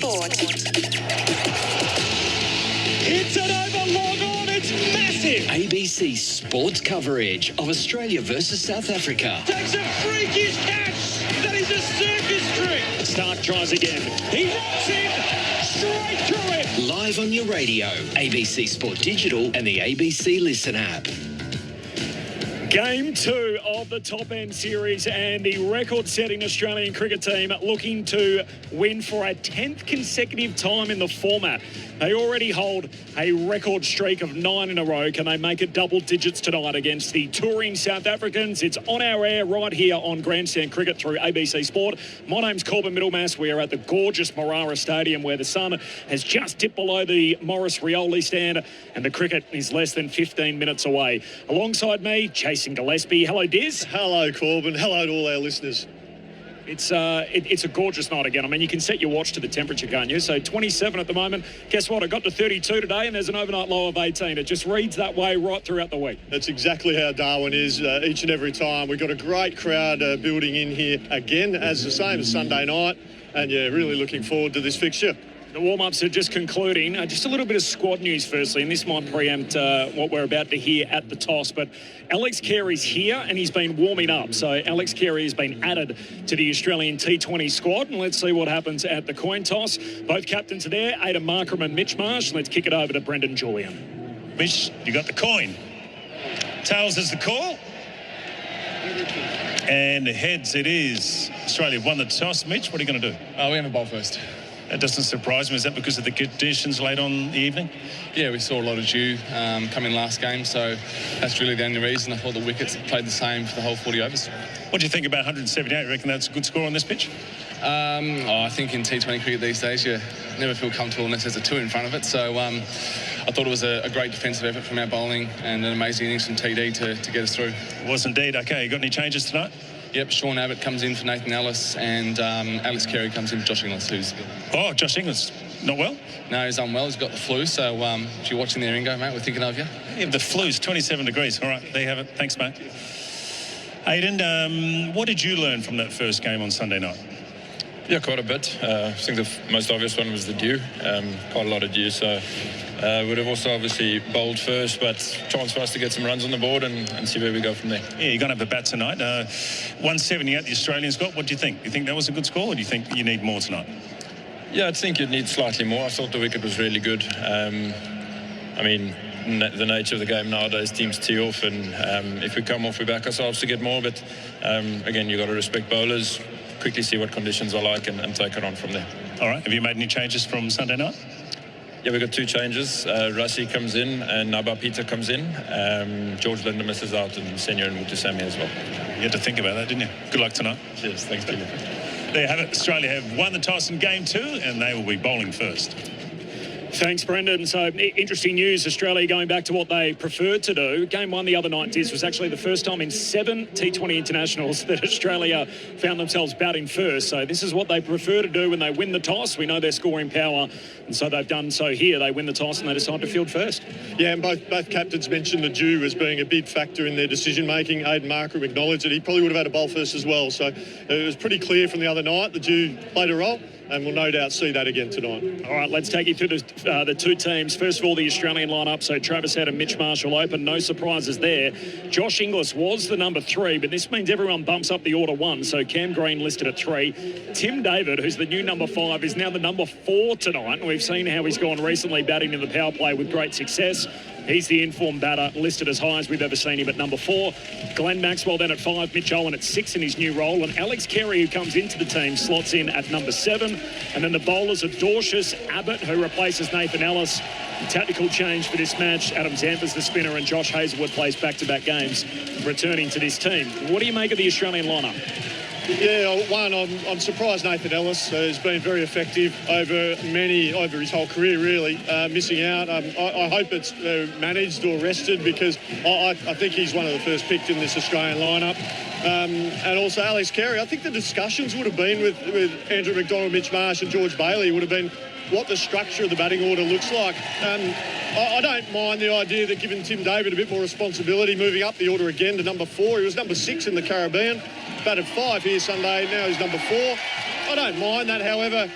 Sport. It's an overlog on, it's massive. ABC Sports coverage of Australia versus South Africa. Takes a freakish catch. That is a circus trick. Stark tries again. He rocks in straight through it. Live on your radio, ABC Sport Digital and the ABC Listen app. Game 2 of the top end series, and the record-setting Australian cricket team looking to win for a 10th consecutive time in the format. They already hold a record streak of 9 in a row. Can they make it double digits tonight against the touring South Africans? It's on our air right here on Grandstand Cricket through ABC Sport. My name's Corbin Middlemas. We are at the gorgeous Marara Stadium where the sun has just dipped below the Morris Rioli stand and the cricket is less than 15 minutes away. Alongside me, Chasing Gillespie. Hello, Diz. Hello, Corbin. Hello to all our listeners. It's a gorgeous night again. I mean, you can set your watch to the temperature, can't you? So 27 at the moment. Guess what? It got to 32 today, and there's an overnight low of 18. It just reads that way right throughout the week. That's exactly how Darwin is each and every time. We've got a great crowd building in here again, as the same as Sunday night. And, yeah, really looking forward to this fixture. The warm-ups are just concluding. Just a little bit of squad news firstly, and this might preempt what we're about to hear at the toss, but Alex Carey's here and he's been warming up. So Alex Carey has been added to the Australian T20 squad, and let's see what happens at the coin toss. Both captains are there, Aidan Markram and Mitch Marsh. Let's kick it over to Brendan Julian. Mitch, you got the coin. Tails is the call. And heads it is. Australia won the toss. Mitch, what are you going to do? We're going to bowl first. That doesn't surprise me. Is that because of the conditions late on the evening? Yeah, we saw a lot of dew come in last game, so that's really the only reason. I thought the wickets played the same for the whole 40 overs. What do you think about 178? You reckon that's a good score on this pitch? I think in T20 cricket these days, you never feel comfortable unless there's a 2 in front of it. So I thought it was a great defensive effort from our bowling and an amazing innings from TD to get us through. It was indeed. Okay, you got any changes tonight? Yep, Sean Abbott comes in for Nathan Ellis and Alex Carey comes in for Josh Inglis, who's... Oh, Josh Inglis, not well? No, he's unwell. He's got the flu. So if you're watching there, Ingo, mate, we're thinking of you. Yeah, the flu's 27 degrees. All right, there you have it. Thanks, mate. Aidan, what did you learn from that first game on Sunday night? Yeah, quite a bit. I think the most obvious one was the dew. Quite a lot of dew, so would have also obviously bowled first, but chance for us to get some runs on the board and see where we go from there. Yeah, you're going to have a bat tonight. 178 the Australians got. What do you think? You think that was a good score, or do you think you need more tonight? Yeah, I think you'd need slightly more. I thought the wicket was really good. I mean, the nature of the game nowadays, teams tee off, and if we come off, we back ourselves to get more. But again, you've got to respect bowlers, quickly see what conditions are like and take it on from there. All right. Have you made any changes from Sunday night? Yeah, we've got 2 changes. Rassi comes in and Naba Peter comes in. George Lindemus is out and Senior and Mutusami as well. You had to think about that, didn't you? Good luck tonight. Cheers. Thanks, Billy. There you have it. Australia have won the toss in game 2 and they will be bowling first. Thanks, Brendan. So, interesting news. Australia going back to what they preferred to do. Game 1 the other night, Diz, was actually the first time in 7 T20 internationals that Australia found themselves batting first. So this is what they prefer to do when they win the toss. We know their scoring power, and so they've done so here. They win the toss and they decide to field first. Yeah, and both captains mentioned the dew as being a big factor in their decision-making. Aidan Markram acknowledged it. He probably would have had a bowl first as well. So it was pretty clear from the other night. The dew played a role. And we'll no doubt see that again tonight. All right, let's take you through the 2 teams. First of all, the Australian lineup. So Travis Head and Mitch Marsh will open. No surprises there. Josh Inglis was the number 3, but this means everyone bumps up the order 1. So Cam Green listed at 3. Tim David, who's the new number 5, is now the number 4 tonight. And we've seen how he's gone recently batting in the power play with great success. He's the informed batter, listed as high as we've ever seen him at number 4. Glenn Maxwell then at 5, Mitch Owen at 6 in his new role, and Alex Carey, who comes into the team, slots in at number 7. And then the bowlers are Dorcius, Abbott, who replaces Nathan Ellis. The tactical change for this match, Adam Zampa's the spinner, and Josh Hazlewood plays back-to-back games, returning to this team. What do you make of the Australian lineup? Yeah, one, I'm surprised Nathan Ellis has been very effective over his whole career, really, missing out. I hope it's managed or rested because I think he's one of the first picked in this Australian lineup. And also Alex Carey, I think the discussions would have been with Andrew McDonald, Mitch Marsh and George Bailey would have been what the structure of the batting order looks like. I don't mind the idea that giving Tim David a bit more responsibility, moving up the order again to number 4. He was number 6 in the Caribbean, batted 5 here Sunday, now he's number 4. I don't mind that, however,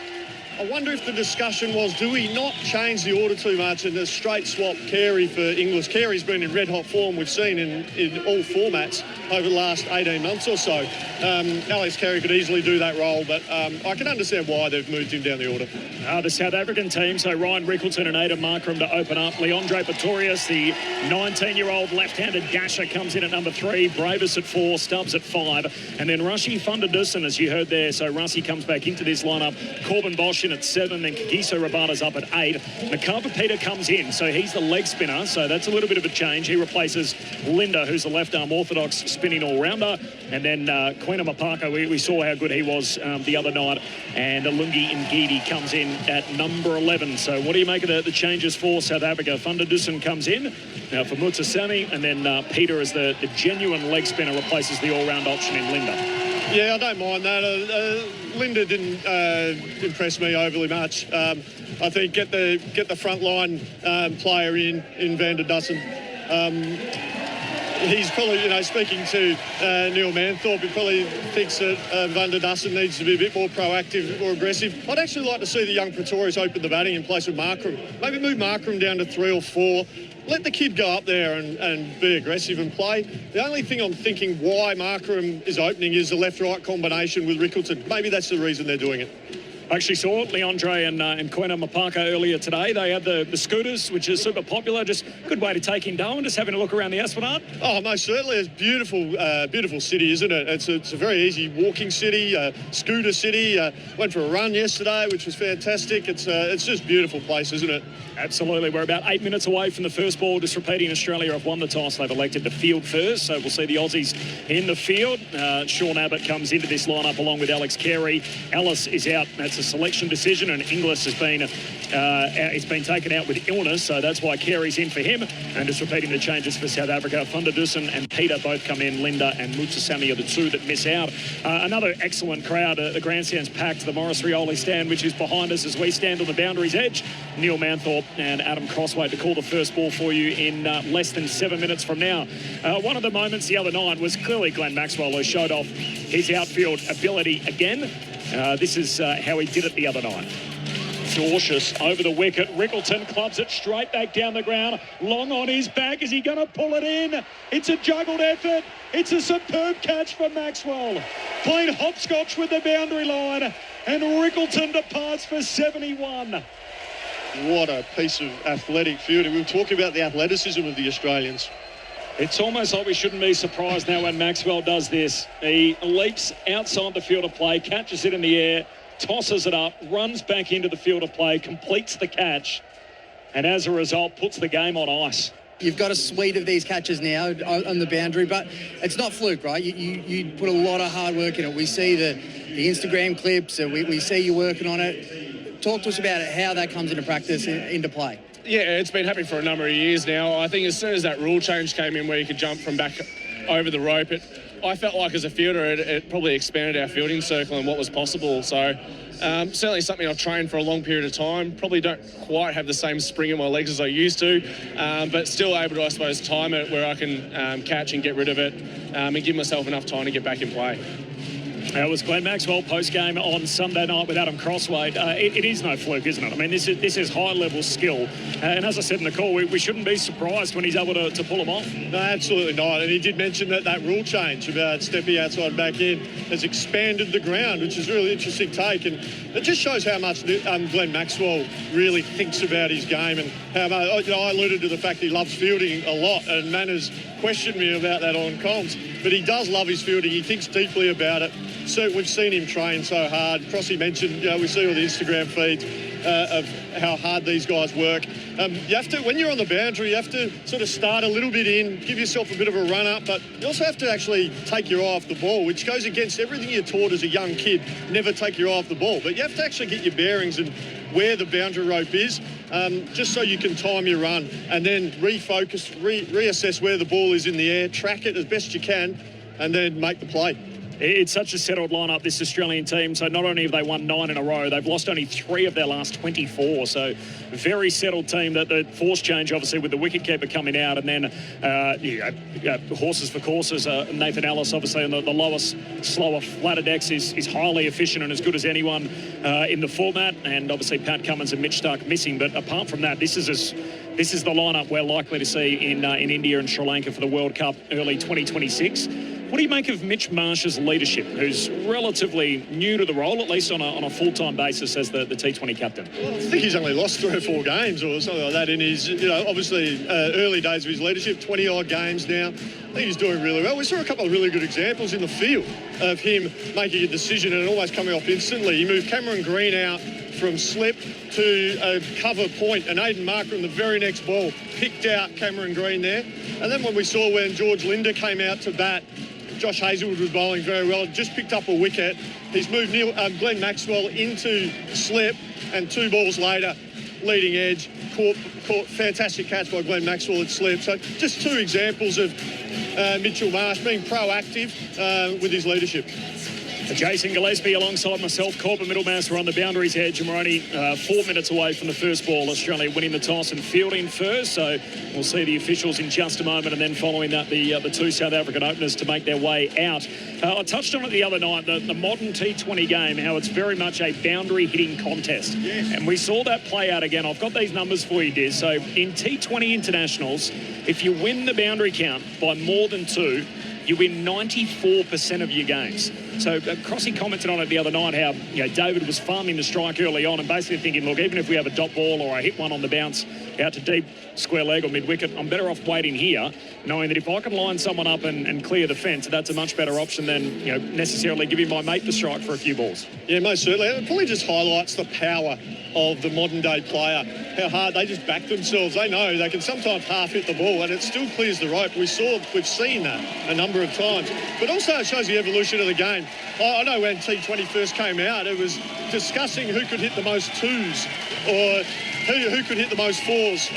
I wonder if the discussion was, do we not change the order too much and just straight swap Carey for Inglis? Carey's been in red-hot form, we've seen in all formats over the last 18 months or so. Alex Carey could easily do that role, but I can understand why they've moved him down the order. The South African team, so Ryan Rickleton and Aidan Markram to open up. Leandre Pretorius, the 19-year-old left-handed dasher, comes in at number 3. Bravis at 4, Stubbs at 5. And then Rushy Funderdussen, as you heard there. So Russie comes back into this lineup. Corbin Bosch in at 7, then Kagiso Rabada's up at 8. Nakapa Peter comes in, so he's the leg spinner, so that's a little bit of a change. He replaces Linda, who's the left-arm orthodox spinning all-rounder. And then Quina Mapaka, we saw how good he was the other night. And Alungi Ngidi comes in at number 11. So what do you make of the changes for South Africa? Funderdussen comes in now for Mutsasami, and then Peter, as the genuine leg spinner, replaces the all-round option in Linda. Yeah, I don't mind that. Linda didn't impress me overly much. I think get the front line player in Van der Dussen. He's probably, speaking to Neil Manthorp, he probably thinks that Van der Dussen needs to be a bit more proactive, more aggressive. I'd actually like to see the young Pretorius open the batting in place of Markram. Maybe move Markram down to 3 or 4. Let the kid go up there and be aggressive and play. The only thing I'm thinking why Markram is opening is the left-right combination with Rickleton. Maybe that's the reason they're doing it. I actually saw Leandre and Quina Mapaka earlier today. They had the scooters, which is super popular. Just a good way to take in Darwin, just having a look around the Esplanade. Oh, most certainly. It's beautiful city, isn't it? It's a very easy walking city, scooter city. Went for a run yesterday, which was fantastic. It's just a beautiful place, isn't it? Absolutely. We're about 8 minutes away from the first ball. Just repeating, Australia have won the toss. They've elected to field first, so we'll see the Aussies in the field. Sean Abbott comes into this lineup along with Alex Carey. Ellis is out. That's a selection decision, and Inglis has been it's been taken out with illness, so that's why Carey's in for him. And just repeating the changes for South Africa, Funderdussen and Peter both come in. Linda and Mutsasami are the 2 that miss out. Another excellent crowd. The grandstand's packed. The Morris Rioli stand, which is behind us as we stand on the boundary's edge. Neil Manthorp and Adam Crosthwaite to call the first ball for you in less than 7 minutes from now. One of the moments the other night was clearly Glenn Maxwell, who showed off his outfield ability again. This is how he did it the other night. Cautious over the wicket. Rickleton clubs it straight back down the ground. Long on his back. Is he going to pull it in? It's a juggled effort. It's a superb catch from Maxwell. Playing hopscotch with the boundary line. And Rickleton departs for 71. What a piece of athletic fielding. We were talking about the athleticism of the Australians. It's almost like we shouldn't be surprised now when Maxwell does this. He leaps outside the field of play, catches it in the air, tosses it up, runs back into the field of play, completes the catch, and as a result puts the game on ice. You've got a suite of these catches now on the boundary, but it's not fluke, right? You put a lot of hard work in it. We see the Instagram clips, and we see you working on it. Talk to us about it, how that comes into practice, into play. Yeah, it's been happening for a number of years now. I think as soon as that rule change came in where you could jump from back over the rope, I felt like as a fielder it probably expanded our fielding circle and what was possible. So certainly something I've trained for a long period of time. Probably don't quite have the same spring in my legs as I used to, but still able to, I suppose, time it where I can catch and get rid of it and give myself enough time to get back in play. It was Glenn Maxwell post-game on Sunday night with Adam Crosthwaite. It is no fluke, isn't it? I mean, this is high-level skill. And as I said in the call, we shouldn't be surprised when he's able to pull them off. No, absolutely not. And he did mention that rule change about stepping outside and back in has expanded the ground, which is a really interesting take. And it just shows how much Glenn Maxwell really thinks about his game and how much, I alluded to the fact he loves fielding a lot, and Manners questioned me about that on comms. But he does love his fielding. He thinks deeply about it. So we've seen him train so hard. Crossy mentioned, we see all the Instagram feeds of how hard these guys work. You have to, when you're on the boundary, you have to sort of start a little bit in, give yourself a bit of a run up, but you also have to actually take your eye off the ball, which goes against everything you're taught as a young kid. Never take your eye off the ball, but you have to actually get your bearings and where the boundary rope is, just so you can time your run and then refocus, reassess where the ball is in the air, track it as best you can, and then make the play. It's such a settled lineup, this Australian team. So not only have they won 9 in a row, they've lost only 3 of their last 24. So very settled team. That the force change, obviously, with the wicketkeeper coming out, and then horses for courses. Nathan Ellis, obviously, on the lowest, slower, flatter decks is highly efficient and as good as anyone in the format. And obviously, Pat Cummins and Mitch Stark missing. But apart from that, this is the lineup we're likely to see in India and Sri Lanka for the World Cup early 2026. What do you make of Mitch Marsh's leadership, who's relatively new to the role, at least on a full-time basis as the T20 captain? Well, I think he's only lost 3 or 4 games or something like that in his, obviously early days of his leadership, 20-odd games now. I think he's doing really well. We saw a couple of really good examples in the field of him making a decision and almost coming off instantly. He moved Cameron Green out from slip to a cover point, and Aiden Markram, the very next ball, picked out Cameron Green there. And then when we saw when George Linder came out to bat, Josh Hazelwood was bowling very well, just picked up a wicket. He's moved Glenn Maxwell into slip, and 2 balls later, leading edge, caught fantastic catch by Glenn Maxwell at slip. So just 2 examples of Mitchell Marsh being proactive with his leadership. Jason Gillespie alongside myself, Corbin, Middlemas. We're on the boundaries edge, and we're only 4 minutes away from the first ball. Australia winning the toss and fielding first, so we'll see the officials in just a moment, and then following that, the 2 South African openers to make their way out. I touched on it the other night, the modern T20 game, how it's very much a boundary hitting contest. Yes. And we saw that play out again. I've got these numbers for you, Diz. So in T20 internationals, if you win the boundary count by more than 2, you win 94% of your games. So Crossy commented on it the other night how David was farming the strike early on and basically thinking, look, even if we have a dot ball or I hit one on the bounce out to deep square leg or mid-wicket, I'm better off waiting here, knowing that if I can line someone up and clear the fence, that's a much better option than necessarily giving my mate the strike for a few balls. Yeah, most certainly. It probably just highlights the power of the modern-day player, how hard they just back themselves. They know they can sometimes half hit the ball and it still clears the rope. We've seen that a number of times. But also it shows the evolution of the game. I know when T20 first came out, it was discussing who could hit the most 2s or who could hit the most 4s,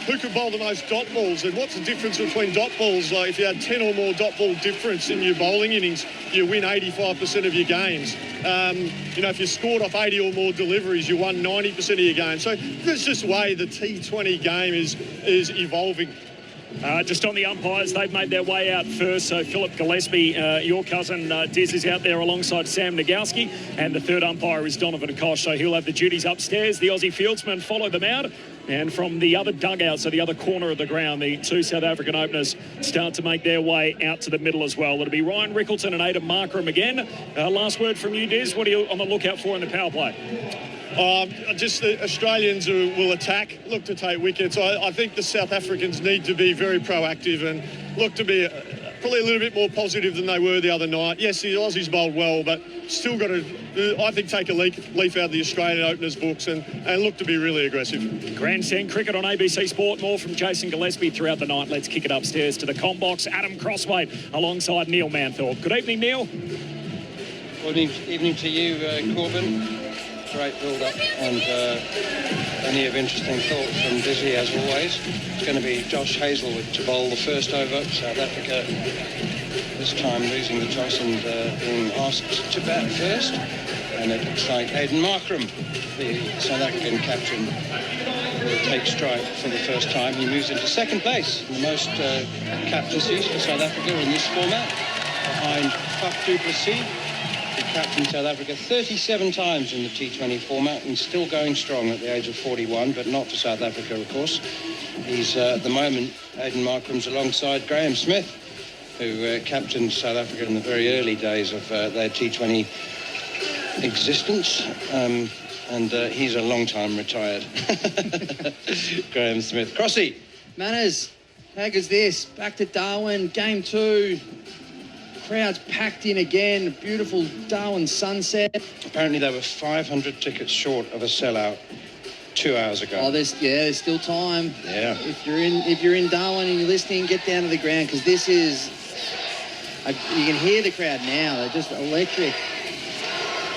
who could bowl the most dot balls, and what's the difference between dot balls? Like if you had 10 or more dot ball difference in your bowling innings, you win 85% of your games. If you scored off 80 or more deliveries, you won 90% of your games. So that's just the way the T20 game is evolving. Just on the umpires, they've made their way out first. So Philip Gillespie, your cousin Diz, is out there alongside Sam Nagowski, and the third umpire is Donovan Kosh. So he'll have the duties upstairs. The Aussie fieldsmen follow them out, and from the other dugout, so the other corner of the ground, the 2 South African openers start to make their way out to the middle as well. It'll be Ryan Rickleton and Aiden Markram again. Last word from you, Diz. What are you on the lookout for in the power play? Just the Australians who will attack, look to take wickets. I think the South Africans need to be very proactive and look to be probably a little bit more positive than they were the other night. Yes, the Aussies bowled well, but still got to, I think, take a leaf out of the Australian openers' books and look to be really aggressive. Grandstand cricket on ABC Sport. More from Jason Gillespie throughout the night. Let's kick it upstairs to the combox. Adam Crosthwaite alongside Neil Manthorp. Good evening, Neil. Good evening to you, Corbin. Great build-up and plenty of interesting thoughts from Dizzy as always. It's going to be Josh Hazelwood to bowl the first over. South Africa this time losing the toss and being asked to bat first. And it looks like Aiden Markram, the South African captain, will take strike for the first time. He moves into second place, the most captaincies for South Africa in this format, behind Faf du Plessis, who captained South Africa 37 times in the T20 format and still going strong at the age of 41, but not for South Africa, of course. He's, at the moment, Aiden Markram's alongside Graham Smith, who captained South Africa in the very early days of their T20 existence. And he's a long time retired. Graham Smith. Crossy. Manners, how goes this? Back to Darwin, game 2. Crowds packed in again. Beautiful Darwin sunset. Apparently there were 500 tickets short of a sellout 2 hours ago. Oh, there's still time. Yeah. If you're in Darwin and you're listening, get down to the ground because this is. You can hear the crowd now. They're just electric.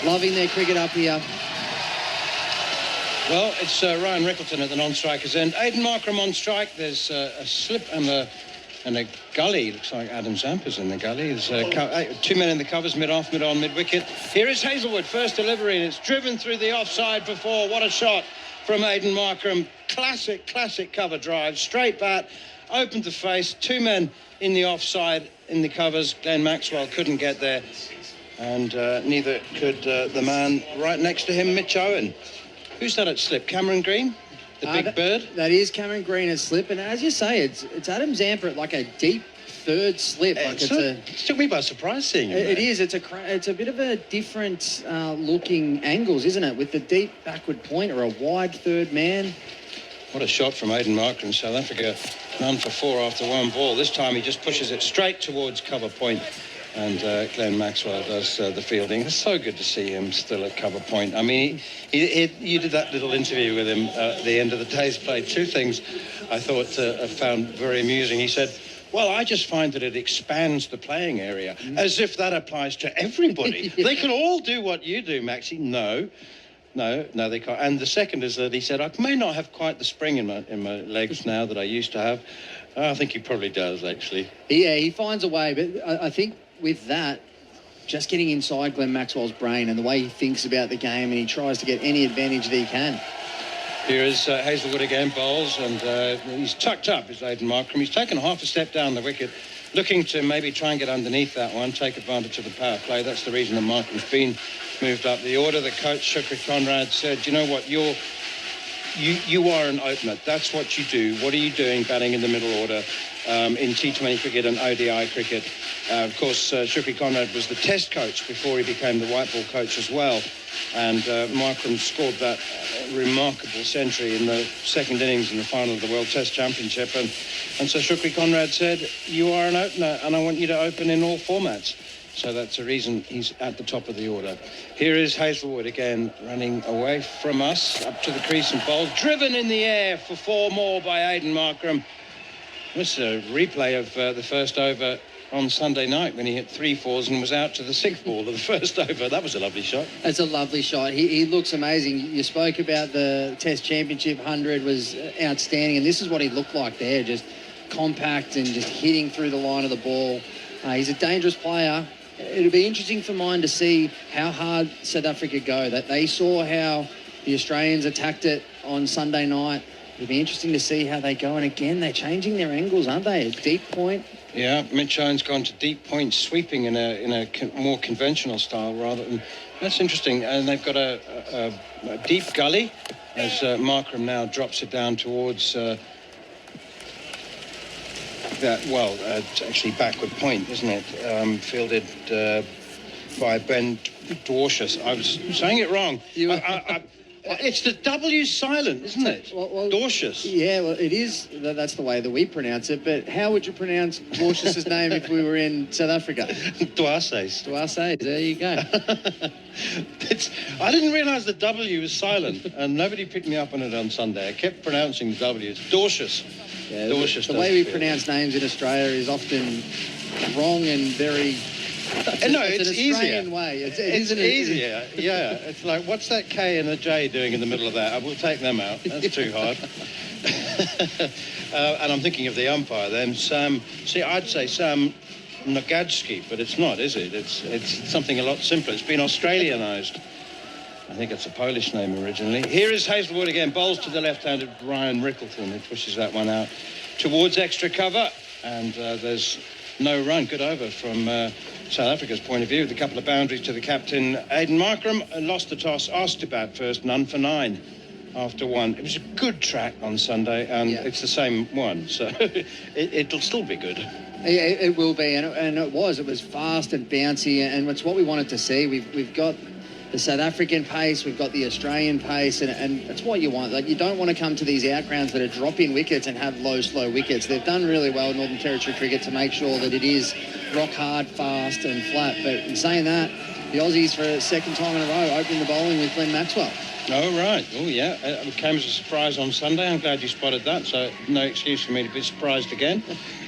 Loving their cricket up here. Well, it's Ryan Rickleton at the non-strikers end. Aiden Markram on strike. There's a slip and a And a gully, looks like Adam Zampa's in the gully. There's two men in the covers, mid-off, mid-on, mid-wicket. Here is Hazelwood, first delivery, and it's driven through the offside before. What a shot from Aidan Markram. Classic cover drive, straight bat, open to face. Two men in the offside in the covers. Glenn Maxwell couldn't get there, and neither could the man right next to him, Mitch Owen. Who's that at slip? Cameron Green? The big bird? That is Cameron Green at slip. And as you say, it's Adam Zampa at like a deep third slip. It took me by surprise seeing him. It is. It's a bit of a different looking angles, isn't it? With the deep backward point or a wide third man. What a shot from Aidan Markram. South Africa none for 4 after one ball. This time he just pushes it straight towards cover point. And Glenn Maxwell does the fielding. It's so good to see him still at cover point. I mean, you did that little interview with him at the end of the day's play. Two things I thought I found very amusing. He said, well, I just find that it expands the playing area, as if that applies to everybody. They can all do what you do, Maxie. No, they can't. And the second is that he said, I may not have quite the spring in my legs now that I used to have. I think he probably does, actually. Yeah, he finds a way, but I think with that, just getting inside Glenn Maxwell's brain and the way he thinks about the game, and he tries to get any advantage that he can. Here is Hazelwood again, bowls, and he's tucked up, is Aidan Markram. He's taken half a step down the wicket, looking to maybe try and get underneath that one, take advantage of the power play. That's the reason that Markram's been moved up the order. The coach, Shukri Conrad, said, you know what, you are an opener. That's what you do. What are you doing batting in the middle order in T20 cricket and ODI cricket? Of course, Shukri Conrad was the test coach before he became the white ball coach as well. And Markram scored that remarkable century in the second innings in the final of the World Test Championship. And so Shukri Conrad said, you are an opener and I want you to open in all formats. So that's the reason he's at the top of the order. Here is Hazelwood again, running away from us, up to the crease and bowled, driven in the air for 4 more by Aidan Markram. This is a replay of the first over on Sunday night when he hit 3 fours and was out to the 6th ball of the first over. That was a lovely shot. That's a lovely shot. He looks amazing. You spoke about the Test Championship 100 was outstanding, and this is what he looked like there, just compact and just hitting through the line of the ball. He's a dangerous player. It'll be interesting for mine to see how hard South Africa go. That they saw how the Australians attacked it on Sunday night. It'll be interesting to see how they go. And again, they're changing their angles, aren't they? A deep point. Yeah, Mitch Owen's gone to deep point, sweeping in a more conventional style rather than. That's interesting. And they've got a deep gully as Markram now drops it down towards. It's actually backward point, isn't it? Fielded by Ben Dwarshuis. I was saying it wrong. It's the W silent, isn't it? Well, Dwarshuis. Yeah, well, it is. That's the way that we pronounce it. But how would you pronounce Dwarshuis' name if we were in South Africa? Dwarshuis. Dwarshuis. There you go. I didn't realise the W was silent, and nobody picked me up on it on Sunday. I kept pronouncing the W. It's Dwarshuis. Yeah, the way we pronounce names in Australia is often wrong and very. It's an easier. Way. It's easier. Yeah, it's like, what's that K and a J doing in the middle of that? I will take them out. That's too hard. And I'm thinking of the umpire then, Sam. See, I'd say Sam Nogadzki, but it's not, is it? It's something a lot simpler. It's been Australianised. I think it's a Polish name originally. Here is Hazelwood again, bowls to the left-handed Ryan Rickleton, who pushes that one out towards extra cover, and there's no run. Good over from South Africa's point of view, with a couple of boundaries to the captain. Aidan Markram lost the toss, asked to bat first, none for 9 after 1. It was a good track on Sunday, and it's the same one, so it'll still be good. It will be, and it was fast and bouncy, and it's what we wanted to see. We've got the South African pace, we've got the Australian pace, and that's what you want. Like, you don't want to come to these outgrounds that are dropping wickets and have low, slow wickets. They've done really well in Northern Territory cricket to make sure that it is rock hard, fast and flat. But in saying that, the Aussies for a second time in a row opening the bowling with Glenn Maxwell. Oh, right. Oh, yeah. It came as a surprise on Sunday. I'm glad you spotted that, so no excuse for me to be surprised again.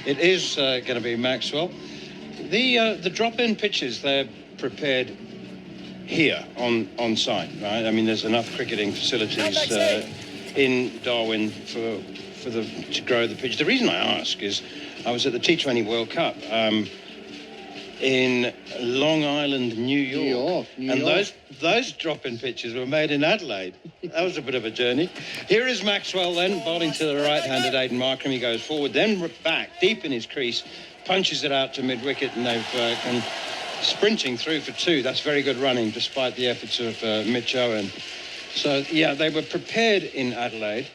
It is going to be Maxwell. The drop-in pitches, they're prepared here on site, right? I mean, there's enough cricketing facilities in Darwin to grow the pitch. The reason I ask is I was at the T20 World Cup in Long Island, New York. And those drop-in pitches were made in Adelaide. That was a bit of a journey. Here is Maxwell then, bowling to the right-handed Aidan Markram. He goes forward, then back, deep in his crease, punches it out to mid-wicket, and they've gone sprinting through for 2. That's very good running, despite the efforts of Mitch Owen. So, yeah, they were prepared in Adelaide.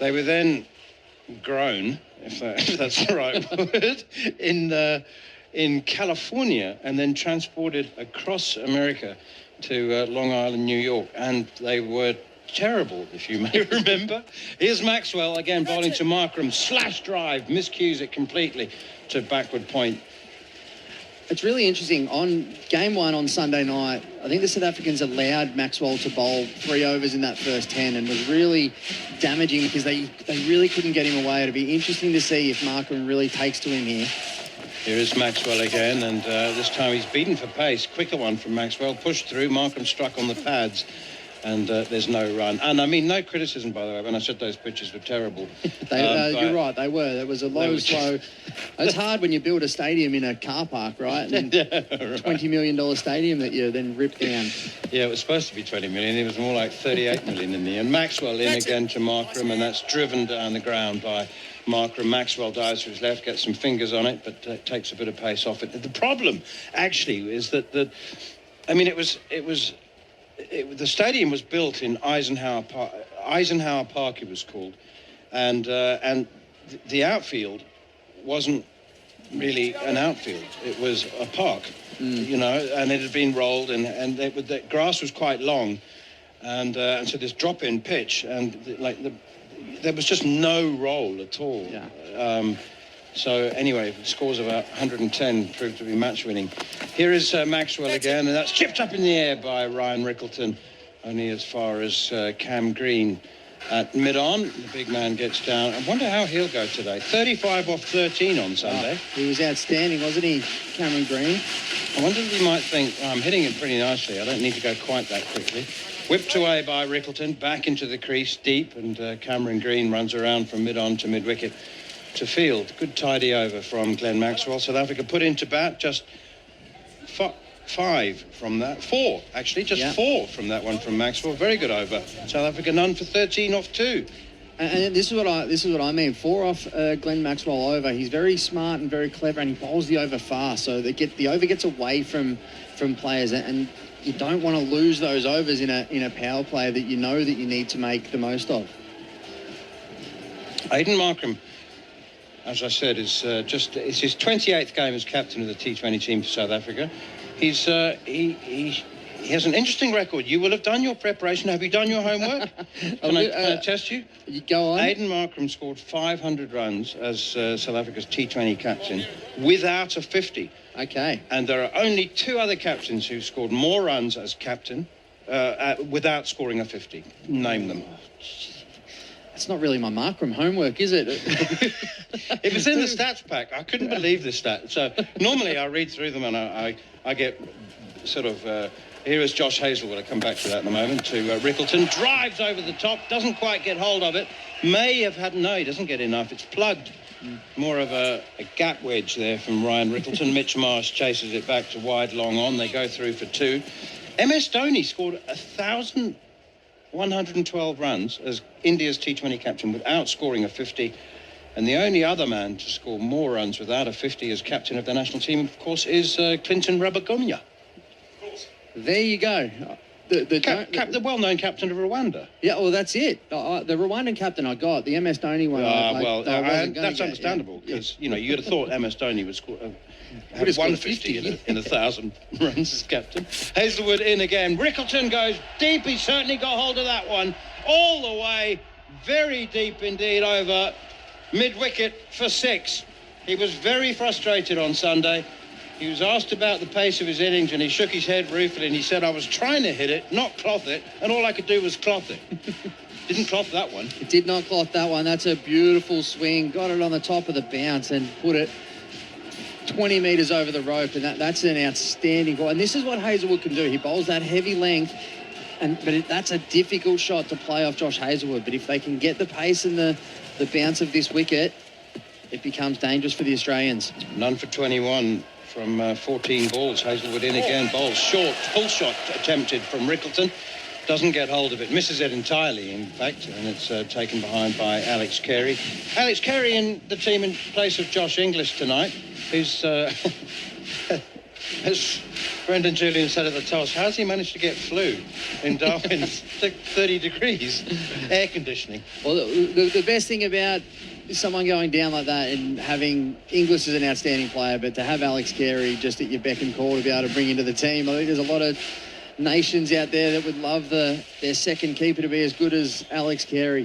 They were then grown, if that's the right word, in California, and then transported across America to Long Island, New York, and they were terrible, if you may remember. Here's Maxwell again bowling to Markram, slash drive, miscues it completely to backward point. It's really interesting. On game 1 on Sunday night, I think the South Africans allowed Maxwell to bowl 3 overs in that first 10 and was really damaging because they really couldn't get him away. It'd be interesting to see if Markram really takes to him here. Here is Maxwell again, and this time he's beaten for pace. Quicker one from Maxwell, pushed through. Markram struck on the pads, and there's no run. And I mean, no criticism, by the way, when I said those pitches were terrible. You're right, they were. There was a low, slow. It's hard when you build a stadium in a car park, right? And yeah, right. $20 million stadium that you then rip down. Yeah, it was supposed to be 20 million. It was more like 38 million in the end. Maxwell in again to Markram, and that's driven down the ground by Markram. Maxwell dives to his left, gets some fingers on it, but takes a bit of pace off it. The problem, actually, is that the stadium was built in Eisenhower Park. Eisenhower Park, it was called, and the outfield wasn't really an outfield. It was a park, you know, and it had been rolled, and the grass was quite long, and so this drop-in pitch, and there was just no roll at all. Yeah. So anyway, scores of 110 proved to be match-winning. Here is Maxwell again, and that's chipped up in the air by Ryan Rickleton, only as far as Cam Green at mid-on. The big man gets down. I wonder how he'll go today. 35 off 13 on Sunday. He was outstanding, wasn't he, Cameron Green? I wonder if he might think, I'm hitting it pretty nicely. I don't need to go quite that quickly. Whipped away by Rickleton, back into the crease deep, and Cameron Green runs around from mid-on to mid-wicket to field. Good tidy over from Glenn Maxwell. South Africa put into bat just 5 from that. 4, actually, just 4 from that one from Maxwell. Very good over. South Africa none for 13 off 2. And this is what I mean. 4 off Glenn Maxwell over. He's very smart and very clever, and he bowls the over fast, so the over gets away from players, and you don't want to lose those overs in a power play that you know that you need to make the most of. Aidan Markram, as I said, it's his 28th game as captain of the T20 team for South Africa. He has an interesting record. You will have done your preparation. Have you done your homework? Can I test you? You go on. Aidan Markram scored 500 runs as South Africa's T20 captain without a 50. Okay. And there are only 2 other captains who scored more runs as captain without scoring a 50. Name them. It's not really my Markram homework, is it? It was in the stats pack. I couldn't believe the stat. So normally I read through them and I get sort of... here is Josh Hazlewood. I'll come back to that in a moment. To Rickleton. Drives over the top. Doesn't quite get hold of it. May have had... No, he doesn't get enough. It's plugged. More of a gap wedge there from Ryan Rickleton. Mitch Marsh chases it back to wide, long on. They go through for 2. MS Dhoni scored 1,112 runs as India's T20 captain without scoring a 50. And the only other man to score more runs without a 50 as captain of the national team, of course, is Clinton Rabagomya. There you go. The well-known captain of Rwanda. Yeah, well, that's it. The Rwandan captain I got, the MS Dhoni one. That's understandable because you'd have thought MS Dhoni would score. Had 150 in 1,000 runs as captain. Hazlewood in again. Rickleton goes deep. He certainly got hold of that one. All the way, very deep indeed, over mid-wicket for 6. He was very frustrated on Sunday. He was asked about the pace of his innings and he shook his head ruefully and he said, I was trying to hit it, not cloth it, and all I could do was cloth it. Didn't cloth that one. It did not cloth that one. That's a beautiful swing. Got it on the top of the bounce and put it 20 metres over the rope, and that's an outstanding ball. And this is what Hazlewood can do. He bowls that heavy length That's a difficult shot to play off Josh Hazlewood. But if they can get the pace and the bounce of this wicket, it becomes dangerous for the Australians. None for 21 from 14 balls. Hazlewood in again, bowls short, full shot attempted from Rickleton. Doesn't get hold of it, misses it entirely, in fact, and it's taken behind by Alex Carey. Alex Carey in the team in place of Josh Inglis tonight, who's, as Brendan Julian said at the toss, how's he managed to get flu in Darwin? It's like 30 degrees, air conditioning. Well, the best thing about someone going down like that and having Inglis as an outstanding player, but to have Alex Carey just at your beck and call to be able to bring into the team, I think there's a lot of nations out there that would love their second keeper to be as good as Alex Carey.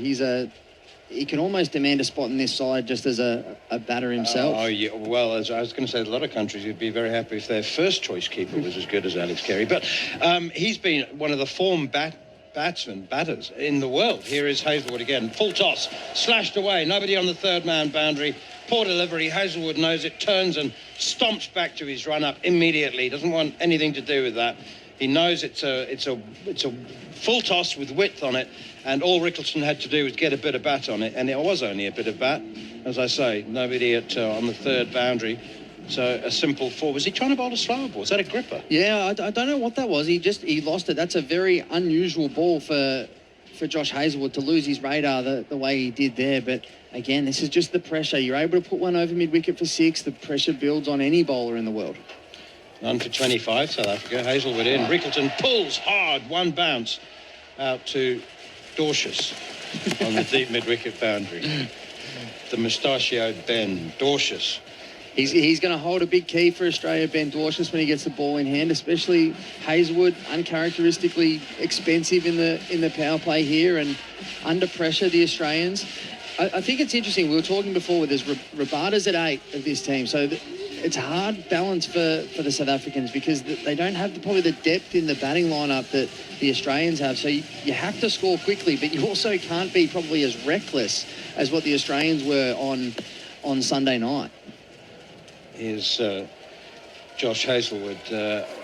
He can almost demand a spot in this side just as a batter himself. Oh, yeah. Well, as I was going to say, a lot of countries would be very happy if their first choice keeper was as good as Alex Carey. But he's been one of the form batters in the world. Here is Hazlewood again. Full toss, slashed away. Nobody on the third man boundary. Poor delivery. Hazlewood knows it, turns and stomps back to his run-up immediately. Doesn't want anything to do with that. He knows it's a full toss with width on it, and all Rickleton had to do was get a bit of bat on it, and it was only a bit of bat. As I say, nobody on the third boundary. So a simple four. Was he trying to bowl a slower ball? Was that a gripper? Yeah, I don't know what that was. He lost it. That's a very unusual ball for Josh Hazlewood to lose his radar the way he did there. But again, this is just the pressure. You're able to put one over mid-wicket for 6. The pressure builds on any bowler in the world. None for 25, South Africa. Hazlewood in. Rickleton pulls hard. One bounce out to Dorsius on the deep mid-wicket boundary. The mustachioed Ben, Dorsius. He's going to hold a big key for Australia, Ben Dorsius, when he gets the ball in hand, especially Hazlewood, uncharacteristically expensive in the power play here, and under pressure, the Australians. I think it's interesting. We were talking before with there's Rabada's at 8 of this team, so it's a hard balance for the South Africans because they don't have probably the depth in the batting lineup that the Australians have. So you have to score quickly, but you also can't be probably as reckless as what the Australians were on Sunday night. Here's Josh Hazlewood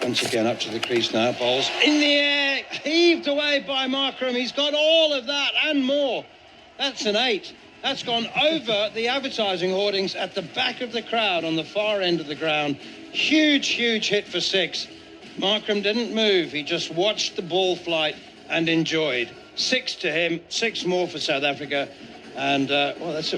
once again up to the crease now. Bowls in the air, heaved away by Markram. He's got all of that and more. That's an 8. That's gone over the advertising hoardings at the back of the crowd on the far end of the ground. Huge, huge hit for 6. Markram didn't move. He just watched the ball flight and enjoyed. 6 to him, 6 more for South Africa. And, well, that's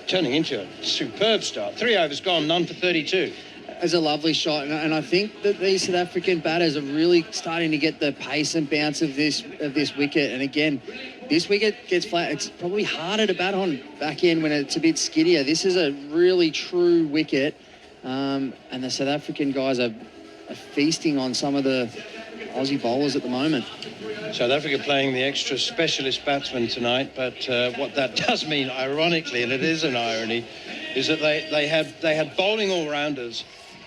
turning into a superb start. 3 overs gone, none for 32. It's a lovely shot, and I think that these South African batters are really starting to get the pace and bounce of this wicket. And again, this wicket gets flat. It's probably harder to bat on back end when it's a bit skiddier. This is a really true wicket, and the South African guys are feasting on some of the Aussie bowlers at the moment. South Africa playing the extra specialist batsman tonight, but what that does mean, ironically, and it is an irony, is that they had bowling all-rounders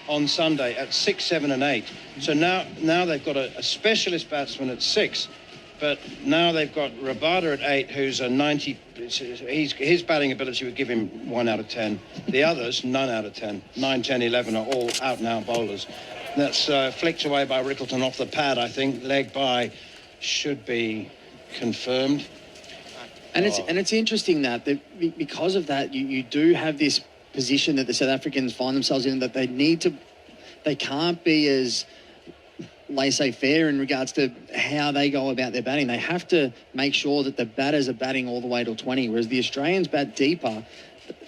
on Sunday at 6, 7 and 8. So now they've got a specialist batsman at 6, but now they've got Rabada at 8, who's a 90. His batting ability would give him 1 out of 10. The others, none out of 10. 9, 10, 11 are all out-and-out bowlers. That's flicked away by Rickleton off the pad, I think. Leg by should be confirmed. And it's interesting that because of that, you do have this position that the South Africans find themselves in, that they can't be as laissez-faire in regards to how they go about their batting. They have to make sure that the batters are batting all the way till 20, whereas the Australians bat deeper.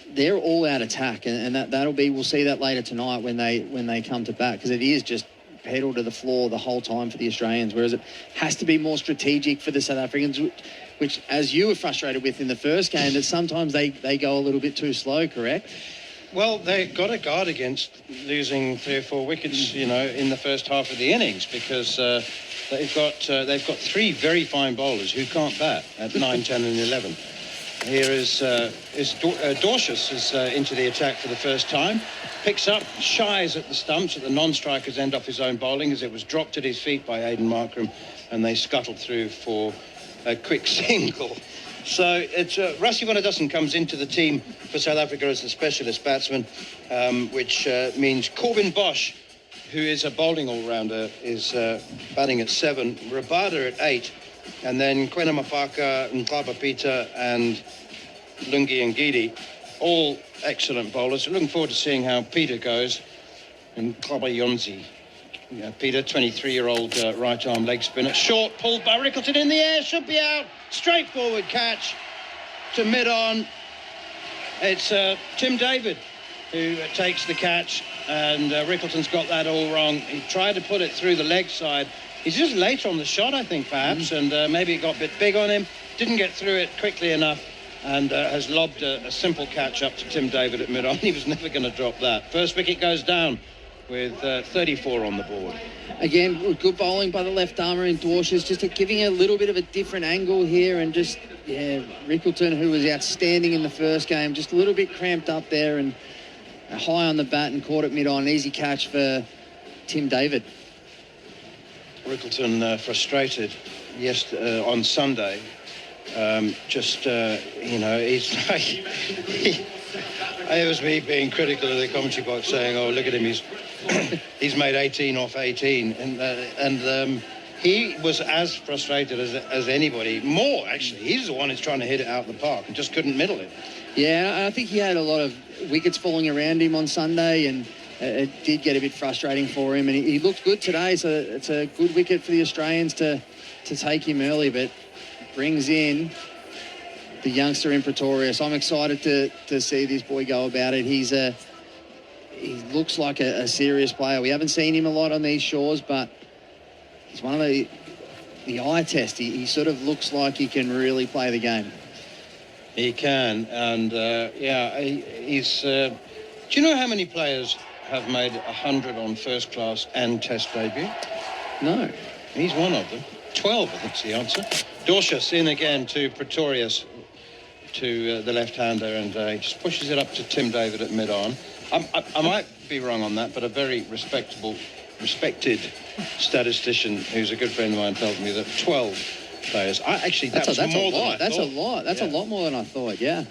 They're all out attack, and that'll be, we'll see that later tonight when they come to bat, because it is just pedal to the floor the whole time for the Australians, whereas it has to be more strategic for the South Africans, which, as you were frustrated with in the first game, that sometimes they go a little bit too slow, correct? Well, they've got to guard against losing 3 or 4 wickets, in the first half of the innings, because they've got 3 very fine bowlers who can't bat at 9, 10 and 11. Here is Dorsius is into the attack for the first time. Picks up, shies at the stumps at the non-striker's end off his own bowling as it was dropped at his feet by Aidan Markram, and they scuttled through for a quick single. So it's Rassie van der Dussen comes into the team for South Africa as the specialist batsman, which means Corbin Bosch, who is a bowling all-rounder, is batting at 7. Rabada at 8. And then Kwena Mapaka, Nklapa Peter and Lungi and Gidi, all excellent bowlers. Looking forward to seeing how Peter goes. And Nklapa Yonzi. Peter, 23-year-old right-arm leg spinner. Short, pulled by Rickleton in the air, should be out. Straightforward catch to mid-on. It's Tim David who takes the catch, and Rickleton's got that all wrong. He tried to put it through the leg side. He's just late on the shot, I think, perhaps, and maybe it got a bit big on him. Didn't get through it quickly enough, and has lobbed a simple catch up to Tim David at mid-on. He was never going to drop that. First wicket goes down with 34 on the board. Again, good bowling by the left armour in Dwarshuis, just giving a little bit of a different angle here, and just, Rickleton, who was outstanding in the first game, just a little bit cramped up there and high on the bat and caught it mid-on. Easy catch for Tim David. Rickleton frustrated on Sunday. He's like... It was me being critical of the commentary box, saying, "Oh, look at him, he's made 18 off 18," and he was as frustrated as anybody. More, actually. He's the one who's trying to hit it out the park and just couldn't middle it. Yeah, I think he had a lot of wickets falling around him on Sunday, and it did get a bit frustrating for him. And he looked good today, so it's a good wicket for the Australians to take him early, but brings in the youngster in Pretoria. So I'm excited to see this boy go about it. He looks like a serious player. We haven't seen him a lot on these shores, but he's one of the eye test. He sort of looks like he can really play the game. He can, and he's... do you know how many players have made 100 on first class and test debut? No. He's one of them. 12, I think's the answer. Dwarshuis in again to Pretorius, to the left-hander, and he just pushes it up to Tim David at mid-on. I might be wrong on that, but a very respected statistician who's a good friend of mine tells me that 12 players. That's a lot. That's a lot more than I thought, yeah.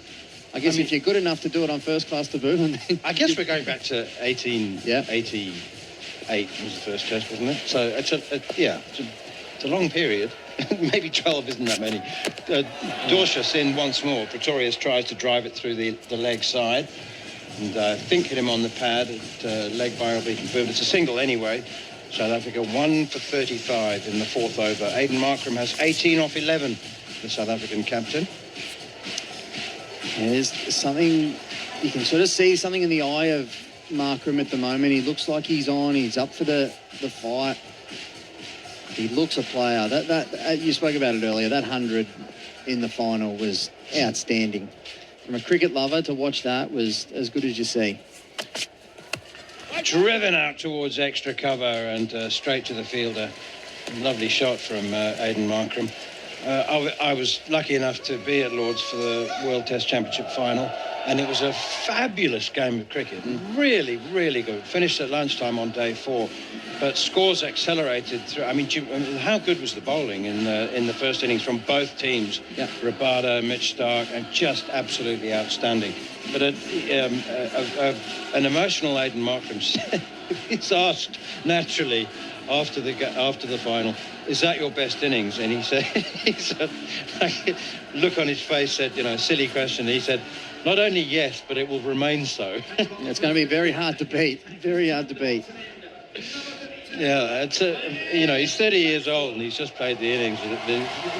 I guess if you're good enough to do it on first-class debut... Then I guess we're going back to 1888 was the first test, wasn't it? So it's a long period. Maybe 12 isn't that many. Dwarshuis in once more. Pretorius tries to drive it through the leg side. And I think hit him on the pad. Leg by will be confirmed. It's a single anyway. South Africa 1 for 35 in the fourth over. Aiden Markram has 18 off 11, the South African captain. There's something, you can sort of see something in the eye of Markram at the moment. He looks like he's on. He's up for the fight. He looks a player. That you spoke about it earlier. That 100 in the final was outstanding. From a cricket lover to watch that was as good as you see. Driven out towards extra cover and straight to the fielder. Lovely shot from Aiden Markram. I was lucky enough to be at Lord's for the World Test Championship final, and it was a fabulous game of cricket. Really, really good. Finished at lunchtime on day 4, but scores accelerated through. I mean, how good was the bowling in the first innings from both teams? Yeah. Rabada, Mitch Stark, and just absolutely outstanding. But an emotional Aiden Markram said, he's asked naturally after the final, is that your best innings? And he said, look on his face said, silly question. He said, not only yes, but it will remain so. It's going to be very hard to beat. Very hard to beat. Yeah, he's 30 years old and he's just played the innings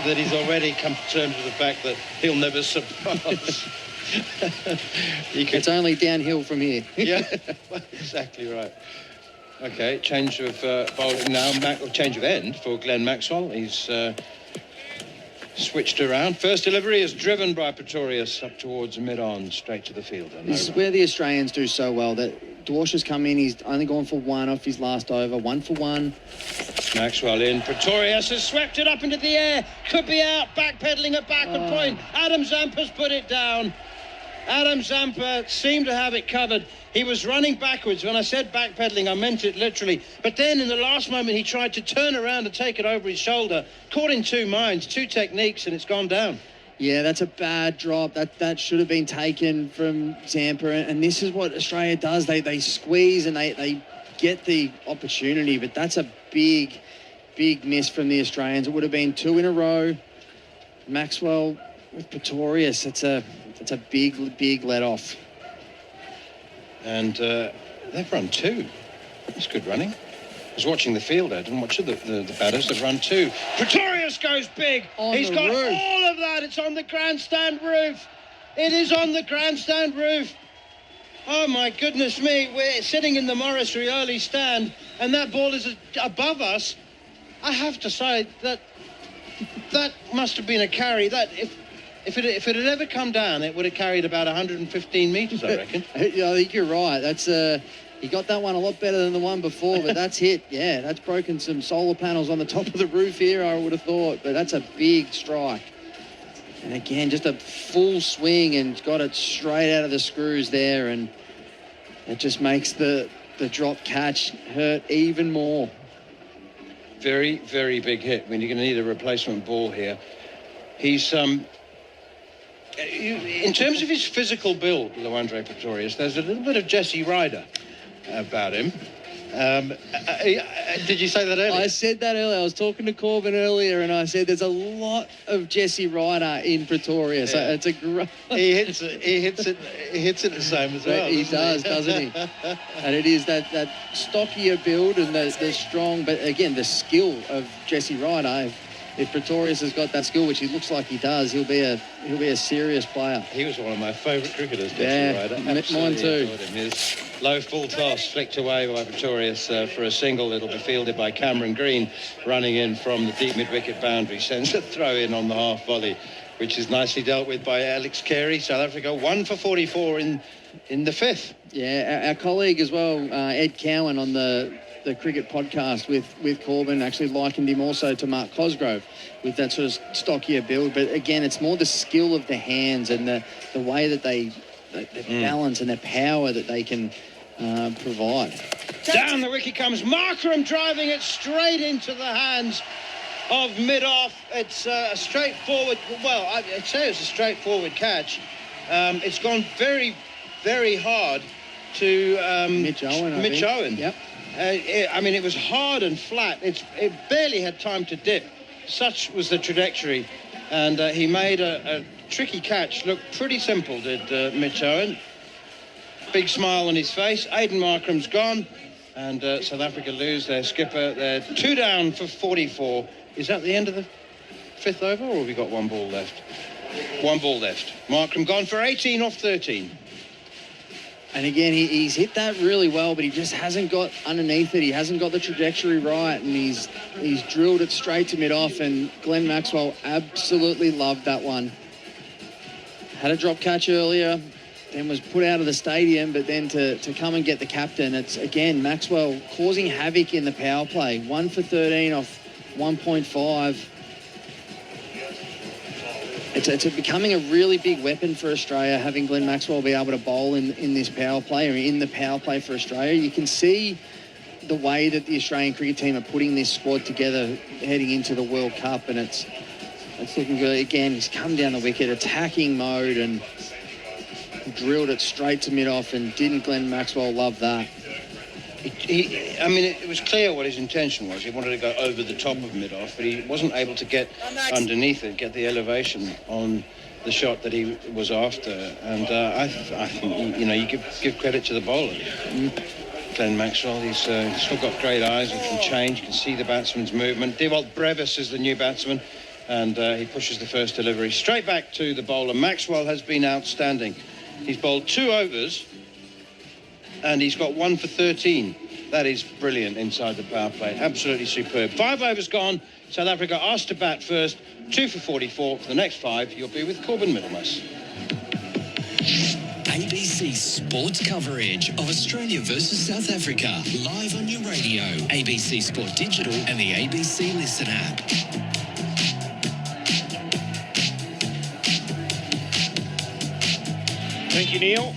that he's already come to terms with the fact that he'll never surpass. It's only downhill from here. Yeah, exactly right. Okay, change of bowling now. Change of end for Glenn Maxwell. He's switched around. First delivery is driven by Pretorius up towards mid-on, straight to the fielder. This is where the Australians do so well. That Dwarshuis come in, he's only gone for 1 off his last over, 1 for 1. Maxwell in. Pretorius has swept it up into the air. Could be out. Backpedaling at backward point. Adam Zampa's put it down. Adam Zampa seemed to have it covered. He was running backwards. When I said backpedaling, I meant it literally. But then in the last moment, he tried to turn around and take it over his shoulder. Caught in two minds, two techniques, and it's gone down. Yeah, that's a bad drop. That should have been taken from Zampa. And this is what Australia does. They squeeze and they get the opportunity. But that's a big big miss from the Australians. It would have been 2 in a row. Maxwell with Pretorius. It's a big let off. And they've run 2. That's good running. I was watching the field. I didn't watch the batters. They've run 2. Pretorius goes big. He's got roof. all of that. It's on the grandstand roof. It is on the grandstand roof. Oh, my goodness me. We're sitting in the Morrisbury early stand, and that ball is above us. I have to say that must have been a carry. That if it had ever come down, it would have carried about 115 metres, I reckon. Yeah, I think you're right. That's he got that one a lot better than the one before, but that's hit. Yeah, that's broken some solar panels on the top of the roof here, I would have thought. But that's a big strike. And again, just a full swing and got it straight out of the screws there, and it just makes the drop catch hurt even more. Very, very big hit. I mean, you're going to need a replacement ball here. He's in terms of his physical build, Luandre Pretorius, there's a little bit of Jesse Ryder about him. Did you say that earlier? I said that earlier. I was talking to Corbin earlier, and I said there's a lot of Jesse Ryder in Pretoria. So it's a great. He hits it the same as well. He does, doesn't he? And it is that stockier build and the strong, but again the skill of Jesse Ryder. If Pretorius has got that skill, which he looks like he does, he'll be a serious player. He was one of my favourite cricketers, Jesse Ryder. Mine too. His low full toss flicked away by Pretorius for a single. It'll be fielded by Cameron Green, running in from the deep mid-wicket boundary. Sends a throw in on the half volley, which is nicely dealt with by Alex Carey. South Africa 1 for 44 in the 5th. Yeah, our colleague as well, Ed Cowan, on the cricket podcast with Corbin, actually likened him also to Mark Cosgrove with that sort of stockier build. But again, it's more the skill of the hands and the way that they balance and the power that they can provide. Down the wicket comes Markram, driving it straight into the hands of mid-off. It's a straightforward, well, I'd say it's a straightforward catch. It's gone very, very hard to Mitch Owen. Yep. It was hard and flat. It barely had time to dip. Such was the trajectory. And he made a tricky catch look pretty simple, did Mitch Owen. Big smile on his face. Aidan Markram's gone. And South Africa lose their skipper. They're 2 down for 44. Is that the end of the 5th over, or have we got one ball left? One ball left. Markram gone for 18 off 13. And again, he's hit that really well, but he just hasn't got underneath it. He hasn't got the trajectory right, and he's drilled it straight to mid-off, and Glenn Maxwell absolutely loved that one. Had a drop catch earlier, then was put out of the stadium, but then to come and get the captain, it's, again, Maxwell causing havoc in the power play. 1 for 13 off 1.5. It's becoming a really big weapon for Australia, having Glenn Maxwell be able to bowl in this power play, or in the power play for Australia. You can see the way that the Australian cricket team are putting this squad together heading into the World Cup, and it's looking good. Again, he's come down the wicket, attacking mode, and drilled it straight to mid-off, and didn't Glenn Maxwell love that? It was clear what his intention was. He wanted to go over the top of mid-off, but he wasn't able to get underneath it, get the elevation on the shot that he was after. And I think, you give credit to the bowler. Glenn Maxwell, he's still got great eyes. He can change, you can see the batsman's movement. Dewald Brevis is the new batsman, and he pushes the first delivery straight back to the bowler. Maxwell has been outstanding. He's bowled 2 overs, and he's got 1 for 13. That is brilliant inside the power play. Absolutely superb. 5 overs gone. South Africa asked to bat first. 2 for 44. For the next 5, you'll be with Corbin Middlemas. ABC Sports coverage of Australia versus South Africa. Live on your radio, ABC Sport Digital and the ABC Listen app. Thank you, Neil.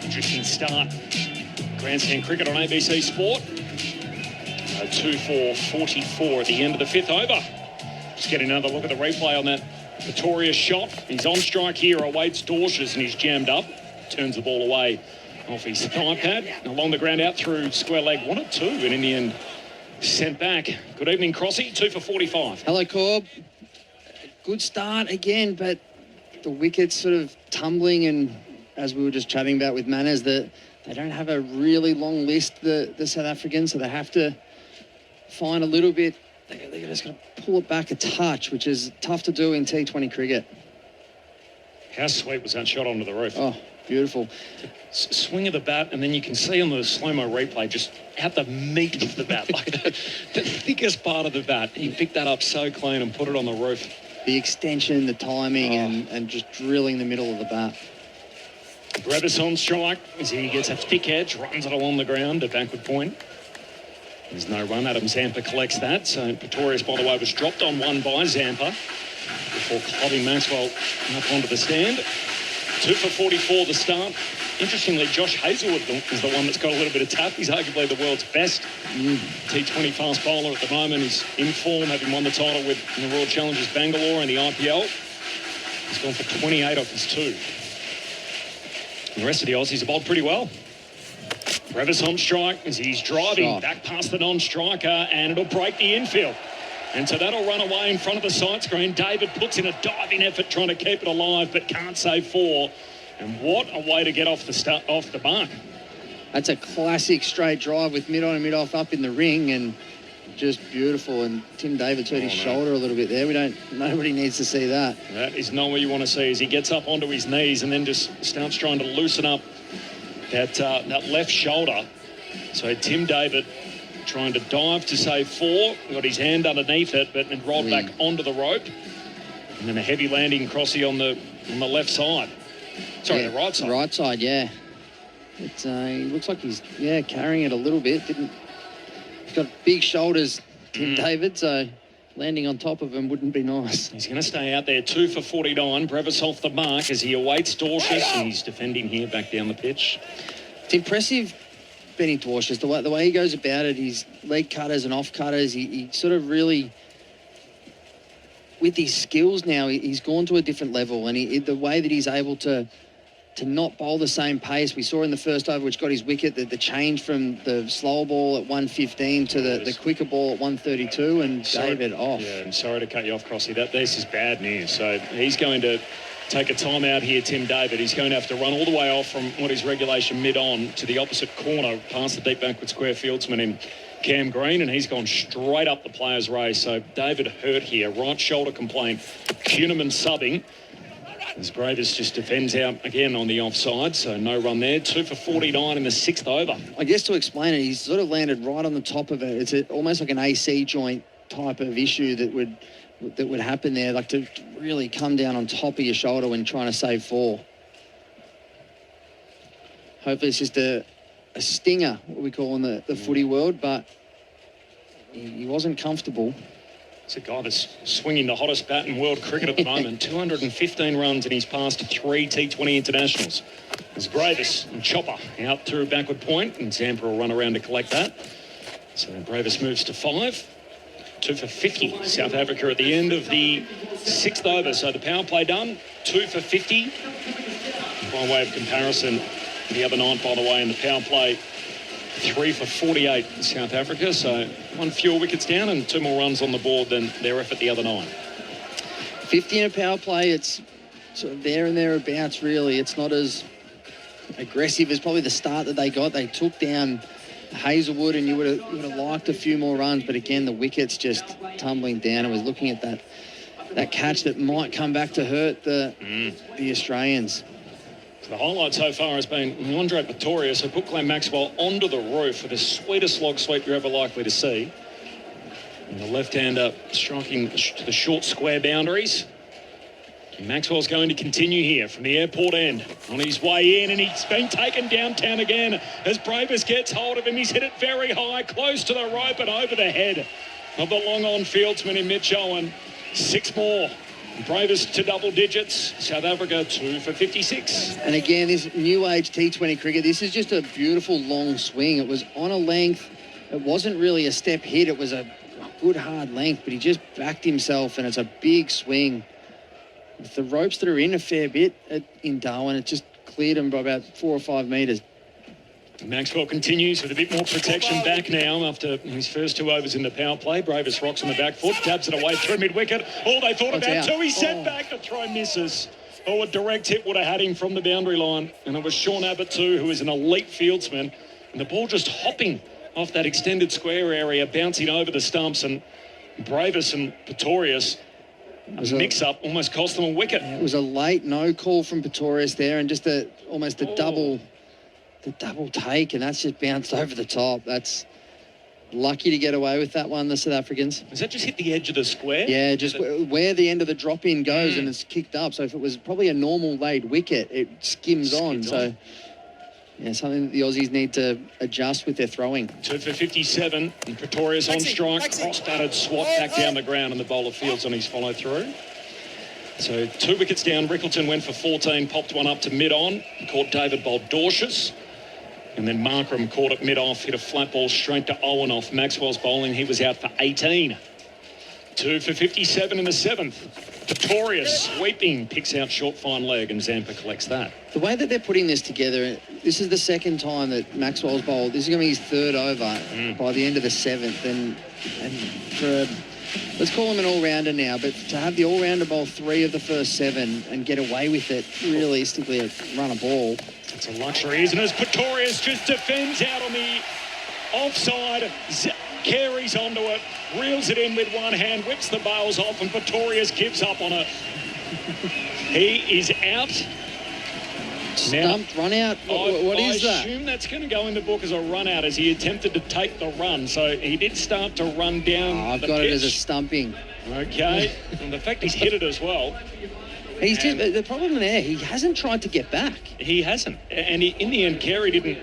Interesting start. Grandstand cricket on ABC Sport. 2 for 44 at the end of the 5th over. Just getting another look at the replay on that Pretorius shot. He's on strike here, awaits Dorsh's, and he's jammed up. Turns the ball away off his thigh pad. Along the ground out through square leg. 1 or 2, and in the end Sent back. Good evening, Crossy. 2 for 45. Hello, Corb. Good start again, but the wickets sort of tumbling, and as we were just chatting about with Manners, that they don't have a really long list, the South Africans, so they have to find a little bit. They're just going to pull it back a touch, which is tough to do in T20 cricket. How sweet was that shot onto the roof? Oh, beautiful. Swing of the bat, and then you can see on the slow-mo replay just out the meat of the bat, like the thickest part of the bat. He picked that up so clean and put it on the roof. The extension, the timing, and just drilling the middle of the bat. Brevis on strike as he gets a thick edge, runs it along the ground at backward point. There's no run. Adam Zampa collects that. So Pretorius, by the way, was dropped on one by Zampa before clubbing Maxwell up onto the stand. 2 for 44 the start. Interestingly, Josh Hazlewood is the one that's got a little bit of tap. He's arguably the world's best T20 fast bowler at the moment. He's in form, having won the title with the Royal Challengers Bangalore in the IPL. He's gone for 28 off his 2. And the rest of the Aussies have bowled pretty well. Brevis on strike as he's driving back past the non-striker, and it'll break the infield. And so that'll run away in front of the side screen. David puts in a diving effort trying to keep it alive, but can't save 4. And what a way to get off the mark. That's a classic straight drive with mid-on and mid-off up in the ring, and just beautiful. And Tim David's hurt his shoulder a little bit there. Nobody needs to see that. That is not what you want to see as he gets up onto his knees and then just starts trying to loosen up that left shoulder. So Tim David trying to dive to save 4. Got his hand underneath it, but then rolled back onto the rope. And then a heavy landing Crossy on the left side. Sorry, the right side. Right side, yeah. He looks like he's carrying it a little bit. He's got big shoulders, Tim David, so landing on top of him wouldn't be nice. He's going to stay out there. 2 for 49. Brevis off the mark as he awaits Dorsius, and he's defending here back down the pitch. It's impressive, Benny Dorsius, the way he goes about it, his leg cutters and off cutters, he sort of really, with his skills now, he's gone to a different level, and the way that he's able to not bowl the same pace. We saw in the first over, which got his wicket, the change from the slower ball at 115 to the quicker ball at 132, and David off. Yeah, I'm sorry to cut you off, Crossy. This is bad news. So he's going to take a time out here, Tim David. He's going to have to run all the way off from what is regulation mid-on to the opposite corner, past the deep backward square fieldsman in Cam Green, and he's gone straight up the player's race. So David hurt here, right shoulder complaint. Kuhneman subbing. As Brevis just defends out again on the offside, so no run there. 2 for 49 in the 6th over. I guess to explain it, he's sort of landed right on the top of it. It's almost like an AC joint type of issue that would happen there, like to really come down on top of your shoulder when trying to save 4. Hopefully it's just a stinger, what we call in the footy world, but he wasn't comfortable. It's a guy that's swinging the hottest bat in world cricket at the moment. 215 runs in his past 3 T20 internationals. There's Brevis and Chopper out through backward point, and Zampa will run around to collect that. So Brevis moves to 5. 2 for 50. South Africa at the end of the 6th over. So the power play done. 2 for 50. By way of comparison, the other night, by the way, in the power play, 3 for 48 in South Africa, so 1 fewer wickets down and 2 more runs on the board than their effort the other night. 50 in a power play, it's sort of there and thereabouts, really. It's not as aggressive as probably the start that they got. They took down Hazlewood, and you would have liked a few more runs, but again, the wickets just tumbling down. I was looking at that catch that might come back to hurt the Australians. The highlight so far has been Andre Pretorius, who put Glenn Maxwell onto the roof with the sweetest log sweep you're ever likely to see. And the left-hander striking to the short square boundaries. And Maxwell's going to continue here from the airport end on his way in, and he's been taken downtown again as Brevis gets hold of him. He's hit it very high, close to the rope and over the head of the long-on fieldsman in Mitchell, and 6 more. Brevis to double digits. South Africa 2 for 56. And again, this new age T20 cricket, this is just a beautiful long swing. It was on a length. It wasn't really a step hit. It was a good hard length, but he just backed himself, and it's a big swing. With the ropes that are in a fair bit in Darwin, it just cleared him by about 4 or 5 metres. Maxwell continues with a bit more protection back now after his first 2 overs in the power play. Bravis rocks on the back foot, dabs it away through mid-wicket. All they thought about too, he set back, the throw misses. Oh, a direct hit would have had him from the boundary line. And it was Sean Abbott too, who is an elite fieldsman. And the ball just hopping off that extended square area, bouncing over the stumps. And Bravis and Pretorius, a mix-up almost cost them a wicket. It was a late no call from Pretorius there, and just almost a double take, and that's just bounced over the top. That's lucky to get away with that one, the South Africans. Has that just hit the edge of the square? Yeah, just where the end of the drop-in goes, and it's kicked up. So if it was probably a normal laid wicket, it skims on. So, yeah, something that the Aussies need to adjust with their throwing. 2 for 57, and Pretorius on strike, cross-batted swat back down the ground, and the bowler fields on his follow-through. So 2 wickets down. Rickleton went for 14, popped one up to mid-on, caught David bowled Dorcius. And then Markram caught it mid-off, hit a flat ball straight to Owen off Maxwell's bowling. He was out for 18. 2 for 57 in the 7th. Pretorius sweeping, picks out short fine leg, and Zampa collects that. The way that they're putting this together, this is the second time that Maxwell's bowled. This is going to be his 3rd over by the end of the 7th. And for let's call him an all-rounder now, but to have the all-rounder bowl 3 of the first 7 and get away with it, realistically, run a ball. It's a luxury, isn't it? As Pretorius just defends out on the offside, carries onto it, reels it in with one hand, whips the bails off, and Pretorius gives up on it. He is out. Stumped, run out. What is that? I assume that's going to go in the book as a run out, as he attempted to take the run. So he did start to run down. I've the got pitch. it as a stumping. Okay. And the fact he's hit it as well. He's just, the problem there, he hasn't tried to get back. He hasn't. And in the end, Carey didn't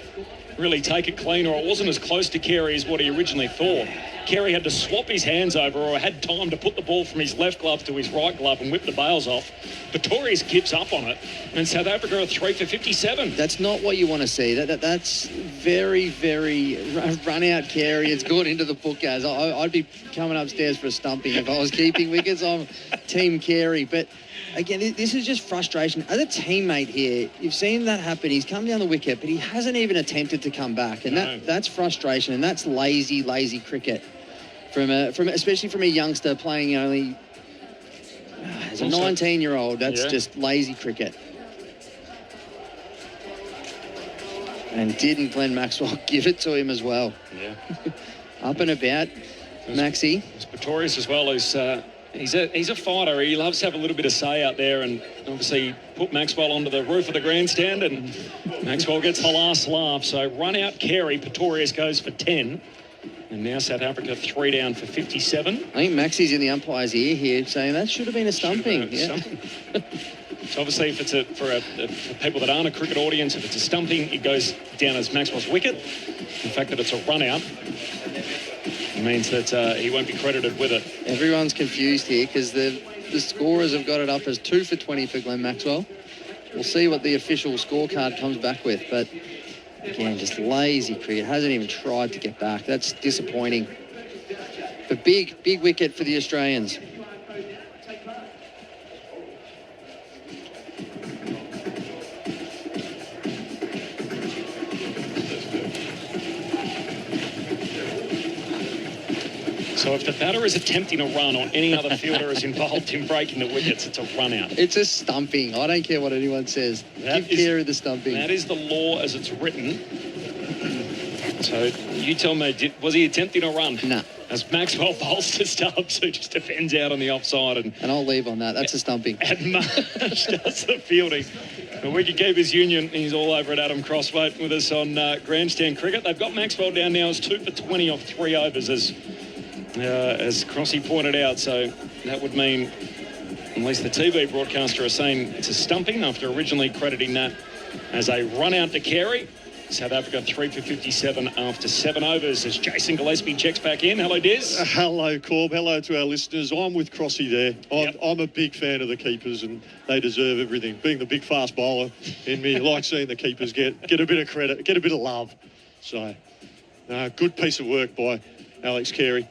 really take it clean, or it wasn't as close to Carey as what he originally thought. Carey had to swap his hands over, or had time to put the ball from his left glove to his right glove and whip the bails off. Pretorius gives up on it, and South Africa are 3 for 57. That's not what you want to see. That's very, very run-out Carey. It's gone into the book as. I'd be coming upstairs for a stumping if I was keeping wickets. I'm Team Carey. But again, this is just frustration. As a teammate here, you've seen that happen. He's come down the wicket, but he hasn't even attempted to come back. And that's frustration, and that's lazy cricket. Especially from a youngster playing only as a 19-year-old. That's just lazy cricket. And didn't Glenn Maxwell give it to him as well? Yeah. Up and about, Maxie. It's Pretorius as well, who's he's a fighter. He loves to have a little bit of say out there, and obviously put Maxwell onto the roof of the grandstand, and Maxwell gets the last laugh. So run out Carey. Pretorius goes for 10. And now South Africa 3 down for 57. I think Maxie's in the umpire's ear here saying that should have been a stumping. So obviously, if it's for people that aren't a cricket audience, if it's a stumping, it goes down as Maxwell's wicket. The fact that it's a run out means that he won't be credited with it. Everyone's confused here because the scorers have got it up as 2 for 20 for Glenn Maxwell. We'll see what the official scorecard comes back with, but again, just lazy cricket. Hasn't even tried to get back. That's disappointing. But big wicket for the Australians. So if the batter is attempting a run or any other fielder is involved in breaking the wickets, it's a run out. It's a stumping. I don't care what anyone says. Give Carey the stumping. That is the law as it's written. So you tell me, was he attempting a run? No. As Maxwell bowls to Stubbs, who just defends out on the offside. And I'll leave on that. That's a stumping. And Marsh does the fielding. The wicketkeepers union, he's all over at Adam Crosthwaite with us on Grandstand Cricket. They've got Maxwell down now as 2 for 20 off 3 overs, as Crossy pointed out. So that would mean, at least the TV broadcaster is saying it's a stumping after originally crediting that as a run out to Carey. South Africa 3 for 57 after 7 overs as Jason Gillespie checks back in. Hello, Des. Hello, Corb. Hello to our listeners. I'm with Crossy there. I'm a big fan of the keepers, and they deserve everything. Being the big fast bowler in me, like seeing the keepers get a bit of credit, get a bit of love. So, good piece of work by Alex Carey.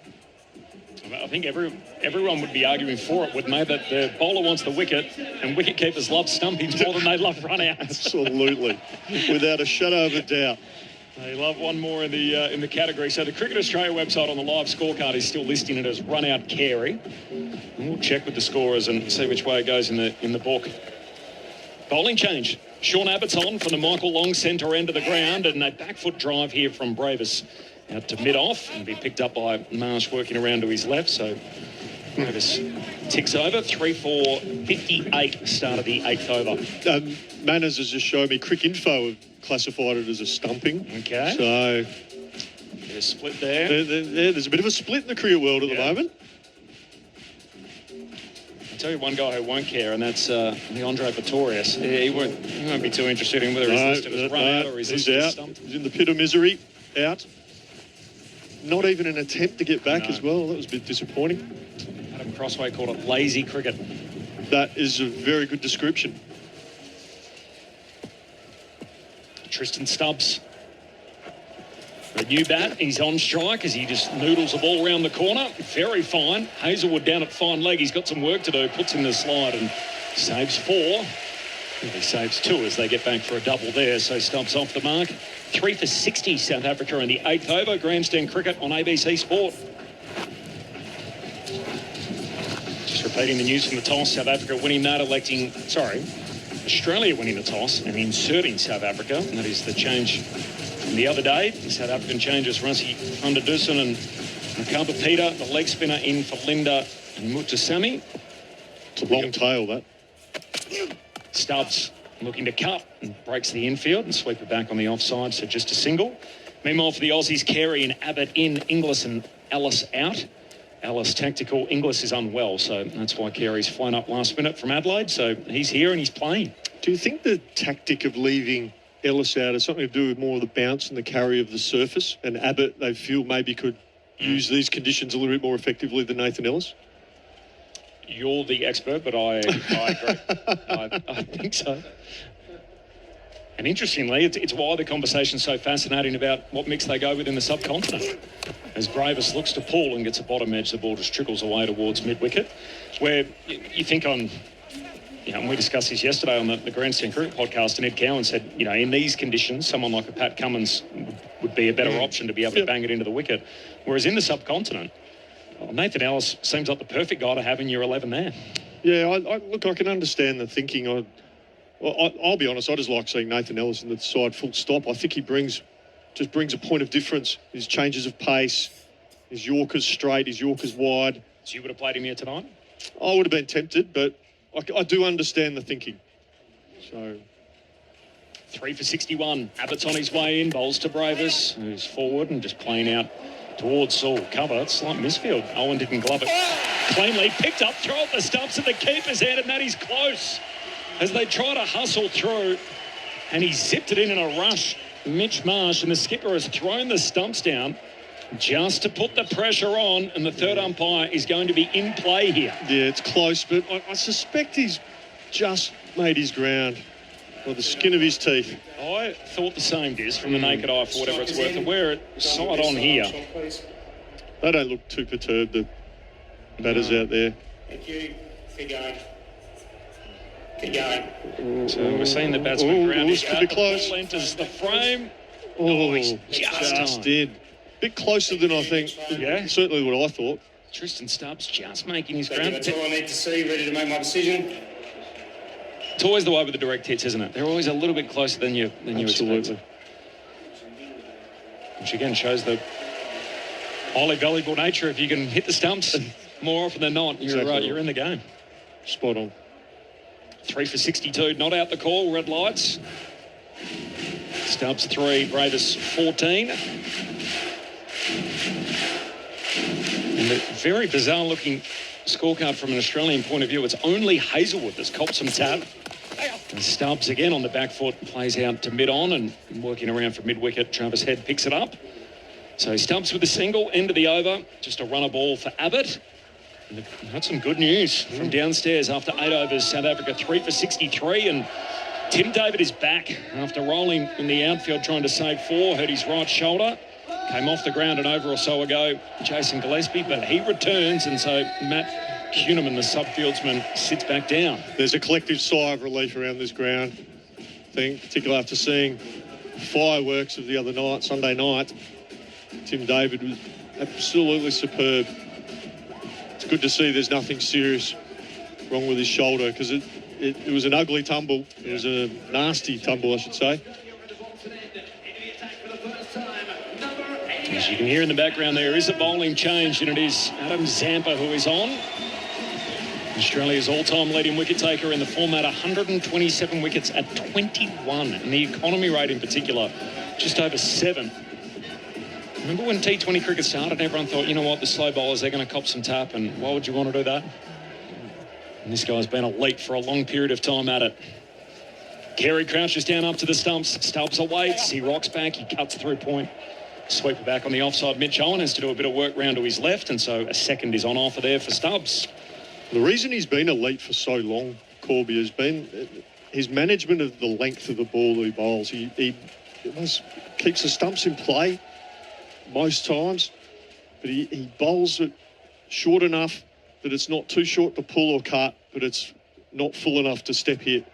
I think everyone would be arguing for it, wouldn't they? That the bowler wants the wicket, and wicket keepers love stumpings more than they love run-outs. Absolutely, without a shadow of a doubt. They love one more in the category. So the Cricket Australia website on the live scorecard is still listing it as run out carry. And we'll check with the scorers and see which way it goes in the book. Bowling change. Sean Abbott's on from the Michael Long centre end of the ground, and a back foot drive here from Bravis out to mid-off and be picked up by Marsh working around to his left. So Bravis ticks over. 3-4-58 start of the 8th over. Manners has just shown me Crick Info have classified it as a stumping. Okay. So there's a split there. There's a bit of a split in the cricket world at the moment. I'll tell you one guy who won't care, and that's Leandro Pretorius. He won't be too interested in whether he's listed as run out or he's listed as stumped. He's in the pit of misery, out. Not even an attempt to get back as well. That was a bit disappointing. Adam Crosthwaite called it lazy cricket. That is a very good description. Tristan Stubbs. A new bat, he's on strike as he just noodles the ball around the corner. Very fine. Hazelwood down at fine leg. He's got some work to do. Puts in the slide and saves 4. He saves 2 as they get back for a double there. So Stubbs off the mark. 3 for 60 South Africa in the 8th over. Grandstand cricket on ABC Sport. Just repeating the news from the toss. South Africa winning that, Australia winning the toss and inserting South Africa. And that is the change from the other day. The South African changes Rassi van der Dussen and Makamba Peter, the leg spinner in for Linda and Mutasami. It's a long tail, that. Stubbs looking to cut and breaks the infield and sweep it back on the offside, so just a single. Meanwhile, for the Aussies, Carey and Abbott in, Inglis and Ellis out. Ellis tactical, Inglis is unwell, so that's why Carey's flown up last minute from Adelaide, so he's here and he's playing. Do you think the tactic of leaving Ellis out has something to do with more of the bounce and the carry of the surface, and Abbott, they feel, maybe could use these conditions a little bit more effectively than Nathan Ellis? You're the expert, but I agree. I think so. And interestingly, it's why the conversation's so fascinating about what mix they go with in the subcontinent. As Bravis looks to pull and gets a bottom edge, the ball just trickles away towards mid-wicket, where you think on... and we discussed this yesterday on the Grandstand Cricket podcast, and Ed Cowan said, in these conditions, someone like a Pat Cummins would be a better option to be able to bang it into the wicket. Whereas in the subcontinent, Nathan Ellis seems like the perfect guy to have in your 11 there. Yeah, I can understand the thinking. I'll be honest, I just like seeing Nathan Ellis in the side full stop. I think he brings a point of difference. His changes of pace, his Yorkers straight, his Yorkers wide. So you would have played him here tonight? I would have been tempted, but I do understand the thinking. So 3 for 61. Abbott's on his way in, bowls to Bravis, who's forward and just playing out towards cover. It's like misfield. Owen didn't glove it cleanly. Picked up, throw up the stumps at the keeper's hand, and that is close. As they try to hustle through, and he zipped it in a rush. Mitch Marsh, and the skipper has thrown the stumps down just to put the pressure on, and the third umpire is going to be in play here. Yeah, it's close, but I suspect he's just made his ground by the skin of his teeth. I thought the same, Diz, from the naked eye, for whatever it's worth. And we're side on here. They don't look too perturbed, the batters out there. Thank you. Keep going. Keep going. So we're seeing the batsman ground his bat. Could be close. The ball enters the frame. He's just did. Bit closer than I think. Yeah. Certainly what I thought. Tristan Stubbs just making his Thank ground. you. That's all I need to see. Ready to make my decision. It's always the way with the direct hits, isn't it? They're always a little bit closer than you expect. Which again shows the highly valuable nature. If you can hit the stumps more often than not, you're in the game. Spot on. 3 for 62, not out the call, red lights. Stubbs 3, Bravis 14. And a very bizarre looking scorecard from an Australian point of view. It's only Hazelwood that's copped some tap. And Stubbs again on the back foot, plays out to mid-on and working around for mid-wicket. Travis Head picks it up. So Stubbs with a single, end of the over. Just a runner ball for Abbott. And that's some good news from downstairs after 8 overs. South Africa 3 for 63, and Tim David is back after rolling in the outfield trying to save 4. Hurt his right shoulder. Came off the ground an over or so ago, Jason Gillespie, but he returns, and so Matt Kuhneman, the subfieldsman, sits back down. There's a collective sigh of relief around this ground, I think, particularly after seeing fireworks of the other night, Sunday night, Tim David was absolutely superb. It's good to see there's nothing serious wrong with his shoulder, because it was an ugly tumble. It was a nasty tumble, I should say. As you can hear in the background, there is a bowling change, and it is Adam Zampa who is on. Australia's all-time leading wicket taker in the format, 127 wickets at 21, and the economy rate in particular, just over 7. Remember when T20 cricket started, everyone thought, you know what, the slow bowlers, they're going to cop some tap, and why would you want to do that? And this guy's been elite for a long period of time at it. Carey crouches down up to the stumps. Stubbs awaits. He rocks back. He cuts through point. Sweeper back on the offside. Mitch Owen has to do a bit of work round to his left, and so a second is on offer there for Stubbs. The reason he's been elite for so long, Corby, has been his management of the length of the ball that he bowls. He keeps the stumps in play most times, but he bowls it short enough that it's not too short to pull or cut, but it's not full enough to step hit.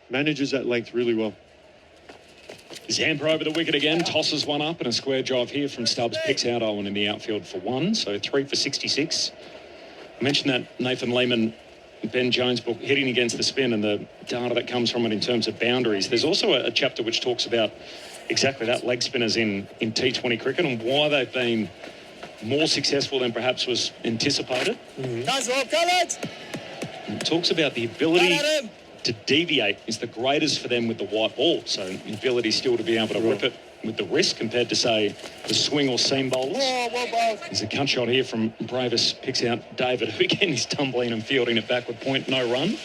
Manages that length really well. Zampa over the wicket again, tosses one up, and a square drive here from Stubbs picks out Owen in the outfield for 1, so 3 for 66. I mentioned that Nathan Lehman, Ben Jones book, hitting against the spin and the data that comes from it in terms of boundaries. There's also a chapter which talks about exactly that, leg spinners in T20 cricket, and why they've been more successful than perhaps was anticipated. It talks about the ability to deviate is the greatest for them with the white ball. So the ability still to be able to rip it with the wrist compared to, say, the swing or seam bowlers. There's a cut shot here from Bravis, picks out David, who again is tumbling and fielding it back with point, no run.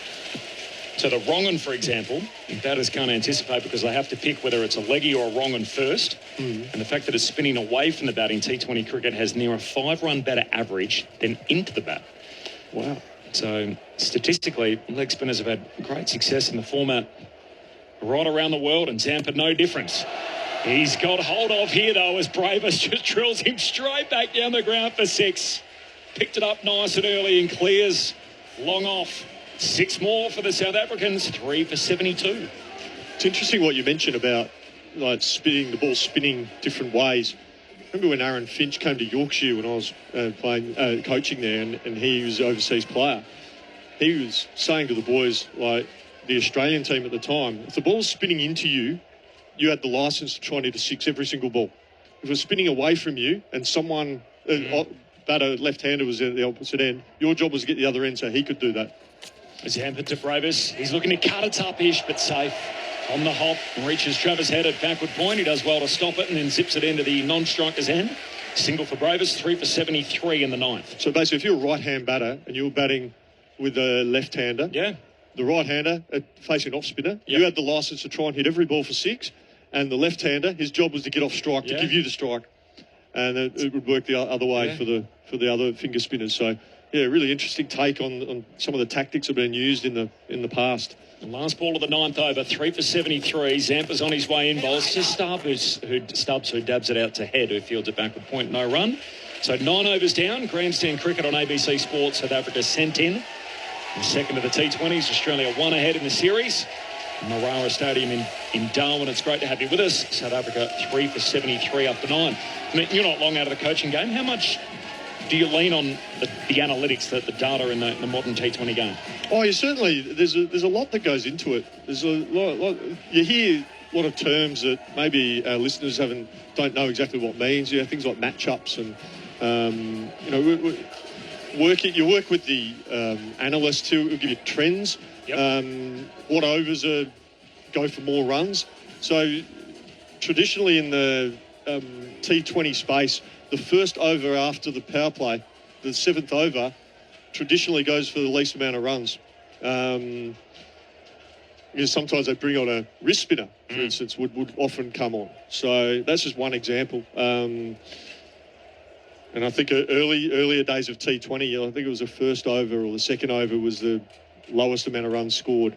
So the wrong one, for example, batters can't anticipate because they have to pick whether it's a leggy or a wrong one first. And the fact that it's spinning away from the bat in T20 cricket has near a 5-run batter average than into the bat. Wow. So statistically, leg spinners have had great success in the format right around the world, and Zampa no difference. He's got hold of here, though, as Bravis just drills him straight back down the ground for 6. Picked it up nice and early and clears long off. 6 more for the South Africans, 3 for 72. It's interesting what you mentioned about like spinning, the ball spinning different ways. Remember when Aaron Finch came to Yorkshire when I was coaching there, and he was an overseas player. He was saying to the boys, like the Australian team at the time, if the ball's spinning into you, you had the license to try and hit a 6 every single ball. If it was spinning away from you and someone, batter left-hander was at the opposite end, your job was to get the other end so he could do that. Zampa to Bravis. He's looking to cut it up-ish, but safe. On the hop, reaches Travis Head at backward point. He does well to stop it and then zips it into the non-striker's end. Single for Bravis, 3 for 73 in the 9th. So basically, if you're a right-hand batter and you're batting with a left-hander, the right-hander facing off spinner, you had the license to try and hit every ball for 6, and the left-hander, his job was to get off strike to give you the strike, and it would work the other way for the other finger spinners. So yeah, really interesting take on some of the tactics that have been used in the past. The last ball of the 9th over, 3 for 73. Zampa's on his way in. Bowls to Stubbs, who dabs it out to Head, who fields it backward point, no run. So 9 overs down. Grandstand cricket on ABC Sports. South Africa sent in. The second of the T20s. Australia 1 ahead in the series. Marara Stadium in Darwin. It's great to have you with us. South Africa 3 for 73 up to 9. I mean, you're not long out of the coaching game. How much do you lean on the analytics, the data in the modern T20 game? Oh, you certainly. There's a lot that goes into it. There's a lot. You hear a lot of terms that maybe our listeners don't know exactly what it means. You know, things like matchups and you work with the analysts who will give you trends. What overs go for more runs. So traditionally in the T20 space, the first over after the power play, the 7th over, traditionally goes for the least amount of runs. Because sometimes they bring on a wrist spinner, for instance, would often come on. So that's just one example. And I think earlier days of T20, I think it was the first over or the second over was the lowest amount of runs scored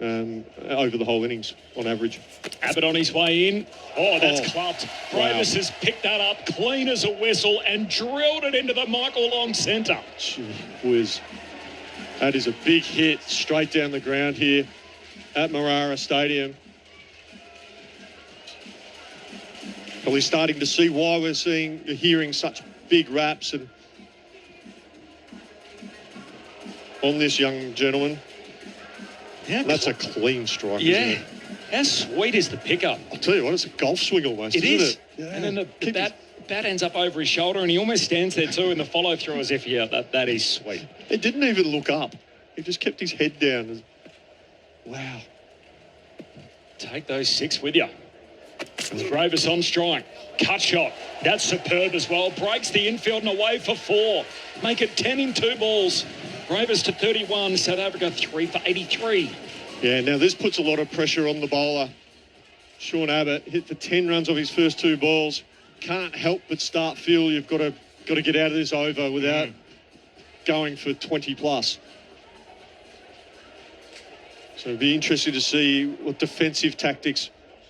over the whole innings on average. Abbott on his way in. Oh, that's clubbed. Bravis has picked that up clean as a whistle and drilled it into the Michael Long centre. Whiz. That is a big hit straight down the ground here at Marara Stadium. Probably starting to see why we're hearing such big raps and on this young gentleman. Yeah, that's a clean strike, yeah. isn't it? How sweet is the pickup? I'll tell you what, it's a golf swing almost, It isn't is. it? Yeah. And then the bat ends up over his shoulder and he almost stands there too in the follow-through as if, yeah, that is sweet. He didn't even look up. He just kept his head down. Wow. Take those 6 with you. Gravis on strike. Cut shot. That's superb as well. Breaks the infield and away for 4. Make it 10 in 2 balls. Gravis to 31. South Africa 3 for 83. Yeah, now this puts a lot of pressure on the bowler. Sean Abbott hit for 10 runs off his first 2 balls. Can't help but start feel you've got to get out of this over without going for 20 plus. So it'd be interesting to see what defensive tactics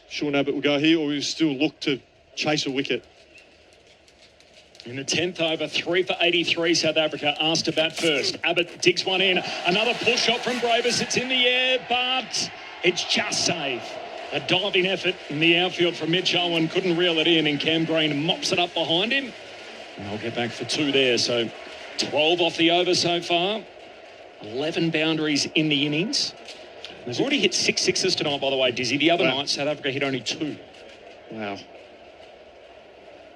Sean Abbott will go here, or he'll still look to chase a wicket. In the 10th over, 3 for 83, South Africa asked to bat first. Abbott digs one in. Another push shot from Bravis. It's in the air, but it's just safe. A diving effort in the outfield from Mitch Owen. Couldn't reel it in, and Cam Green mops it up behind him. And I'll get back for 2 there. So 12 off the over so far. 11 boundaries in the innings. They've already hit 6 sixes tonight, by the way, Dizzy. The other night, South Africa hit only 2. Wow.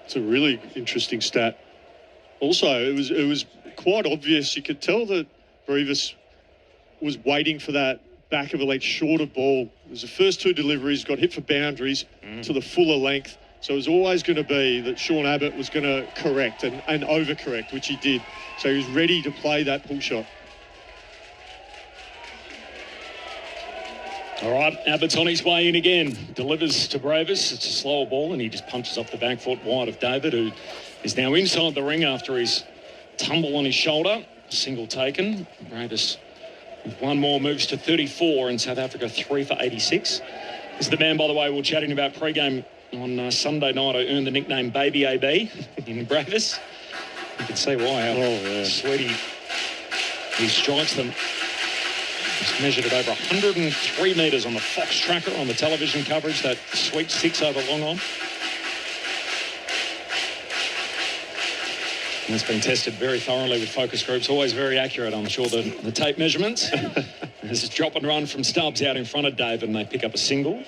It's a really interesting stat. Also, it was quite obvious. You could tell that Brevis was waiting for that back of a leg shorter ball. It was the first 2 deliveries, got hit for boundaries to the fuller length. So it was always going to be that Sean Abbott was going to correct and overcorrect, which he did. So he was ready to play that pull shot. All right, Abbott's on his way in again. Delivers to Bravis. It's a slower ball, and he just punches off the back foot wide of David, who is now inside the ring after his tumble on his shoulder. Single taken. Bravis with 1 more moves to 34, and South Africa 3 for 86. This is the man, by the way, we were chatting about pre-game on Sunday night. I earned the nickname Baby AB in Bravis. You can see why. Sweetie, he strikes them. He's measured at over 103 metres on the Fox tracker on the television coverage, that sweet 6 over long on. And it's been tested very thoroughly with focus groups, always very accurate, I'm sure, the tape measurements. There's a drop and run from Stubbs out in front of David, and they pick up a single.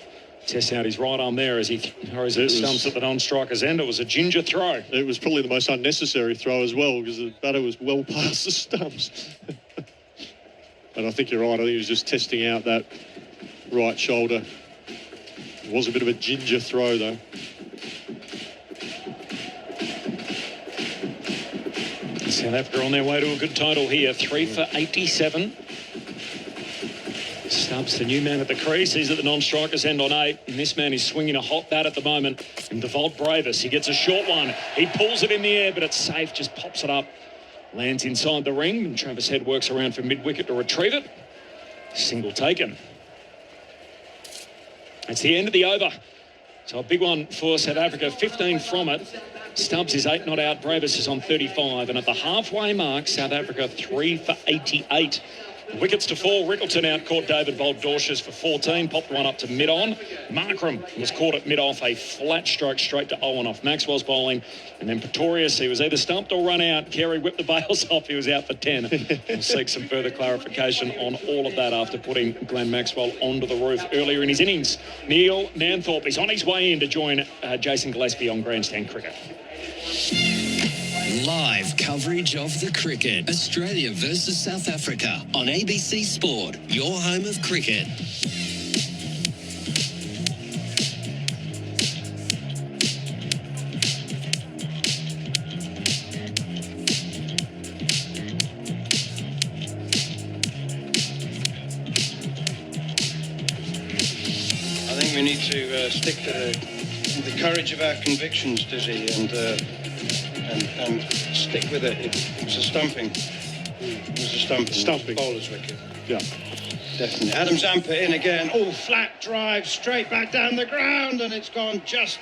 Tests out his right arm there as he throws it stumps at the non-striker's end. It was a ginger throw. It was probably the most unnecessary throw as well, because the batter was well past the stumps. And I think you're right. I think he was just testing out that right shoulder. It was a bit of a ginger throw, though. South Africa on their way to a good total here. 3 for 87. Stubbs, the new man at the crease. He's at the non-striker's end on 8. And this man is swinging a hot bat at the moment. And Devault Bravis, he gets a short one. He pulls it in the air, but it's safe. Just pops it up. Lands inside the ring, and Travis Head works around for mid-wicket to retrieve it. Single taken. It's the end of the over. So a big one for South Africa, 15 from it. Stubbs is 8 not out, Bravis is on 35, and at the halfway mark, South Africa 3 for 88. Wickets to fall. Rickleton out, caught David Vold-Dorschers for 14, popped one up to mid-on. Markram was caught at mid-off, a flat stroke straight to Owen off Maxwell's bowling. And then Pretorius, he was either stumped or run out. Carey whipped the bails off, he was out for 10. We'll seek some further clarification on all of that after putting Glenn Maxwell onto the roof earlier in his innings. Neil Manthorp is on his way in to join Jason Gillespie on Grandstand Cricket. Live coverage of the cricket. Australia versus South Africa on ABC Sport, your home of cricket. I think we need to stick to the courage of our convictions, Dizzy, and stick with it. It was a stumping. It was a stumping. Bowler's wicket. Yeah. Definitely. Adam Zampa in again. Oh, flat drive, straight back down the ground, and it's gone just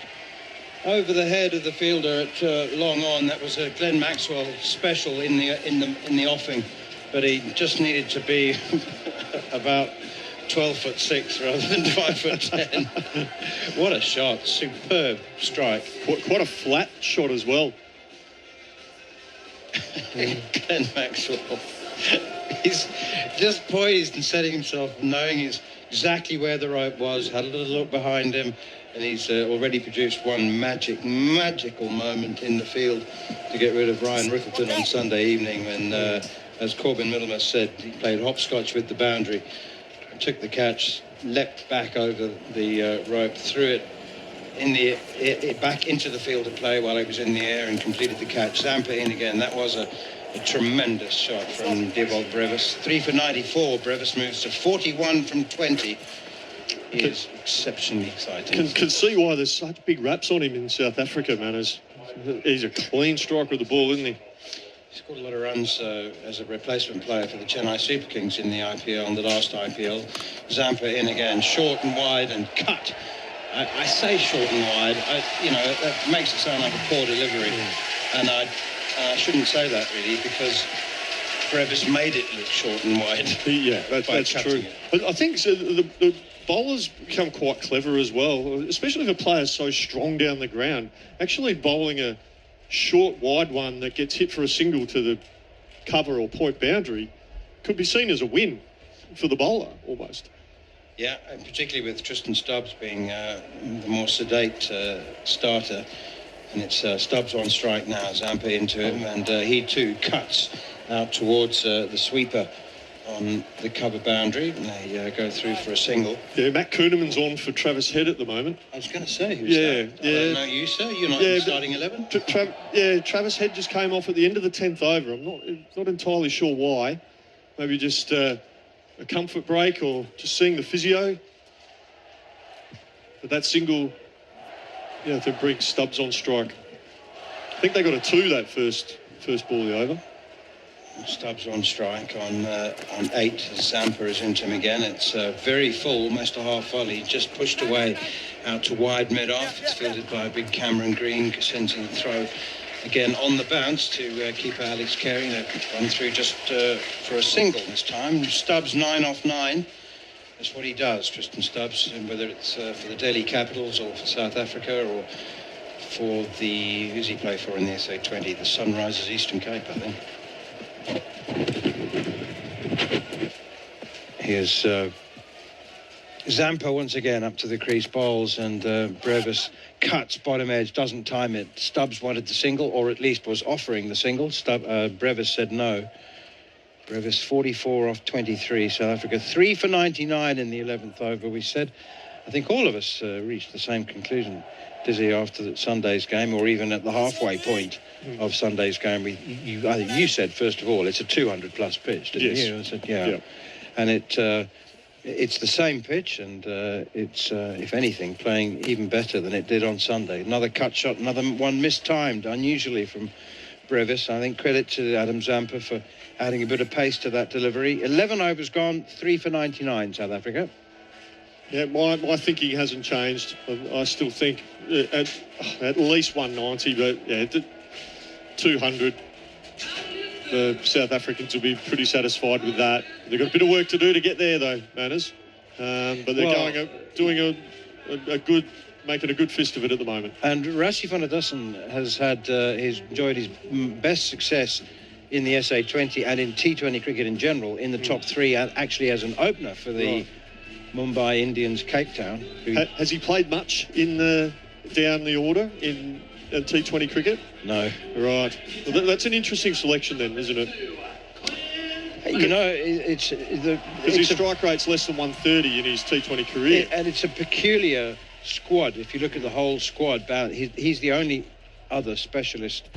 over the head of the fielder at long on. That was a Glenn Maxwell special in the offing, but he just needed to be about 12'6" rather than 5'10". What a shot. Superb strike. Quite a flat shot as well. Glenn Maxwell. He's just poised and setting himself, knowing exactly where the rope was, had a little look behind him, and he's already produced one magical moment in the field to get rid of Ryan Rickleton on Sunday evening when, as Corbin Middlemas said, he played hopscotch with the boundary, took the catch, leapt back over the rope, threw it back into the field of play while it was in the air and completed the catch. Zampa in again. That was a tremendous shot from Diebold Brevis. 3 for 94. Brevis moves to 41 from 20. He is exceptionally exciting. Can see why there's such big raps on him in South Africa, man. He's a clean striker of the ball, isn't he? He scored a lot of runs as a replacement player for the Chennai Super Kings in the IPL, in the last IPL. Zampa in again, short and wide and cut. I say short and wide. That makes it sound like a poor delivery, and I shouldn't say that really, because Brevis made it look short and wide. Yeah, that's true. But I think the bowlers become quite clever as well, especially if a player's so strong down the ground. Actually bowling a short, wide one that gets hit for a single to the cover or point boundary could be seen as a win for the bowler, almost. Yeah, and particularly with Tristan Stubbs being the more sedate starter. And it's Stubbs on strike now, Zampa into him, and he too cuts out towards the sweeper on the cover boundary, and they go through for a single. Yeah, Matt Kuhneman's on for Travis Head at the moment. I was going to say, who's that? I don't know you, sir. You're not in the starting 11? Travis Head just came off at the end of the 10th over. I'm not entirely sure why. Maybe just a comfort break or just seeing the physio. But that single, to bring Stubbs on strike. I think they got a 2 that first ball of the over. Stubbs on strike on 8. Zampa is into him again. It's very full, almost a half volley, just pushed away out to wide mid-off. It's fielded by big Cameron Green, sends in the throw again on the bounce to keep Alex Carey. They've run through just for a single this time. Stubbs 9 off 9. That's what he does, Tristan Stubbs, and whether it's for the Delhi Capitals or for South Africa or for who's he play for in the SA20? The Summarises Eastern Cape, I think. Here's Zampa once again up to the crease, bowls, and Brevis cuts bottom edge, doesn't time it. Stubbs wanted the single, or at least was offering the single. Brevis said no. Brevis 44 off 23. South Africa 3 for 99 in the 11th over. We said, I think all of us reached the same conclusion, Dizzy, after Sunday's game, or even at the halfway point of Sunday's game. I think you said, first of all, it's a 200-plus pitch, didn't you? I said, yeah. And it's the same pitch, and it's, if anything, playing even better than it did on Sunday. Another cut shot, another one mistimed, unusually from Brevis. I think credit to Adam Zampa for adding a bit of pace to that delivery. 11 overs gone, 3 for 99, South Africa. Yeah, my thinking hasn't changed. I still think at least 190, but 200. The South Africans will be pretty satisfied with that. They've got a bit of work to do to get there, though, Manners. But they're making a good fist of it at the moment. And Rassie van der Dussen has enjoyed his best success in the SA20 and in T20 cricket in general in the top 3, and actually as an opener for the Mumbai Indians, Cape Town. Has he played much down the order in T20 cricket? No. Right. Well, that's an interesting selection then, isn't it? Because his strike rate's less than 130 in his T20 career. And it's a peculiar squad. If you look at the whole squad, he's the only other specialist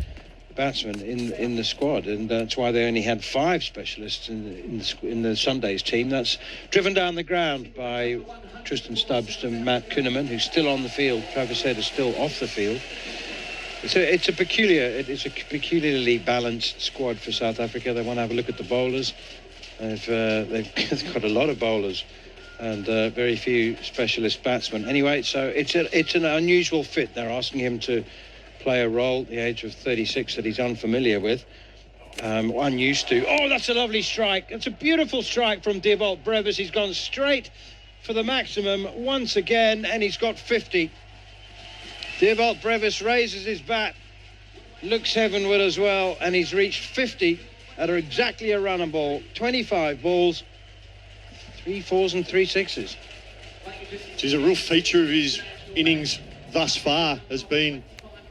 batsman in the squad, and that's why they only had 5 specialists in the Sunday's team. That's driven down the ground by Tristan Stubbs to Matt Kuhneman, who's still on the field. Travis Head is still off the field. It's a peculiarly balanced squad for South Africa. They want to have a look at the bowlers. They've got a lot of bowlers and very few specialist batsmen. Anyway, so it's an unusual fit. They're asking him to play a role at the age of 36 that he's unfamiliar with. unused to. Oh, that's a lovely strike. It's a beautiful strike from Dewald Brevis. He's gone straight for the maximum once again, and he's got 50. Dewald Brevis raises his bat, looks heavenward as well, and he's reached 50 at exactly a runner ball. 25 balls, 3 4s and 3 6s. She's a real feature of his innings thus far has been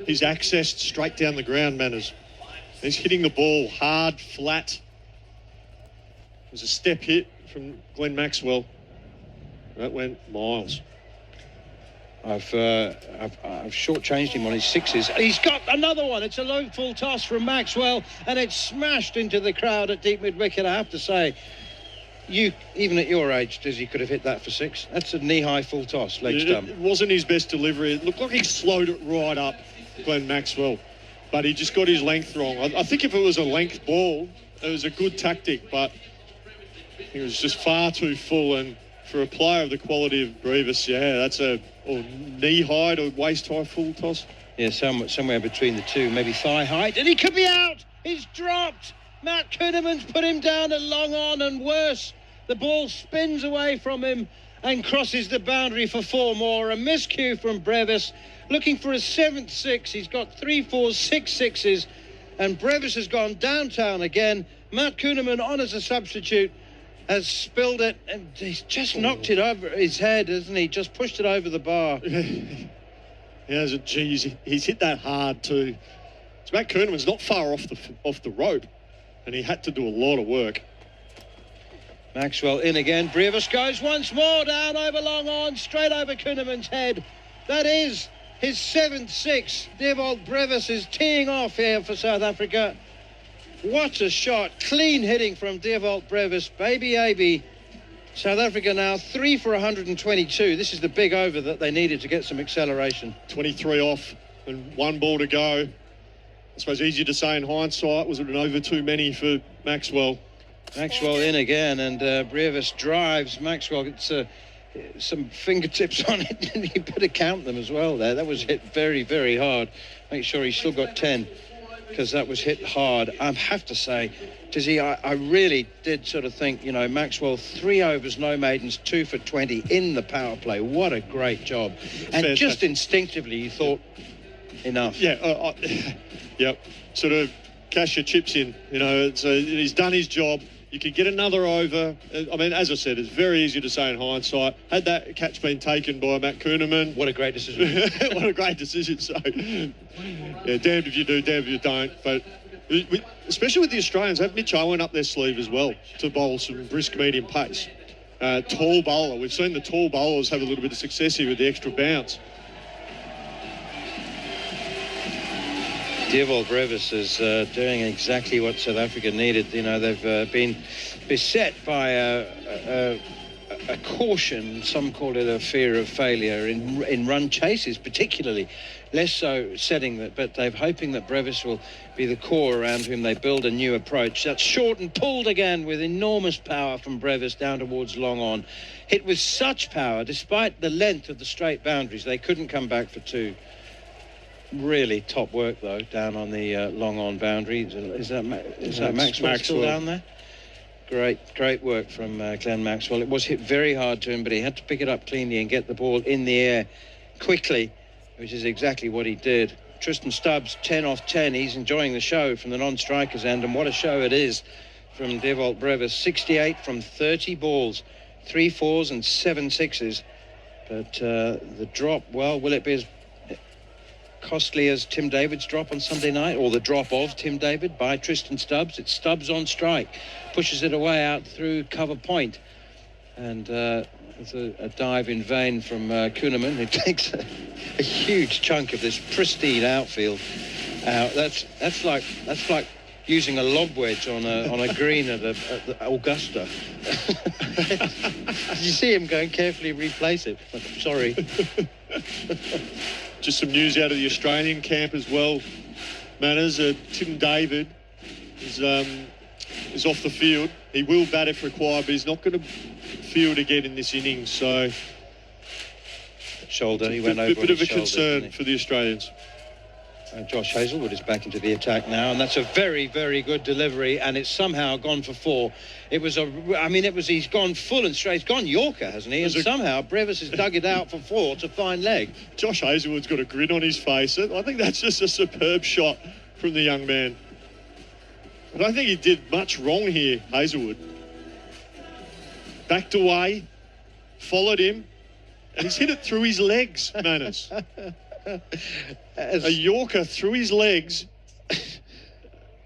his access straight down the ground, Manners. He's hitting the ball hard, flat. It was a step hit from Glenn Maxwell. That went miles. I've shortchanged him on his 6s. He's got another one. It's a low full toss from Maxwell, and it's smashed into the crowd at deep mid-wicket. I have to say, you, even at your age, Dizzy, could have hit that for 6. That's a knee-high full toss, leg stump. It wasn't his best delivery. It looked like he slowed it right up, Glenn Maxwell. But he just got his length wrong. I think if it was a length ball, it was a good tactic, but it was just far too full. And for a player of the quality of Brevis, yeah, that's a knee-high or waist-high full toss. Yeah, somewhere between the two, maybe thigh height. And he could be out. He's dropped. Matt Kuhneman's put him down at long on, and worse. The ball spins away from him and crosses the boundary for 4 more. A miscue from Brevis, looking for a 7th 6. He's got 3 4s, 6 6s, and Brevis has gone downtown again. Matt Kuhneman on as a substitute has spilled it, and he's just knocked it over his head, hasn't he? Just pushed it over the bar. Yeah, geez, he's hit that hard too. So Matt Kuhneman's not far off the rope, and he had to do a lot of work. Maxwell in again. Brevis goes once more down over long on, straight over Kuhneman's head. That is his 7th 6. Dewald Brevis is teeing off here for South Africa. What a shot. Clean hitting from Dewald Brevis. Baby AB. South Africa now 3 for 122. This is the big over that they needed to get some acceleration. 23 off and 1 ball to go. I suppose easier to say in hindsight. Was it an over too many for Maxwell? Maxwell in again, and Brevis drives. Maxwell gets some fingertips on it, and you better count them as well there. That was hit very, very hard. Make sure he's still got 10, because that was hit hard. I have to say, Tizzy, I really did sort of think, you know, Maxwell, 3 overs, no maidens, 2 for 20 in the power play. What a great job. And just instinctively, you thought, enough. Yeah, yep. Sort of cash your chips in. You know, he's done his job. You could get another over. I mean, as I said, it's very easy to say in hindsight. Had that catch been taken by Matt Kuhneman... What a great decision. What a great decision. So, yeah, damned if you do, damned if you don't. But especially with the Australians, have Mitch Owen up their sleeve as well to bowl some brisk medium pace. Tall bowler. We've seen the tall bowlers have a little bit of success here with the extra bounce. Dewald Brevis is doing exactly what South Africa needed. You know, they've been beset by a caution, some call it a fear of failure in run chases, particularly. Less so setting that, but they're hoping that Brevis will be the core around whom they build a new approach. That's short and pulled again with enormous power from Brevis down towards long on. Hit with such power, despite the length of the straight boundaries, they couldn't come back for 2. Really top work though down on the long on boundary. Is that Maxwell still down there? Great work from Glenn Maxwell. It was hit very hard to him, but he had to pick it up cleanly and get the ball in the air quickly, which is exactly what he did. Tristan Stubbs 10 off 10. He's enjoying the show from the non-strikers end, and what a show it is from Dewald Brevis. 68 from 30 balls, 3 4s and 7 6s. But the drop, well, will it be as costly as Tim David's drop on Sunday night, or the drop of Tim David by Tristan Stubbs? It's Stubbs on strike, pushes it away out through cover point, and it's a dive in vain from Kuhneman, who takes a huge chunk of this pristine outfield out. That's like using a lob wedge on a green at Augusta. Did you see him go and carefully replace it? Sorry. Just some news out of the Australian camp as well. Manners, Tim David is off the field. He will bat if required, but he's not going to field again in this innings. So, shoulder, he went over. Bit of a concern for the Australians. Josh Hazlewood is back into the attack now, and that's a very, very good delivery, and it's somehow gone for 4. He's gone full and straight. He's gone Yorker, hasn't he? And somehow Brevis has dug it out for 4 to fine leg. Josh Hazlewood's got a grin on his face. I think that's just a superb shot from the young man. I don't think he did much wrong here, Hazlewood. Backed away, followed him, and he's hit it through his legs, Manners. A Yorker through his legs.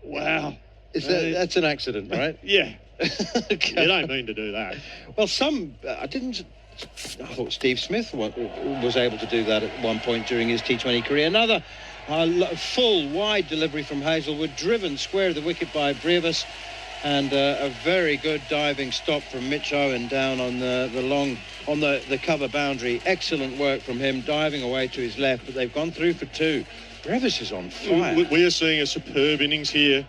Wow. That's an accident, right? Yeah. Okay. You don't mean to do that. Well, I thought Steve Smith was able to do that at one point during his T20 career. Another full wide delivery from Hazlewood, driven square of the wicket by Brevis, and a very good diving stop from Mitch Owen down on the cover boundary. Excellent work from him, diving away to his left, but they've gone through for 2. Brevis is on fire. We are seeing a superb innings here.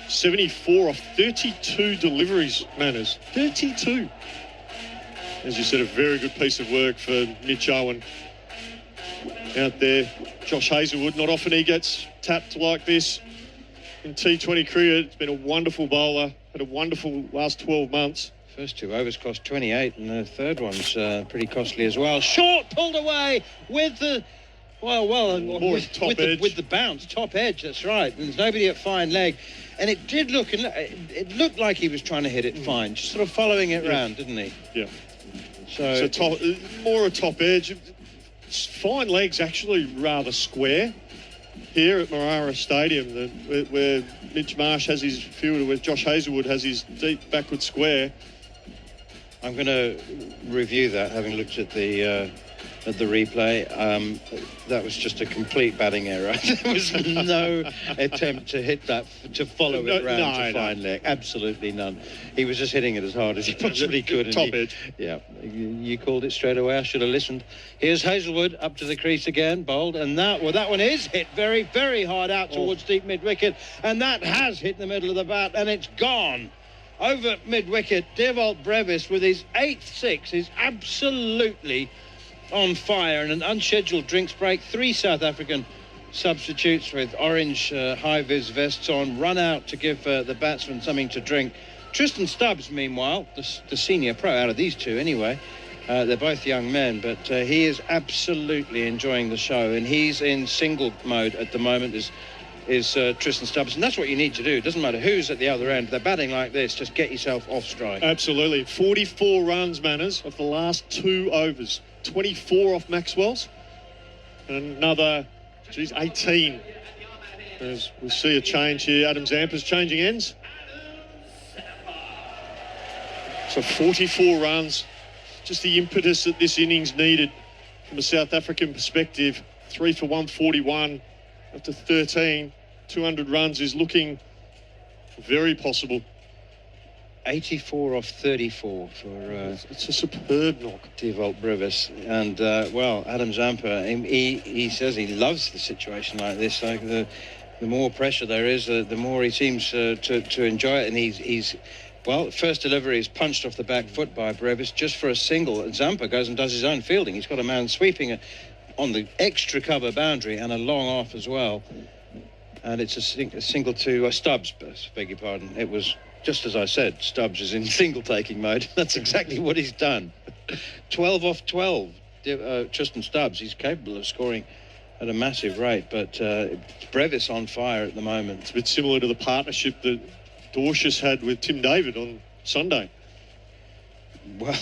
74 off 32 deliveries, Manners. 32. As you said, a very good piece of work for Mitch Owen out there. Josh Hazlewood, not often he gets tapped like this in T20 cricket. It's been a wonderful bowler, had a wonderful last 12 months. First 2 overs cost 28, and the third one's pretty costly as well. Short, pulled away with the... with the bounce, top edge, that's right. And there's nobody at fine leg. And it looked like he was trying to hit it fine, just sort of following it round, didn't he? Yeah. So more a top edge. Fine legs actually rather square here at Marara Stadium, where Mitch Marsh has his fielder, where Josh Hazlewood has his deep backward square. I'm going to review that, having looked at the replay. That was just a complete batting error. There was no attempt to hit that, to follow it round to fine leg. Absolutely none. He was just hitting it as hard as he possibly could. Top edge. Yeah, you called it straight away. I should have listened. Here's Hazlewood up to the crease again, bowled, and that one is hit very, very hard out towards deep mid-wicket, and that has hit the middle of the bat, and it's gone. Over mid-wicket, Devalt Brevis with his 8th 6 is absolutely on fire. And an unscheduled drinks break. 3 South African substitutes with orange high-vis vests on run out to give the batsmen something to drink. Tristan Stubbs, meanwhile, the senior pro out of these 2 anyway, they're both young men, but he is absolutely enjoying the show, and he's in single mode at the moment is Tristan Stubbs, and that's what you need to do. It doesn't matter who's at the other end. They're batting like this, just get yourself off stride. Absolutely. 44 runs, Manners, of the last 2 overs. 24 off Maxwell's, and another 18. As we see a change here, Adam Zampa's changing ends. So 44 runs, just the impetus that this innings needed from a South African perspective. 3 for 141 after 13. 200 runs is looking very possible. 84 off 34 for... it's a superb knock. Devalt Brevis. And, Adam Zampa, he says he loves the situation like this. Like the more pressure there is, the more he seems to enjoy it. And he's first delivery is punched off the back foot by Brevis just for a single. And Zampa goes and does his own fielding. He's got a man sweeping on the extra cover boundary and a long off as well. And it's a single to Stubbs, beg your pardon. It was... Just as I said, Stubbs is in single-taking mode. That's exactly what he's done. 12 off 12. Tristan Stubbs, he's capable of scoring at a massive rate, but Brevis on fire at the moment. It's a bit similar to the partnership that Dorshus had with Tim David on Sunday. Well,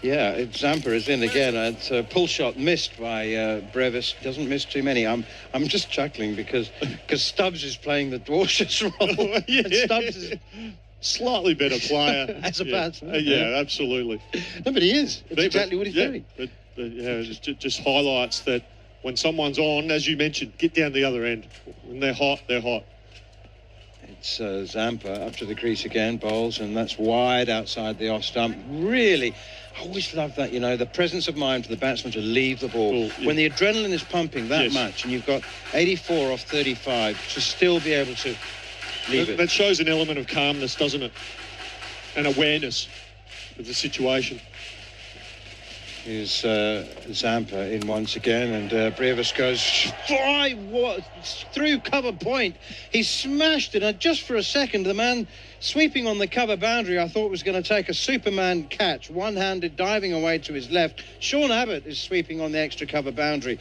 yeah, Zampa is in again. It's a pull shot missed by Brevis. Doesn't miss too many. I'm just chuckling because Stubbs is playing the Dorshus role. Yeah. And Stubbs is slightly better player as a batsman. Yeah, absolutely. No, but he is. It's exactly what he's doing. But just highlights that when someone's on, as you mentioned, get down the other end. When they're hot, they're hot. It's Zampa up to the crease again, bowls, and that's wide outside the off stump. Really, I always love that, the presence of mind for the batsman to leave the ball. When the adrenaline is pumping that much, and you've got 84 off 35, to still be able to leave it. That shows an element of calmness, doesn't it? And awareness of the situation. is Zampa in once again, and Brevis goes through cover point. He smashed it, and just for a second, the man sweeping on the cover boundary I thought was going to take a Superman catch, one-handed, diving away to his left. Sean Abbott is sweeping on the extra cover boundary.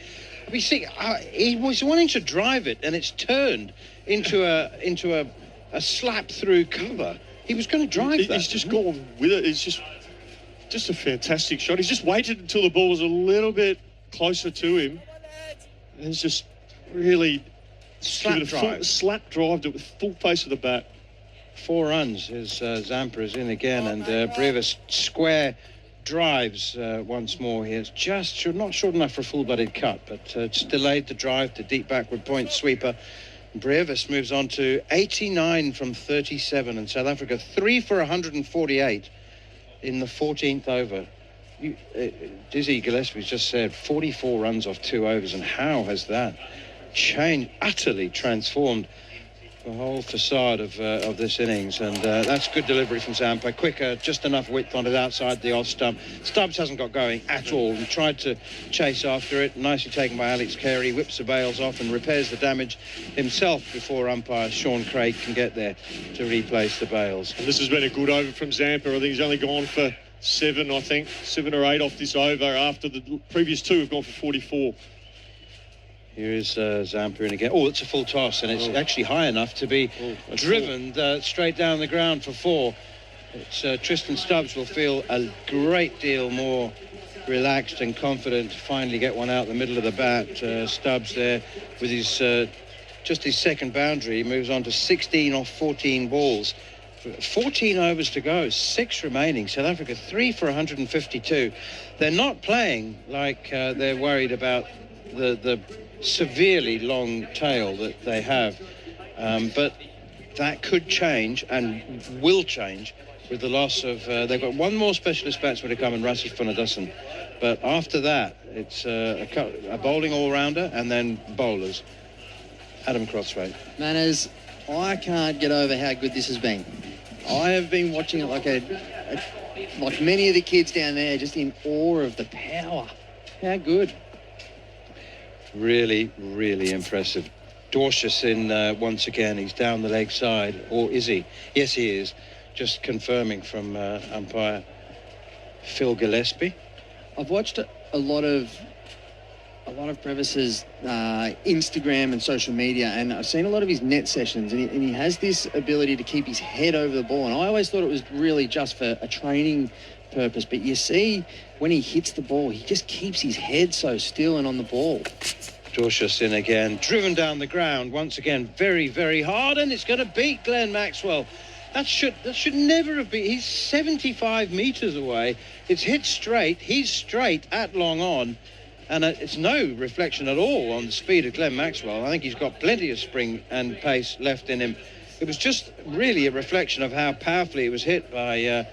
We see he was wanting to drive it, and it's turned into a slap through cover. He was going to drive that. He's just gone with it. It's just a fantastic shot. He's just waited until the ball was a little bit closer to him, and he's just really slap drived it with full face of the bat. 4 runs as Zampa is in again, and Brevis square drives once more here. It's just not short enough for a full-blooded cut, but just delayed the drive to deep backward point sweeper. Brevis moves on to 89 from 37, and South Africa 3 for 148 in the 14th over. Dizzy Gillespie's just said 44 runs off 2 overs, and how has that changed, utterly transformed the whole facade of this innings? And that's good delivery from Zampa. Quicker, just enough width on it outside the off stump. Stubbs hasn't got going at all. He tried to chase after it. Nicely taken by Alex Carey. Whips the bails off and repairs the damage himself before umpire Sean Craig can get there to replace the bails. And this has been a good over from Zampa. I think he's only gone for 7 or 8 off this over, after the previous 2 have gone for 44. Here is Zampa in again. Oh, it's a full toss, and it's actually high enough to be driven straight down the ground for 4. It's Tristan Stubbs will feel a great deal more relaxed and confident to finally get one out the middle of the bat. Stubbs there with his just his second boundary. He moves on to 16 off 14 balls. 14 overs to go, 6 remaining. South Africa 3 for 152. They're not playing like they're worried about the severely long tail that they have, but that could change and will change with the loss of they've got one more specialist batsman to come in, Rasif Funadasan, but after that it's a bowling all-rounder and then bowlers. Adam Crosthwaite. Manners, I can't get over how good this has been. I have been watching it like many of the kids down there, just in awe of the power. How good. Really, really impressive. Dorcius in once again. He's down the leg side, or is he? Yes, he is. Just confirming from umpire Phil Gillespie. I've watched a lot of Brevis's Instagram and social media, and I've seen a lot of his net sessions, and he has this ability to keep his head over the ball. And I always thought it was really just for a training purpose, but you see when he hits the ball, he just keeps his head so still and on the ball. Dorcius in again, driven down the ground once again, very, very hard, and it's going to beat Glenn Maxwell. That should never have been. He's 75 metres away. It's hit straight. He's straight at long on, and it's no reflection at all on the speed of Glenn Maxwell. I think he's got plenty of spring and pace left in him. It was just really a reflection of how powerfully it was hit by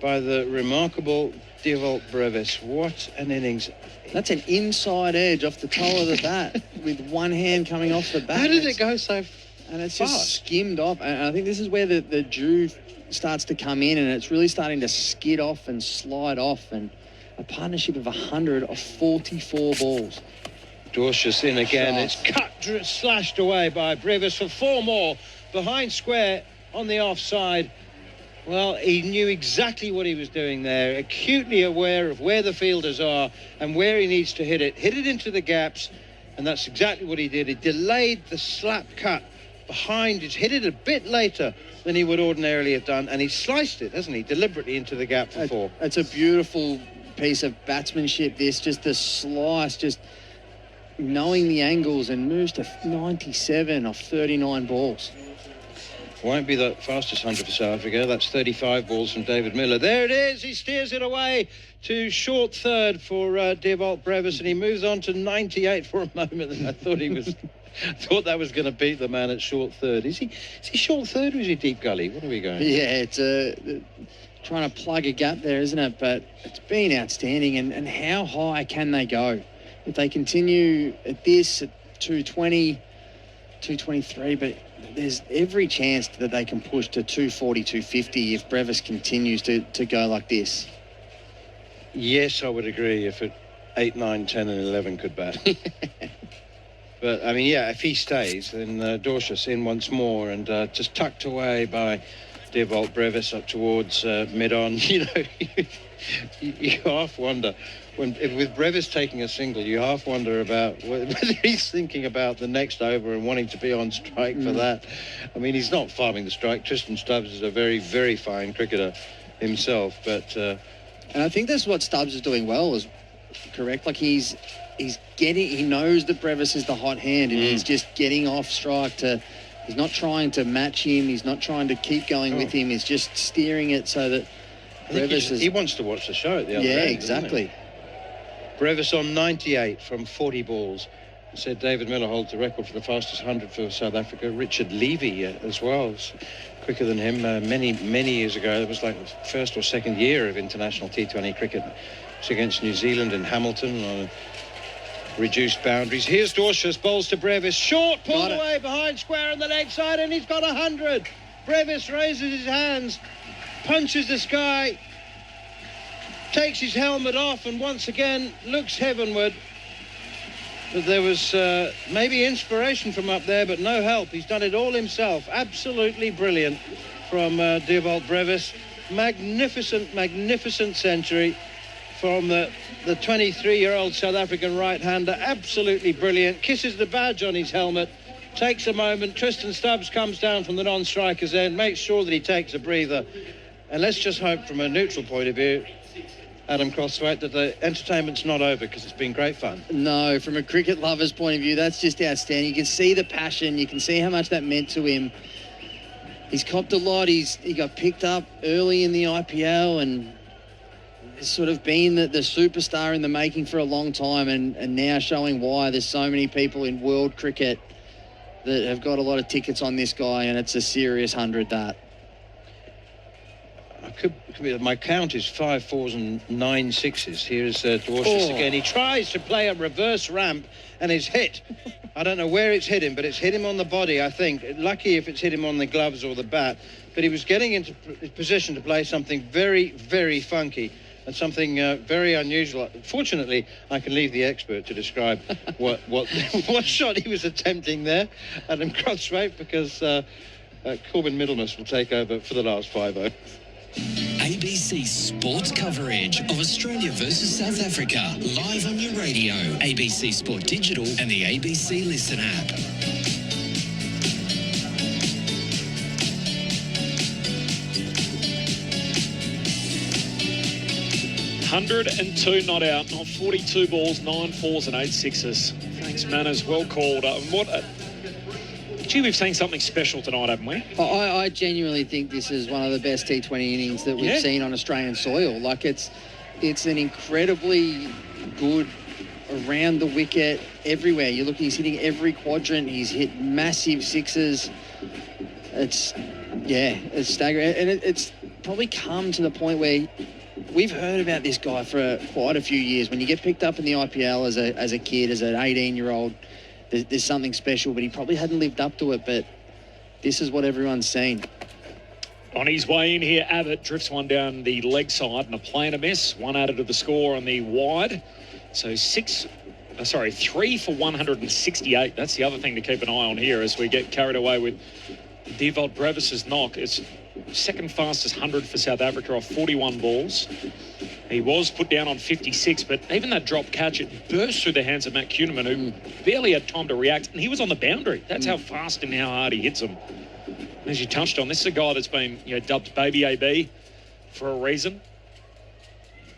the remarkable Dewald Brevis. What an innings. That's an inside edge off the toe of the bat with one hand coming off the bat. How did it go so fast? And it's just skimmed off. And I think this is where the dew starts to come in, and it's really starting to skid off and slide off. And a partnership of 100 of 44 balls. Dorcius in again. It's cut, slashed away by Brevis for 4 more. Behind square on the offside. Well, he knew exactly what he was doing there, acutely aware of where the fielders are and where he needs to hit it into the gaps, and that's exactly what he did. He delayed the slap cut behind, he's hit it a bit later than he would ordinarily have done, and he sliced it, hasn't he, deliberately into the gap for 4. It's a beautiful piece of batsmanship, this, just the slice, just knowing the angles, and moves to 97 off 39 balls. Won't be the fastest 100 for South Africa. That's 35 balls from David Miller. There it is. He steers it away to short third for Dewald Brevis, and he moves on to 98 for a moment. And I thought that was going to beat the man at short third. Is he short third, or is he deep gully? What are we going? Yeah, it's trying to plug a gap there, isn't it? But it's been outstanding. And how high can they go? If they continue at this, at 220, 223, but there's every chance that they can push to 240, 250 if Brevis continues to go like this. Yes, I would agree if it 8, 9, 10 and 11 could bat. But, I mean, yeah, if he stays, then Dorshus in once more and just tucked away by Dearbolt Brevis up towards mid-on. You know, you half wonder, with Brevis taking a single, you half wonder about whether he's thinking about the next over and wanting to be on strike for that. I mean, he's not farming the strike. Tristan Stubbs is a very, very fine cricketer himself, but... and I think that's what Stubbs is doing well, is correct. Like he knows that Brevis is the hot hand, and he's just getting off strike he's not trying to match him, he's not trying to keep going with him, he's just steering it so that Brevis he wants to watch the show at the other end. Yeah, exactly. Brevis on 98 from 40 balls. I said David Miller holds the record for the fastest 100 for South Africa. Richard Levy as well is quicker than him. Many years ago, it was like the first or second year of international T20 cricket. It's against New Zealand in Hamilton on reduced boundaries. Here's Dorshus, bowls to Brevis. Short, pulled away behind square on the leg side, and he's got 100. Brevis raises his hands, punches the sky, takes his helmet off, and once again looks heavenward. But there was maybe inspiration from up there, but no help. He's done it all himself. Absolutely brilliant from Dearbolt Brevis. Magnificent, magnificent century from the 23-year-old South African right-hander. Absolutely brilliant. Kisses the badge on his helmet. Takes a moment. Tristan Stubbs comes down from the non-striker's end. Makes sure that he takes a breather. And let's just hope from a neutral point of view, Adam Crosthwaite, that the entertainment's not over, because it's been great fun. No, from a cricket lover's point of view, that's just outstanding. You can see the passion. You can see how much that meant to him. He's copped a lot. He got picked up early in the IPL and has sort of been the superstar in the making for a long time, and now showing why there's so many people in world cricket that have got a lot of tickets on this guy, and it's a serious 100 that. My count is 5 4s and 9 6s. Here's Dorshus again. He tries to play a reverse ramp and is hit. I don't know where it's hit him, but it's hit him on the body, I think. Lucky if it's hit him on the gloves or the bat. But he was getting into position to play something very, very funky and something very unusual. Fortunately, I can leave the expert to describe what shot he was attempting there, Adam Crosthwaite, because Corbin Middlemas will take over for the last 5 overs. ABC Sports coverage of Australia versus South Africa, live on your radio, ABC Sport Digital and the ABC Listen app. $102 not out, not 42 balls, 9 4s and 8 6s. Thanks, Manners. Well called. Gee, we've seen something special tonight, haven't we? I genuinely think this is one of the best T20 innings that we've seen on Australian soil. Like, it's an incredibly good around the wicket, everywhere. You look, he's hitting every quadrant. He's hit massive sixes. It's staggering. And it's probably come to the point where we've heard about this guy for quite a few years. When you get picked up in the IPL as a kid, as an 18-year-old, there's something special, but he probably hadn't lived up to it. But this is what everyone's seen. On his way in here, Abbott drifts one down the leg side and a play and a miss. One added to the score on the wide. So 3 for 168. That's the other thing to keep an eye on here as we get carried away with Dearbolt Brevis's knock. It's second fastest 100 for South Africa off 41 balls. He was put down on 56, but even that drop catch, it burst through the hands of Matt Kuhneman, who barely had time to react, and he was on the boundary. That's how fast and how hard he hits them. As you touched on, this is a guy that's been dubbed Baby AB for a reason,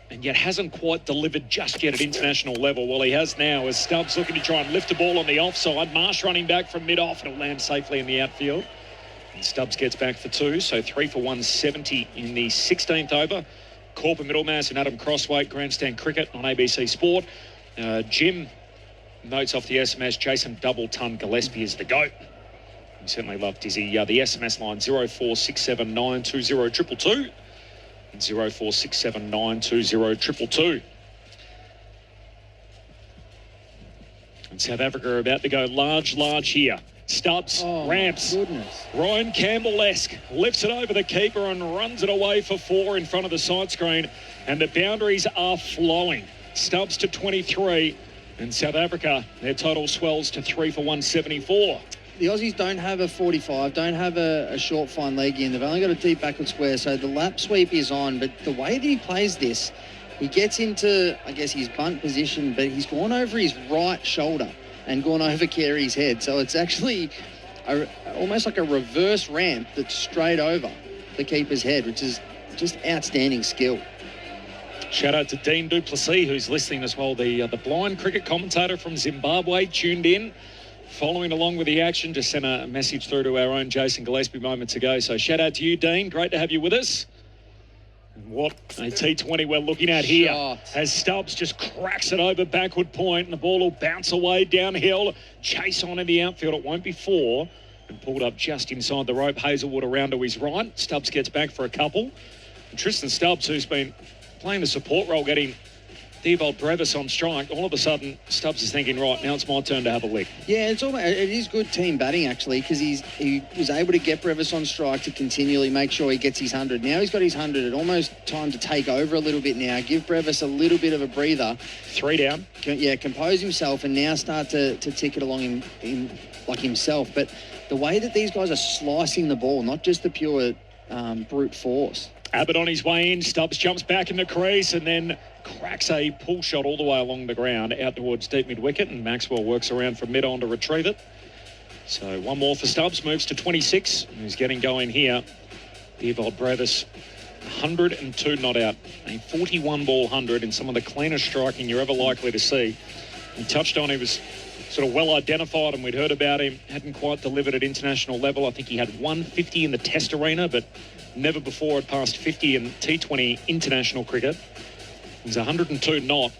and yet hasn't quite delivered just yet at international level. Well, he has now, as Stubbs looking to try and lift the ball on the offside. Marsh running back from mid-off, and it'll land safely in the outfield. And Stubbs gets back for 2, so 3 for 170 in the 16th over. Corbin, Middlemas and Adam Crosthwaite, Grandstand Cricket on ABC Sport. Jim notes off the SMS, Jason Double-Ton Gillespie is the GOAT. We certainly love Dizzy. The SMS line 0467920222 and 0467920222. And South Africa are about to go large here. Stubbs ramps. Goodness. Ryan Campbell-esque lifts it over the keeper and runs it away for 4 in front of the side screen. And the boundaries are flowing. Stubbs to 23. And South Africa, their total swells to 3 for 174. The Aussies don't have a 45, don't have a short fine leg in. They've only got a deep backward square, so the lap sweep is on. But the way that he plays this, he gets into, I guess, his bunt position, but he's gone over his right shoulder and gone over Carey's head. So it's actually almost like a reverse ramp that's straight over the keeper's head, which is just outstanding skill. Shout out to Dean Duplessis, who's listening as well, the blind cricket commentator from Zimbabwe, tuned in, following along with the action. Just sent a message through to our own Jason Gillespie moments ago. So shout out to you, Dean. Great to have you with us. And what a T20 we're looking at here. As Stubbs just cracks it over backward point, and the ball will bounce away downhill. Chase on in the outfield. It won't be 4. And pulled up just inside the rope. Hazelwood around to his right. Stubbs gets back for a couple. And Tristan Stubbs, who's been playing the support role, getting Theobald Brevis on strike, all of a sudden Stubbs is thinking, right, now it's my turn to have a lick. Yeah, it is good team batting, actually, because he was able to get Brevis on strike to continually make sure he gets his 100. Now he's got his 100. It's almost time to take over a little bit now, give Brevis a little bit of a breather. 3 down. Compose himself and now start to tick it along in like himself. But the way that these guys are slicing the ball, not just the pure brute force. Abbott on his way in. Stubbs jumps back in the crease and then cracks a pull shot all the way along the ground out towards deep mid-wicket, and Maxwell works around from mid-on to retrieve it. So 1 more for Stubbs, moves to 26. He's getting going here. Theobald Brevis, 102 not out. A 41-ball 100 in some of the cleanest striking you're ever likely to see. He touched on, he was sort of well identified, and we'd heard about him. Hadn't quite delivered at international level. I think he had 150 in the Test arena, but never before had passed 50 in T20 international cricket. He's 102 not.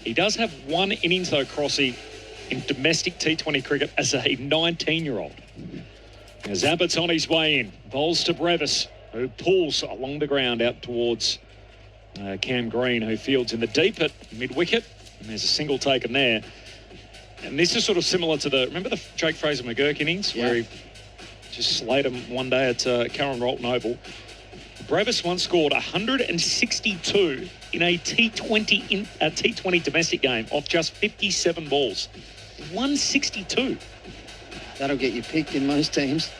He does have 1 innings, though, Crossy, in domestic T20 cricket as a 19-year-old. As Abbott's on his way in, bowls to Brevis, who pulls along the ground out towards Cam Green, who fields in the deep at mid-wicket. And there's a single taken there. And this is sort of similar to remember the Jake Fraser McGurk innings, where he just slayed him one day at Karen Rolton Oval. Brevis once scored 162 in a T20 domestic game off just 57 balls. 162. That'll get you picked in most teams.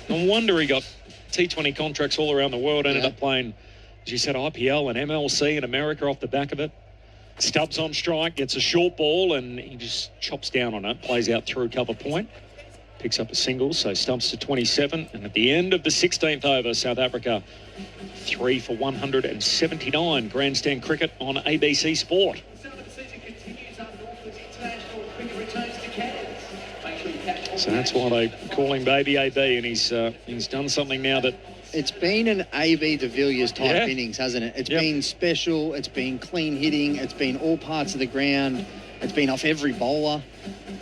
No wonder he got T20 contracts all around the world. Ended up playing, as you said, IPL and MLC in America off the back of it. Stubbs on strike, gets a short ball, and he just chops down on it, plays out through cover point, picks up a single, so Stubbs to 27. And at the end of the 16th over, South Africa 3 for 179. Grandstand cricket on ABC Sport. So that's why they call him Baby AB, and he's done something now that... It's been an A.B. de Villiers type innings, hasn't it? It's been special, it's been clean hitting, it's been all parts of the ground, it's been off every bowler.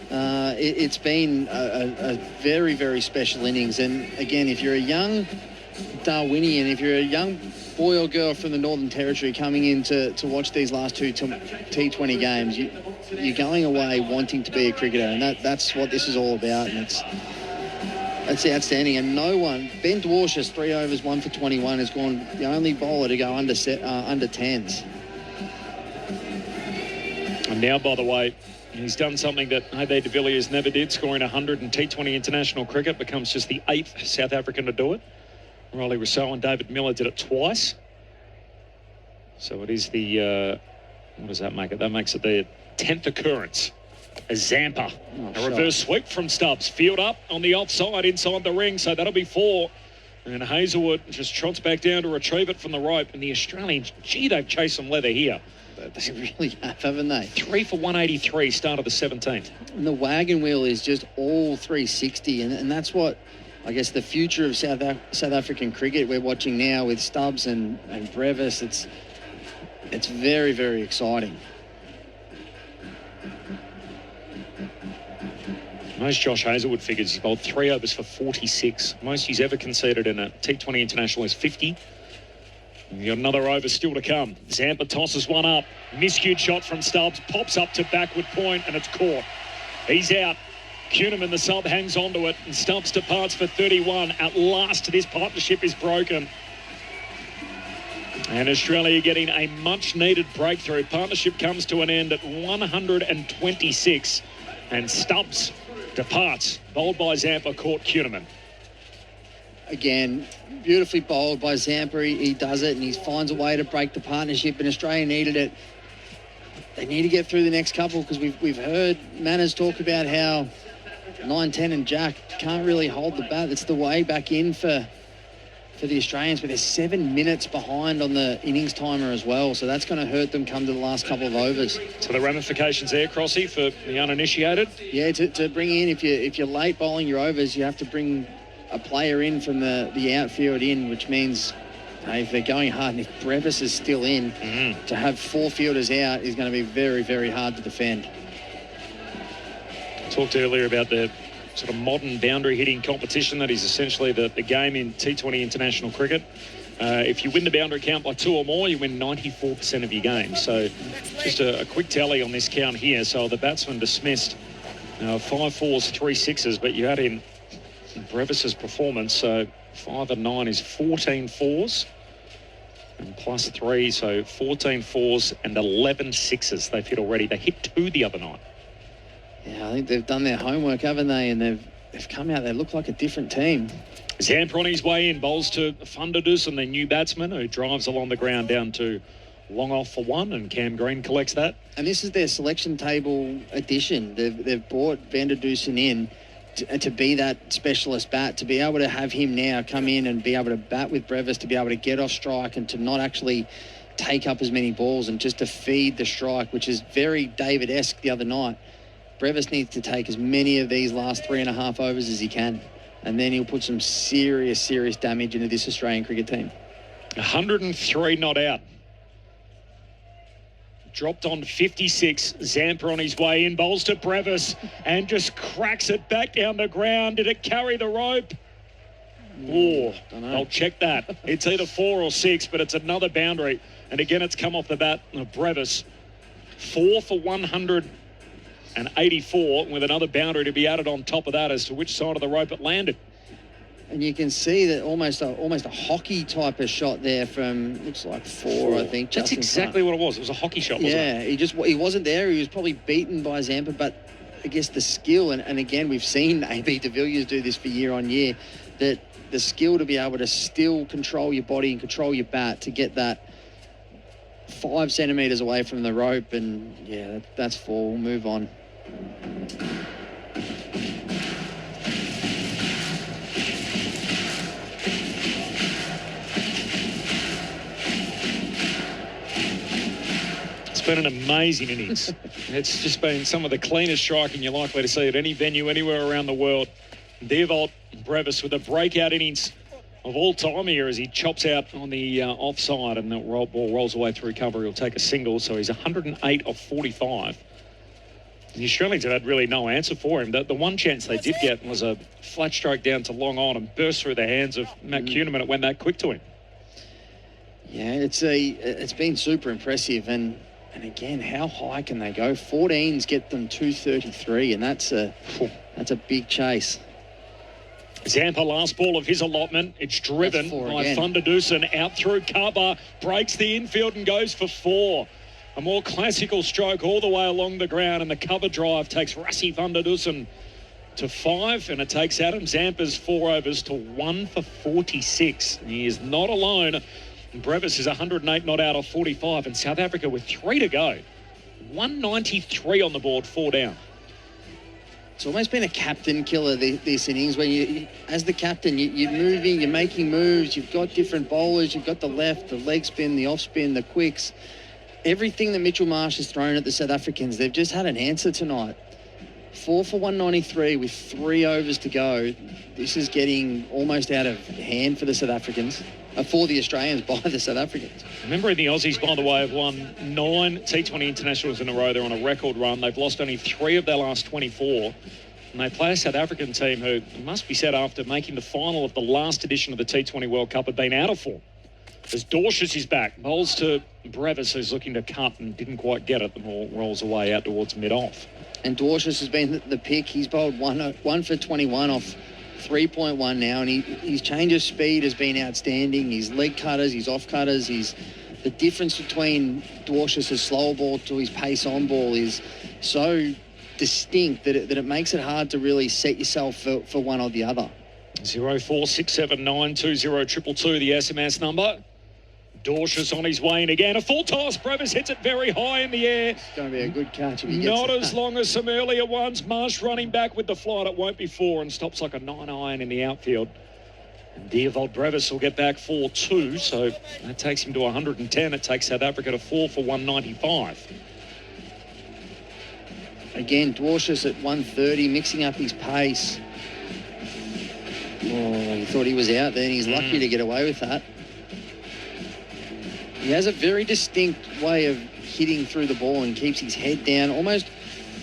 It's been a very, very special innings. And again, if you're a young Darwinian, if you're a young boy or girl from the Northern Territory coming in to watch these last 2 T20 games, you're going away wanting to be a cricketer, and that's what this is all about. And that's outstanding. And no one, Ben Dwarshuis, 3 overs, 1 for 21, has gone the only bowler to go under 10s. And now, by the way, he's done something that A.B. de Villiers never did, scoring 100 in T20 international cricket, becomes just the 8th South African to do it. Riley Rousseau and David Miller did it twice. So it is the, what does that make it? That makes it the 10th occurrence. A Zampa, a reverse sweep from Stubbs. Field up on the offside inside the ring, so that'll be 4. And Hazelwood just trots back down to retrieve it from the rope. And the Australians, gee, they've chased some leather here. They really have, haven't they? 3 for 183, start of the 17th. And the wagon wheel is just all 360, and that's what, I guess, the future of South African cricket we're watching now with Stubbs and Brevis. It's very, very exciting. Most Josh Hazelwood figures, he's bowled 3 overs for 46. Most he's ever conceded in a T20 international is 50. And you've got another over still to come. Zampa tosses one up. Miscued shot from Stubbs. Pops up to backward point, and it's caught. He's out. Kuhneman, the sub, hangs onto it, and Stubbs departs for 31. At last, this partnership is broken. And Australia getting a much-needed breakthrough. Partnership comes to an end at 126. And Stubbs departs, bowled by Zampa, caught Kuhneman. Again, beautifully bowled by Zampa. He does it, and he finds a way to break the partnership, and Australia needed it. They need to get through the next couple, because we've heard Manners talk about how 9, 10 and Jack can't really hold the bat. It's the way back in for the Australians, but they're 7 minutes behind on the innings timer as well, so that's going to hurt them come to the last couple of overs. So the ramifications there, Crossy, for the uninitiated? Yeah, to bring in, if you're late bowling your overs, you have to bring a player in from the outfield in, which means if they're going hard, and if Brevis is still in, to have 4 fielders out is going to be very, very hard to defend. Talked earlier about the sort of modern boundary hitting competition that is essentially the game in T20 international cricket. If you win the boundary count by 2 or more, you win 94% of your games. So just a quick tally on this count here. So the batsman dismissed 5 4s, 3 6s, but you add in Brevis's performance, so 5 and 9 is 14 4s and plus 3, so 14 4s and 11 6s they've hit already. They hit 2 the other night. Yeah, I think they've done their homework, haven't they? And they've come out, they look like a different team. Zampa on his way in, bowls to Thunderdoos, and their new batsman who drives along the ground down to long off for 1, and Cam Green collects that. And this is their selection table addition. They've brought Van der Dusen in to be that specialist bat, to be able to have him now come in and be able to bat with Brevis, to be able to get off strike and to not actually take up as many balls and just to feed the strike, which is very David-esque the other night. Brevis needs to take as many of these last 3.5 overs as he can, and then he'll put some serious, serious damage into this Australian cricket team. 103 not out. Dropped on 56. Zampa on his way in, bowls to Brevis and just cracks it back down the ground. Did it carry the rope? Oh, I'll check that. It's either 4 or 6, but it's another boundary. And again, it's come off the bat of Brevis. 4 for 184 with another boundary to be added on top of that as to which side of the rope it landed. And you can see that almost a hockey type of shot there from, looks like 4, I think. That's exactly what it was. It was a hockey shot, wasn't it? Yeah, he wasn't there. He was probably beaten by Zampa, but I guess the skill, and again, we've seen AB de Villiers do this for year on year, that the skill to be able to still control your body and control your bat to get that 5 centimetres away from the rope, and yeah, that's 4. We'll move on. It's been an amazing innings. It's just been some of the cleanest striking you're likely to see at any venue anywhere around the world. Devolt Brevis with a breakout innings of all time here as he chops out on the offside, and the ball rolls away through cover. He'll take a single, so he's 108 of 45. The Australians have had really no answer for him. The one chance they did get was a flat stroke down to long on and burst through the hands of Matt Kuhneman. It went that quick to him. Yeah, it's been super impressive, and again, how high can they go? 14s get them 233, and that's a big chase. Zampa, last ball of his allotment. It's driven by Van der Dusen out through cover, breaks the infield and goes for 4. A more classical stroke all the way along the ground, and the cover drive takes Rassi Van der Dusen to 5, and it takes Adam Zampa's 4 overs to 1 for 46. And he is not alone. Brevis is 108 not out of 45, and South Africa with 3 to go. 193 on the board, 4 down. It's almost been a captain killer, this innings, where you, as the captain, you're moving, you're making moves, you've got different bowlers, you've got the left, the leg spin, the off spin, the quicks. Everything that Mitchell Marsh has thrown at the South Africans, they've just had an answer tonight. 4 for 193 with 3 overs to go. This is getting almost out of hand for the South Africans, for the Australians by the South Africans. Remember, the Aussies, by the way, have won 9 T20 internationals in a row. They're on a record run. They've lost only 3 of their last 24. And they play a South African team who, it must be said, after making the final of the last edition of the T20 World Cup, have been out of form. As Dorshus is back, bowls to Brevis, who's looking to cut and didn't quite get it. The ball rolls away out towards mid-off. And Dorshus has been the pick. He's bowled 1 for 21 off 3.1 now, and his change of speed has been outstanding. His leg cutters, his off cutters, the difference between Dorshus' slower ball to his pace on ball is so distinct that it makes it hard to really set yourself for one or the other. 0467920222, the SMS number. Dorshus on his way in again. A full toss. Brevis hits it very high in the air. It's going to be a good catch if he gets Not it. as long as some earlier ones. Marsh running back with the flight. It won't be 4 and stops like a 9 iron in the outfield. And Diervold Brevis will get back 4-2, so that takes him to 110. It takes South Africa to 4 for 195. Again, Dorshus at 130, mixing up his pace. Oh, he thought he was out there, and he's lucky to get away with that. He has a very distinct way of hitting through the ball and keeps his head down, almost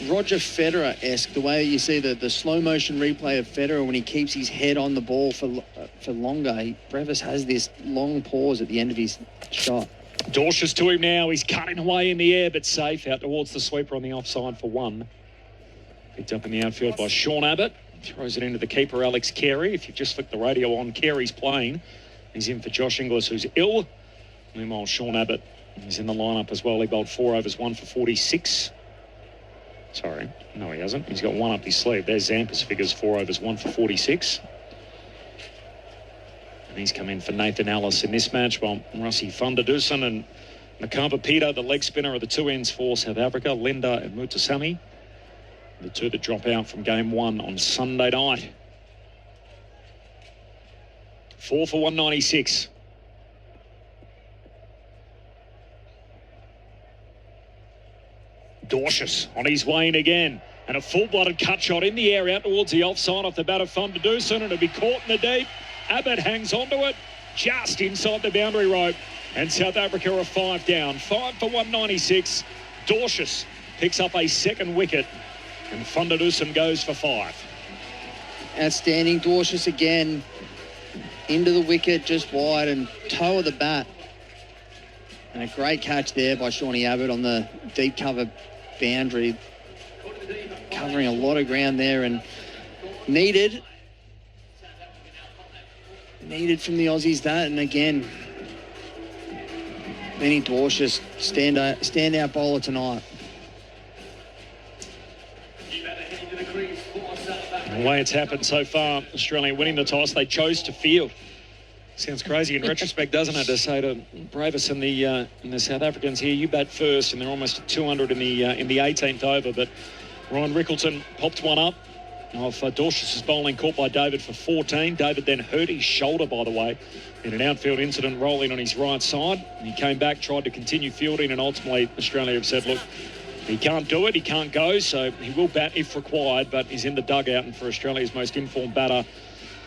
Roger Federer-esque, the way you see the slow motion replay of Federer when he keeps his head on the ball for longer. Brevis has this long pause at the end of his shot. Dorshus to him now. He's cutting away in the air, but safe out towards the sweeper on the offside for 1. Picked up in the outfield by Sean Abbott. Throws it into the keeper, Alex Carey. If you've just flicked the radio on, Carey's playing. He's in for Josh Inglis, who's ill. Meanwhile, Sean Abbott is in the lineup as well. He bowled 4 overs, 1 for 46. Sorry, no, he hasn't. He's got 1 up his sleeve. There's Zampa's figures, 4 overs, 1 for 46. And he's come in for Nathan Ellis in this match, while Russi van der Dusen and Makamba Peter, the leg spinner, are the 2 ends for South Africa. Linda and Mutasami, the 2 that drop out from game 1 on Sunday night. 4 for 196. Dorshus on his way in again, and a full-blooded cut shot in the air out towards the offside off the bat of Van der Dusen, and it'll be caught in the deep. Abbott hangs onto it just inside the boundary rope, and South Africa are 5 down. 5 for 196. Dorshus picks up a second wicket, and Van der Dusen goes for 5. Outstanding. Dorshus again into the wicket, just wide and toe of the bat. And a great catch there by Shawnee Abbott on the deep cover boundary, covering a lot of ground there, and needed from the Aussies that. And again, Benny Dorshus, standout bowler tonight. The way it's happened so far, Australia winning the toss, they chose to field. Sounds crazy in retrospect, doesn't it, to say to Brevis and the South Africans here, you bat first, and they're almost at 200 in the 18th over. But Ryan Rickleton popped one up off Dorshus' bowling, caught by David for 14. David then hurt his shoulder, by the way, in an outfield incident, rolling on his right side. And he came back, tried to continue fielding, and ultimately Australia have said, look, he can't do it, he can't go, so he will bat if required, but he's in the dugout, and for Australia's most informed batter,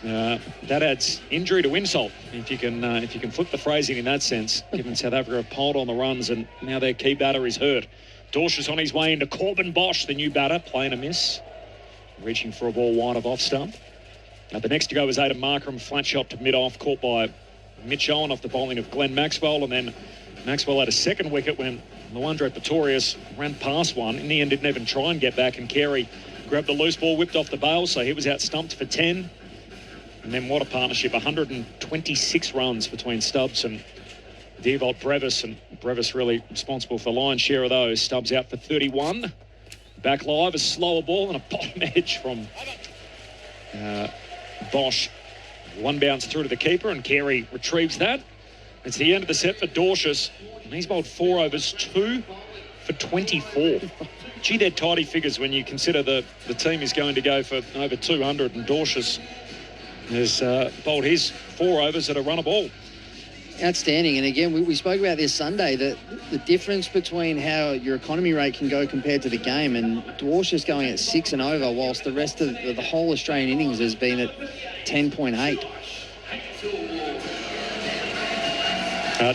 that adds injury to insult, if you can flip the phrasing in that sense, given South Africa have piled on the runs and now their key batter is hurt. Dorshus on his way into Corbin Bosch, the new batter, playing a miss, reaching for a ball wide of off stump. Now the next to go was Aidan Markram, flat shot to mid-off, caught by Mitch Owen off the bowling of Glenn Maxwell, and then Maxwell had a second wicket when Luandre Pretorius ran past one. In the end, didn't even try and get back, and Carey grabbed the loose ball, whipped off the bail, so he was out stumped for 10. And then what a partnership, 126 runs between Stubbs and Diervold Brevis, and Brevis really responsible for the lion's share of those. Stubbs out for 31. Back live, a slower ball and a bottom edge from Bosch. One bounce through to the keeper, and Carey retrieves that. It's the end of the set for Dorshus, and he's bowled 4 overs, 2 for 24. Gee, they're tidy figures when you consider the team is going to go for over 200, and Dorshus has bowled his 4 overs at a run a ball. Outstanding. And again, we spoke about this Sunday, that the difference between how your economy rate can go compared to the game, and Dorshus going at 6 and over, whilst the rest of the whole Australian innings has been at 10.8.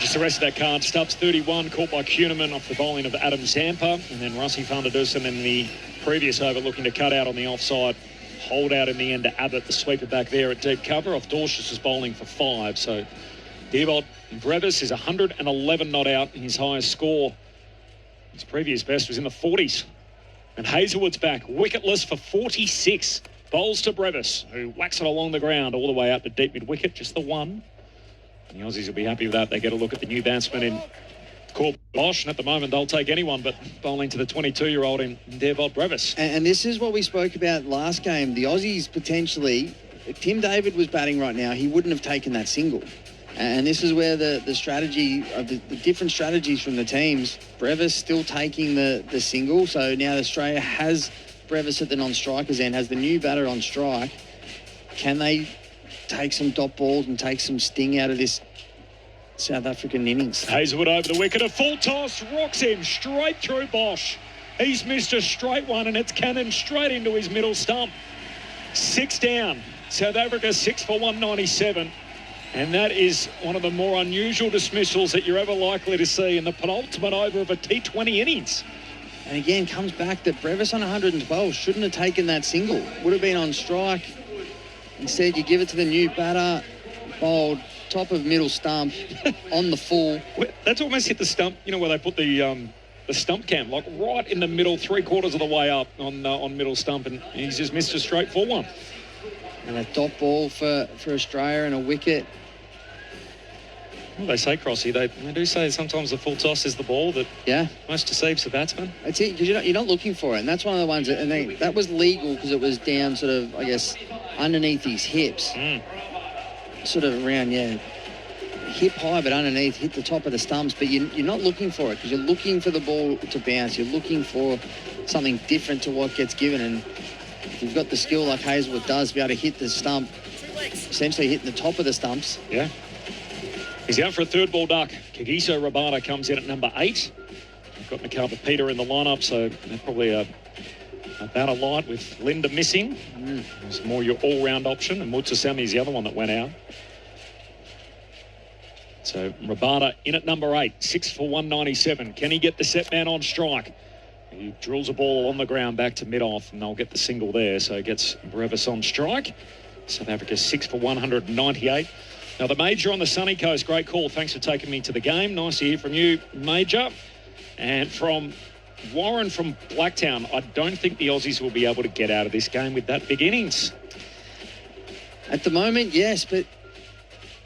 Just the rest of that card. Stubbs 31, caught by Kuhneman off the bowling of Adam Zampa, and then Russi van der Dusen in the previous over looking to cut out on the offside. Hold out in the end to Abbott, the sweeper back there at deep cover off Dorshus' bowling for 5. So Diervold Brevis is 111 not out, his highest score. His previous best was in the 40s. And Hazelwood's back, wicketless for 46. Bowls to Brevis, who whacks it along the ground all the way out to deep mid-wicket, just the one. And the Aussies will be happy with that. They get a look at the new batsman in Corbin, and at the moment they'll take anyone, but bowling to the 22-year-old in Devon Brevis. And this is what we spoke about last game. The Aussies potentially, if Tim David was batting right now, he wouldn't have taken that single. And this is where the strategy of the different strategies from the teams. Brevis still taking the single, so now Australia has Brevis at the non-strikers end, has the new batter on strike. Can they take some dot balls and take some sting out of this South African innings? Hazelwood over the wicket, a full toss, rocks him straight through Bosch. He's missed a straight one, and it's cannoned straight into his middle stump. 6 down. South Africa 6 for 197. And that is one of the more unusual dismissals that you're ever likely to see in the penultimate over of a T20 innings. And again, comes back that Brevis on 112 shouldn't have taken that single. Would have been on strike. Instead, you give it to the new batter, bowled top of middle stump on the full. That's almost hit the stump, you know, where they put the stump cam, like right in the middle, 3/4 of the way up on middle stump, and he's just missed a straight full one. And a dot ball for Australia and a wicket. Well, they say, Crossy, they do say sometimes the full toss is the ball that most deceives the batsman. That's it, because you're not looking for it. And that's one of the ones, that was legal because it was down sort of, I guess, underneath his hips. Sort of around, hip high, but underneath, hit the top of the stumps. But you're not looking for it because you're looking for the ball to bounce. You're looking for something different to what gets given. And if you've got the skill like Hazelwood does to be able to hit the stump, essentially hitting the top of the stumps. Yeah. He's out for a third ball duck. Kagiso Rabada comes in at number 8. We've got Macarthur Peter in the lineup, so they're probably a batter light with Linda missing. It's more your all-round option, and Mutsasami is the other one that went out. So Rabada in at number 8, 6 for 197. Can he get the set man on strike? He drills a ball on the ground back to mid-off, and they'll get the single there. So he gets Brevis on strike. South Africa 6 for 198. Now, the Major on the sunny coast, great call. Thanks for taking me to the game. Nice to hear from you, Major. And from Warren from Blacktown, I don't think the Aussies will be able to get out of this game with that big innings. At the moment, yes, but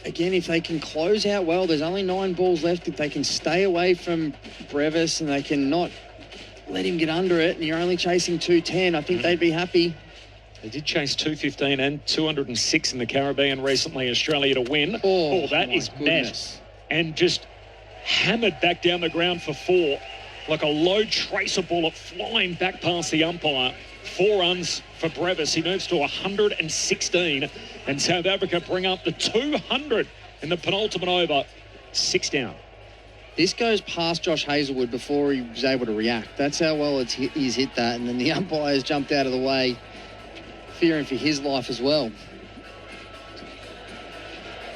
again, if they can close out well, there's only 9 balls left. If they can stay away from Brevis and they can not let him get under it, and you're only chasing 210, I think they'd be happy. They did chase 215 and 206 in the Caribbean recently, Australia to win. Oh, that is mess. And just hammered back down the ground for 4. Like a low tracer bullet flying back past the umpire. 4 runs for Brevis. He moves to 116. And South Africa bring up the 200 in the penultimate over. 6 down. This goes past Josh Hazelwood before he was able to react. That's how well he's hit that. And then the umpires jumped out of the way, fearing for his life as well.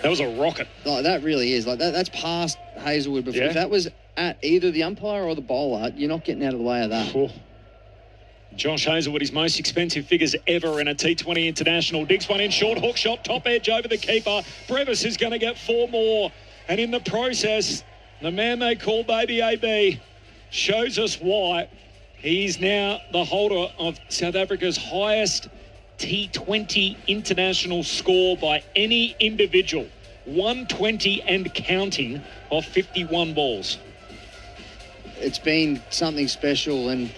That was a rocket. Oh, that really is. Like that's past Hazelwood before. Yeah. If that was at either the umpire or the bowler, you're not getting out of the way of that. Cool. Josh Hazelwood, his most expensive figures ever in a T20 international. Digs one in, short hook shot, top edge over the keeper. Brevis is going to get 4 more. And in the process, the man they call Baby AB shows us why. He's now the holder of South Africa's highest T20 international score by any individual. 120 and counting off 51 balls. It's been something special, and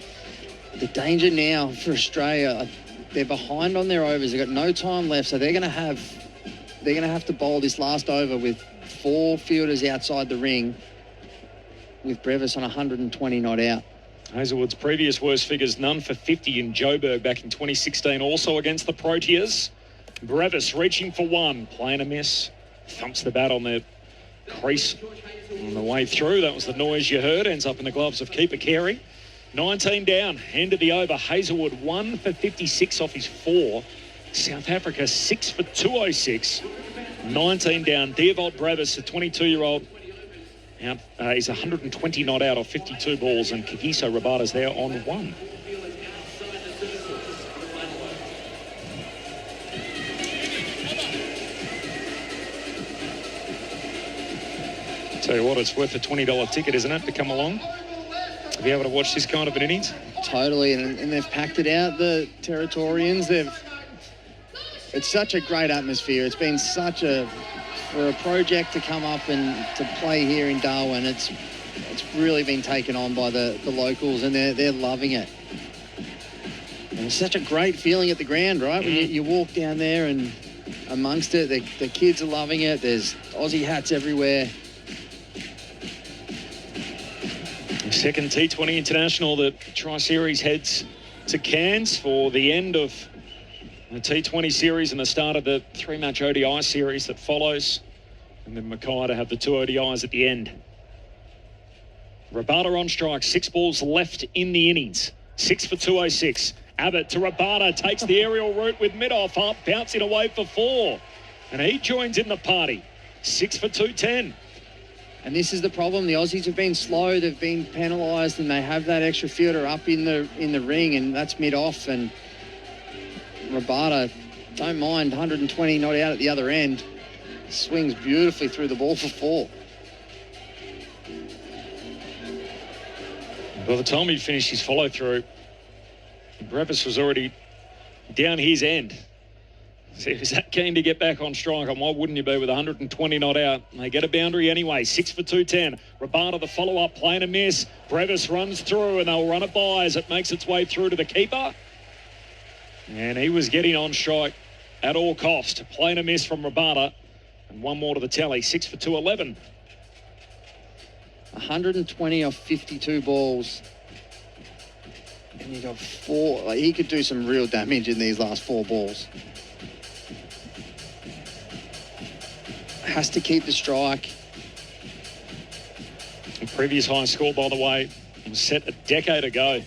the danger now for Australia, they're behind on their overs. They've got no time left, so they're going to have to bowl this last over with 4 fielders outside the ring, with Brevis on 120 not out. Hazelwood's previous worst figures, none for 50 in Joburg back in 2016, also against the Proteas. Brevis reaching for 1, playing a miss, thumps the bat on the crease on the way through. That was the noise you heard, ends up in the gloves of keeper Carey. 19 down, end of the over. Hazelwood 1 for 56 off his 4. South Africa 6 for 206. 19 down. Deovold Brevis, the 22-year-old, out. He's 120 not out off 52 balls, and Kagiso Rabada's there on 1. Tell you what, it's worth a $20 ticket, isn't it, to come along? To be able to watch this kind of an innings. Totally, and they've packed it out, the Territorians. It's such a great atmosphere. It's been for a project to come up and to play here in Darwin, it's really been taken on by the locals, and they're loving it. And it's such a great feeling at the ground, right? When you walk down there and amongst it, the kids are loving it. There's Aussie hats everywhere. Second T20 International, the Tri-Series heads to Cairns for the end of the T20 series and the start of the 3-match ODI series that follows. And then Mackay to have the 2 ODIs at the end. Rabada on strike, 6 balls left in the innings. 6 for 206. Abbott to Rabada, takes the aerial route with mid-off up, bouncing away for 4. And he joins in the party. 6 for 210. And this is the problem. The Aussies have been slow. They've been penalised, and they have that extra fielder up in the ring, and that's mid-off. And Rabada, don't mind, 120 not out at the other end. Swings beautifully through the ball for 4. By the time he'd finished his follow-through, Brevis was already down his end. So he was that keen to get back on strike, and why wouldn't you be with 120 not out? They get a boundary anyway, 6 for 210. Rabada the follow-up, playing a miss. Brevis runs through, and they'll run it by as it makes its way through to the keeper. And he was getting on strike at all cost. Playing a miss from Rabada, and one more to the tally, 6 for 211. 120 off 52 balls. And you got 4. Like, he could do some real damage in these last 4 balls. Has to keep the strike. The previous high score, by the way, was set a decade ago.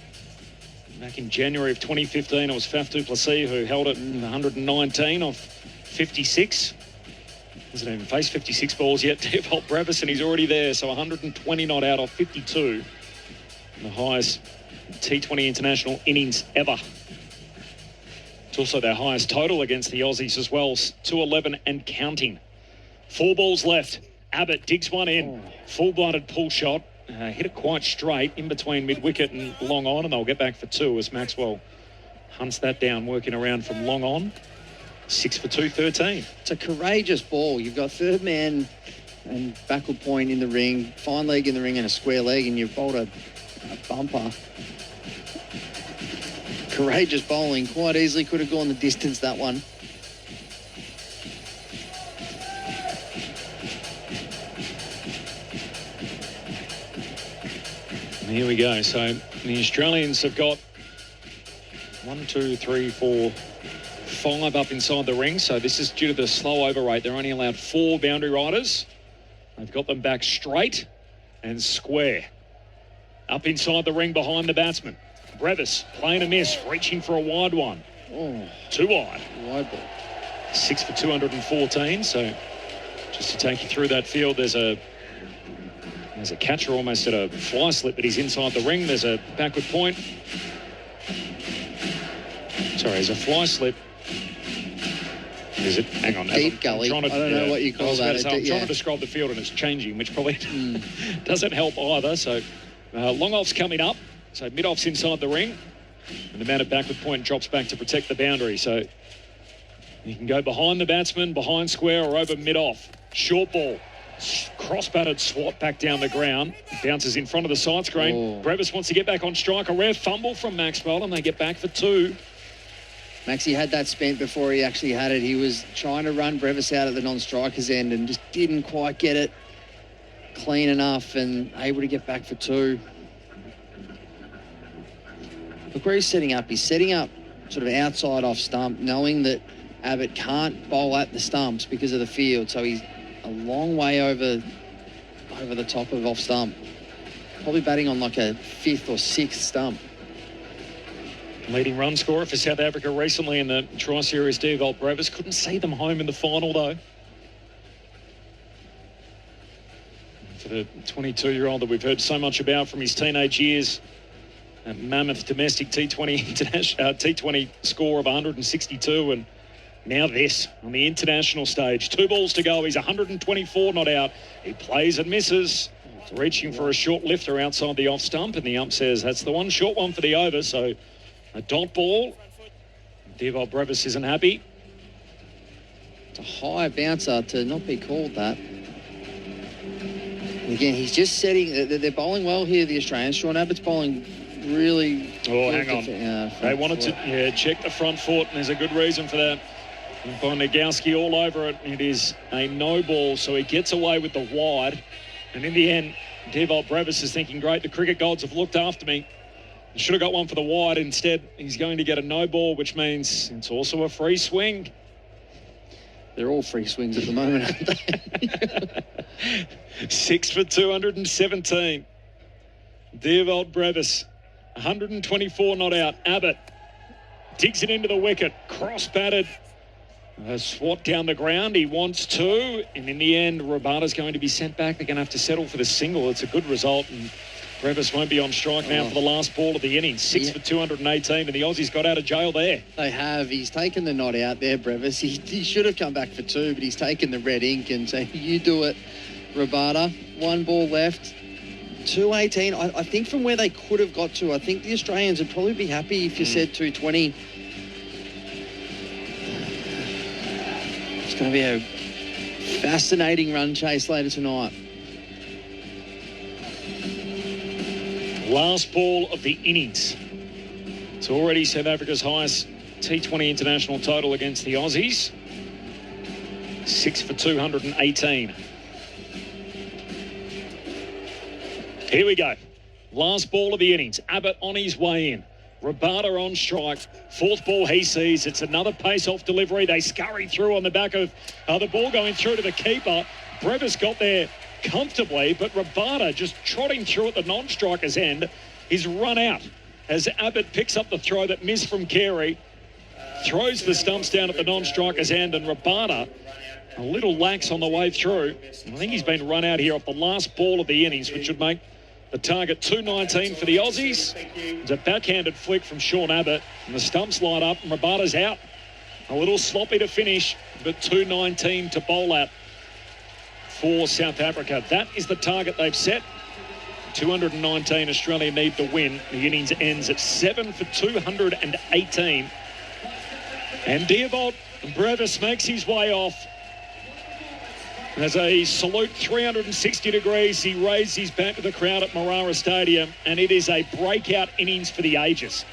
Back in January of 2015, it was Faf du Plessis who held it 119 off 56. Hasn't even faced 56 balls yet. Default Brevis, and he's already there. So 120 not out off 52. The highest T20 international innings ever. It's also their highest total against the Aussies as well. 211 and counting. 4 balls left. Abbott digs one in. Full-blooded pull shot. Hit it quite straight in between mid-wicket and long on, and they'll get back for 2 as Maxwell hunts that down, working around from long on. 6 for 213. It's a courageous ball. You've got third man and backward point in the ring, fine leg in the ring and a square leg, and you've bowled a bumper. Courageous bowling. Quite easily could have gone the distance, that one. And here we go. So the Australians have got 1, 2, 3, 4, 5 up inside the ring. So this is due to the slow over rate. They're only allowed 4 boundary riders. They've got them back straight and square. Up inside the ring behind the batsman. Brevis playing a miss, reaching for a wide one. Oh, 2 wide. Wide ball. 6 for 214. So just to take you through that field, there's a catcher almost at a fly slip, but he's inside the ring. There's a backward point. Sorry, there's a fly slip. Is it? Hang on. Deep gully. I don't know what you call that. I'm trying to describe the field, and it's changing, which probably doesn't help either. So long off's coming up. So mid off's inside the ring, and the man at backward point drops back to protect the boundary. So you can go behind the batsman, behind square, or over mid off. Short ball. Cross-batted swat back down the ground. Bounces in front of the side screen. Brevis wants to get back on strike. A rare fumble from Maxwell, and they get back for 2. Maxie had that spent before he actually had it. He was trying to run Brevis out at the non-striker's end and just didn't quite get it clean enough and able to get back for 2. Look where he's setting up. He's setting up sort of outside off stump, knowing that Abbott can't bowl at the stumps because of the field. So he's a long way over the top of off stump. Probably batting on like a 5th or 6th stump. Leading run scorer for South Africa recently in the Tri-Series, Devolt Brevis. Couldn't see them home in the final, though. For the 22-year-old that we've heard so much about from his teenage years, a mammoth domestic T20 score of 162, and now this on the international stage. 2 balls to go. He's 124 not out. He plays and misses. It's reaching for a short lifter outside the off stump, and the ump says that's the one. Short one for the over, so a dot ball. Devold Brevis isn't happy. It's a high bouncer to not be called that. And again, he's just setting... They're bowling well here, the Australians. Sean Abbott's bowling really... Oh, hang on. They wanted to check the front foot, and there's a good reason for that. By Nagowski all over it. It is a no ball, so he gets away with the wide. And in the end, Devold Brevis is thinking, great, the cricket gods have looked after me. I should have got one for the wide. Instead, he's going to get a no ball, which means it's also a free swing. They're all free swings at the moment, aren't they? 6 for 217. Devold Brevis, 124 not out. Abbott digs it into the wicket, cross-batted. A swat down the ground. He wants two. And in the end, Rabada's going to be sent back. They're going to have to settle for the single. It's a good result. And Brevis won't be on strike now for the last ball of the innings. 6 for 218, and the Aussies got out of jail there. They have. He's taken the not out there, Brevis. He should have come back for two, but he's taken the red ink and saying, you do it, Rabada. One ball left. 218. I think from where they could have got to, I think the Australians would probably be happy if you said 220. It's going to be a fascinating run chase later tonight. Last ball of the innings. It's already South Africa's highest T20 international total against the Aussies. 6 for 218. Here we go. Last ball of the innings. Abbott on his way in. Rabada on strike. Fourth ball he sees. It's another pace-off delivery. They scurry through on the back of the ball going through to the keeper. Brevis got there comfortably, but Rabada just trotting through at the non-striker's end is run out as Abbott picks up the throw that missed from Carey, throws the stumps down at the non-striker's end, and Rabada a little lax on the way through. I think he's been run out here off the last ball of the innings, which would make the target 219 for the Aussies. It's a backhanded flick from Sean Abbott, and the stumps light up, and Rabada's out. A little sloppy to finish, but 219 to bowl at for South Africa. That is the target they've set. 219 Australia need to win. The innings ends at 7 for 218. And Devold Brevis makes his way off. As a salute 360 degrees, he raised his bat to the crowd at Marara Stadium, and it is a breakout innings for the ages.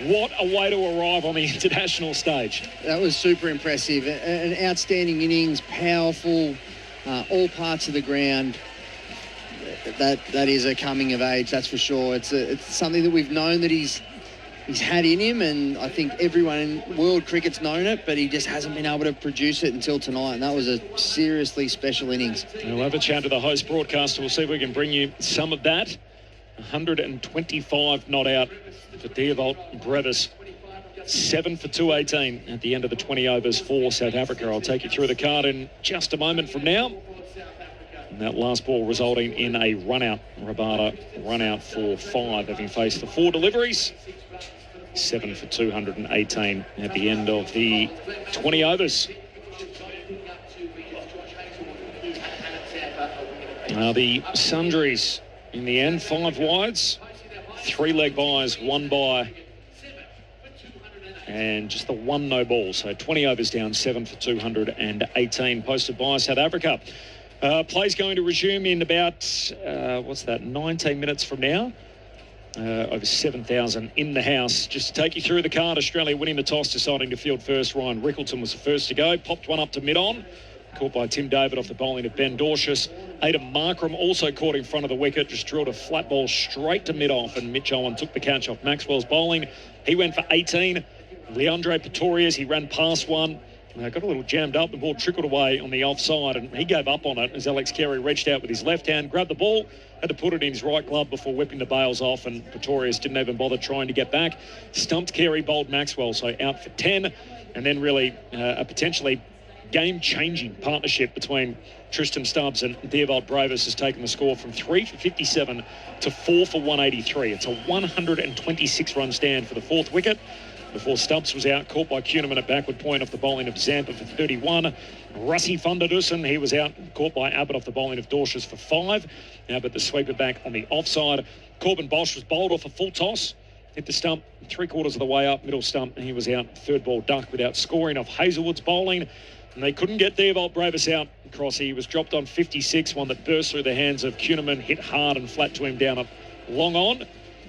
What a way to arrive on the international stage. That was super impressive. An outstanding innings, powerful, all parts of the ground. That is a coming of age, that's for sure. It's something that we've known that he's had in him, and I think everyone in world cricket's known it, but he just hasn't been able to produce it until tonight, and that was a seriously special innings. We'll have a chat to the host broadcaster. We'll see if we can bring you some of that. 125 not out for Devold Brevis. 7 for 218 at the end of the 20 overs for South Africa. I'll take you through the card in just a moment from now. And that last ball resulting in a run-out. Rabada run-out for 5, having faced the 4 deliveries. 7 for 218 at the end of the 20 overs. Now the sundries in the end, 5 wides, 3 leg byes, 1 bye, and just the 1 no ball. So 20 overs down, 7 for 218, posted by South Africa. Play's going to resume in about, 19 minutes from now. Over 7,000 in the house. Just to take you through the card, Australia winning the toss, deciding to field first. Ryan Rickleton was the first to go. Popped one up to mid-on. Caught by Tim David off the bowling of Ben Dorshus. Aidan Markram also caught in front of the wicket. Just drilled a flat ball straight to mid-off, and Mitch Owen took the catch off Maxwell's bowling. He went for 18. Leandre Pretorius, he ran past one. Got a little jammed up. The ball trickled away on the offside, and he gave up on it as Alex Carey reached out with his left hand, grabbed the ball, had to put it in his right glove before whipping the bails off, and Pretorius didn't even bother trying to get back. Stumped Carey, bowled Maxwell, so out for 10. And then really a potentially game-changing partnership between Tristan Stubbs and Devold Brevis has taken the score from 3 for 57 to 4 for 183. It's a 126-run stand for the 4th wicket. before Stubbs was out, caught by Kuhnemann at backward point off the bowling of Zampa for 31. Russi van der Dussen, he was out, caught by Abbott off the bowling of Dorschers for 5. Abbott the sweeper back on the offside. Corbin Bosch was bowled off a full toss, hit the stump 3/4 of the way up, middle stump, and he was out. Third ball duck without scoring off Hazelwood's bowling. And they couldn't get Theobald Bravis out. Crossy, he was dropped on 56, one that burst through the hands of Kuhnemann, hit hard and flat to him down at long on.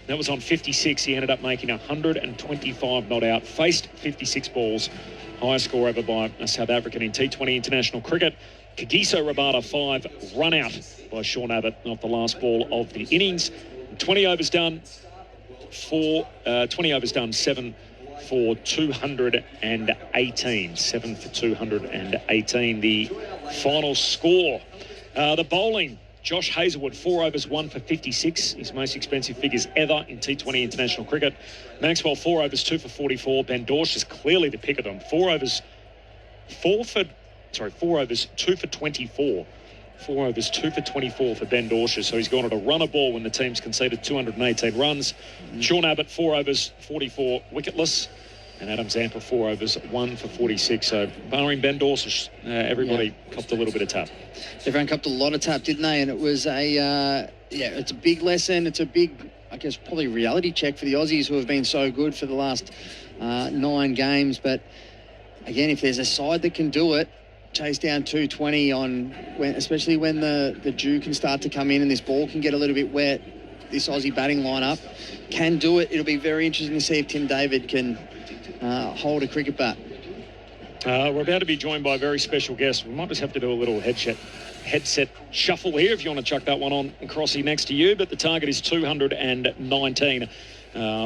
That was on 56. He ended up making 125 not out. Faced 56 balls. Highest score ever by a South African in T20 international cricket. Kagiso Rabada 5, run out by Sean Abbott off the last ball of the innings. 20 overs done. 20 overs done, 7 for 218. 7 for 218. The final score. The bowling. Josh Hazlewood, 4 overs, 1 for 56. His most expensive figures ever in T20 international cricket. Maxwell, 4 overs, 2 for 44. Ben Dorsch is clearly the pick of them. 4 overs, 2 for 24. 4 overs, 2 for 24 for Ben Dorsch. So he's gone at a runner ball when the team's conceded 218 runs. Sean Abbott, 4 overs, 44, wicketless. And Adam Zampa, 4 overs, 1 for 46. So barring Ben Dorsch, everybody copped a little bit of tap. Everyone copped a lot of tap, didn't they? And it was it's a big lesson. It's a big, I guess, probably reality check for the Aussies who have been so good for the last 9 games. But again, if there's a side that can do it, chase down 220 especially when the dew can start to come in and this ball can get a little bit wet, this Aussie batting lineup can do it. It'll be very interesting to see if Tim David can hold a cricket bat. We're about to be joined by a very special guest. We might just have to do a little headset shuffle here if you want to chuck that one on, Crossy, next to you. But the target is 219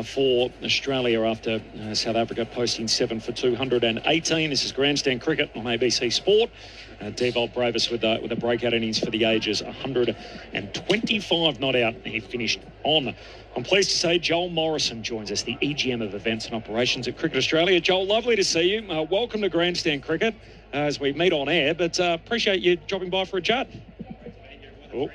for Australia after South Africa posting 7 for 218. This is Grandstand Cricket on ABC Sport. Theobald Bravis with a breakout innings for the ages, 125 not out. He finished on. I'm pleased to say Joel Morrison joins us, the EGM of Events and Operations at Cricket Australia. Joel, lovely to see you. Welcome to Grandstand Cricket as we meet on air, but appreciate you dropping by for a chat. Oh,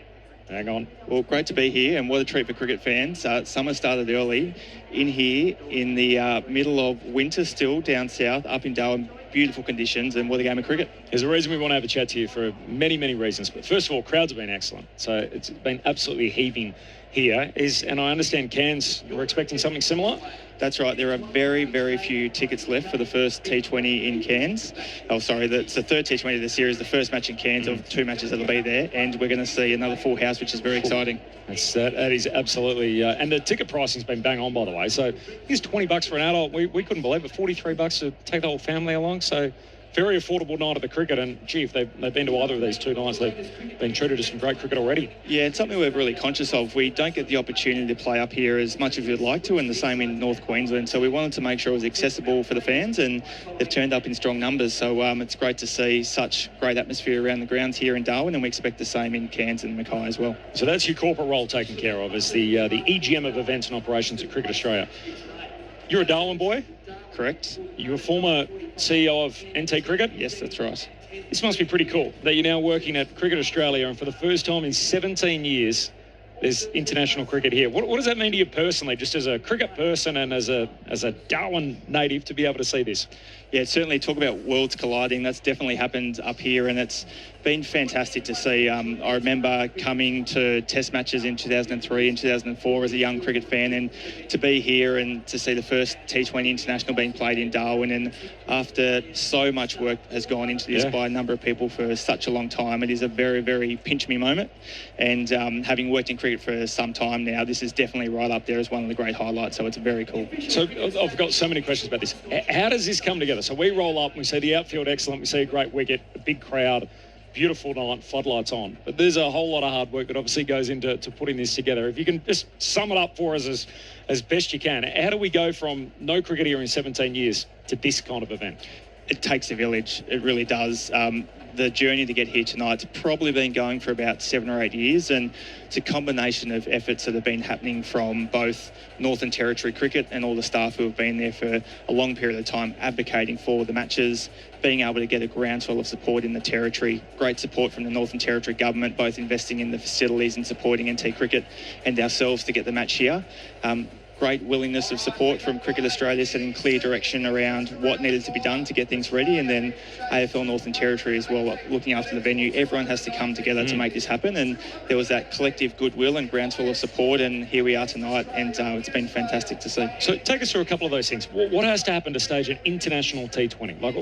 hang on. Well, great to be here, and what a treat for cricket fans. Summer started early in here in the middle of winter still down south, up in Darwin. Beautiful conditions, and what a game of cricket. There's a reason we want to have a chat to you for many, many reasons. But first of all, crowds have been excellent. So it's been absolutely heaving here. And I understand Cairns, we're expecting something similar? That's right. There are very, very few tickets left for the first T20 in Cairns. It's the third T20 of the series, the first match in Cairns of 2 matches that'll be there. And we're going to see another full house, which is very exciting. That is absolutely... and the ticket pricing's been bang on, by the way. So it's $20 for an adult. We couldn't believe it. $43 to take the whole family along. So very affordable night of the cricket. And, gee, if they've been to either of these 2 nights, they've been treated to some great cricket already. Yeah, it's something we're really conscious of. We don't get the opportunity to play up here as much as we'd like to, and the same in North Queensland. So we wanted to make sure it was accessible for the fans, and they've turned up in strong numbers. So it's great to see such great atmosphere around the grounds here in Darwin, and we expect the same in Cairns and Mackay as well. So that's your corporate role taken care of as the EGM of Events and Operations at Cricket Australia. You're a Darwin boy? Correct. You're a former CEO of NT Cricket? Yes, that's right. This must be pretty cool that you're now working at Cricket Australia, and for the first time in 17 years, there's international cricket here. What does that mean to you personally, just as a cricket person and as a Darwin native, to be able to see this? Yeah, certainly talk about worlds colliding. That's definitely happened up here, and it's been fantastic to see. I remember coming to test matches in 2003 and 2004 as a young cricket fan, and to be here and to see the first T20 international being played in Darwin. And after so much work has gone into this by a number of people for such a long time, it is a very, very pinch me moment. And having worked in cricket for some time now, this is definitely right up there as one of the great highlights. So it's very cool. So I've got so many questions about this. How does this come together? So we roll up, we see the outfield excellent, we see a great wicket, a big crowd, beautiful night, floodlights on. But there's a whole lot of hard work that obviously goes into putting this together. If you can just sum it up for us as best you can, how do we go from no cricket here in 17 years to this kind of event? It takes a village. It really does. The journey to get here tonight's probably been going for about 7 or 8 years, and it's a combination of efforts that have been happening from both Northern Territory Cricket and all the staff who have been there for a long period of time advocating for the matches, being able to get a groundswell of support in the Territory, great support from the Northern Territory government, both investing in the facilities and supporting NT Cricket and ourselves to get the match here. great willingness of support from Cricket Australia, setting clear direction around what needed to be done to get things ready, and then AFL Northern Territory as well, looking after the venue. Everyone has to come together to make this happen, and there was that collective goodwill and groundswell of support, and here we are tonight, and it's been fantastic to see. So take us through a couple of those things. What has to happen to stage an international T20? Like,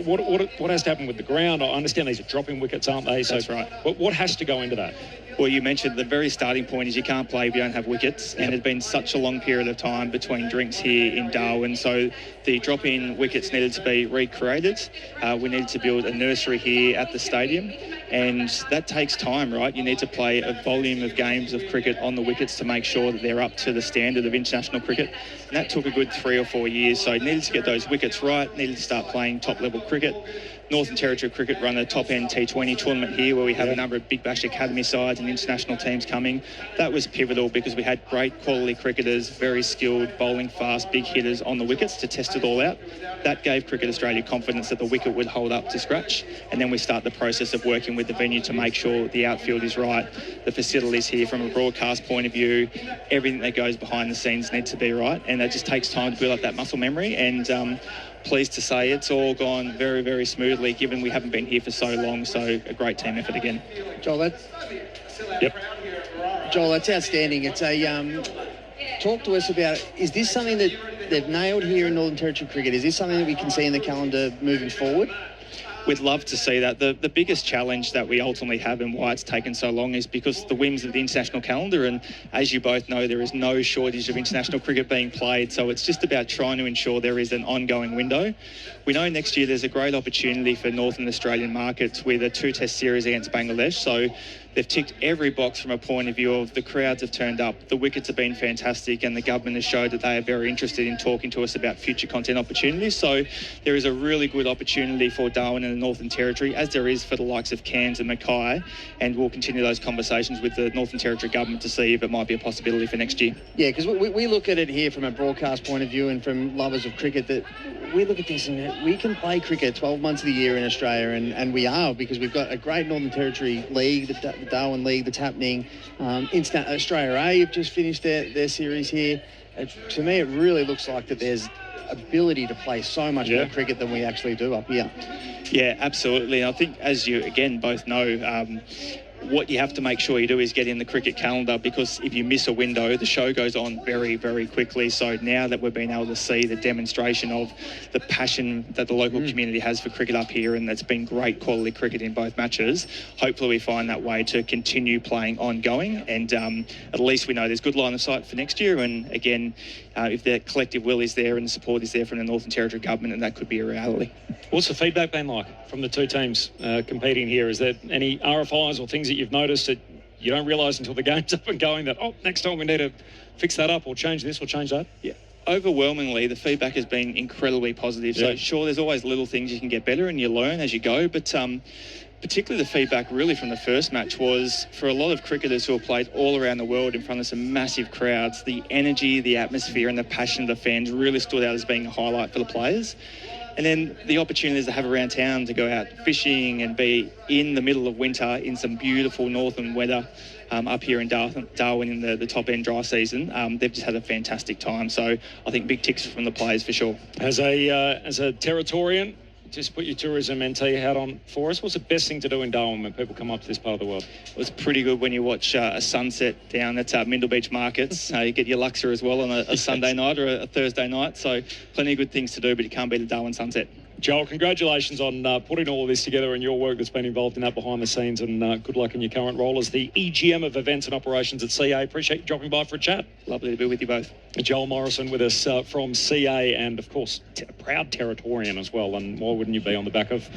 what has to happen with the ground? I understand these are dropping wickets, aren't they? So that's right. What has to go into that? Well, you mentioned the very starting point is you can't play if you don't have wickets, and there's been such a long period of time between drinks here in Darwin, so the drop-in wickets needed to be recreated. We needed to build a nursery here at the stadium, and that takes time, right? You need to play a volume of games of cricket on the wickets to make sure that they're up to the standard of international cricket, and that took a good 3 or 4 years, so needed to get those wickets right, needed to start playing top-level cricket. Northern Territory Cricket run a top-end T20 tournament here where we have a number of Big Bash Academy sides and international teams coming. That was pivotal because we had great quality cricketers, very skilled, bowling fast, big hitters on the wickets to test it all out. That gave Cricket Australia confidence that the wicket would hold up to scratch. And then we start the process of working with the venue to make sure the outfield is right, the facilities here from a broadcast point of view, everything that goes behind the scenes needs to be right. And that just takes time to build up that muscle memory. And pleased to say it's all gone very, very smoothly, given we haven't been here for so long. So a great team effort again. Joel, that's outstanding. It's a talk to us about, is this something that they've nailed here in Northern Territory Cricket? Is this something that we can see in the calendar moving forward? We'd love to see that. The biggest challenge that we ultimately have and why it's taken so long is because the whims of the international calendar, and as you both know, there is no shortage of international cricket being played, so it's just about trying to ensure there is an ongoing window. We know next year there's a great opportunity for Northern Australian markets with a 2-test series against Bangladesh, so they've ticked every box from a point of view of the crowds have turned up, the wickets have been fantastic, and the government has showed that they are very interested in talking to us about future content opportunities. So there is a really good opportunity for Darwin and the Northern Territory, as there is for the likes of Cairns and Mackay, and we'll continue those conversations with the Northern Territory government to see if it might be a possibility for next year. Yeah, because we look at it here from a broadcast point of view and from lovers of cricket, that we look at this and we can play cricket 12 months of the year in Australia, and we are, because we've got a great Northern Territory league, the Darwin League that's happening. Australia A have just finished their series here. To me, it really looks like that there's ability to play so much more cricket than we actually do up here. Yeah, absolutely. I think, as you, again, both know, what you have to make sure you do is get in the cricket calendar, because if you miss a window, the show goes on very, very quickly. So now that we've been able to see the demonstration of the passion that the local community has for cricket up here, and that's been great quality cricket in both matches, hopefully we find that way to continue playing ongoing, and at least we know there's good line of sight for next year. And again, if the collective will is there and the support is there from the Northern Territory government, and that could be a reality. What's the feedback been like from the two teams competing here? Is there any RFIs or things that you've noticed that you don't realise until the game's up and going, that, next time we need to fix that up or change this or change that? Yeah. Overwhelmingly, the feedback has been incredibly positive. So sure, there's always little things you can get better and you learn as you go, but particularly the feedback really from the first match was, for a lot of cricketers who have played all around the world in front of some massive crowds, the energy, the atmosphere and the passion of the fans really stood out as being a highlight for the players. And then the opportunities they have around town to go out fishing and be in the middle of winter in some beautiful northern weather up here in Darwin in the top-end dry season, they've just had a fantastic time. So I think big ticks from the players for sure. As a Territorian, just put your tourism NT hat on for us. What's the best thing to do in Darwin when people come up to this part of the world? Well, it's pretty good when you watch a sunset down at Mindle Beach Markets. You get your Luxor as well on a Sunday night or a Thursday night. So plenty of good things to do, but you can't beat a Darwin sunset. Joel, congratulations on putting all of this together and your work that's been involved in that behind the scenes, and good luck in your current role as the EGM of events and operations at CA. Appreciate you dropping by for a chat. Lovely to be with you both. Joel Morrison with us from CA, and of course a proud Territorian as well, and why wouldn't you be on the back of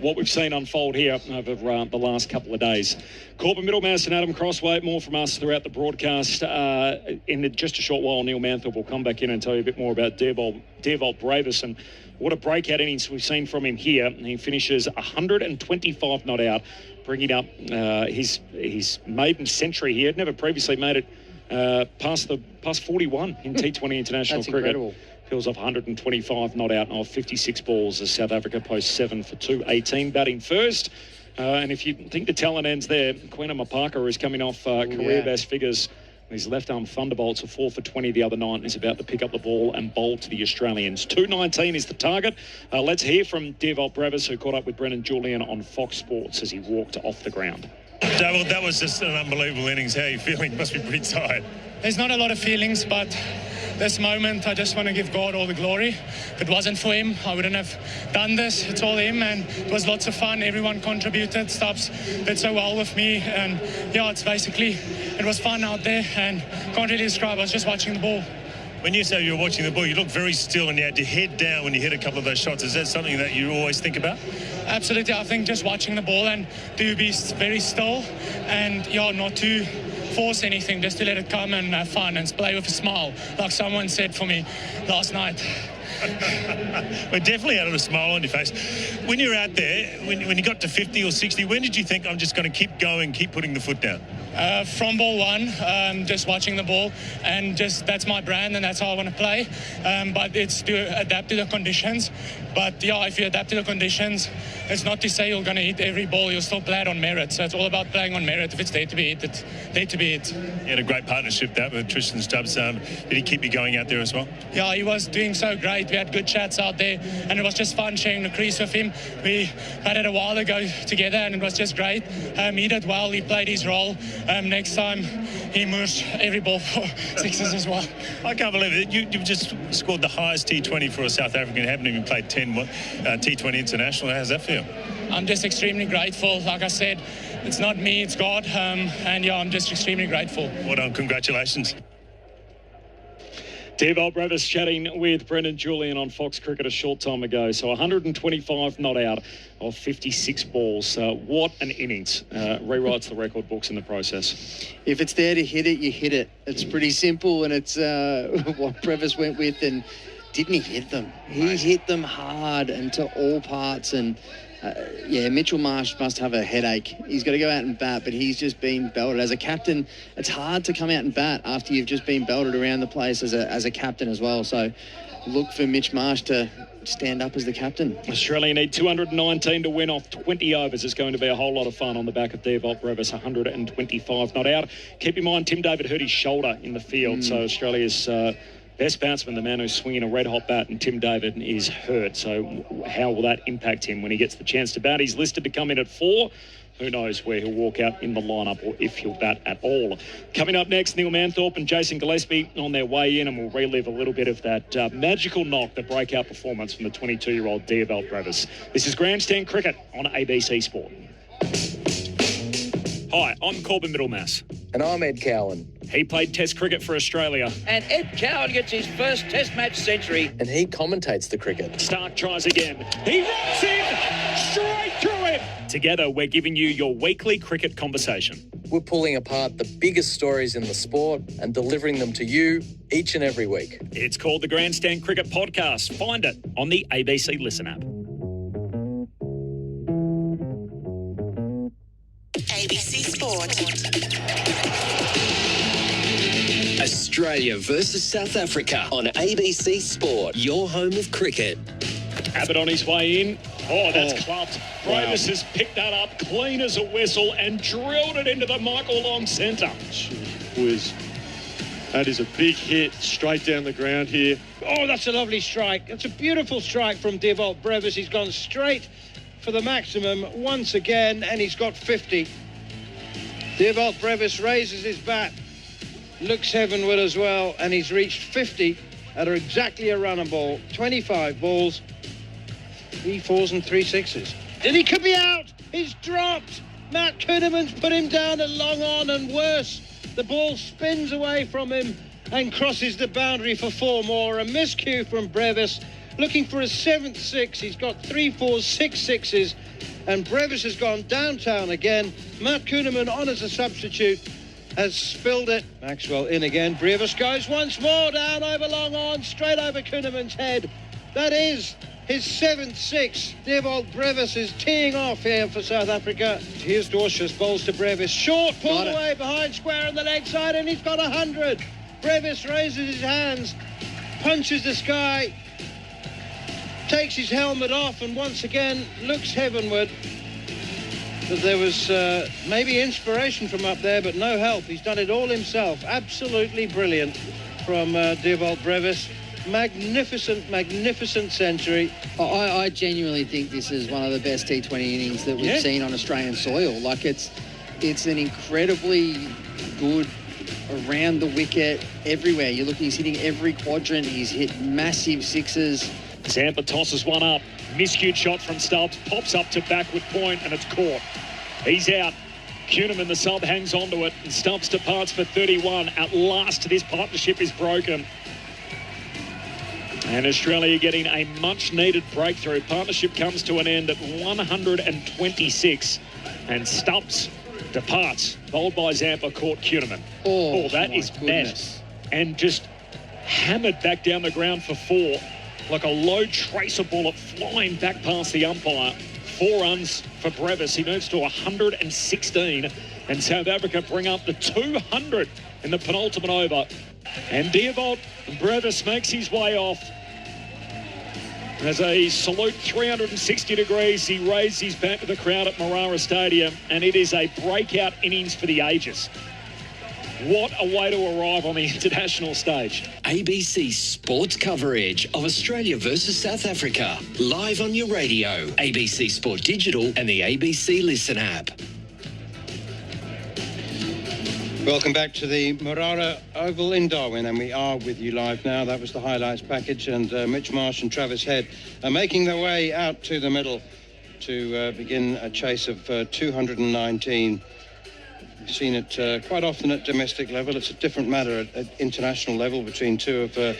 what we've seen unfold here over the last couple of days. Corbin, Middlemas and Adam Crosthwaite, more from us throughout the broadcast. In just a short while, Neil Manthorp will come back in and tell you a bit more about Deervold Bravis, and what a breakout innings we've seen from him here. He finishes 125 not out, bringing up his maiden century here. Never previously made it past 41 in T20 international That's cricket. Incredible. Fills off 125 not out of 56 balls as South Africa posts 7 for 218, batting first. And if you think the talent ends there, Queen Mapaka is coming off career best figures His left-arm thunderbolts are 4 for 20 the other night and is about to pick up the ball and bowl to the Australians. 2:19 is the target. Let's hear from Devolt Brevis, who caught up with Brendan Julian on Fox Sports as he walked off the ground. David, that was just an unbelievable innings. How are you feeling? Must be pretty tired. There's not a lot of feelings, but this moment, I just want to give God all the glory. If it wasn't for him, I wouldn't have done this. It's all him, and it was lots of fun. Everyone contributed. Stubbs did so well with me, and yeah, it was fun out there, and can't really describe. I was just watching the ball. When you say you were watching the ball, you look very still and you had your head down when you hit a couple of those shots. Is that something that you always think about? Absolutely. I think just watching the ball and to be very still and not to force anything, just to let it come and have fun and play with a smile, like someone said for me last night. We definitely had a smile on your face. When you're out there, when you got to 50 or 60, when did you think, I'm just going to keep going, keep putting the foot down? From ball one, just watching the ball, and just that's my brand and that's how I want to play. But it's to adapt to the conditions. But yeah, if you adapt to the conditions, it's not to say you're going to hit every ball. You'll still play it on merit. So it's all about playing on merit. If it's there to be hit, it's there to be hit. You had a great partnership that with Tristan Stubbs. Did he keep you going out there as well? Yeah, he was doing so great. We had good chats out there, and it was just fun sharing the crease with him. We had it a while ago together, and it was just great. He did well. He played his role. Next time, he moves every ball for sixes as well. I can't believe it. You've just scored the highest T20 for a South African. Haven't even played 10 T20 international. How's that feel? I'm just extremely grateful. Like I said, it's not me, it's God. And yeah, I'm just extremely grateful. Well done. Congratulations. Devolt Brevis chatting with Brendan Julian on Fox Cricket a short time ago. So 125 not out of 56 balls. What an innings. Rewrites the record books in the process. If it's there to hit it, you hit it. It's pretty simple, and it's what Brevis went with, and didn't he hit them? He hit them hard and to all parts, and Mitchell Marsh must have a headache. He's got to go out and bat, but he's just been belted. As a captain, it's hard to come out and bat after you've just been belted around the place as a captain as well. So look for Mitch Marsh to stand up as the captain. Australia need 219 to win off 20 overs. It's going to be a whole lot of fun on the back of Devolt Brevis, 125 not out. Keep in mind, Tim David hurt his shoulder in the field, so Australia's best batsman, the man who's swinging a red-hot bat, and Tim David is hurt. So how will that impact him when he gets the chance to bat? He's listed to come in at 4. Who knows where he'll walk out in the lineup or if he'll bat at all. Coming up next, Neil Manthorp and Jason Gillespie on their way in, and we'll relive a little bit of that magical knock, the breakout performance from the 22-year-old Devolt Brevis. This is Grandstand Cricket on ABC Sport. Hi, I'm Corbin Middlemas. And I'm Ed Cowan. He played Test cricket for Australia. And Ed Cowan gets his first Test match century. And he commentates the cricket. Stark tries again. He runs in straight through him. Together, we're giving you your weekly cricket conversation. We're pulling apart the biggest stories in the sport and delivering them to you each and every week. It's called the Grandstand Cricket Podcast. Find it on the ABC Listen app. ABC Sport. Australia versus South Africa on ABC Sport, your home of cricket. Abbott on his way in. Oh, that's clubbed. Brevis has picked that up clean as a whistle and drilled it into the Michael Long centre. Whiz. That is a big hit straight down the ground here. Oh, that's a lovely strike. It's a beautiful strike from Devolt Brevis. He's gone straight for the maximum once again, and he's got 50. Devolt Brevis raises his bat, looks heavenward as well, and he's reached 50 at exactly a runner ball. 25 balls, 3 4s and 3 6s. And he could be out. He's dropped. Matt Kuhneman's put him down at long on, and worse, the ball spins away from him and crosses the boundary for 4 more. A miscue from Brevis, looking for a 7th 6. He's got 3 4s, 6 6s, and Brevis has gone downtown again. Matt Kuhneman on as a substitute has spilled it. Maxwell in again. Brevis goes once more down over long on, straight over Kuhneman's head. That is his 7th 6. Devolt Brevis is teeing off here for South Africa. Here's Dorsius, bowls to Brevis. Short, pulled away behind square on the leg side, and he's got 100. Brevis raises his hands, punches the sky, takes his helmet off, and once again looks heavenward. that there was maybe inspiration from up there, but no help. He's done it all himself. Absolutely brilliant from Theobald Brevis. Magnificent century. I genuinely think this is one of the best T20 innings that we've seen on Australian soil. Like, it's an incredibly good around the wicket, everywhere. You look, he's hitting every quadrant. He's hit massive sixes. Zampa tosses one up. Miscued shot from Stubbs. Pops up to backward point, and it's caught. He's out. Kuhneman, the sub, hangs onto it, and Stubbs departs for 31. At last, this partnership is broken. And Australia getting a much-needed breakthrough. Partnership comes to an end at 126. And Stubbs departs. Bowled by Zampa, caught Kuhneman. Oh, that is goodness. mad. And just hammered back down the ground for 4. Like a low tracer bullet flying back past the umpire. 4 runs for Brevis. He moves to 116. And South Africa bring up the 200 in the penultimate over. And Theobald Brevis makes his way off. As a salute 360 degrees, he raised his bat to the crowd at Marara Stadium, and it is a breakout innings for the ages. What a way to arrive on the international stage. ABC Sports coverage of Australia versus South Africa. Live on your radio, ABC Sport Digital and the ABC Listen app. Welcome back to the Marara Oval in Darwin, and we are with you live now. That was the highlights package, and Mitch Marsh and Travis Head are making their way out to the middle to begin a chase of 219. We've seen it quite often at domestic level. It's a different matter at international level between two of the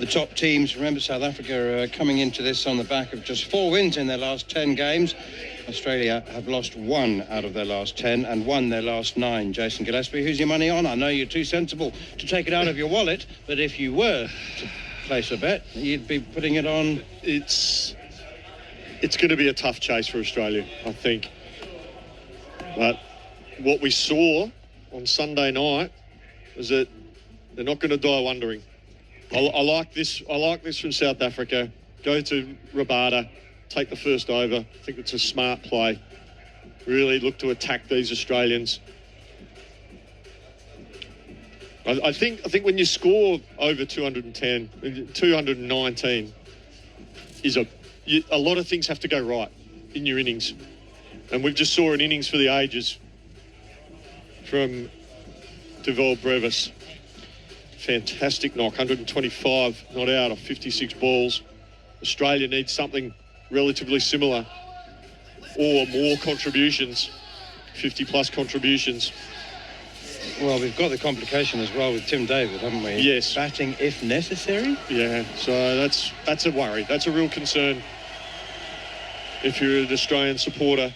top teams. Remember, South Africa are coming into this on the back of just 4 wins in their last 10 games. Australia have lost 1 out of their last 10 and won their last 9. Jason Gillespie, who's your money on? I know you're too sensible to take it out of your wallet, but if you were to place a bet, you'd be putting it on. It's going to be a tough chase for Australia, I think. But what we saw on Sunday night was that they're not going to die wondering. I like this. I like this from South Africa. Go to Rabada. Take the first over. I think it's a smart play. Really look to attack these Australians. I think when you score over 210, 219 is a lot of things have to go right in your innings. And we've just saw an innings for the ages from Theobald Brevis. Fantastic knock, 125 not out of 56 balls. Australia needs something relatively similar or more contributions, 50-plus contributions. Well, we've got the complication as well with Tim David, haven't we? Yes. Batting if necessary? Yeah, so that's a worry. That's a real concern if you're an Australian supporter.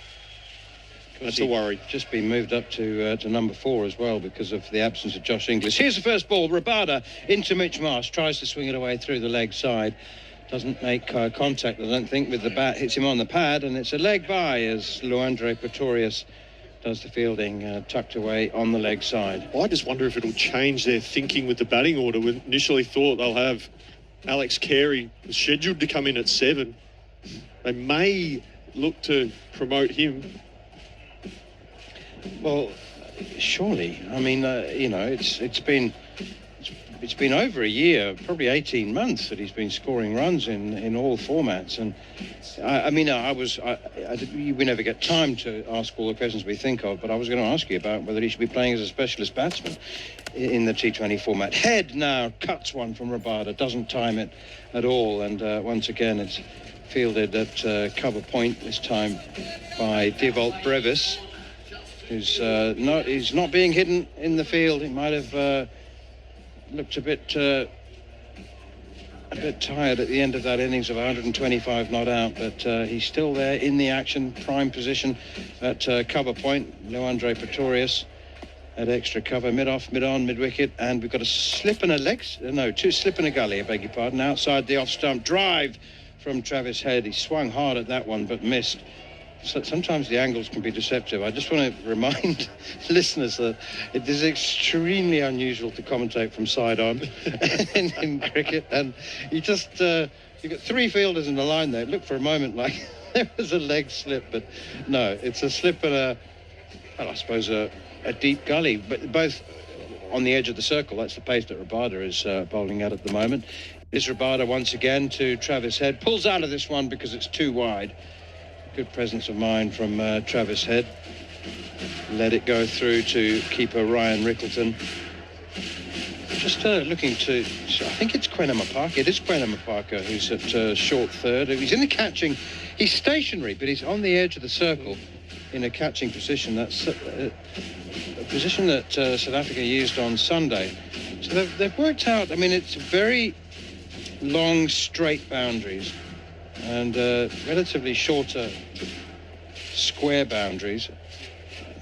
That's a worry. Just been moved up to number 4 as well because of the absence of Josh Inglis. Here's the first ball. Rabada into Mitch Marsh. Tries to swing it away through the leg side. Doesn't make contact, I don't think, with the bat. Hits him on the pad, and it's a leg by as Luandre Pretorius does the fielding, tucked away on the leg side. I just wonder if it'll change their thinking with the batting order. We initially thought they'll have Alex Carey scheduled to come in at 7. They may look to promote him. Well, surely. I mean, it's been over a year, probably 18 months that he's been scoring runs in all formats. And we never get time to ask all the questions we think of, but I was going to ask you about whether he should be playing as a specialist batsman in the T20 format. Head now cuts one from Rabada, doesn't time it at all. And once again, it's fielded at cover point, this time by Theobald Brevis, who's not being hidden in the field. He might have looked a bit tired at the end of that innings of 125 not out, but he's still there in the action, prime position at cover point. Luandre Pretorius at extra cover, mid-off, mid-on, mid-wicket, and we've got a slip and a gully, I beg your pardon, outside the off-stump. Drive from Travis Head. He swung hard at that one, but missed. So sometimes the angles can be deceptive. I just want to remind listeners that it is extremely unusual to commentate from side on in cricket, and you just you've got 3 fielders in the line there. It looked for a moment like there was a leg slip, but no, it's a slip and I suppose a deep gully, but both on the edge of the circle. That's the pace that Rabada is bowling at the moment. Is Rabada once again to Travis Head. Pulls out of this one because it's too wide. Good presence of mind from Travis Head. Let it go through to keeper Ryan Rickleton. Just looking to, I think it's Quenamapaka. It is Quenamapaka who's at short third. He's in the catching. He's stationary, but he's on the edge of the circle in a catching position. That's a position that South Africa used on Sunday. So they've worked out, I mean, it's very long, straight boundaries and relatively shorter square boundaries.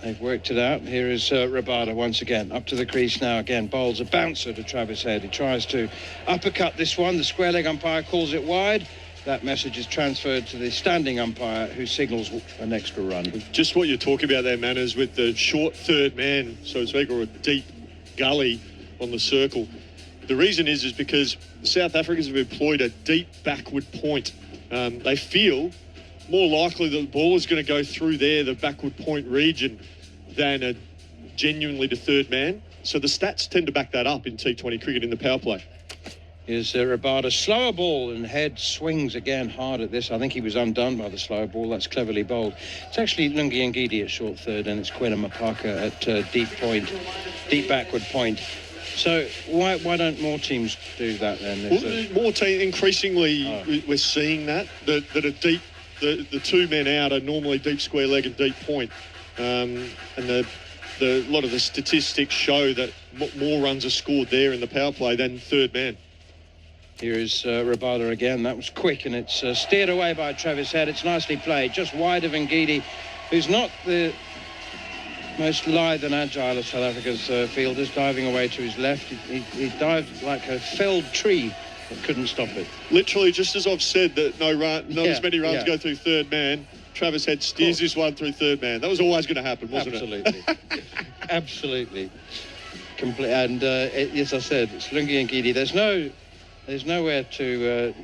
They've worked it out. Here is Rabada once again, up to the crease now again. Bowls a bouncer to Travis Head. He tries to uppercut this one. The square leg umpire calls it wide. That message is transferred to the standing umpire, who signals an extra run. Just what you're talking about there, Manners, with the short third man, so to speak, or a deep gully on the circle. The reason is because the South Africans have employed a deep backward point. They feel more likely that the ball is going to go through there, the backward point region, than genuinely the third man. So the stats tend to back that up in T20 cricket in the power play. Is Rabada. Slower ball, and Head swings again hard at this. I think he was undone by the slower ball. That's cleverly bowled. It's actually Lungi Ngidi at short third, and it's Quenamapaka at deep point, deep backward point. So why don't more teams do that then? More teams, increasingly, we're seeing that a deep, the two men out are normally deep square leg and deep point. And a lot of the statistics show that more runs are scored there in the power play than third man. Here is Rabada again. That was quick, and it's steered away by Travis Head. It's nicely played, just wide of Ngidi, who's not the most lithe and agile of South Africa's fielders, diving away to his left. He dived like a felled tree, but couldn't stop it. Literally, just as I've said that not as many runs go through third man, Travis Head steers this one through third man. That was always going to happen, wasn't it? Absolutely. And as I said, it's Lungi Ngidi. There's nowhere to,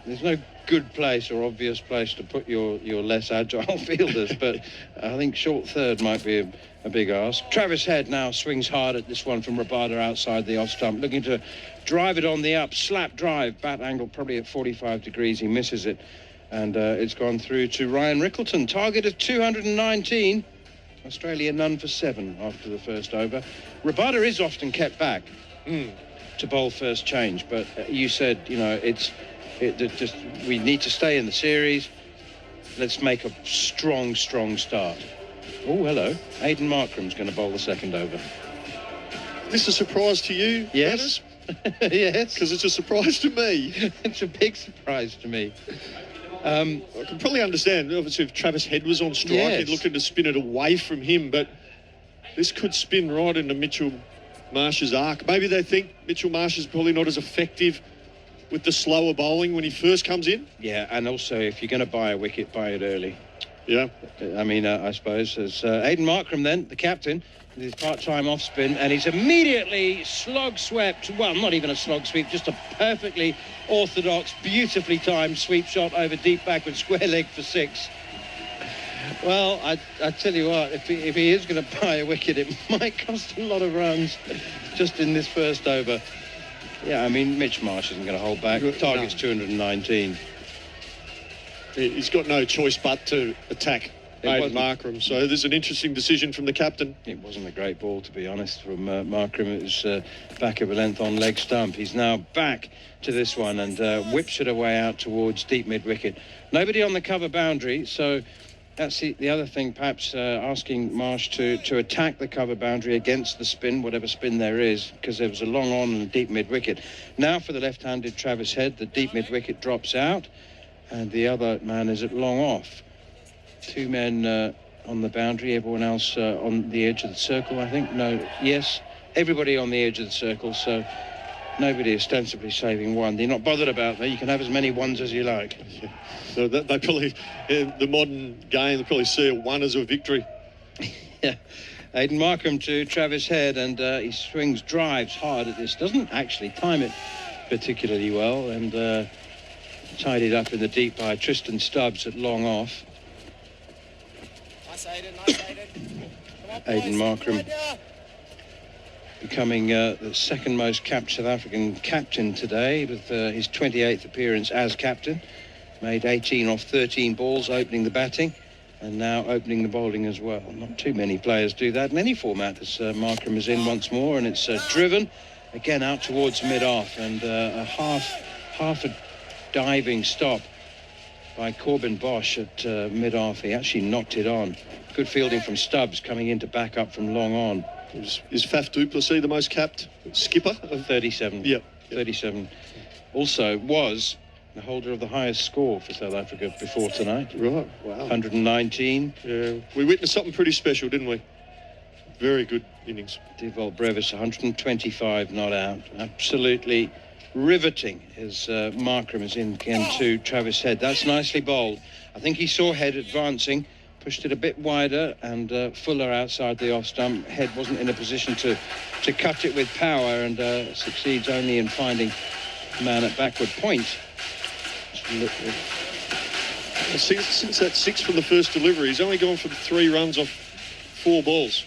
there's no good place or obvious place to put your less agile fielders, but I think short third might be a big ask. Travis Head now swings hard at this one from Rabada outside the off stump, looking to drive it on the up, slap drive, bat angle probably at 45 degrees. He misses it, and it's gone through to Ryan Rickleton. Target of 219. Australia none for 7 after the first over. Rabada is often kept back to bowl first change, but you said, we need to stay in the series. Let's make a strong start. Oh, hello. Aidan Markram's going to bowl the second over. This a surprise to you? Yes. Yes. Because it's a surprise to me. It's a big surprise to me. I can probably understand, obviously, if Travis Head was on strike, he'd looking to spin it away from him, but this could spin right into Mitchell Marsh's arc. Maybe they think Mitchell Marsh is probably not as effective with the slower bowling when he first comes in. Yeah, and also if you're going to buy a wicket, buy it early. Yeah. I mean, I suppose as Aidan Markram then, the captain, with his part-time off-spin, and he's immediately slog-swept. Well, not even a slog sweep, just a perfectly orthodox, beautifully timed sweep shot over deep backward square leg for 6. Well, I tell you what, if he is going to buy a wicket, it might cost a lot of runs just in this first over. Yeah, I mean, Mitch Marsh isn't going to hold back. The target's 219. He's got no choice but to attack Aidan Markram. So there's an interesting decision from the captain. It wasn't a great ball, to be honest, from Markram. It was back of a length on leg stump. He's now back to this one and whips it away out towards deep mid-wicket. Nobody on the cover boundary, so that's the other thing, perhaps asking Marsh to attack the cover boundary against the spin, whatever spin there is, because there was a long on and deep mid-wicket. Now for the left-handed Travis Head, the deep mid-wicket drops out, and the other man is at long off. 2 men on the boundary, everyone else on the edge of the circle, I think. Everybody on the edge of the circle, so nobody ostensibly saving one. They're not bothered about that. You can have as many ones as you like. Yeah. So they probably, in the modern game, they probably see a 1 as a victory. Yeah. Aidan Markram to Travis Head, and he drives hard at this. Doesn't actually time it particularly well, and tidied up in the deep by Tristan Stubbs at long off. Nice, Aiden. Nice, Aiden. Aidan Markram becoming the second most capped South African captain today with his 28th appearance as captain. Made 18 off 13 balls, opening the batting and now opening the bowling as well. Not too many players do that in any format as Markram is in once more, and it's driven again out towards mid-off, and a half a diving stop by Corbin Bosch at mid-off. He actually knocked it on. Good fielding from Stubbs coming in to back up from long on. Is Faf du Plessis the most capped skipper? 37. Yep. 37. Also was the holder of the highest score for South Africa before tonight. Right, wow. 119. Yeah, we witnessed something pretty special, didn't we? Very good innings. Devolt Brevis, 125 not out. Absolutely riveting as Markram is in again to Travis Head. That's nicely bowled. I think he saw Head advancing, pushed it a bit wider, and Fuller outside the off stump. Head wasn't in a position to cut it with power, and succeeds only in finding the man at backward point. Since that 6 from the first delivery, he's only gone for 3 runs off 4 balls.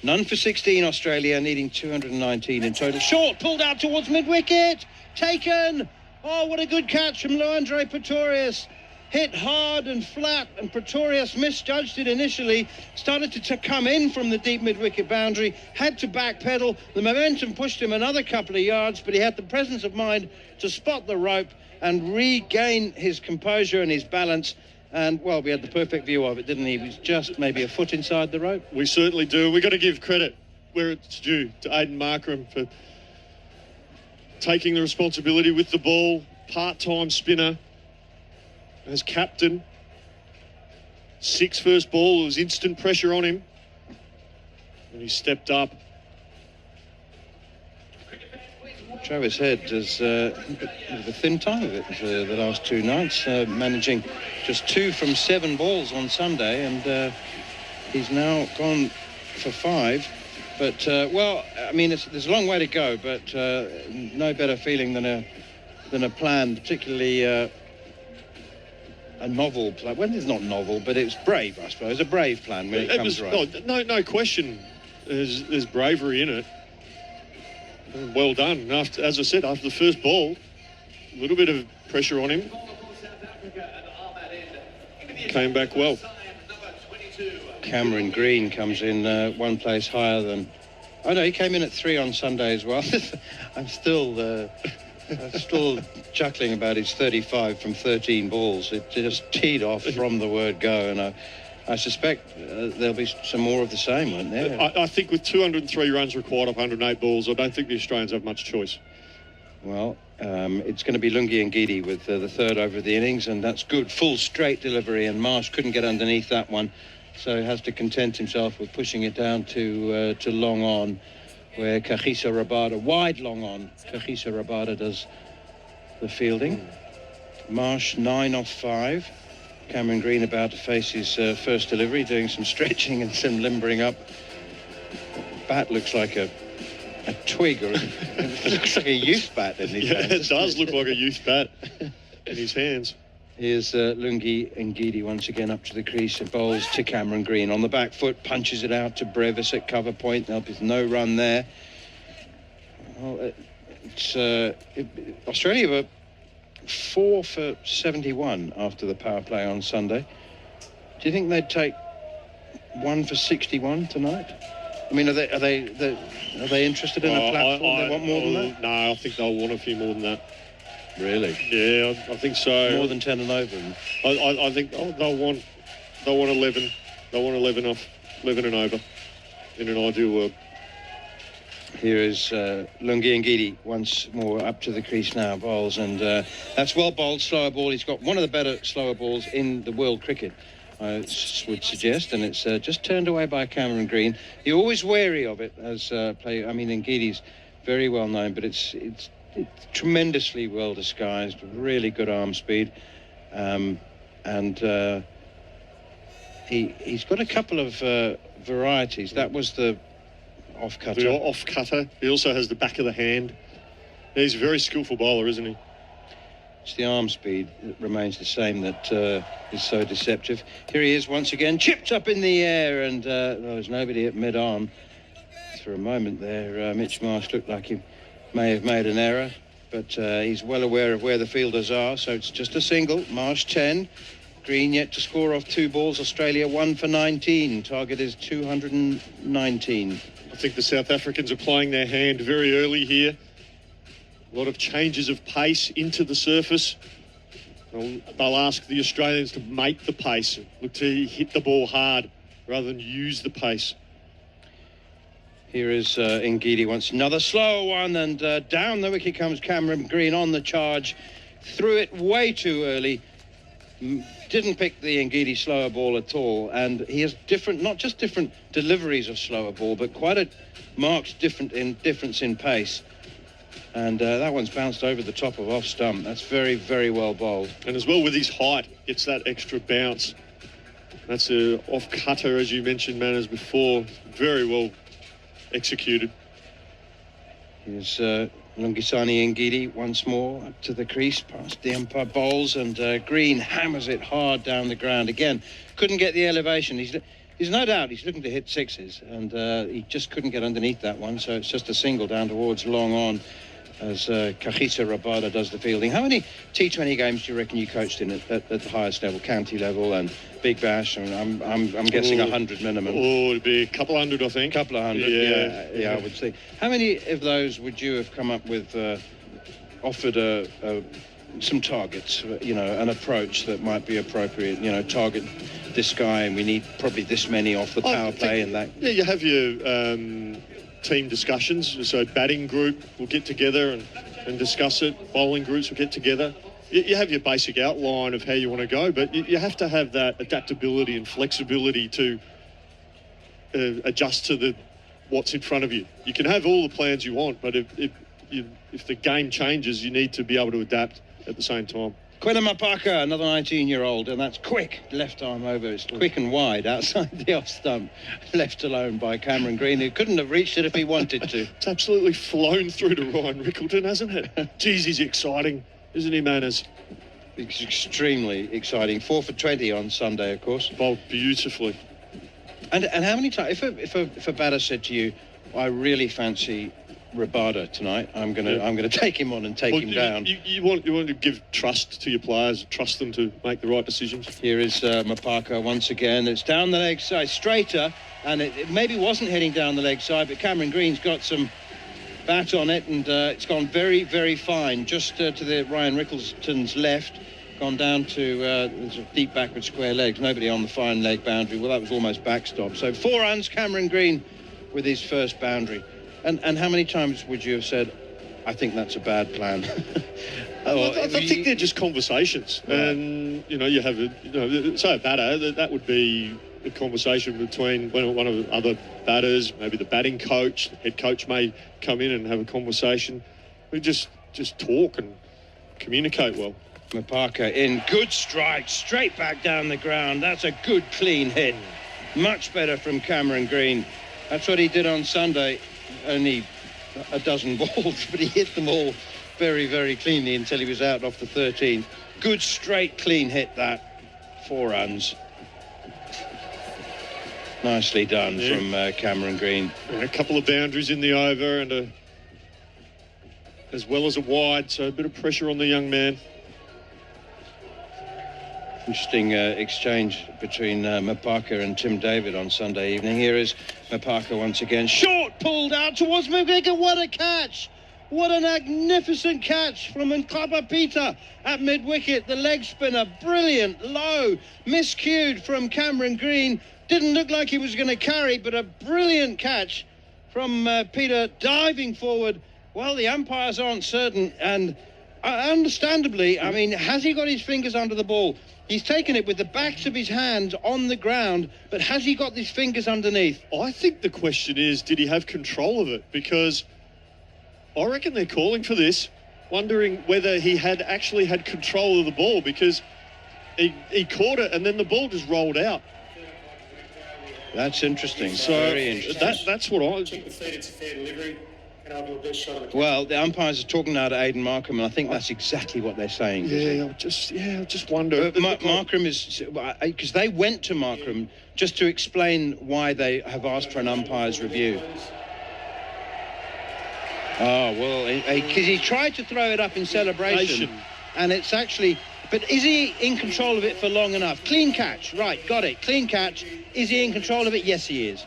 None for 16, Australia, needing 219 in total. Short, pulled out towards mid-wicket. Taken. Oh, what a good catch from Luandre Pretorius. Hit hard and flat, and Pretorius misjudged it initially. Started to come in from the deep mid-wicket boundary. Had to backpedal. The momentum pushed him another couple of yards, but he had the presence of mind to spot the rope and regain his composure and his balance. And, well, we had the perfect view of it, didn't he? He was just maybe a foot inside the rope. We certainly do. We've got to give credit where it's due to Aidan Markram for taking the responsibility with the ball. Part-time spinner as captain. 6 first ball, there was instant pressure on him. And he stepped up. Travis Head has the thin time of it for the last 2 nights, managing just 2 from 7 balls on Sunday, and he's now gone for 5. But, well, I mean, there's a long way to go, but no better feeling than a plan, particularly a novel plan. Well, it's not novel, but it's brave, I suppose, a brave plan when it comes right. No question there's bravery in it. Well done. As I said, after the first ball, a little bit of pressure on him. Came back well. Cameron Green comes in 1 place higher than... Oh, no, he came in at 3 on Sunday as well. I'm still chuckling about his 35 from 13 balls. It just teed off from the word go, and I suspect there'll be some more of the same, won't there? I think with 203 runs required off 108 balls, I don't think the Australians have much choice. Well, it's going to be Lungi Ngidi with the 3rd over the innings, and that's good. Full straight delivery, and Marsh couldn't get underneath that one, so he has to content himself with pushing it down to long on, where Kagiso Rabada, wide long on, Kagiso Rabada does the fielding. Marsh 9 off 5. Cameron Green about to face his first delivery, doing some stretching and some limbering up. Bat looks like a twig, or it looks like a youth bat in his hands. It does look like a youth bat in his hands. Here's Lungi Ngidi once again up to the crease and bowls to Cameron Green. On the back foot, punches it out to Brevis at cover point. There's no run there. Well, Australia were 4 for 71 after the power play on Sunday. Do you think they'd take 1 for 61 tonight? I mean, are they interested in a platform? They want more than that? No, I think they'll want a few more than that. Really? Yeah, I think so. More than 10 and over. I think they'll want 11. They'll want 11 and over in an ideal world. Here is Lungi Ngidi once more up to the crease now, bowls, and that's well bowled, slower ball. He's got one of the better slower balls in the world cricket, I would suggest, and it's just turned away by Cameron Green. You're always wary of it as play. I mean, Ngidi's very well known, but it's tremendously well disguised, really good arm speed, and he's got a couple of varieties. That was the off-cutter. The off-cutter. He also has the back of the hand. He's a very skillful bowler, isn't he? It's the arm speed that remains the same that is so deceptive. Here he is once again, chipped up in the air, and there was nobody at mid-arm. For a moment there, Mitch Marsh looked like he may have made an error, but he's well aware of where the fielders are, so it's just a single. Marsh 10. Green yet to score off 2 balls. Australia 1 for 19. Target is 219. I think the South Africans are playing their hand very early here. A lot of changes of pace into the surface. They'll ask the Australians to make the pace, look to hit the ball hard rather than use the pace. Here is Ngidi wants another slower one, and down the wicket comes Cameron Green on the charge. Threw it way too early. Didn't pick the Ngidi slower ball at all, and he has different, not just different deliveries of slower ball, but quite a marked difference in pace. And that one's bounced over the top of off stump. That's very, very well bowled. And as well with his height, gets that extra bounce. That's a off cutter, as you mentioned, Manners, before. Very well executed. Here's Lungisani Ngidi once more up to the crease, past the umpire bowls, and Green hammers it hard down the ground again. Couldn't get the elevation. He's no doubt he's looking to hit sixes, and he just couldn't get underneath that one, so it's just a single down towards long on as Kagiso Rabada does the fielding. How many T20 games do you reckon you coached in at the highest level, county level and Big Bash? I'm guessing 100 minimum. Oh, it'd be a couple hundred, I think. Couple of hundred, yeah, I would say. How many of those would you have come up with, offered some targets, an approach that might be appropriate, target this guy and we need probably this many off the power play and that? Yeah, you have your team discussions. So batting group will get together and discuss it. Bowling groups will get together. You have your basic outline of how you want to go, but you have to have that adaptability and flexibility to adjust to what's in front of you. You can have all the plans you want, but if the game changes, you need to be able to adapt at the same time. Quinna Mapaka, another 19-year-old, and that's quick. Left arm over. It's quick and wide outside the off stump. Left alone by Cameron Green, who couldn't have reached it if he wanted to. It's absolutely flown through to Ryan Rickleton, hasn't it? Geez, he's exciting, isn't he, Manners? It's extremely exciting. 4 for 20 on Sunday, of course. Bowled beautifully. And how many times, if a batter said to you, I really fancy Rabada tonight, I'm gonna take him on and take him down. You want to give trust to your players, trust them to make the right decisions. Here is Mapaka once again. It's down the leg side, straighter, and it maybe wasn't heading down the leg side, but Cameron Green's got some bat on it, and it's gone very, very fine, just to the Ryan Rickleton's left, gone down to deep backward square legs. Nobody on the fine leg boundary. Well, that was almost backstop. So 4 runs, Cameron Green with his first boundary. And how many times would you have said, I think that's a bad plan? I think they're just conversations. Right. And, you have say a batter, that would be a conversation between one of the other batters, maybe the batting coach, the head coach may come in and have a conversation. We just talk and communicate well. Mapaka in, good strike, straight back down the ground. That's a good, clean hit. Much better from Cameron Green. That's what he did on Sunday. Only a dozen balls, but he hit them all very, very cleanly until he was out off the 13th. Good, straight, clean hit that. 4 runs. Nicely done from Cameron Green. A couple of boundaries in the over and as well as a wide, so a bit of pressure on the young man. Interesting exchange between Mapaka and Tim David on Sunday evening. Here is Mapaka once again. Short, pulled out towards McGregor. What a catch! What a magnificent catch from Nkapa Peter at mid-wicket. The leg spinner, brilliant, low, miscued from Cameron Green. Didn't look like he was going to carry, but a brilliant catch from Peter diving forward. Well, the umpires aren't certain, and understandably, I mean, has he got his fingers under the ball? He's taken it with the backs of his hands on the ground, but has he got his fingers underneath? I think the question is, did he have control of it? Because I reckon they're calling for this, wondering whether he had actually had control of the ball, because he caught it and then the ball just rolled out. That's interesting. So very interesting. That's what Keep the feet, it's a fair delivery. and I'll do a best shot of the Well, the umpires are talking now to Aidan Markram, and I think that's exactly what they're saying. I just wonder. Markram is, because they went to Markram just to explain why they have asked for an umpire's review. Oh, well, because he tried to throw it up in celebration, and it's actually... But is he in control of it for long enough? Clean catch, right, got it, clean catch. Is he in control of it? Yes, he is.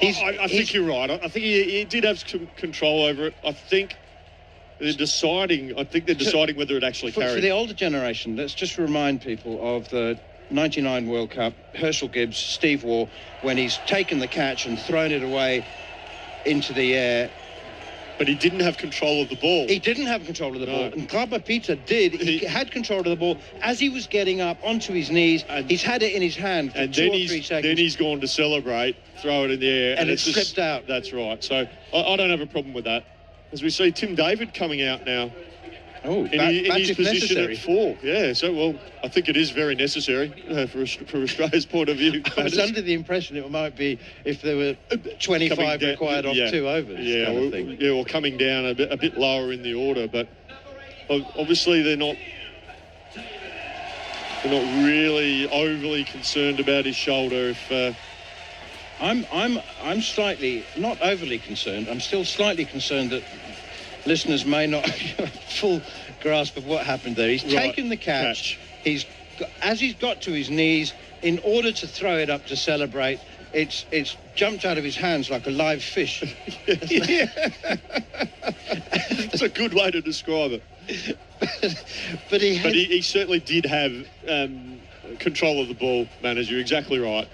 I think you're right. I think he did have some control over it. I think they're deciding whether it actually carried. For the older generation, let's just remind people of the 99 World Cup, Herschel Gibbs, Steve Waugh, when he's taken the catch and thrown it away into the air. But he didn't have control of the ball. He didn't have control of the ball. And Klaba Peter did. He had control of the ball as he was getting up onto his knees. He's had it in his hand for 2 or 3 seconds. Then he's gone to celebrate, throw it in the air. And it's slipped out. That's right. So I don't have a problem with that. As we see Tim David coming out now. Oh, in his position at 4. Yeah, so, well, I think it is very necessary for Australia's point of view. I was under the impression it might be if there were 25 required off 2 overs. Yeah, or coming down a bit lower in the order. But obviously they're not really overly concerned about his shoulder. If I'm slightly not overly concerned. I'm still slightly concerned that listeners may not have a full grasp of what happened there. He's taken the catch. As he's got to his knees, in order to throw it up to celebrate, it's jumped out of his hands like a live fish. It's a good way to describe it. But he certainly did have control of the ball, manager. You're exactly right.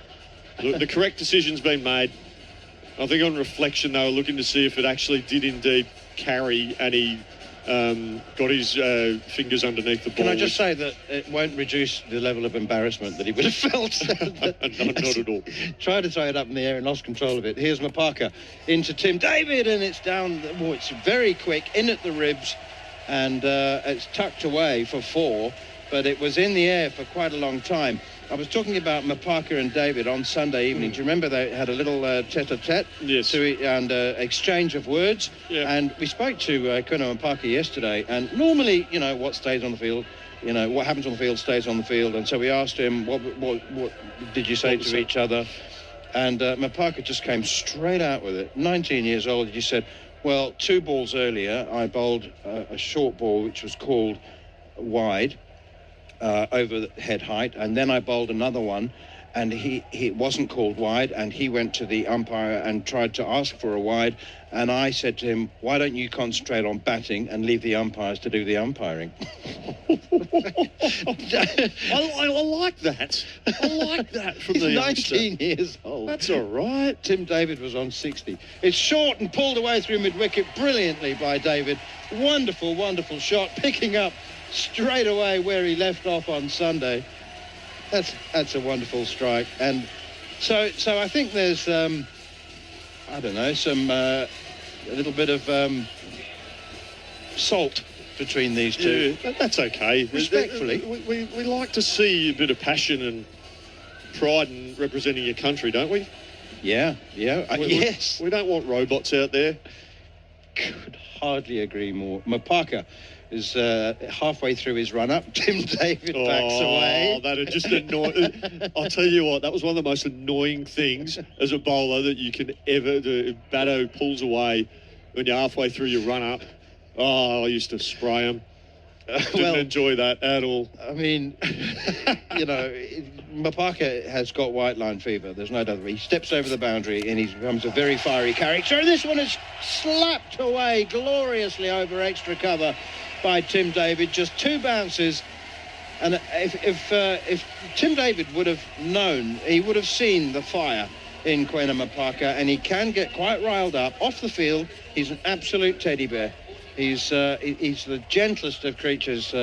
The correct decision's been made. I think on reflection, they were looking to see if it actually did indeed carry, and he got his fingers underneath the ball. Can I just say that it won't reduce the level of embarrassment that he would have felt? Not at all. Tried to throw it up in the air and lost control of it. Here's Mapaka into Tim David, and it's down. Oh, it's very quick, in at the ribs, and it's tucked away for 4, but it was in the air for quite a long time. I was talking about Mapaka and David on Sunday evening. Do you remember they had a little tete-a-tete? Yes. And exchange of words. Yeah. And we spoke to Kuna Mapaka yesterday, and normally, what stays on the field, what happens on the field stays on the field. And so we asked him, what did you say to each other? And Mapaka just came straight out with it. 19 years old, he said, well, 2 balls earlier, I bowled a short ball, which was called wide. Over the head height, and then I bowled another one, and he wasn't called wide, and he went to the umpire and tried to ask for a wide, and I said to him, why don't you concentrate on batting and leave the umpires to do the umpiring? I like that. I like that from the youngster. 19 years old. That's all right. Tim David was on 60. It's short and pulled away through mid-wicket brilliantly by David. Wonderful, wonderful shot, picking up straight away where he left off on Sunday. That's a wonderful strike. And so I think there's a little bit of salt between these two. Yeah, that's okay. Respectfully. We like to see a bit of passion and pride in representing your country, don't we? Yeah. Yes. We don't want robots out there. Could hardly agree more. Mapaka is halfway through his run-up. Tim David backs away. That had just annoyed. I'll tell you what, that was one of the most annoying things as a bowler that you can ever do. Batto pulls away when you're halfway through your run-up. Oh, I used to spray him. Didn't enjoy that at all. I mean, Mapaka has got white line fever. There's no doubt. He steps over the boundary and he becomes a very fiery character. And this one is slapped away gloriously over extra cover by Tim David. Just 2 bounces. And if Tim David would have known, he would have seen the fire in Quena Mapaka, and he can get quite riled up. Off the field, he's an absolute teddy bear. He's the gentlest of creatures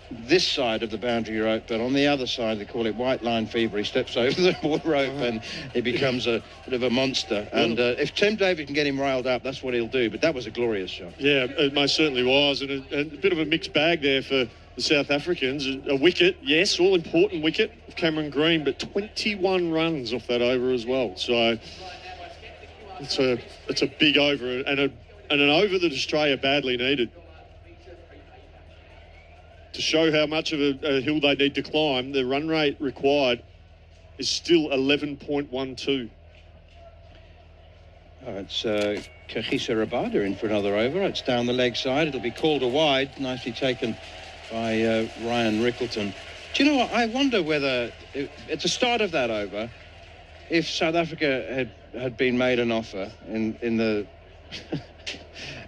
this side of the boundary rope, but on the other side, they call it white line fever. He steps over the rope and he becomes a bit of a monster. And if Tim David can get him riled up, that's what he'll do. But that was a glorious shot. Yeah, it most certainly was. And a bit of a mixed bag there for the South Africans. A wicket, yes, all important wicket of Cameron Green, but 21 runs off that over as well. So it's a big over and a and an over that Australia badly needed. To show how much of a hill they need to climb, the run rate required is still 11.12. It's Kachisa Rabada in for another over. It's down the leg side. It'll be called a wide. Nicely taken by Ryan Rickleton. Do you know what? I wonder whether, at the start of that over, if South Africa had been made an offer in the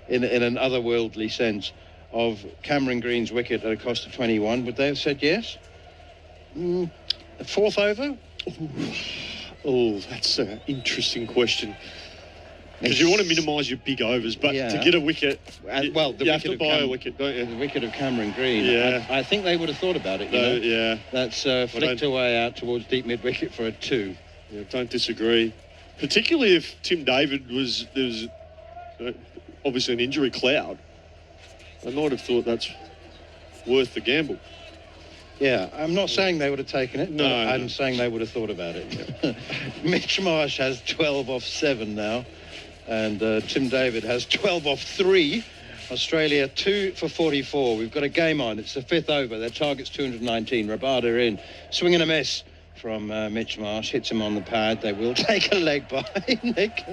in an otherworldly sense of Cameron Green's wicket at a cost of 21, would they have said yes? A fourth over? Oh, that's an interesting question. Because you want to minimise your big overs, but to get a wicket, you have to buy a wicket, don't you? The wicket of Cameron Green. Yeah. I think they would have thought about it, you know? Yeah. That's flicked away out towards deep mid-wicket for a 2. Yeah, don't disagree. Particularly if Tim David there was obviously an injury cloud. I might have thought that's worth the gamble. Yeah, I'm not saying they would have taken it. No, I'm saying they would have thought about it. Mitch Marsh has 12 off 7 now, and Tim David has 12 off 3. Australia 2 for 44. We've got a game on. It's the 5th over. Their target's 219. Rabada in. Swing and a miss from Mitch Marsh. Hits him on the pad. They will take a leg by Nick.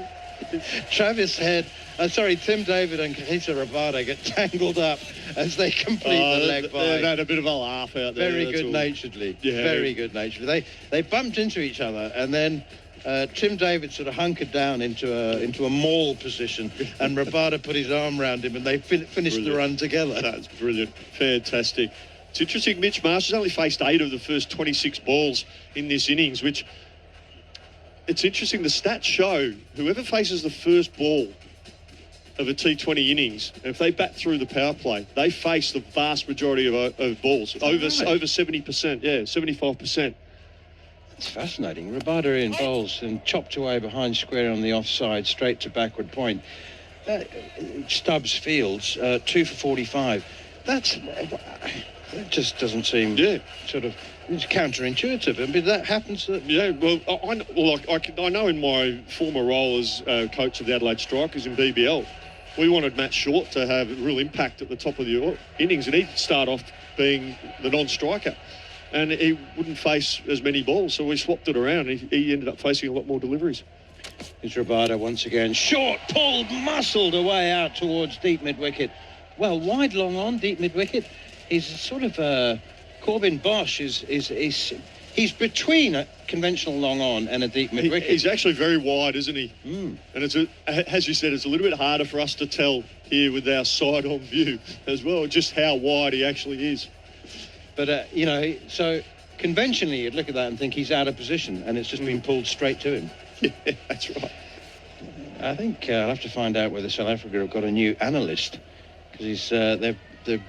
Tim David and Kachisa Rabada get tangled up as they complete the leg by. They've had a bit of a laugh out there. Very good-naturedly. Yeah. Very good-naturedly. They bumped into each other, and then Tim David sort of hunkered down into a maul position, and Rabada put his arm around him, and they finished the run together. That's brilliant. Fantastic. It's interesting, Mitch Marsh has only faced 8 of the first 26 balls in this innings, which... It's interesting, the stats show whoever faces the first ball of a T20 innings, if they bat through the power play, they face the vast majority of balls, over 70%, 75%. It's fascinating. Rabada in bowls and chopped away behind square on the offside, straight to backward point. Stubbs Fields, 2 for 45. That just doesn't seem sort of... It's counterintuitive. I mean, that happens. Yeah, well, I know in my former role as coach of the Adelaide Strikers in BBL, we wanted Matt Short to have a real impact at the top of the innings, and he'd start off being the non-striker, and he wouldn't face as many balls, so we swapped it around. He ended up facing a lot more deliveries. Here's Rabada once again. Short, pulled, muscled away out towards deep mid-wicket. Well, wide, long on, deep mid-wicket. He's sort of... Corbin Bosch he's between a conventional long on and a deep mid wicket. He's actually very wide, isn't he? And it's as you said, it's a little bit harder for us to tell here with our side on view as well, just how wide he actually is. But so conventionally you'd look at that and think he's out of position, and it's just been pulled straight to him. Yeah, that's right. I think I'll have to find out whether South Africa have got a new analyst, because they've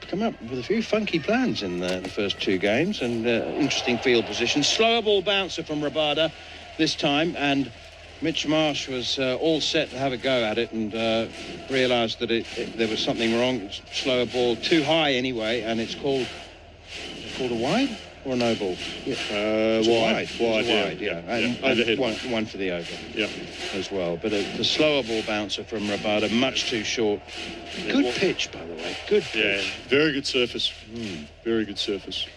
come up with a few funky plans in the first 2 games, and interesting field position. Slower ball bouncer from Rabada this time, and Mitch Marsh was all set to have a go at it, and realised that there was something wrong. It's slower ball, too high anyway, and it's called a wide or a no ball? Wide, yeah. And overhead. One for the over. Yeah. As well. But the slower ball bouncer from Rabada, much too short. Good pitch, by the way. Good pitch. Yeah, very good surface. Very good surface.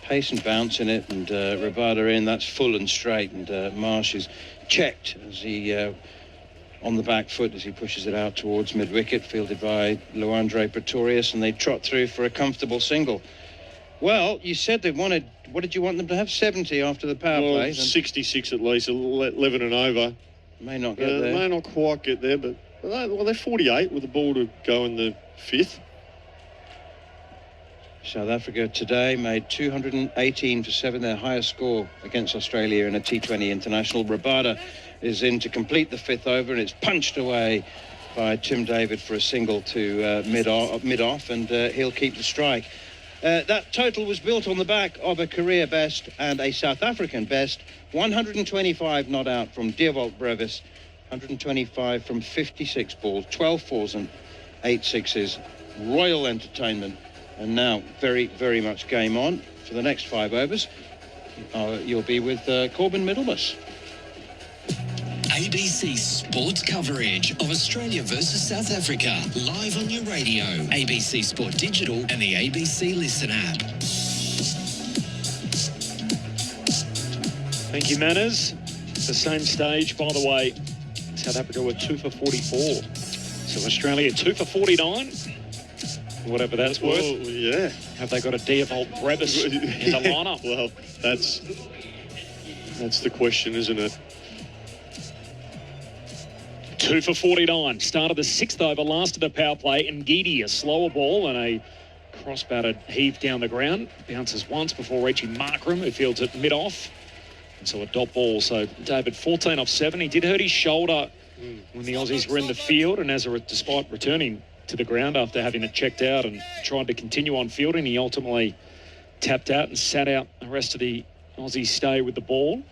Pace and bounce in it, and Rabada in. That's full and straight, and Marsh is checked as he on the back foot as he pushes it out towards mid-wicket, fielded by Luandre Pretorius, and they trot through for a comfortable single. Well, you said they wanted... What did you want them to have? 70 after the power play? 66 at least, 11 and over. May not get there. May not quite get there, but... Well, they're 48 with the ball to go in the 5th. South Africa today made 218 for 7, their highest score against Australia in a T20 international. Rabada is in to complete the 5th over, and it's punched away by Tim David for a single to mid-off, and he'll keep the strike. That total was built on the back of a career best and a South African best. 125 not out from Dewald Brevis, 125 from 56 balls, 12 fours and 8 sixes. Royal entertainment. And now very, very much game on for the next 5 overs. You'll be with Corbin Middlemas. ABC Sport coverage of Australia versus South Africa, live on your radio, ABC Sport Digital and the ABC Listen app. Thank you, Manners. The same stage, by the way. South Africa were 2 for 44. So Australia 2 for 49. Whatever that's worth. Yeah. Have they got a Deovold Brevis in the lineup? Well, that's the question, isn't it? 2 for 49. Started the 6th over, last of the power play. Ngidi, a slower ball and a cross-batted heave down the ground. Bounces once before reaching Markram, who fields it mid-off. And so a dot ball. So David, 14 off 7. He did hurt his shoulder when the Aussies were in the field, and despite returning to the ground after having it checked out and tried to continue on fielding, he ultimately tapped out and sat out the rest of the Aussie stay with the ball.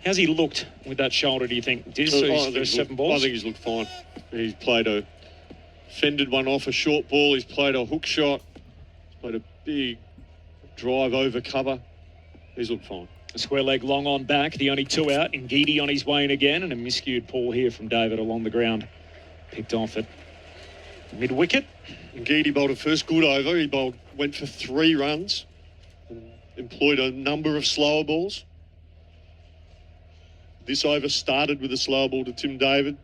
How's he looked with that shoulder, do you think? Did he see 7 balls? I think he's looked fine. He's fended one off a short ball. He's played a hook shot. He's played a big drive over cover. He's looked fine. A square leg long on back, the only 2 out. Ngidi on his way in again, and a miscued ball here from David along the ground. Picked off at mid-wicket. Ngidi bowled a first good over. He went for 3 runs and employed a number of slower balls. This over started with a slower ball to Tim David.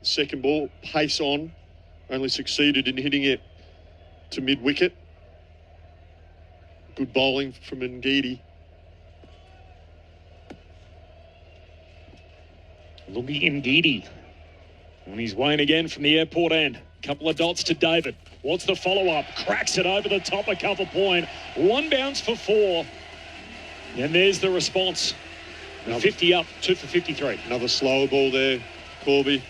Second ball, pace on, only succeeded in hitting it to mid-wicket. Good bowling from Ngidi. Lungi Ngidi on his way in again from the airport end. Couple of dots to David. What's the follow-up? Cracks it over the top, a cover point. 1 bounce for 4. And there's the response. 50 up, 2 for 53. Another slower ball there, Corby.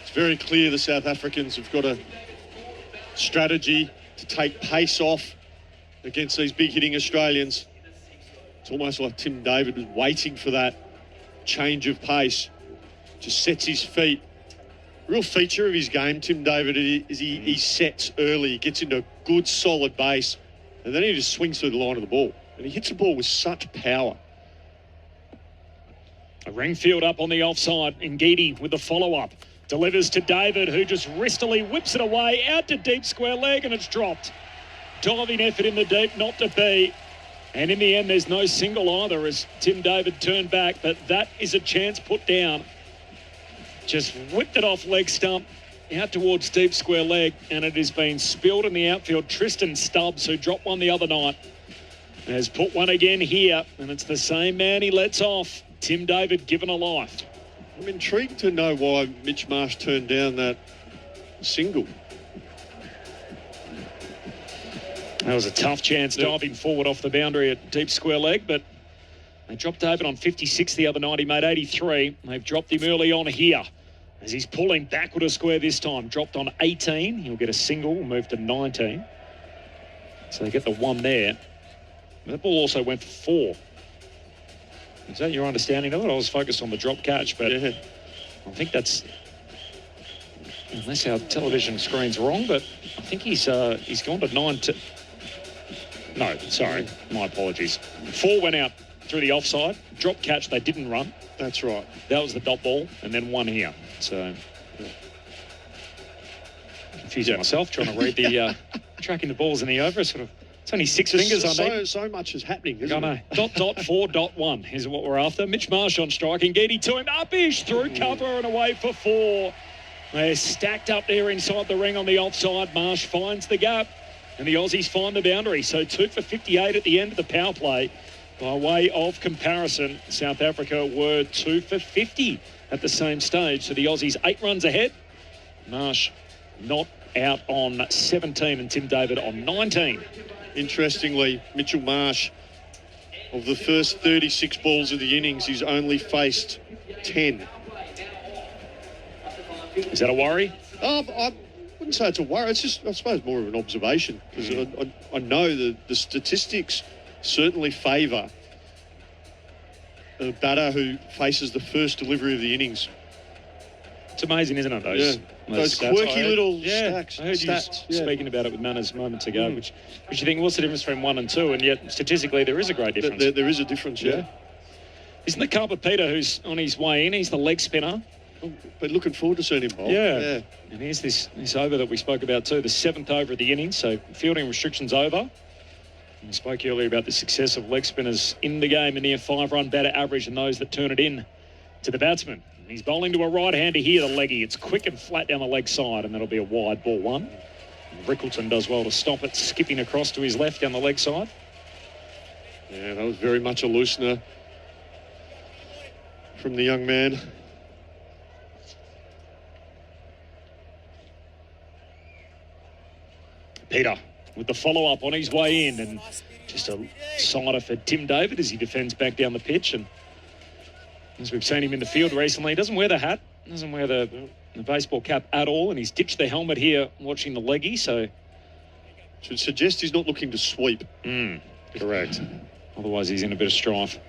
It's very clear the South Africans have got a strategy to take pace off against these big-hitting Australians. It's almost like Tim David was waiting for that change of pace. Just sets his feet. Real feature of his game, Tim David, is he sets early. He gets into a good, solid base, and then he just swings through the line of the ball. And he hits the ball with such power. A ring field up on the offside. Ngidi with the follow-up. Delivers to David, who just wristily whips it away out to deep square leg, and it's dropped. Diving effort in the deep, not to be. And in the end, there's no single either as Tim David turned back, but that is a chance put down. Just whipped it off leg stump out towards deep square leg, and it has been spilled in the outfield. Tristan Stubbs, who dropped one the other night, has put one again here, and it's the same man he lets off. Tim David given a life. I'm intrigued to know why Mitch Marsh turned down that single. That was a tough chance diving forward off the boundary at deep square leg, but they dropped David on 56 the other night. He made 83. They've dropped him early on here as he's pulling backward a square this time. Dropped on 18. He'll get a single, move to 19. So they get the 1 there. That ball also went for 4. Is that your understanding of it? I was focused on the drop catch, but I think that's, unless our television screen's wrong, but I think he's gone to 9. No, sorry, my apologies. 4 went out through the offside. Drop catch, they didn't run. That's right. That was the dot ball, and then 1 here. So confusing myself trying to read the tracking the balls in the over. Sort of, it's only 6 fingers on me. So much is happening, isn't it? I know. Dot 4, dot 1 is what we're after. Mitch Marsh on strike. Ngidi to him. Up-ish through cover and away for 4. They're stacked up there inside the ring on the offside. Marsh finds the gap, and the Aussies find the boundary. So 2 for 58 at the end of the power play. By way of comparison, South Africa were 2 for 50 at the same stage. So the Aussies 8 runs ahead. Marsh not out on 17 and Tim David on 19. Interestingly, Mitchell Marsh, of the first 36 balls of the innings, he's only faced 10. Is that a worry? I wouldn't say it's a worry. It's just, I suppose, more of an observation, because I know the statistics certainly favour a batter who faces the first delivery of the innings. It's amazing, isn't it? Those quirky little stacks. I heard you speaking about it with Manners moments ago, which you think, what's the difference between 1 and 2? And yet, statistically, there is a great difference. There is a difference, yeah. Isn't the Carpet Peter, who's on his way in, he's the leg spinner. Been looking forward to seeing him bowl. Yeah. And here's this over that we spoke about too, the 7th over of the innings, so fielding restrictions over. And we spoke earlier about the success of leg spinners in the game, a near 5-run batter average, and those that turn it in to the batsman. He's bowling to a right-hander here, the leggy. It's quick and flat down the leg side, and that'll be a wide ball one. Rickleton does well to stop it, skipping across to his left down the leg side. Yeah, that was very much a loosener from the young man. Peter with the follow-up on his way in, and just a sider for Tim David as he defends back down the pitch. And as we've seen him in the field recently, he doesn't wear the hat, doesn't wear the baseball cap at all, and he's ditched the helmet here watching the leggy, so... Should suggest he's not looking to sweep. Correct. Otherwise, he's in a bit of strife.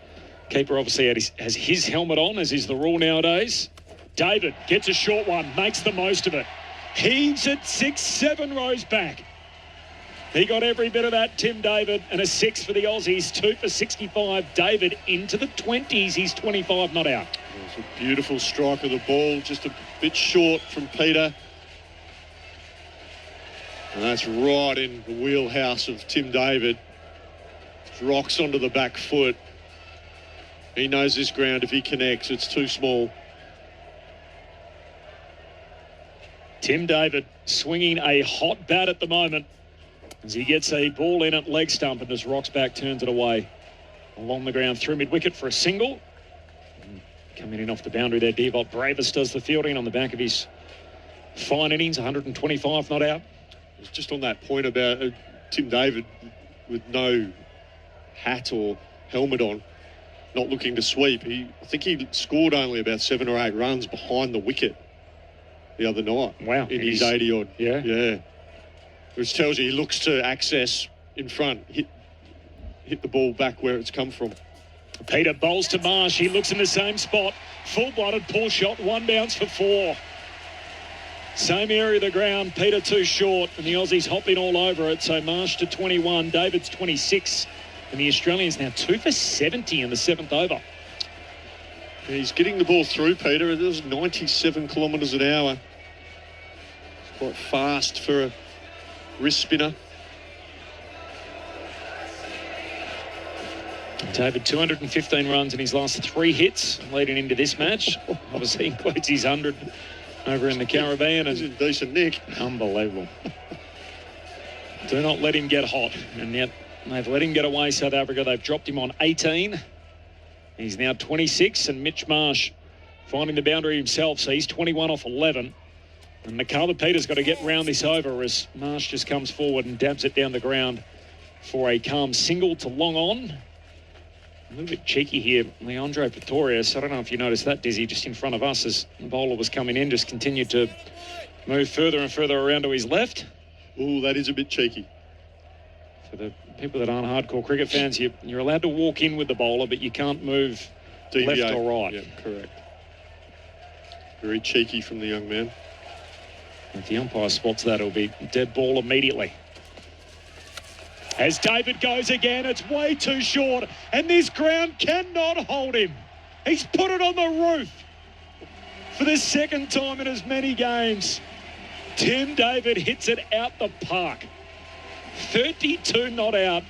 Keeper obviously has his helmet on, as is the rule nowadays. David gets a short one, makes the most of it. Heaves it 6-7 rows back. He got every bit of that, Tim David, and a 6 for the Aussies, 2 for 65. David into the 20s. He's 25 not out. It's a beautiful strike of the ball, just a bit short from Peter. And that's right in the wheelhouse of Tim David. Rocks onto the back foot. He knows this ground, if he connects, it's too small. Tim David swinging a hot bat at the moment as he gets a ball in at leg stump, and as rocks back, turns it away along the ground through mid-wicket for a single. Coming in off the boundary there, Devot Bravis does the fielding on the back of his fine innings, 125 not out. It's just on that point about Tim David with no hat or helmet on, not looking to sweep. I think he scored only about 7 or 8 runs behind the wicket the other night. Wow. In his 80-odd. Yeah. Which tells you he looks to access in front, hit the ball back where it's come from. Peter bowls to Marsh. He looks in the same spot. Full-blooded, poor shot, 1 bounce for 4. Same area of the ground, Peter too short, and the Aussies hopping all over it. So Marsh to 21, David's 26, and the Australians now 2 for 70 in the 7th over. He's getting the ball through, Peter. It was 97 kilometres an hour. It's quite fast for a wrist spinner. David, 215 runs in his last 3 hits leading into this match. Obviously includes his 100 over in the Caribbean. He's in decent nick. Unbelievable. Do not let him get hot. And yet they've let him get away, South Africa. They've dropped him on 18. He's now 26, and Mitch Marsh finding the boundary himself, so he's 21 off 11. And Nakaba Peter's got to get round this over as Marsh just comes forward and dabs it down the ground for a calm single to long on. A little bit cheeky here, Leandro Pretorius. I don't know if you noticed that, Dizzy, just in front of us as the bowler was coming in, just continued to move further and further around to his left. Oh, that is a bit cheeky. For the people that aren't hardcore cricket fans, you're allowed to walk in with the bowler, but you can't move left or right. Yeah, correct. Very cheeky from the young man. If the umpire spots that, it'll be dead ball immediately. As David goes again, it's way too short, and this ground cannot hold him. He's put it on the roof for the 2nd time in as many games. Tim David hits it out the park. 32 not out.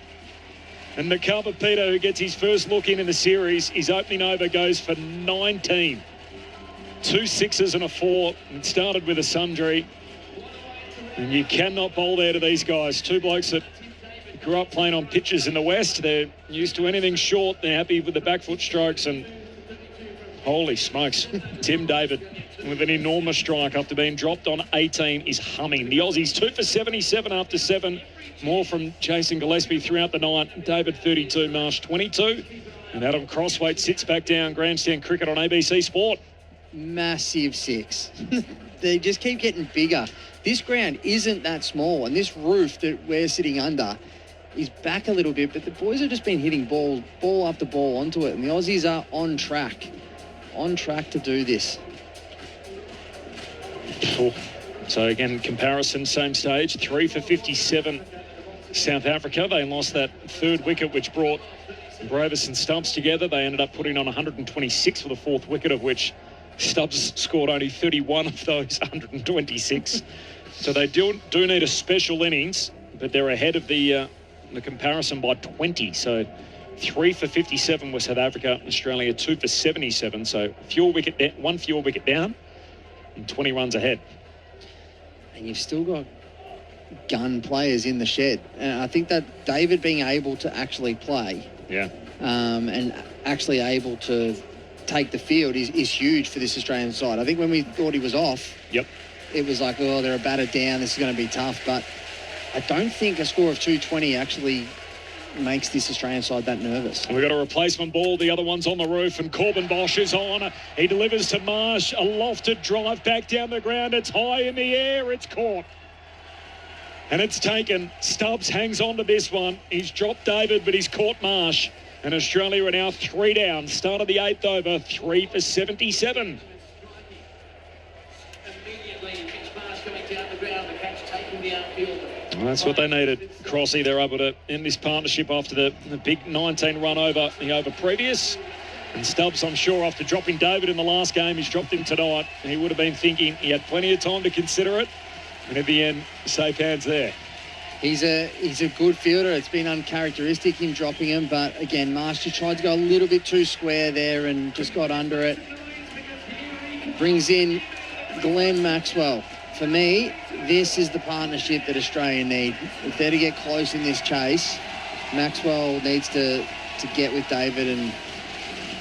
And Nakaba Peter, who gets his first look in the series, his opening over goes for 19. 2 6s and a 4. It started with a sundry. And you cannot bowl there to these guys. 2 blokes that grew up playing on pitches in the West. They're used to anything short. They're happy with the back foot strokes. And holy smokes, Tim David with an enormous strike after being dropped on 18 is humming. The Aussies 2 for 77 after 7. More from Jason Gillespie throughout the night. David 32, Marsh 22. And Adam Crosthwaite sits back down. Grandstand cricket on ABC Sport. Massive 6. They just keep getting bigger. This ground isn't that small, and this roof that we're sitting under is back a little bit, but the boys have just been hitting ball after ball onto it, and the Aussies are on track to do this. Cool. So again, comparison, same stage, 3 for 57 South Africa. They lost that 3rd wicket, which brought Bravis and Stumps together. They ended up putting on 126 for the 4th wicket, of which Stubbs scored only 31 of those 126. So they do need a special innings, but they're ahead of the comparison by 20. So 3 for 57 was South Africa. Australia 2 for 77. So one fewer wicket down and 20 runs ahead. And you've still got gun players in the shed. And I think that David being able to actually play and actually able to take the field is huge for this Australian side. I think when we thought he was off, it was like, oh, they're a batter down, this is going to be tough. But I don't think a score of 220 actually makes this Australian side that nervous. We've got a replacement ball. The other one's on the roof, and Corbin Bosch is on. He delivers to Marsh. A lofted drive back down the ground. It's high in the air. It's caught. And it's taken. Stubbs hangs on to this one. He's dropped David, but he's caught Marsh. And Australia are now 3 down. Start of the 8th over, 3 for 77. Well, that's what they needed. Crossy, they're able to end this partnership after the big 19 run over the over previous. And Stubbs, I'm sure, after dropping David in the last game, he's dropped him tonight. He would have been thinking he had plenty of time to consider it. And at the end, safe hands there. He's a good fielder. It's been uncharacteristic him dropping him, but again, Marsh just tried to go a little bit too square there and just got under it. Brings in Glenn Maxwell. For me, this is the partnership that Australia need. If they're to get close in this chase, Maxwell needs to get with David and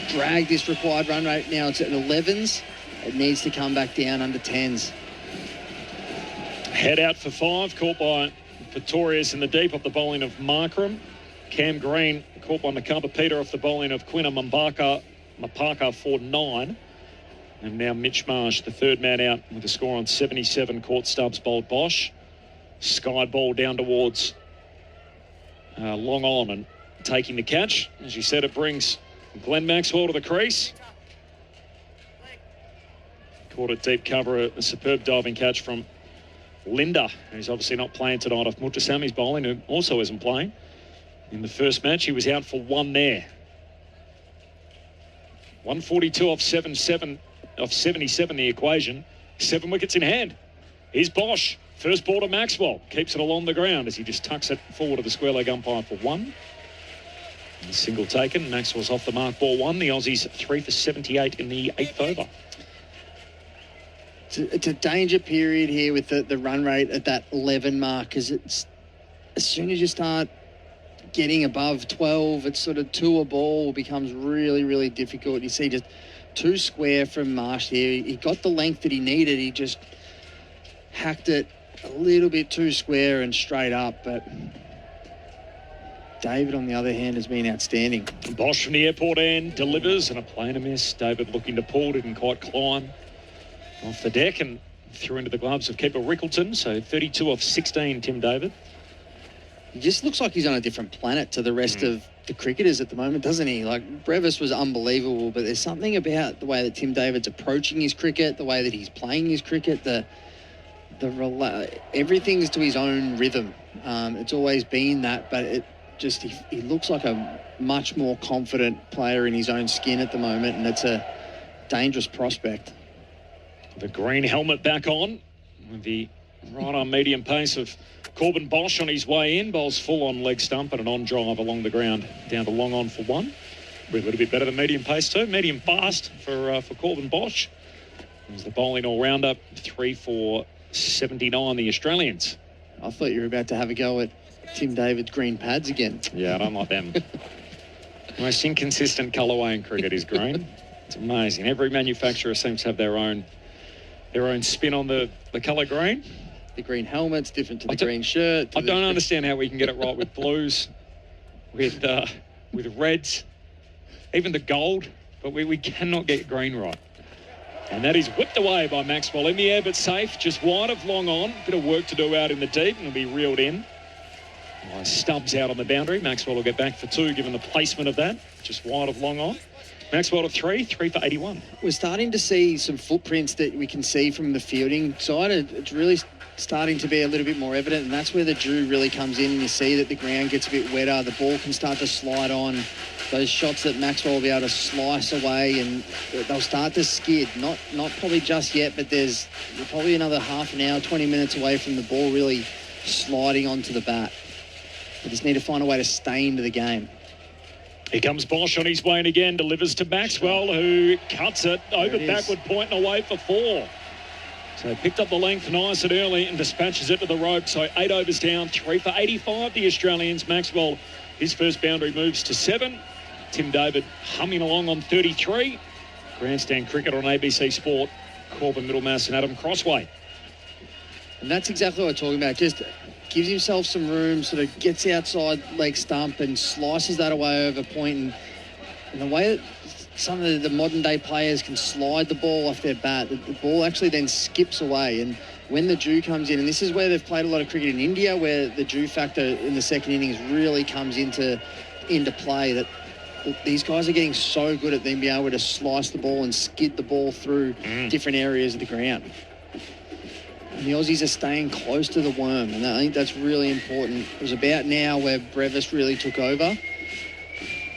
drag this required run rate. Now it's at 11s. It needs to come back down under 10s. Head out for 5, caught by Pretorius in the deep off the bowling of Markram. Cam Green caught by Nakaba Peter off the bowling of Quinna Mapaka for 9. And now Mitch Marsh, the third man out with a score on 77, caught Stubbs, bowled Bosch. Sky ball down towards long on and taking the catch. As you said, it brings Glenn Maxwell to the crease. Caught a deep cover, a superb diving catch from Linda, who's obviously not playing tonight, off Mutasami's bowling, who also isn't playing. In the first match, he was out for 1 there. 142 off 77, the equation. 7 wickets in hand. Here's Bosch. First ball to Maxwell. Keeps it along the ground as he just tucks it forward to the square leg umpire for 1. And single taken. Maxwell's off the mark, ball 1. The Aussies 3 for 78 in the 8th over. It's a danger period here with the run rate at that 11 mark, because it's as soon as you start getting above 12, it's sort of 2 a ball becomes really, really difficult. You see just too square from Marsh here. He got the length that he needed. He just hacked it a little bit too square and straight up, but David, on the other hand, has been outstanding. Bosch from the airport end delivers, and a play and a miss. David looking to pull, didn't quite climb off the deck and threw into the gloves of keeper Rickleton. So 32 off 16, Tim David. He just looks like he's on a different planet to the rest of the cricketers at the moment, doesn't he? Like, Brevis was unbelievable, but there's something about the way that Tim David's approaching his cricket, the way that he's playing his cricket, everything's to his own rhythm. It's always been that, but it just he looks like a much more confident player in his own skin at the moment, and it's a dangerous prospect. The green helmet back on with the right arm medium pace of Corbin Bosch on his way in. Bowls full on leg stump and an on drive along the ground down to long on for 1. A little bit better than medium pace too. Medium fast for Corbin Bosch. There's the bowling all-rounder. 3 for 79, the Australians. I thought you were about to have a go at Tim David's green pads again. Yeah, I don't like them. Most inconsistent colourway in cricket is green. It's amazing. Every manufacturer seems to have their own spin on the colour green. The green helmet's different to the green shirt. I don't understand how we can get it right with blues, with reds, even the gold, but we cannot get green right. And that is whipped away by Maxwell in the air, but safe, just wide of long on. Bit of work to do out in the deep, and it'll be reeled in. Stubbs out on the boundary. Maxwell will get back for 2, given the placement of that. Just wide of long on. Maxwell to 3 for 81. We're starting to see some footprints that we can see from the fielding side. It's really starting to be a little bit more evident, and that's where the dew really comes in, and you see that the ground gets a bit wetter, the ball can start to slide on those shots that Maxwell will be able to slice away, and they'll start to skid. Not probably just yet, but there's probably another half an hour, 20 minutes away from the ball really sliding onto the bat. They just need to find a way to stay into the game. Here comes Bosch on his way in again, delivers to Maxwell, who cuts it over backward point and away for 4. So picked up the length nice and early and dispatches it to the rope. So 8 overs down, 3 for 85, the Australians. Maxwell, his first boundary moves to 7. Tim David humming along on 33. Grandstand cricket on ABC Sport. Corbin, Middlemas and Adam Crosthwaite. And that's exactly what we're talking about. Just gives himself some room, sort of gets outside leg stump and slices that away over point. And the way that some of the modern day players can slide the ball off their bat, the ball actually then skips away. And when the dew comes in, and this is where they've played a lot of cricket in India, where the dew factor in the second innings really comes into play, that these guys are getting so good at them being able to slice the ball and skid the ball through different areas of the ground. And the Aussies are staying close to the worm, and I think that's really important. It was about now where Brevis really took over,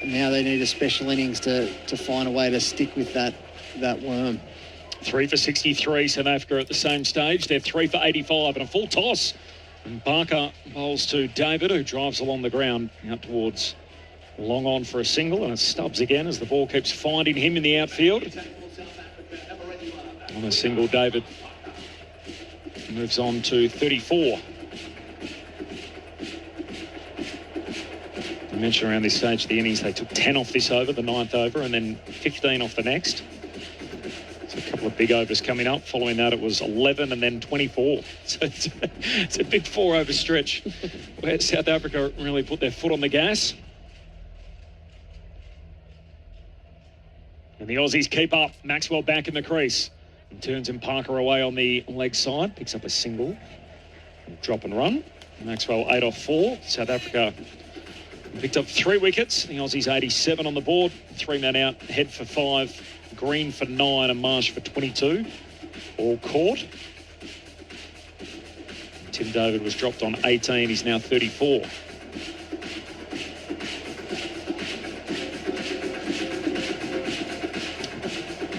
and now they need a special innings to find a way to stick with that worm. 3 for 63, South Africa at the same stage. They're 3 for 85 and a full toss. And Parker bowls to David, who drives along the ground out towards long on for a single, and it stubs again as the ball keeps finding him in the outfield. On a single, David moves on to 34. I mentioned around this stage of the innings, they took 10 off this over, the 9th over, and then 15 off the next. So a couple of big overs coming up. Following that, it was 11 and then 24. So it's a big 4-over stretch where South Africa really put their foot on the gas. And the Aussies keep up. Maxwell back in the crease. And turns in Parker away on the leg side. Picks up a single. Drop and run. Maxwell 8 off 4. South Africa picked up 3 wickets. The Aussies 87 on the board. 3 men out. Head for 5. Green for 9 and Marsh for 22. All caught. Tim David was dropped on 18. He's now 34.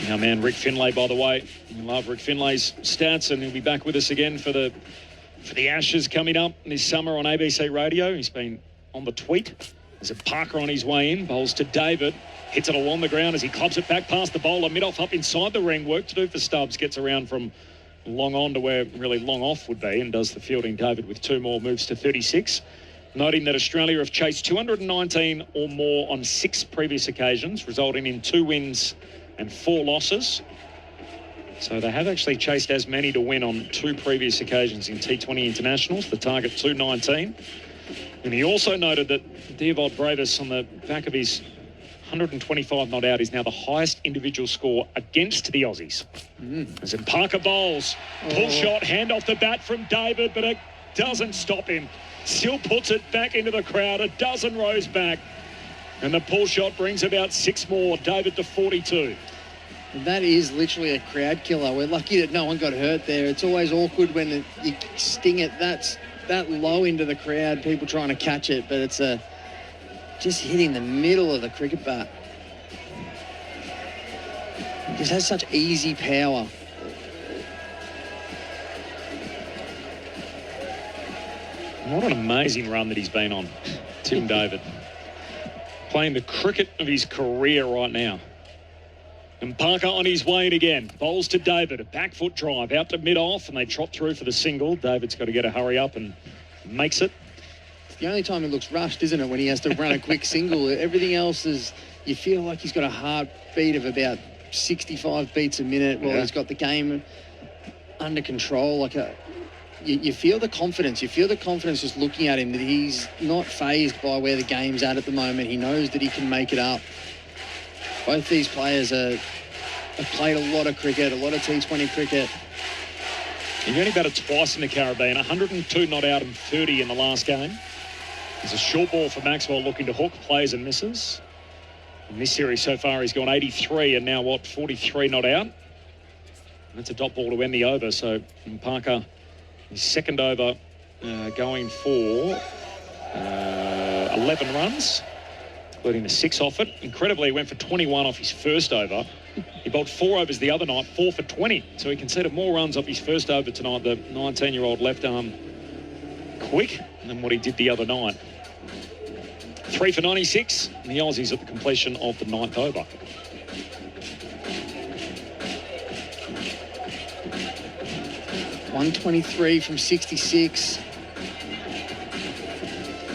Our man Rick Finlay, by the way. We love Rick Finlay's stats, and he'll be back with us again for the Ashes coming up this summer on ABC Radio. He's been on the tweet. There's a Parker on his way in, bowls to David, hits it along the ground as he clubs it back past the bowler. Mid-off up inside the ring, work to do for Stubbs, gets around from long on to where really long off would be and does the fielding. David with 2 more moves to 36. Noting that Australia have chased 219 or more on 6 previous occasions, resulting in 2 wins and 4 losses. So they have actually chased as many to win on 2 previous occasions in T20 internationals, the target 219. And he also noted that Diavold Brevis, on the back of his 125 not out, is now the highest individual score against the Aussies. As in Parker bowls, pull shot, hand off the bat from David, but it doesn't stop him. Still puts it back into the crowd, a dozen rows back. And the pull shot brings about 6 more. David to 42. And that is literally a crowd killer. We're lucky that no one got hurt there. It's always awkward when you sting it that low into the crowd, people trying to catch it, but it's just hitting the middle of the cricket bat. It just has such easy power. What an amazing run that he's been on, Tim David. Playing the cricket of his career right now. And Parker on his way in again. Bowls to David. A back foot drive out to mid-off, and they trot through for the single. David's got to get a hurry up and makes it. It's the only time he looks rushed, isn't it, when he has to run a quick single. Everything else is, you feel like he's got a heartbeat of about 65 beats a minute while he's got the game under control. You feel the confidence. You feel the confidence just looking at him, that he's not fazed by where the game's at the moment. He knows that he can make it up. Both these players have played a lot of cricket, a lot of T20 cricket. He only batted twice in the Caribbean, 102 not out and 30 in the last game. There's a short ball for Maxwell looking to hook, plays and misses. In this series so far, he's gone 83 and now, 43 not out. That's a dot ball to end the over. So Parker, his second over, going for 11 runs. including the 6 off it. Incredibly, he went for 21 off his first over. He bowled 4 overs the other night, 4 for 20. So he conceded more runs off his first over tonight, the 19-year-old left arm quick, than what he did the other night. 3 for 96, and the Aussies at the completion of the 9th over. .123 from 66.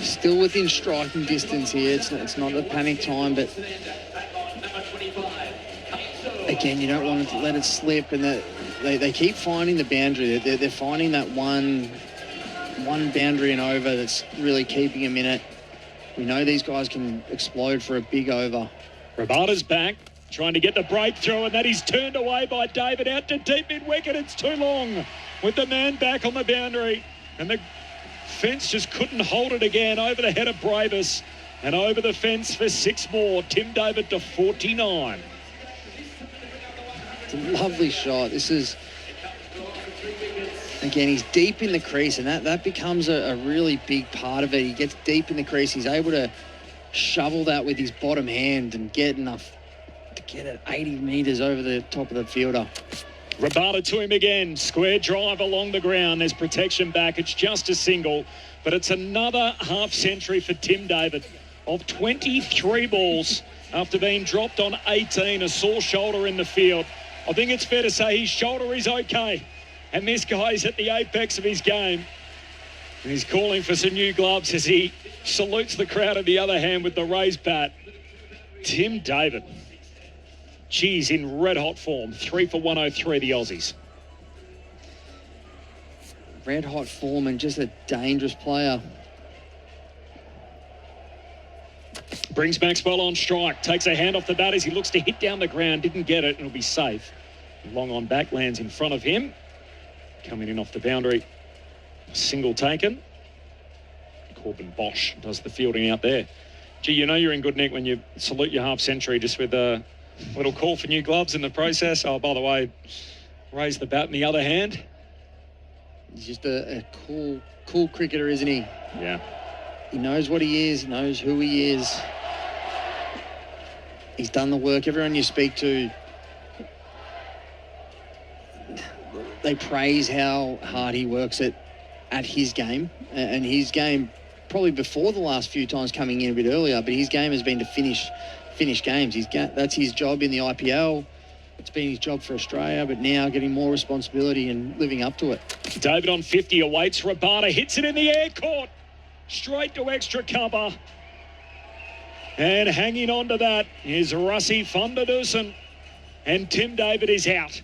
Still within striking distance here. It's not a panic time, but again, you don't want to let it slip. And they keep finding the boundary. They're finding that one boundary and over that's really keeping them in it. We know these guys can explode for a big over. Rabada's back, trying to get the breakthrough, and that is turned away by David out to deep mid-wicket. It's too long with the man back on the boundary, and the fence just couldn't hold it again. Over the head of Bravis and over the fence for 6 more. Tim David to 49. It's a lovely shot. This is, again, he's deep in the crease, and that becomes a really big part of it. He gets deep in the crease. He's able to shovel that with his bottom hand and get enough to get it 80 metres over the top of the fielder. Rabada to him again. Square drive along the ground. There's protection back. It's just a single, but it's another half century for Tim David of 23 balls after being dropped on 18, a sore shoulder in the field. I think it's fair to say his shoulder is okay, and this guy's at the apex of his game. And he's calling for some new gloves as he salutes the crowd on the other hand with the raised bat. Tim David. Geez, in red-hot form. 3 for 103, the Aussies. Red-hot form and just a dangerous player. Brings Maxwell on strike. Takes a hand off the bat as he looks to hit down the ground. Didn't get it, and it'll be safe. Long on back, lands in front of him. Coming in off the boundary. Single taken. Corbin Bosch does the fielding out there. Gee, you know you're in good nick when you salute your half century just with a little call for new gloves in the process. Oh, by the way, raise the bat in the other hand. He's just a cool cricketer, isn't he? Yeah. He knows what he is, knows who he is. He's done the work. Everyone you speak to, they praise how hard he works at his game. And his game, probably before the last few times coming in a bit earlier, but his game has been to finish games. That's his job in the IPL. It's been his job for Australia, but now getting more responsibility and living up to it. David on 50 awaits Rabada, hits it in the air, caught straight to extra cover. And hanging on to that is Rassi Thunderdusen. And Tim David is out.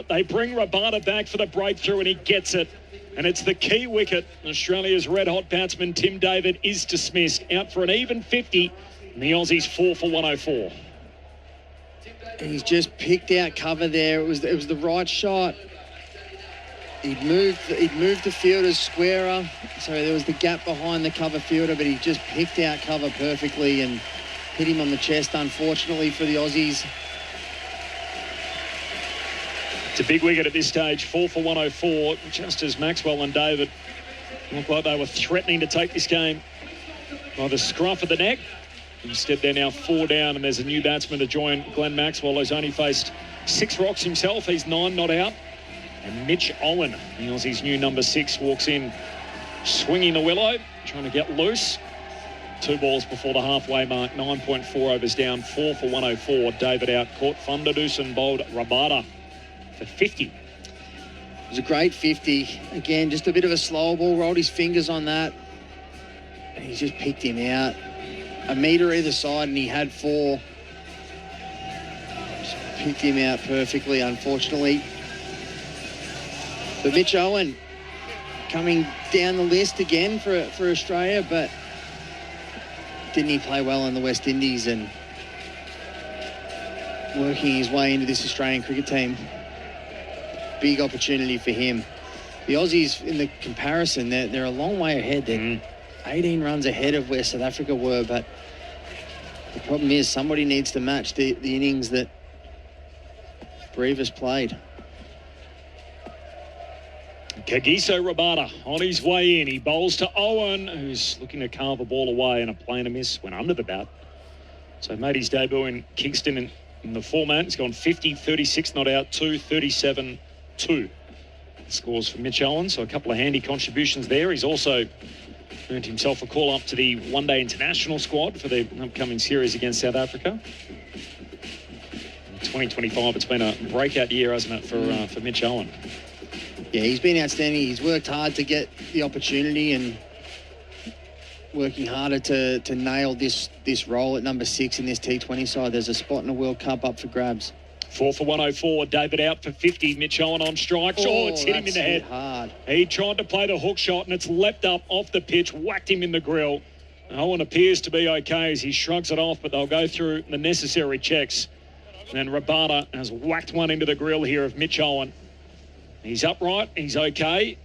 They bring Rabada back for the breakthrough, and he gets it. And it's the key wicket. Australia's red-hot batsman Tim David is dismissed, out for an even 50. And the Aussies 4 for 104. And he's just picked out cover there. It was the right shot. He'd moved the fielders squarer, so there was the gap behind the cover fielder, but he just picked out cover perfectly and hit him on the chest, unfortunately, for the Aussies. It's a big wicket at this stage, 4 for 104, just as Maxwell and David looked like they were threatening to take this game by the scruff of the neck. Instead, they're now 4 down, and there's a new batsman to join Glenn Maxwell, who's only faced 6 rocks himself. He's 9 not out. And Mitch Owen, the Aussies' new number 6, walks in swinging the willow, trying to get loose. 2 balls before the halfway mark, 9.4 overs down, 4 for 104. David out, caught Thunderdusen, bowled Rabada for 50. It was a great 50. Again, just a bit of a slow ball, rolled his fingers on that. And he's just picked him out. A metre either side, and he had 4. Just picked him out perfectly, unfortunately. But Mitch Owen coming down the list again for Australia, but didn't he play well in the West Indies and working his way into this Australian cricket team? Big opportunity for him. The Aussies, in the comparison, they're a long way ahead. They're 18 runs ahead of where South Africa were, but the problem is somebody needs to match the innings that Brevis played. Kagiso Rabada on his way in. He bowls to Owen, who's looking to carve a ball away, and a plain a miss went under the bat. So made his debut in Kingston in the format. He's gone 50, 36 not out, 2, 37, 2. Scores for Mitch Owen, so a couple of handy contributions there. He's also earned himself a call up to the one-day international squad for the upcoming series against South Africa. 2025, it's been a breakout year, hasn't it, for Mitch Owen? Yeah, he's been outstanding. He's worked hard to get the opportunity and working harder to nail this role at number 6 in this T20 side. There's a spot in the World Cup up for grabs. 4 for 104. David out for 50. Mitch Owen on strike. It's hit him in the head. Hard. He tried to play the hook shot and it's leapt up off the pitch, whacked him in the grill. Owen appears to be okay as he shrugs it off, but they'll go through the necessary checks. And Rabada has whacked one into the grill here of Mitch Owen. He's upright. He's okay.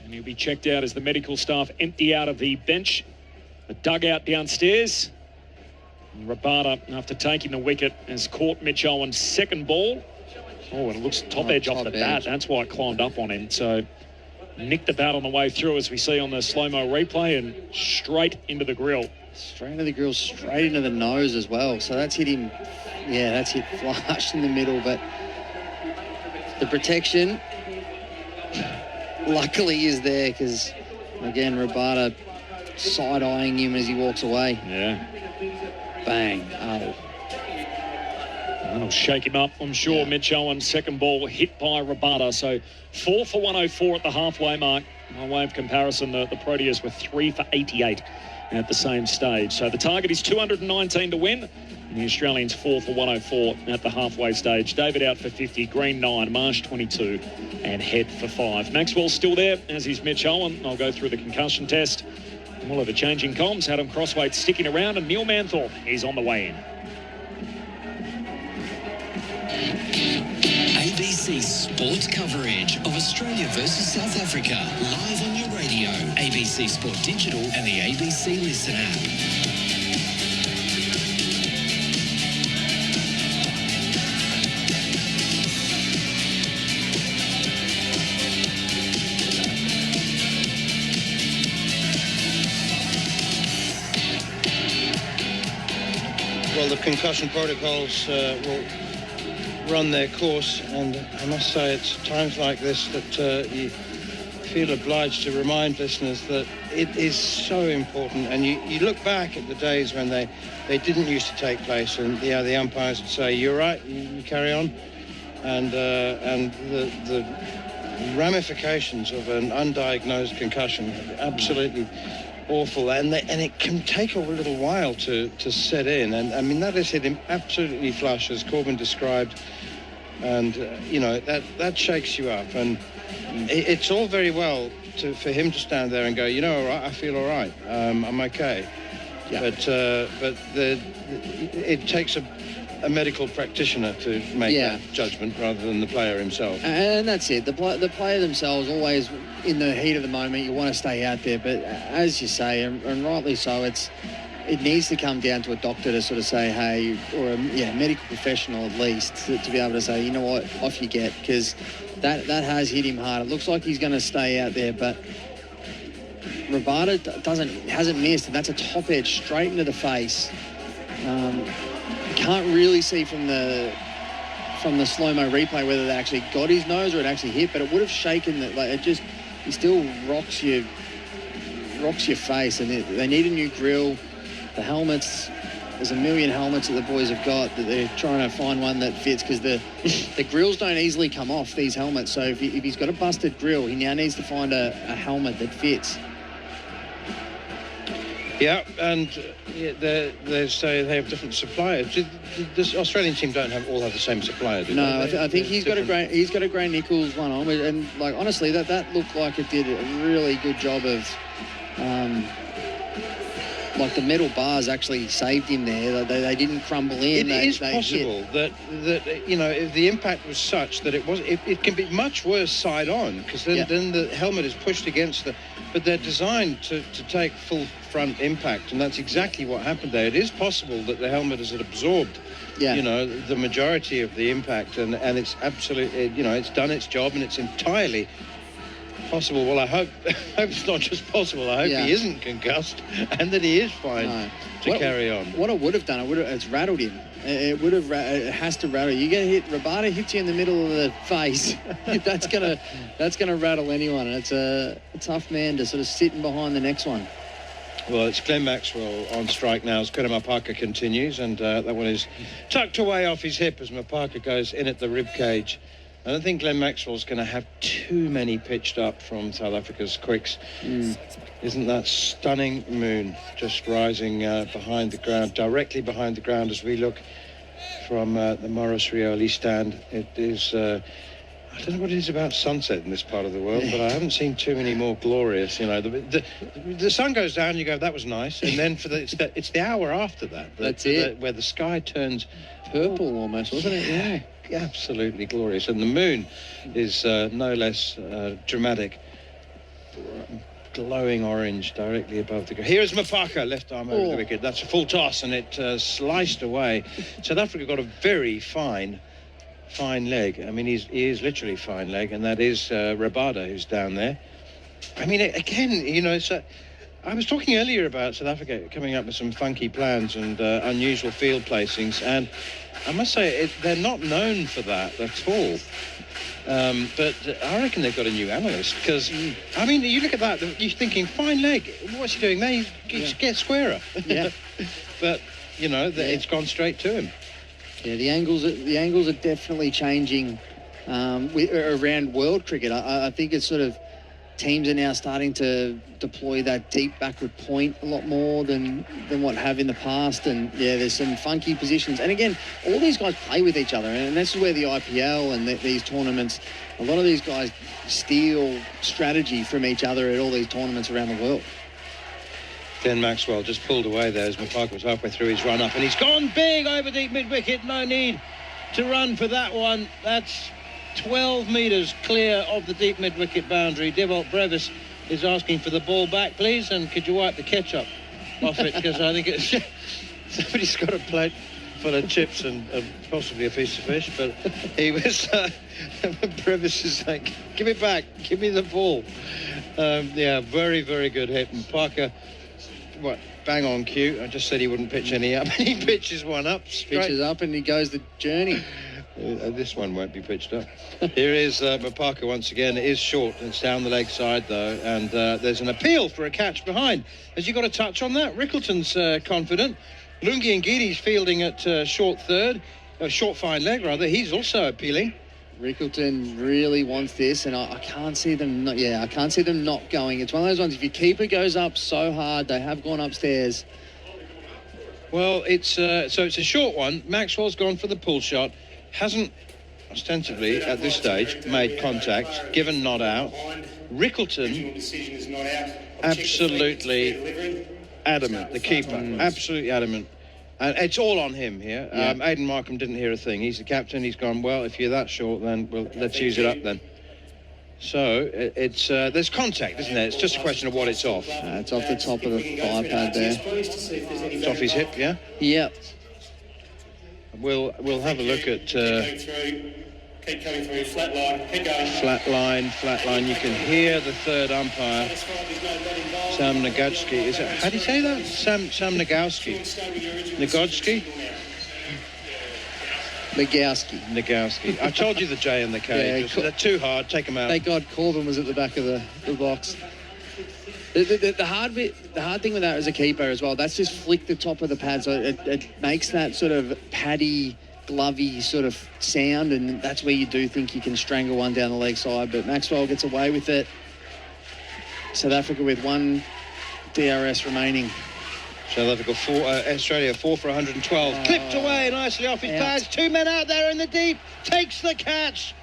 And he'll be checked out as the medical staff empty out of the bench. The dugout downstairs. And Rabada, after taking the wicket, has caught Mitch Owen's second ball. Oh, and it looks top edge off the bat. That's why it climbed up on him. So nicked the bat on the way through, as we see on the slow-mo replay, and straight into the grill. Straight into the grill, straight into the nose as well. So that's hit him, yeah, that's hit flush in the middle, but the protection luckily is there because, again, Rabada side-eyeing him as he walks away. Yeah. Bang. Oh. That'll shake him up, I'm sure. Yeah. Mitch Owen's second ball hit by Rabada. So 4 for 104 at the halfway mark. By way of comparison, the Proteas were 3 for 88 at the same stage. So the target is 219 to win. And the Australians 4 for 104 at the halfway stage. David out for 50, Green 9, Marsh 22, and Head for 5. Maxwell's still there, as is Mitch Owen. I'll go through the concussion test. And we'll have a changing comms. Adam Crosthwaite sticking around, and Neil Manthorp is on the way in. ABC Sport coverage of Australia versus South Africa, live on your radio, ABC Sport Digital and the ABC Listen app. Well, the concussion protocols will run their course, and I must say it's times like this that you feel obliged to remind listeners that it is so important. And you look back at the days when they didn't used to take place, and the umpires would say, "You're right, you carry on," and the ramifications of an undiagnosed concussion are absolutely awful, and it can take a little while to set in. And I mean, that has hit him absolutely flush, as Corbin described, and that shakes you up. And it's all very well for him to stand there and go, all right, I feel all right, I'm okay. Yeah. But it takes a medical practitioner to make that judgment rather than the player himself. And that's it. The player themselves, always in the heat of the moment, you want to stay out there. But as you say, and rightly so, it needs to come down to a doctor to sort of say, hey, or a medical professional at least, to be able to say, you know what, off you get, because that has hit him hard. It looks like he's going to stay out there, but Rabada hasn't missed, and that's a top edge straight into the face. Can't really see from the slow-mo replay whether they actually got his nose or it actually hit, but it would have shaken that. Like, it still rocks your face, and they need a new grill. The helmets, there's a million helmets that the boys have got that they're trying to find one that fits, because the grills don't easily come off, these helmets. So if he's got a busted grill, he now needs to find a helmet that fits. Yeah, and they say they have different suppliers. This Australian team don't all have the same supplier, do they? No, I think he's got a Gray Nichols one on, and like honestly, that looked like it did a really good job of, like the metal bars actually saved him there. They didn't crumble in. It is possible that if the impact was such that it can be much worse side on, because then the helmet is pushed against the. But they're designed to take full front impact, and that's exactly what happened there. It is possible that the helmet has absorbed, the majority of the impact, and it's absolutely, it's done its job, and it's entirely possible. Well, I hope it's not just possible. I hope he isn't concussed and that he is fine to carry on. What it would have done, it's rattled him. It would have. It has to rattle. You get hit. Rabada hits you in the middle of the face. that's gonna rattle anyone. And it's a tough man to sort of sit in behind the next one. Well, it's Glenn Maxwell on strike now as Kona Mapaka continues, and that one is tucked away off his hip as Mapaka goes in at the rib cage. I don't think Glenn Maxwell's going to have too many pitched up from South Africa's quicks. Isn't that stunning moon just rising behind the ground, directly behind the ground as we look from the Morris Rioli stand. It is, I don't know what it is about sunset in this part of the world, but I haven't seen too many more glorious. You know, the sun goes down, you go, that was nice, and then it's the hour after that. That's it. Where the sky turns purple almost, wasn't it? Yeah. Absolutely glorious, and the moon is no less dramatic, glowing orange directly above the ground. Here is Mapaka, left arm over the wicket. That's a full toss, and it sliced away. South Africa got a very fine leg. I mean, he is literally fine leg, and that is Rabada who's down there. I mean, again, you know, it's I was talking earlier about South Africa coming up with some funky plans and unusual field placings, and I must say they're not known for that at all. But I reckon they've got a new analyst, because, I mean, you look at that, you're thinking, fine leg, what's he doing there? He get squarer. Yeah. But, you know, it's gone straight to him. Yeah, the angles are definitely changing around world cricket. I think it's sort of, teams are now starting to deploy that deep backward point a lot more than what have in the past. And yeah, there's some funky positions. And again, all these guys play with each other, and this is where the IPL and these tournaments, a lot of these guys steal strategy from each other at all these tournaments around the world. Glenn Maxwell just pulled away there as Mapaka was halfway through his run up, and he's gone big over deep mid-wicket. No need to run for that one. That's 12 metres clear of the deep mid-wicket boundary. Devalt Brevis is asking for the ball back, please, and could you wipe the ketchup off it, because I think it's somebody's got a plate full of chips and possibly a piece of fish, but he was Brevis is like, give it back, give me the ball. Yeah, very, very good hit, and Parker, bang on cue. I just said he wouldn't pitch any up, and he pitches one up straight. Pitches up and he goes the journey. This one won't be pitched up. Here is Mapaka once again. It is short. It's down the leg side, though, and there's an appeal for a catch behind. Has you got a touch on that? Rickleton's confident. Lungi Ngiri's fielding at short third. Short fine leg, rather. He's also appealing. Rickleton really wants this, and I can't see them not. Yeah, I can't see them not going. It's one of those ones, if your keeper goes up so hard, they have gone upstairs. Well, it's a short one. Maxwell's gone for the pull shot. Hasn't ostensibly at this stage made contact, given not out. Rickleton absolutely adamant, the keeper, absolutely adamant. And it's all on him here. Aidan Markham didn't hear a thing. He's the captain. He's gone, well, if you're that short, then let's use it up then. So it's there's contact, isn't there? It's just a question of what it's off. It's off the top of the fire pad there. It's off his hip, yeah? Yep. We'll have a look at keep coming through, flat line, keep going. Flat line. You can hear the third umpire, Sam Nagowski. Is it? How do you say that? Sam Nagowski. Nagowski. I told you the J in the K. They're too hard. Take them out. Thank God Corbin was at the back of the box. The hard thing with that as a keeper as well, that's just flick the top of the pad, so it makes that sort of paddy, glovey sort of sound, and that's where you do think you can strangle one down the leg side. But Maxwell gets away with it. South Africa with one DRS remaining. South Africa Australia 4 for 112. Clipped away nicely off his pads. 2 men out there in the deep. Takes the catch.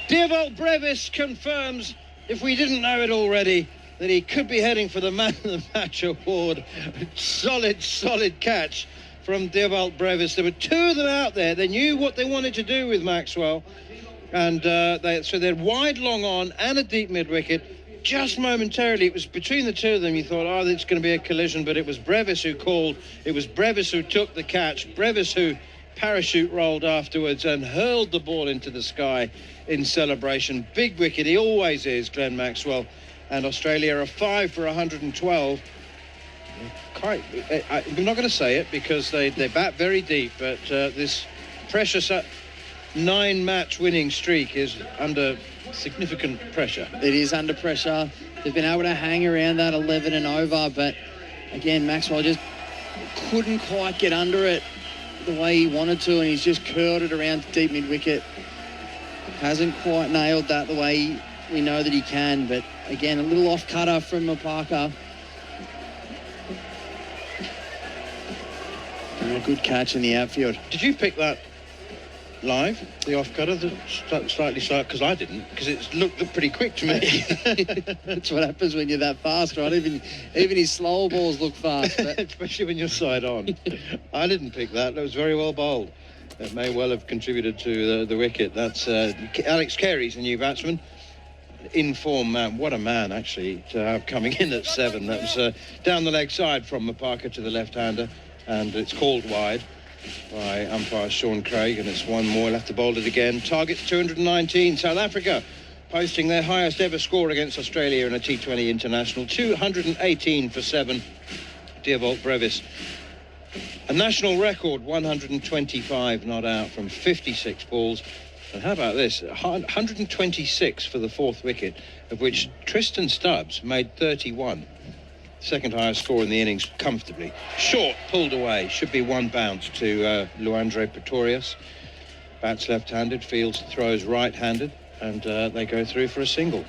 Devalt Brevis confirms, if we didn't know it already, that he could be heading for the Man of the Match award. Solid catch from Devalt Brevis. There were 2 of them out there. They knew what they wanted to do with Maxwell, and so they're wide long on and a deep mid wicket. Just momentarily, it was between the 2 of them. You thought, it's going to be a collision, but it was Brevis who called. It was Brevis who took the catch. Brevis who parachute rolled afterwards and hurled the ball into the sky in celebration. Big wicket, he always is, Glenn Maxwell. And Australia are 5 for 112. I'm not going to say it because they bat very deep, but this precious 9-match winning streak is under significant pressure. It is under pressure. They've been able to hang around that 11 and over, but again, Maxwell just couldn't quite get under it the way he wanted to, and he's just curled it around deep mid-wicket. Hasn't quite nailed that the way we know that he can, but again, a little off-cutter from Mapaka. And a good catch in the outfield. Did you pick that live, the off-cutter, slightly slow? Because I didn't, because it looked pretty quick to me. That's what happens when you're that fast, right? Even his slower balls look fast. But... especially when you're side on. I didn't pick that. That was very well bowled. That may well have contributed to the wicket. That's Alex Carey's the new batsman. In form man. What a man, actually, to have coming in at 7. That was down the leg side from Mapaka to the left-hander, and it's called wide by umpire Sean Craig, and it's one more. He'll have to bowl it again. Target 219. South Africa posting their highest ever score against Australia in a T20 international. 218 for 7. Deervolt Brevis. A national record 125 not out from 56 balls. And how about this? 126 for the 4th wicket, of which Tristan Stubbs made 31. Second highest score in the innings comfortably. Short, pulled away. Should be 1 bounce to Luandre Pretorius. Bats left-handed, fields throws right-handed, and they go through for a single.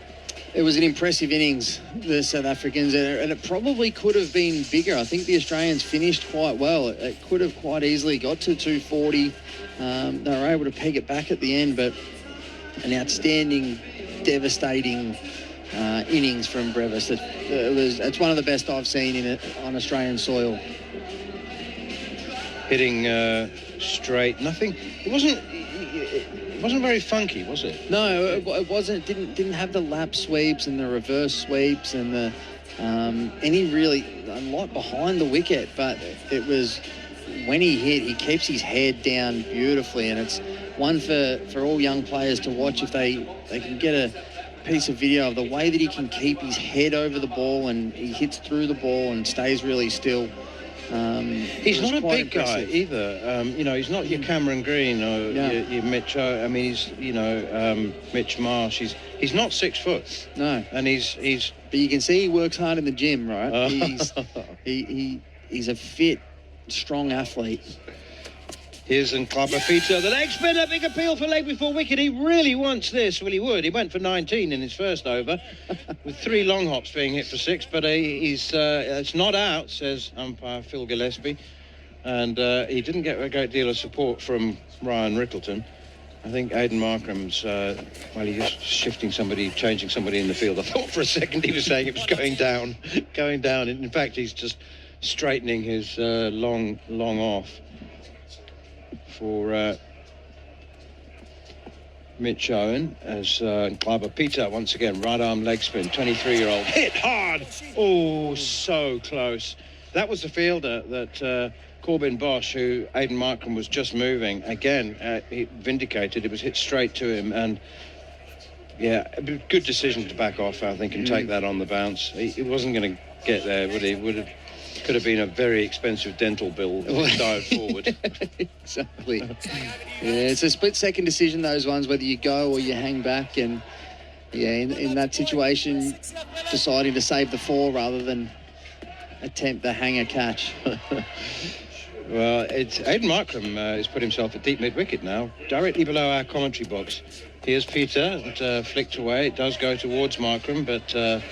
It was an impressive innings, the South Africans, and it probably could have been bigger. I think the Australians finished quite well. It could have quite easily got to 240. They were able to peg it back at the end, but an outstanding, devastating innings from Brevis. It's one of the best I've seen on Australian soil. Hitting straight, nothing. It wasn't very funky, was it? No, it wasn't. Didn't have the lap sweeps and the reverse sweeps and the a lot behind the wicket. But it was when he hit, he keeps his head down beautifully, and it's one for all young players to watch if they can get a piece of video of the way that he can keep his head over the ball and he hits through the ball and stays really still. He's not a big guy either. He's not your Cameron Green or your Mitch. I mean, he's Mitch Marsh. He's not 6 foot. No, and he's. But you can see he works hard in the gym, right? He's a fit, strong athlete. Here's Nklaba Peter, the leg spinner, big appeal for leg before wicket. He really wants this. Well, he would. He went for 19 in his first over, with 3 long hops being hit for 6. But it's not out, says umpire Phil Gillespie, and he didn't get a great deal of support from Ryan Rickleton. I think Aidan Markram's, he's just changing somebody in the field. I thought for a second he was saying it was going down. In fact, he's just straightening his long off for Mitch Owen as Nklaba Peter once again, right arm leg spin, 23-year-old, hit hard. Oh, so close. That was the fielder that Corbin Bosch, who Aidan Markram was just moving, again, he vindicated. It was hit straight to him, and yeah, a good decision to back off, I think, and take that on the bounce. He wasn't going to get there, would he? Could have been a very expensive dental bill if he dived forward. Exactly. Yeah, it's a split-second decision, those ones, whether you go or you hang back. And, in that situation, deciding to save the 4 rather than attempt the hanger catch. Well, Aidan Markram has put himself at deep mid-wicket now, directly below our commentary box. Here's Peter, it flicked away. It does go towards Markram, but...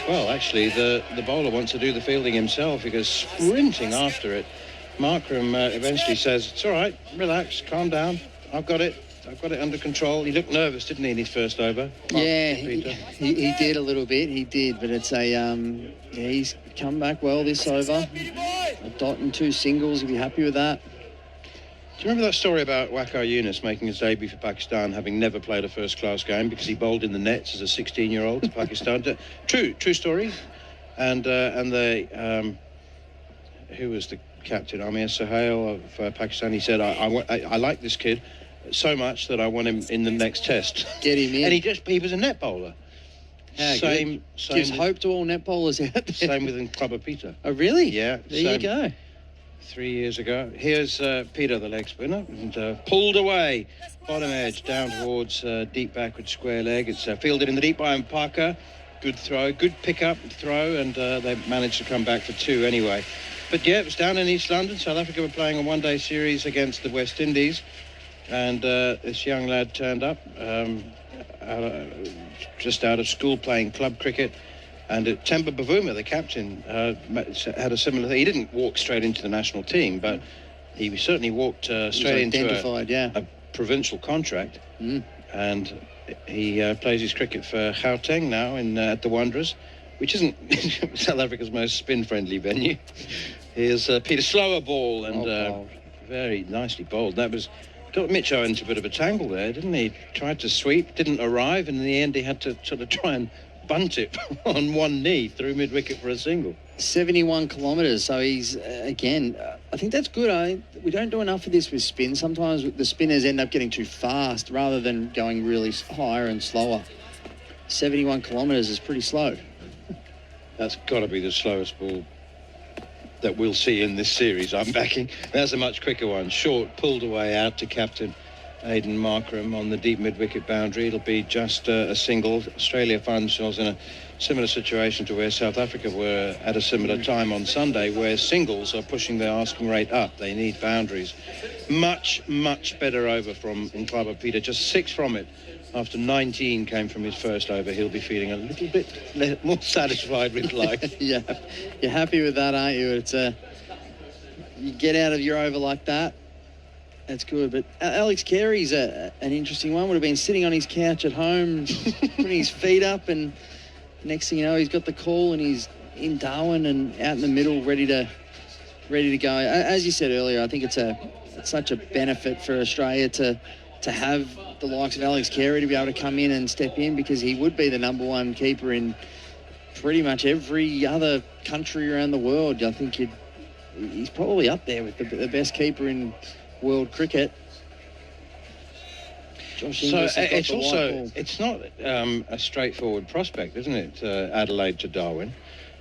well, actually, the bowler wants to do the fielding himself. He goes sprinting after it. Markram eventually says, it's all right, relax, calm down. I've got it under control. He looked nervous, didn't he, in his first over? Yeah, he did a little bit. He did, but it's he's come back well this over. A dot and 2 singles, if you're happy with that. Do you remember that story about Waqar Younis making his debut for Pakistan, having never played a first-class game because he bowled in the nets as a 16-year-old to Pakistan? True story. And who was the captain Amir Sohail of Pakistan. He said, I like this kid so much that I want him in the next test. Get him in. And he was a net bowler. Same gives hope to all net bowlers out there. Same with Clubber Peter. Oh, really? Yeah. There you go. 3 years ago. Here's Peter, the leg spinner, and pulled away, bottom edge, down towards deep backward square leg. It's fielded in the deep by Parker. Good throw, good pick up throw, and they managed to come back for 2 anyway. But yeah, it was down in East London. South Africa were playing a one-day series against the West Indies, and this young lad turned up just out of school playing club cricket. And Temba Bavuma, the captain, had a similar thing. He didn't walk straight into the national team, but he certainly walked straight into a provincial contract. And he plays his cricket for Gauteng now at the Wanderers, which isn't South Africa's most spin-friendly venue. Here's Peter, slower ball, and very nicely bowled. That was... got Mitcho into a bit of a tangle there, didn't he? Tried to sweep, didn't arrive, and in the end he had to sort of try and bunt it on one knee through mid-wicket for a single. 71 kilometres, so he's, again, I think that's good. We don't do enough of this with spin. Sometimes the spinners end up getting too fast rather than going really higher and slower. 71 kilometres is pretty slow. That's got to be the slowest ball that we'll see in this series, I'm backing. There's a much quicker one. Short, pulled away out to captain Aidan Markram on the deep mid-wicket boundary. It'll be just a single. Australia find themselves in a similar situation to where South Africa were at a similar time on Sunday, where singles are pushing their asking rate up. They need boundaries. Much, much better over from Clubber Peter. Just 6 from it. After 19 came from his first over, he'll be feeling a little bit more satisfied with life. Yeah, you're happy with that, aren't you? It's you get out of your over like that. That's good, but Alex Carey's an interesting one. Would have been sitting on his couch at home, putting his feet up, and next thing you know, he's got the call and he's in Darwin and out in the middle, ready to go. As you said earlier, I think it's such a benefit for Australia to have the likes of Alex Carey to be able to come in and step in, because he would be the number one keeper in pretty much every other country around the world. I think he's probably up there with the best keeper in world cricket. Josh So Inglis it's not a straightforward prospect, isn't it? Adelaide to Darwin.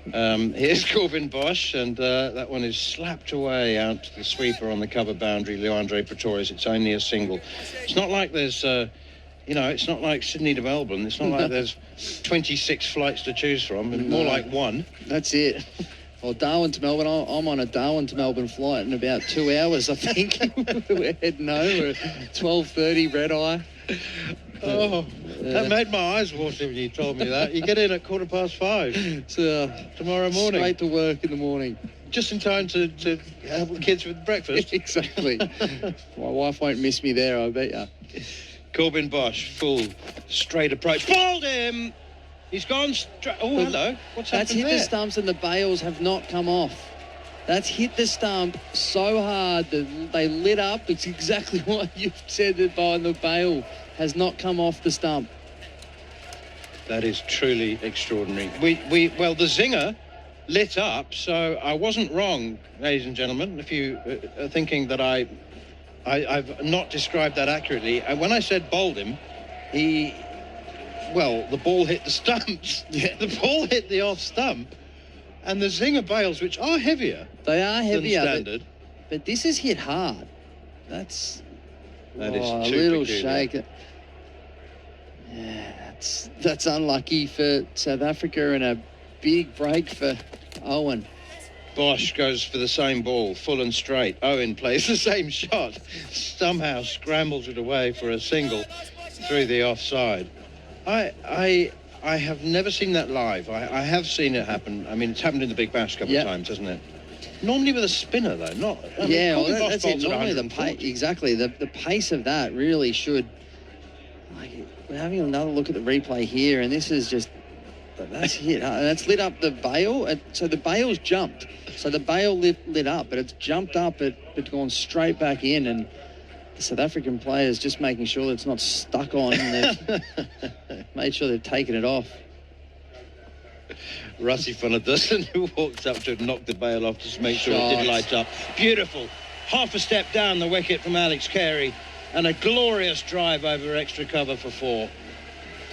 Here's Corbin Bosch, and that one is slapped away out to the sweeper on the cover boundary, Leandre Pretorius. It's only a single. It's not like there's, it's not like Sydney to Melbourne. It's not like there's 26 flights to choose from, and more like one. That's it. Well, Darwin to Melbourne, I'm on a Darwin to Melbourne flight in about 2 hours, I think. We're heading over at 12:30, red eye. That made my eyes water when you told me that. You get in at 5:15 tomorrow morning. Straight to work in the morning. Just in time to help the kids with breakfast. Exactly. My wife won't miss me there, I bet ya. Corbin Bosch, full straight approach. Bowled him! He's gone straight. Oh, hello. What's happened That's hit there? the stumps and the bails have not come off. That's hit the stump so hard that they lit up. It's exactly what you've said, that the bail has not come off the stump. That is truly extraordinary. Well, the zinger lit up, so I wasn't wrong, ladies and gentlemen. If you are thinking that I've not described that accurately, when I said bowled him, the ball hit the stumps. Yeah. The ball hit the off stump, and the zinger bails, which are heavier. They are heavier than standard. But this is hit hard. That is a little shake. Yeah, that's unlucky for South Africa, and a big break for Owen. Bosch goes for the same ball, full and straight. Owen plays the same shot, somehow scrambles it away for a single through the offside. I have never seen that live. I have seen it happen. I mean, it's happened in the Big Bash a couple of times, hasn't it? Normally with a spinner, though. That's it. Normally the pace, exactly. The pace of that really should. We're having another look at the replay here, and this is just. That's hit. That's lit up the bail. So the bail's jumped. So the bail lit up, but it's jumped up. It's gone straight back in, and the South African players just making sure that it's not stuck on, and they've made sure they've taken it off. Russie Funnederson, who walked up to it and knocked the bail off just to make sure it did light up. Beautiful. Half a step down the wicket from Alex Carey and a glorious drive over extra cover for 4.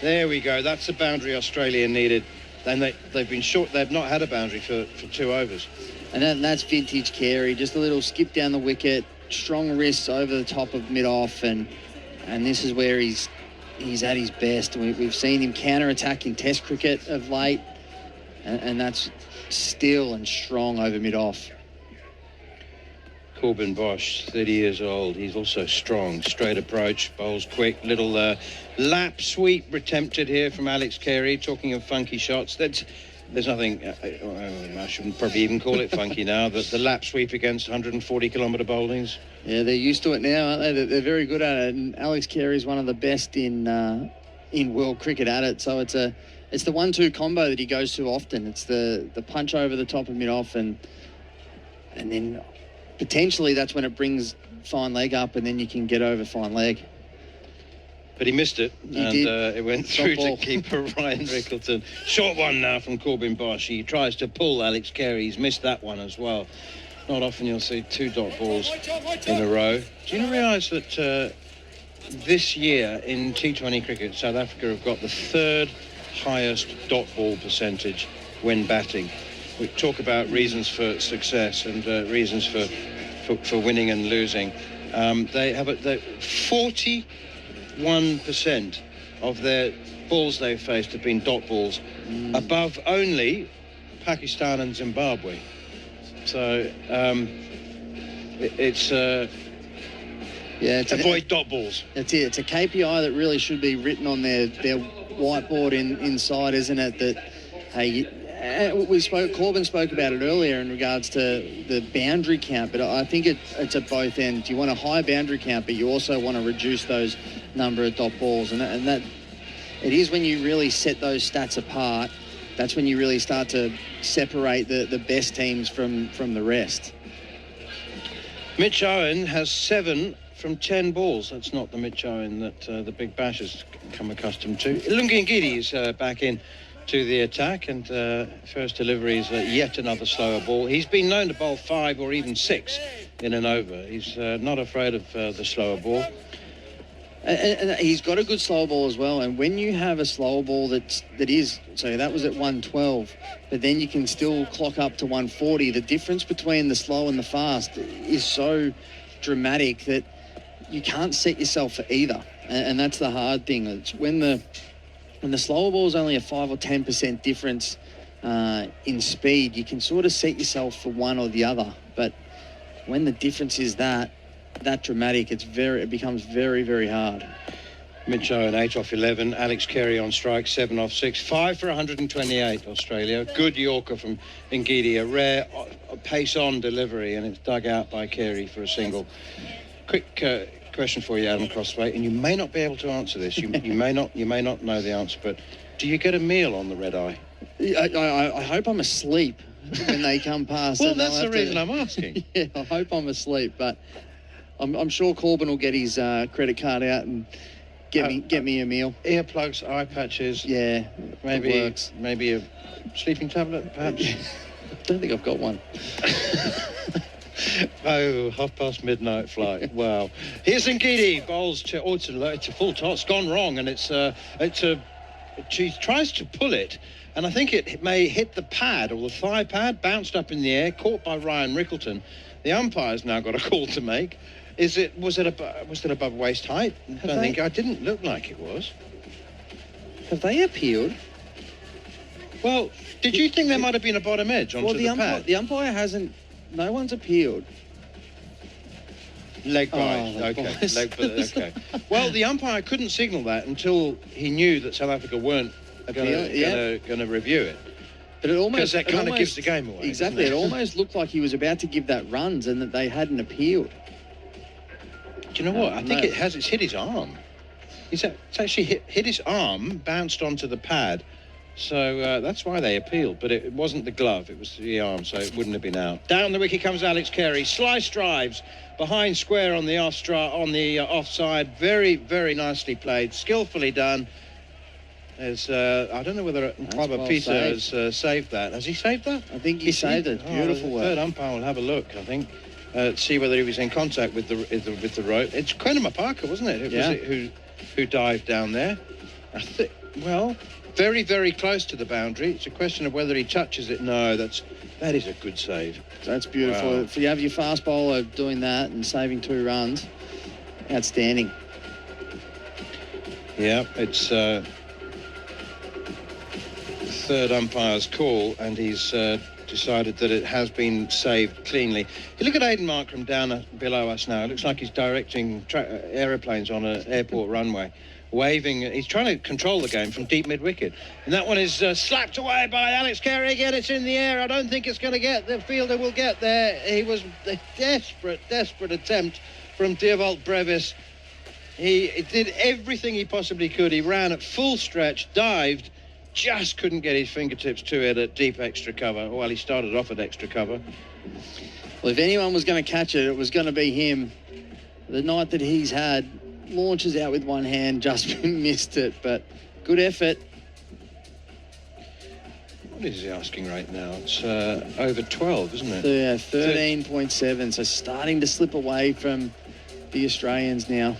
There we go. That's the boundary Australia needed. And they've been short. They've not had a boundary for 2 overs. And that's vintage Carey. Just a little skip down the wicket, strong wrists over the top of mid-off, and this is where he's at his best. We've seen him counter-attack in Test cricket of late, and that's still and strong over mid-off. Corbin Bosch, 30 years old. He's also strong, straight approach, bowls quick. Little lap sweep attempted here from Alex Carey. Talking of funky shots, there's nothing. I shouldn't probably even call it funky now. But the lap sweep against 140-kilometre bowlings. Yeah, they're used to it now, aren't they? They're very good at it. And Alex Carey is one of the best in world cricket at it. So it's the 1-2 combo that he goes to often. It's the punch over the top of mid-off, and then potentially that's when it brings fine leg up, and then you can get over fine leg. But he missed it, it went through to keeper Ryan Rickleton. Short one now from Corbin Bosch. He tries to pull Alex Carey. He's missed that one as well. Not often you'll see 2 dot balls in a row. Do you realise that this year in T20 cricket, South Africa have got the 3rd highest dot ball percentage when batting? We talk about reasons for success and reasons for winning and losing. They have 41% of their balls they've faced have been dot balls, above only Pakistan and Zimbabwe. So it's avoid dot balls. That's it. It's a KPI that really should be written on their whiteboard inside, isn't it? That hey. Corbin spoke about it earlier in regards to the boundary count, but I think it's at both ends. You want a high boundary count, but you also want to reduce those number of dot balls, and that it is when you really set those stats apart. That's when you really start to separate the best teams from the rest. Mitch Owen has 7 from 10 balls. That's not the Mitch Owen that the Big Bash has come accustomed to. Lungi Ngidi is back in to the attack, and first delivery is yet another slower ball. He's been known to bowl 5 or even 6 in an over. He's not afraid of the slower ball. And he's got a good slow ball as well. And when you have a slower ball that was at 112, but then you can still clock up to 140. The difference between the slow and the fast is so dramatic that you can't set yourself for either. And that's the hard thing. It's when the slower ball is only a 5 or 10% difference in speed, you can sort of set yourself for one or the other. But when the difference is that dramatic, it becomes very, very hard. Mitch Owen 8 off 11, Alex Carey on strike 7 off 6, 5 for 128 Australia. Good Yorker from Ngidi, a rare pace-on delivery, and it's dug out by Carey for a single. Quick question for you, Adam Crosthwaite, and you may not be able to answer this. You may not know the answer, but do you get a meal on the red eye? I hope I'm asleep when they come past. Well, that's the reason I'm asking. Yeah, I hope I'm asleep, but I'm sure Corbin will get his credit card out and get me a meal. Earplugs, eye patches. Yeah, maybe a sleeping tablet, perhaps. I don't think I've got one. Oh, midnight flight. Wow. Here's Ngidi, bowls to, it's a full toss, gone wrong, and she tries to pull it, and I think it may hit the pad or the thigh pad, bounced up in the air, caught by Ryan Rickleton. The umpire's now got a call to make. Was it above waist height? I didn't look like it was. Have they appealed? Well, did you think there might have been a bottom edge onto the pad? The umpire hasn't. No one's appealed. Leg by. Okay. Well, the umpire couldn't signal that until he knew that South Africa weren't going to review it. But it almost, because that kind of gives the game away. Exactly. It almost looked like he was about to give that runs and that they hadn't appealed. Do you know what? I think it's hit his arm. It's actually hit his arm, bounced onto the pad. So that's why they appealed. But it wasn't the glove, it was the arm, so it wouldn't have been out. Down the wicket comes Alex Carey. Slice drives behind square on the offside. Very, very nicely played. Skillfully done. Is I don't know whether Baba Pisa has saved that. Has he saved that? I think he saved it. Beautiful the work. third umpire will have a look, I think, see whether he was in contact with the rope. It's Quentin Parker, wasn't it? Was it who dived down there? Well, very, very close to the boundary. It's a question of whether he touches it. No, that is a good save. That's beautiful. Wow. If you have your fast bowler doing that and saving 2 runs, outstanding. Yeah, it's third umpire's call, and he's decided that it has been saved cleanly. You look at Aidan Markram down below us now. It looks like he's directing aeroplanes on an airport runway, waving. He's trying to control the game from deep mid-wicket. And that one is slapped away by Alex Carey. Again, it's in the air. I don't think it's going to get. The fielder will get there. He was a desperate attempt from Dewald Brevis. He did everything he possibly could. He ran at full stretch, dived, just couldn't get his fingertips to it at deep extra cover. Well, he started off at extra cover. Well, if anyone was going to catch it, it was going to be him. The night that he's had, launches out with one hand, just missed it, but good effort. What is he asking right now? It's over 12, isn't it? Yeah, 13.7, so starting to slip away from the Australians now.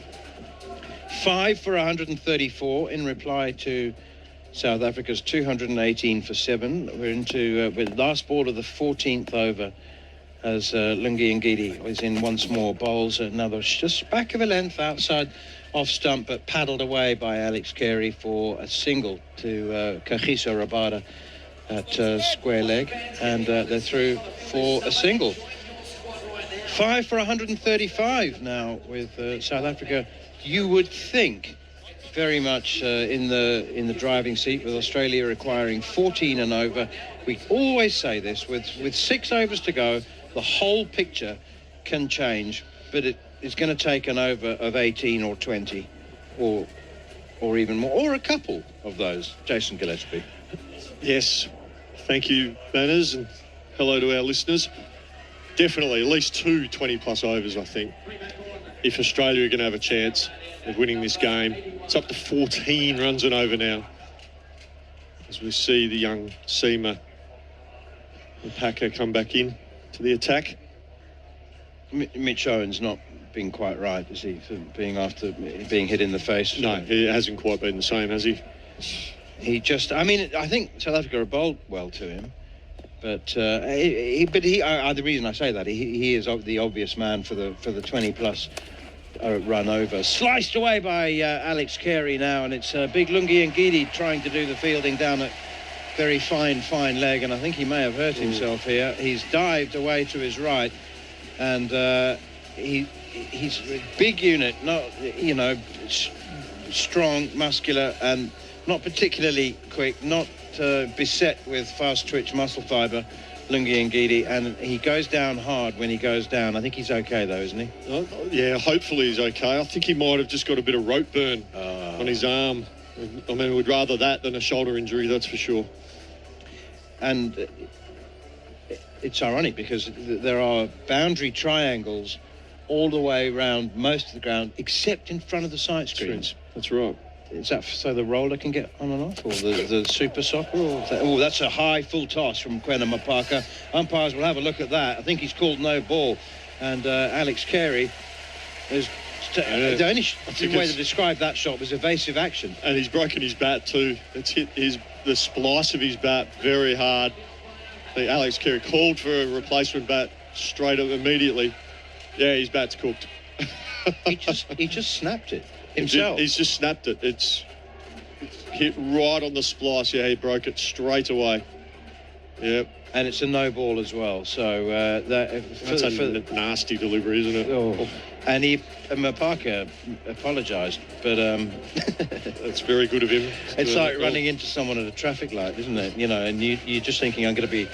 5 for 134 in reply to South Africa's 218 for 7. We're into with last ball of the 14th over as Lungi Ngidi is in once more. Bowls another just back of a length outside off stump, but paddled away by Alex Carey for a single to Kagiso Rabada at square leg, and they're through for a single. 5 for 135 now with South Africa. You would think very much in the driving seat, with Australia requiring 14 and over. We always say this, with 6 overs to go, the whole picture can change, but it's going to take an over of 18 or 20 or even more, or a couple of those. Jason Gillespie. Yes, thank you, Banners, and hello to our listeners. Definitely at least 2 20-plus overs, I think, if Australia are going to have a chance of winning this game. It's up to 14 runs and over now, as we see the young seamer and Packer come back in to the attack. Mitch Owen's not been quite right, is he, for being hit in the face? No, he hasn't quite been the same, has he? He just, I think South Africa have bowled well to him, but the reason I say that, he is the obvious man for the 20-plus run over. Sliced away by Alex Carey now, and it's big Lungi Ngidi trying to do the fielding down at very fine leg, and I think he may have hurt himself here. He's dived away to his right, and he's a big unit, not, strong, muscular, and not particularly quick, not beset with fast twitch muscle fibre, Lungi Ngidi, and he goes down hard when he goes down. I think he's okay though, isn't he? Yeah, hopefully he's okay. I think he might have just got a bit of rope burn on his arm. I mean, we'd rather that than a shoulder injury, that's for sure. And it's ironic because there are boundary triangles all the way around most of the ground, except in front of the sight screens. That's right. Is that so the roller can get on and off, or the super soccer? Or that's a high full toss from Quentin Parker. Umpires will have a look at that. I think he's called no ball, and Alex Carey is. The only way to describe that shot was evasive action, and he's broken his bat too. It's hit the splice of his bat very hard. I think Alex Carey called for a replacement bat straight up immediately. Yeah, his bat's cooked. he just snapped it himself. He's just snapped it. It's hit right on the splice. Yeah, he broke it straight away. Yep. And it's a no ball as well. So that's a nasty delivery, isn't it? Oh. And Parker apologised, but that's very good of him. It's like running into someone at a traffic light, isn't it? And you're just thinking, I'm going to be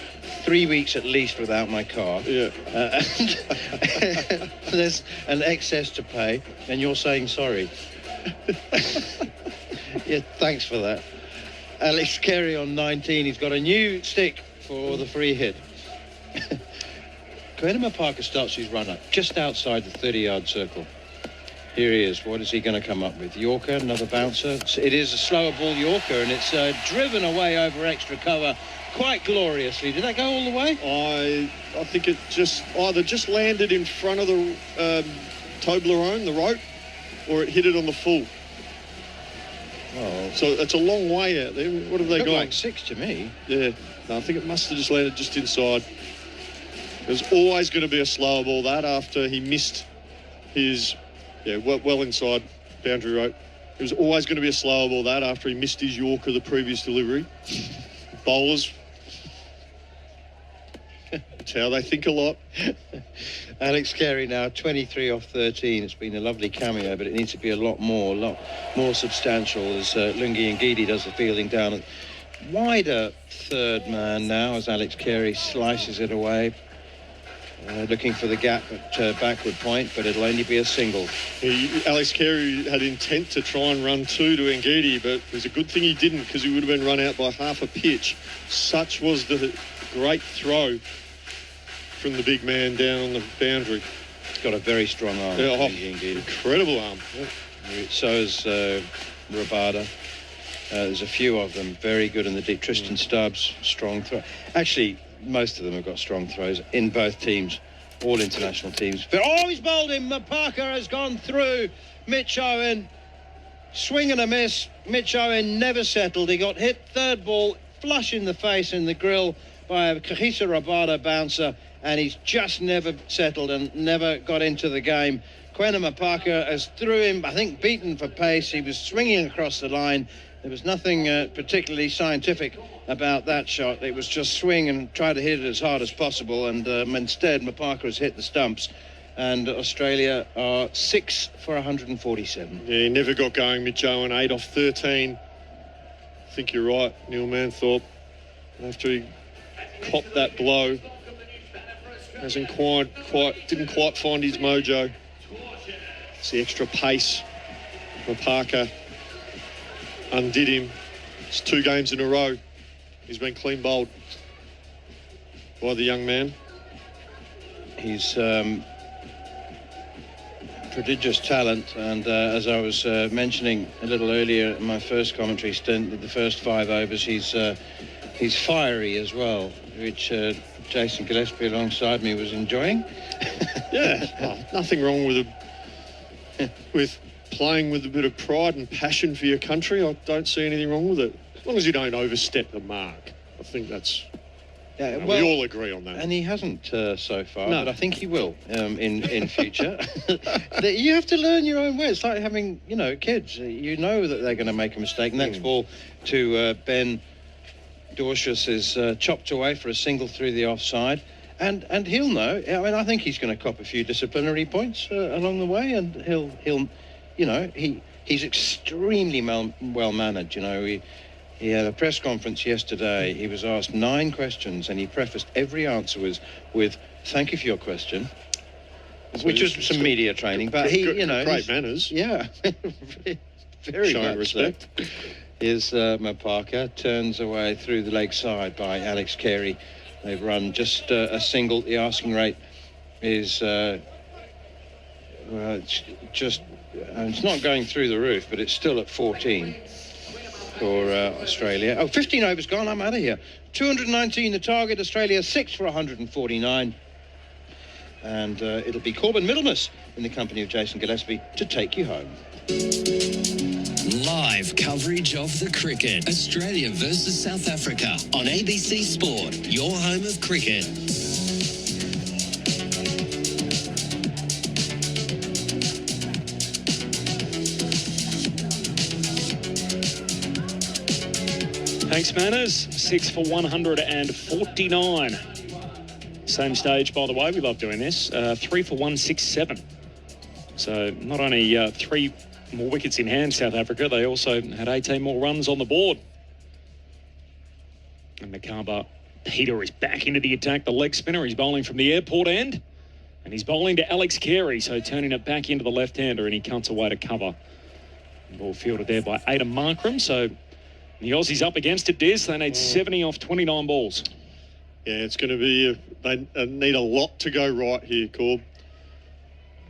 3 weeks at least without my car. Yeah. And there's an excess to pay, and you're saying sorry. Yeah, thanks for that. Alex Carey on 19. He's got a new stick for the free hit. Quentin Parker starts his run up just outside the 30-yard circle. Here he is. What is he going to come up with? Yorker, another bouncer. It is a slower ball Yorker, and it's driven away over extra cover quite gloriously. Did that go all the way? I think it either just landed in front of the Toblerone, the rope, or it hit it on the full. Oh. So it's a long way out there. What have they got? Like 6 to me. Yeah. No, I think it must have just landed just inside. There's always going to be a slower ball that after he missed his, well inside boundary rope. It was always going to be a slower ball that after he missed his Yorker the previous delivery. Bowlers, that's how they think a lot. Alex Carey now 23 off 13. It's been a lovely cameo, but it needs to be a lot more substantial as Lungi Ngidi does the fielding down at wider third man now as Alex Carey slices it away. Looking for the gap at backward point, but it'll only be a single. Alex Carey had intent to try and run 2 to Ngidi, but it was a good thing he didn't because he would have been run out by half a pitch. Such was the great throw from the big man down on the boundary. He's got a very strong arm. Incredible arm. Yeah. So is Rabada. There's a few of them very good in the deep. Tristan Stubbs, strong throw. Actually, most of them have got strong throws in both teams, all international teams. But he's bowled him. Parker has gone through. Mitch Owen, swing and a miss. Mitch Owen never settled. He got hit third ball, flush in the face in the grill by a Kahisa Rabada bouncer, and he's just never settled and never got into the game. Quentin Parker has threw him, I think, beaten for pace. He was swinging across the line. There was nothing particularly scientific about that shot. It was just swing and try to hit it as hard as possible, and instead Parker has hit the stumps, and Australia are 6 for 147. Yeah, he never got going. Mitch Owen 8 off 13. I think you're right, Neil Manthorp. After he copped that blow, didn't quite find his mojo. It's the extra pace for Parker. Undid him. It's 2 games in a row. He's been clean bowled by the young man. He's prodigious talent, and as I was mentioning a little earlier in my first commentary stint, the first 5 overs, he's fiery as well, which Jason Gillespie alongside me was enjoying. Yeah, nothing wrong with playing with a bit of pride and passion for your country. I don't see anything wrong with it. As long as you don't overstep the mark. I think that's... we all agree on that. And he hasn't so far, No. but I think he will in future. You have to learn your own way. It's like having, kids. You know that they're going to make a mistake. Next ball to Ben Dorshus is chopped away for a single through the offside. And he'll know. I mean, I think he's going to cop a few disciplinary points along the way, and he'll he's extremely well managed. He had a press conference yesterday. He was asked 9 questions, and he prefaced every answer with "Thank you for your question," which is some media training. But great manners. Yeah, very showing much respect. So. Here's Parker, turns away through the leg side by Alex Carey. They've run just a single. The asking rate is it's not going through the roof, but it's still at 14 for Australia. 15 overs gone. I'm out of here. 219 the target. Australia 6 for 149. And it'll be Corbin Middlemas in the company of Jason Gillespie to take you home. Live coverage of the cricket. Australia versus South Africa on ABC Sport, your home of cricket. Thanks, Manners. 6 for 149. Same stage, by the way. We love doing this. 3 for 167. So not only 3 more wickets in hand, South Africa, they also had 18 more runs on the board. And Nakaba Peter is back into the attack. The leg spinner, he's bowling from the airport end. And he's bowling to Alex Carey, so turning it back into the left-hander, and he cuts away to cover. Ball fielded there by Aidan Markram, so the Aussies up against it, Des. They need 70 off 29 balls. Yeah, it's going to be... they need a lot to go right here, Corb.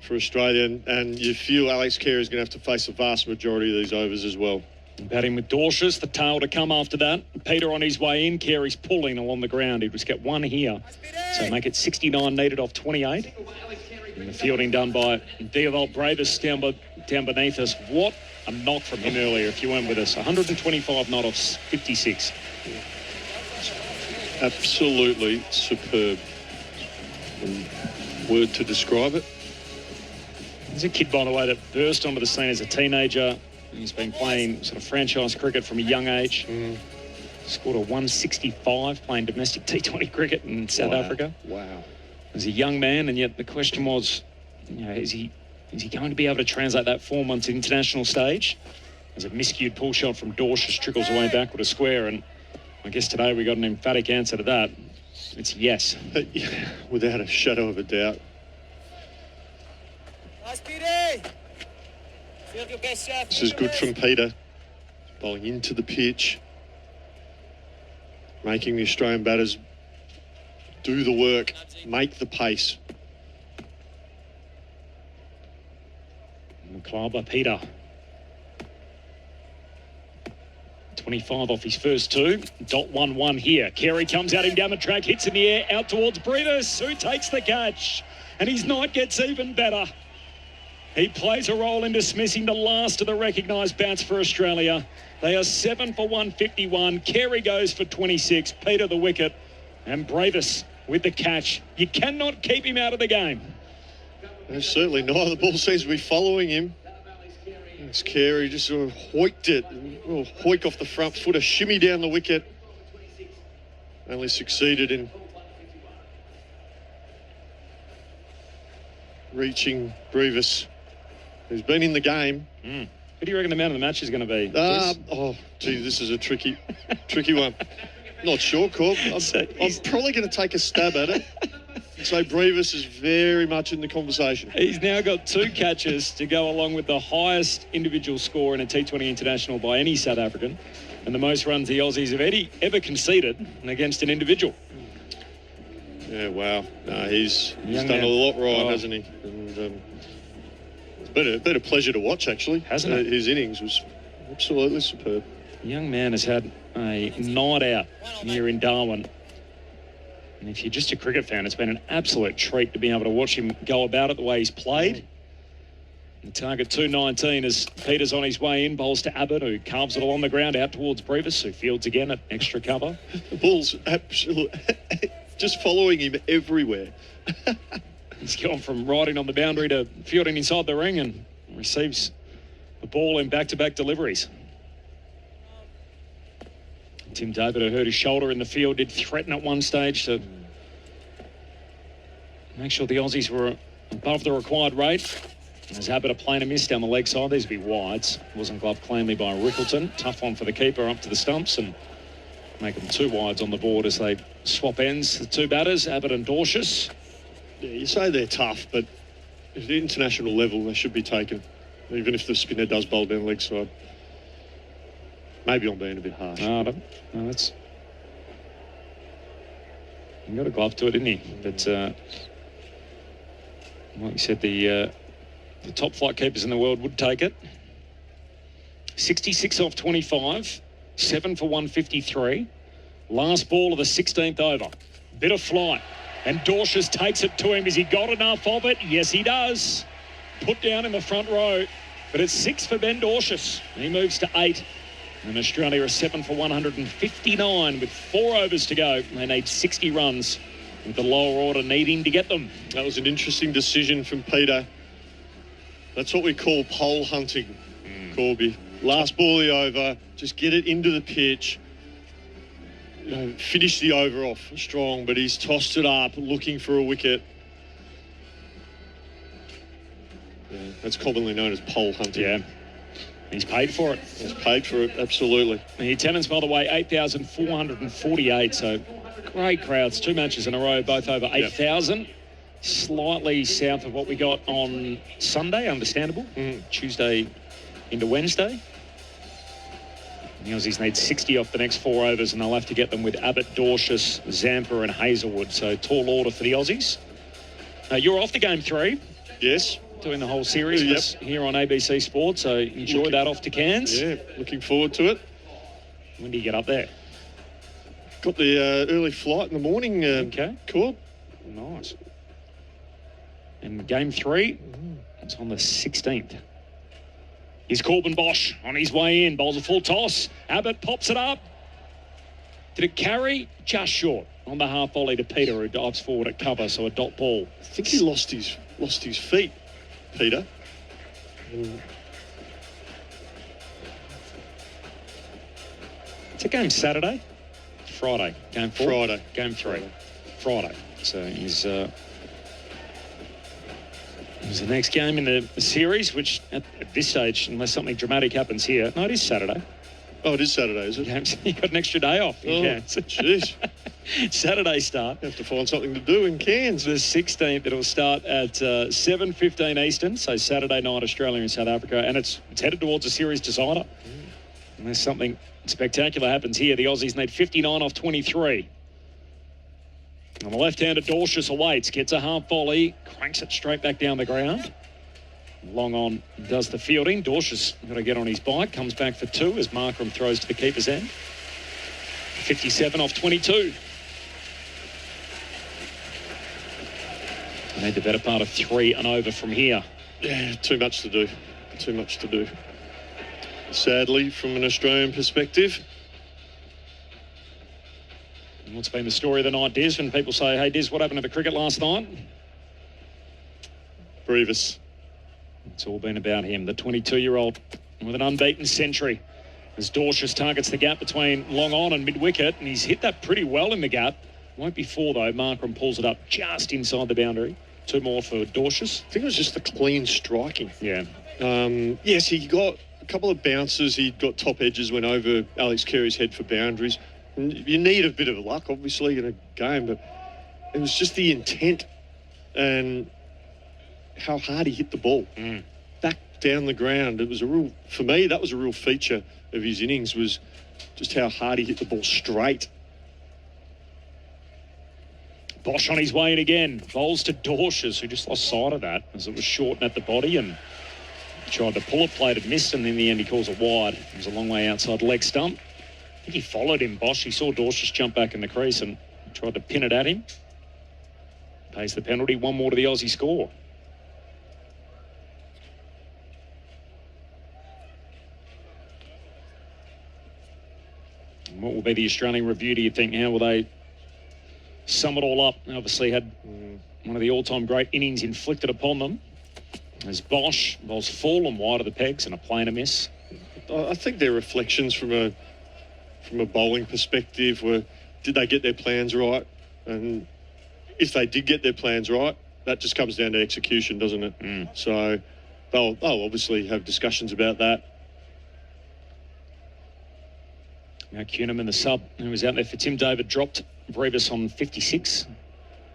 for Australia, and you feel Alex Carey is going to have to face the vast majority of these overs as well. Batting with Dorcius, the tail to come after that. Peter on his way in. Carey's pulling along the ground. He'd just get one here. So make it 69 needed off 28. And the fielding done by Theobald Bravis down beneath us. What a knock from him earlier if you weren't with us. 125 not off 56. Absolutely superb. Word to describe it. There's a kid, by the way, that burst onto the scene as a teenager. He's been playing sort of franchise cricket from a young age. Scored a 165 playing domestic T20 cricket in South Africa. Wow. As a young man, and yet the question was, is he going to be able to translate that form onto the international stage? As a miscued pull shot from Dorcius trickles away backward a square, and I guess today we got an emphatic answer to that. It's yes. Without a shadow of a doubt. Nice, Petey. Feel your best shot. This is good from Peter. Bowling into the pitch. Making the Australian batters do the work, make the pace. McLeod by Peter. 25 off his first two. .11 here. Carey comes at him down the track, hits in the air, out towards Brevis, who takes the catch. And his night gets even better. He plays a role in dismissing the last of the recognised bats for Australia. They are 7 for 151. Carey goes for 26. Peter the wicket. And Brevis with the catch. You cannot keep him out of the game. No, certainly not. The ball seems to be following him. It's Carey just sort of hoiked it. Hoik off the front foot, a shimmy down the wicket. Only succeeded in reaching Brevis, who's been in the game. Who do you reckon the man of the match is going to be? Oh, gee, this is a tricky one. Not sure, Corb. I'm probably going to take a stab at it and say Brevis is very much in the conversation. He's now got 2 catches to go along with the highest individual score in a T20 international by any South African, and the most runs the Aussies have ever conceded against an individual. Yeah, wow. No, he's done a lot right, hasn't he? And it's been a pleasure to watch, actually. Hasn't it? His innings was absolutely superb. The young man has had a night out here in Darwin. And if you're just a cricket fan, it's been an absolute treat to be able to watch him go about it the way he's played. The target 219 as Peter's on his way in, bowls to Abbott, who carves it along the ground out towards Brevis, who fields again at extra cover. The ball's absolutely just following him everywhere. He's gone from riding on the boundary to fielding inside the ring and receives the ball in back-to-back deliveries. Tim David, who hurt his shoulder in the field, did threaten at one stage to make sure the Aussies were above the required rate. As Abbott a plainer miss down the leg side, these would be wides. Wasn't gloved cleanly by Rickleton. Tough one for the keeper up to the stumps and make them 2 wides on the board as they swap ends. The 2 batters, Abbott and Dorcius. Yeah, you say they're tough, but at the international level, they should be taken, even if the spinner does bowl down the leg side. Maybe I'm being a bit harsh. No, that's... He got a glove to it, didn't he? But, like you said, the top flight keepers in the world would take it. 66 off 25, 7 for 153. Last ball of the 16th over. Bit of flight. And Dorcius takes it to him. Has he got enough of it? Yes, he does. Put down in the front row. But it's 6 for Ben Dorcius. He moves to 8. And Australia are 7 for 159 with 4 overs to go. They need 60 runs with the lower order needing to get them. That was an interesting decision from Peter. That's what we call pole hunting, Corby. Last ball of the over, just get it into the pitch. You know, finish the over off strong, but he's tossed it up looking for a wicket. Yeah, that's commonly known as pole hunting. Yeah. He's paid for it. He's paid for it, absolutely. The attendance, by the way, 8,448. So great crowds. 2 matches in a row, both over 8,000. Slightly south of what we got on Sunday, understandable. Tuesday into Wednesday. The Aussies need 60 off the next 4 overs, and they'll have to get them with Abbott, Dorcius, Zampa and Hazelwood. So tall order for the Aussies. You're off the game 3. Yes. doing the whole series Yep. here on ABC Sport, so enjoy that off to Cairns. Yeah, looking forward to it. When do you get up there? Got the early flight in the morning. Okay. Cool. Nice. And game 3, it's on the 16th. Here's Corbin Bosch on his way in. Bowls a full toss. Abbott pops it up. Did it carry? Just short on the half volley to Peter, who dives forward at cover, so a dot ball. I think he lost his feet, Peter. It's a game Saturday? Friday. Game 4? Friday. Game 3. Friday. So he's the next game in the series, which at this stage, unless something dramatic happens here, no, it is Saturday. Oh, it is Saturday, is it? You got an extra day off. Oh, jeez. Saturday start. You have to find something to do in Cairns. The 16th, it'll start at 7:15 Eastern, so Saturday night, Australia and South Africa, and it's headed towards a series decider. Unless something spectacular happens here, the Aussies need 59 off 23. On the left-hander, Dorcius awaits, gets a half volley, cranks it straight back down the ground. Long on does the fielding. Dorcius got to get on his bike, comes back for 2 as Markram throws to the keeper's end. 57 off 22. I need the better part of 3 and over from here. Yeah, too much to do. Too much to do. Sadly, from an Australian perspective. And what's been the story of the night, Diz, when people say, hey, Diz, what happened to the cricket last night? Brevis. It's all been about him, the 22-year-old with an unbeaten century. As Dorcius targets the gap between long on and mid-wicket, and he's hit that pretty well in the gap. Won't be 4, though. Markram pulls it up just inside the boundary. 2 more for Dorcius. I think it was just the clean striking. Yeah. Yes, he got a couple of bounces. He got top edges, went over Alex Carey's head for boundaries. And you need a bit of luck, obviously, in a game, but it was just the intent and how hard he hit the ball. Back down the ground. It was for me, that was a real feature of his innings, was just how hard he hit the ball straight. Bosch on his way in again. Bowls to Dorcius, who just lost sight of that as it was short and at the body, and tried to pull it, played it, missed, and in the end he calls it wide. It was a long way outside leg stump. I think he followed him, Bosch. He saw Dorcius jump back in the crease and tried to pin it at him. Pays the penalty. 1 more to the Aussie score. And what will be the Australian review, do you think? How will they sum it all up? Obviously had one of the all-time great innings inflicted upon them as Bosch bowls fallen wide of the pegs and a plainer miss. I think they're reflections from a bowling perspective. Were, did they get their plans right? And if they did get their plans right, that just comes down to execution, doesn't it? So they'll obviously have discussions about that. Now Cunham in the sub, who was out there for Tim David, dropped Brevis on 56.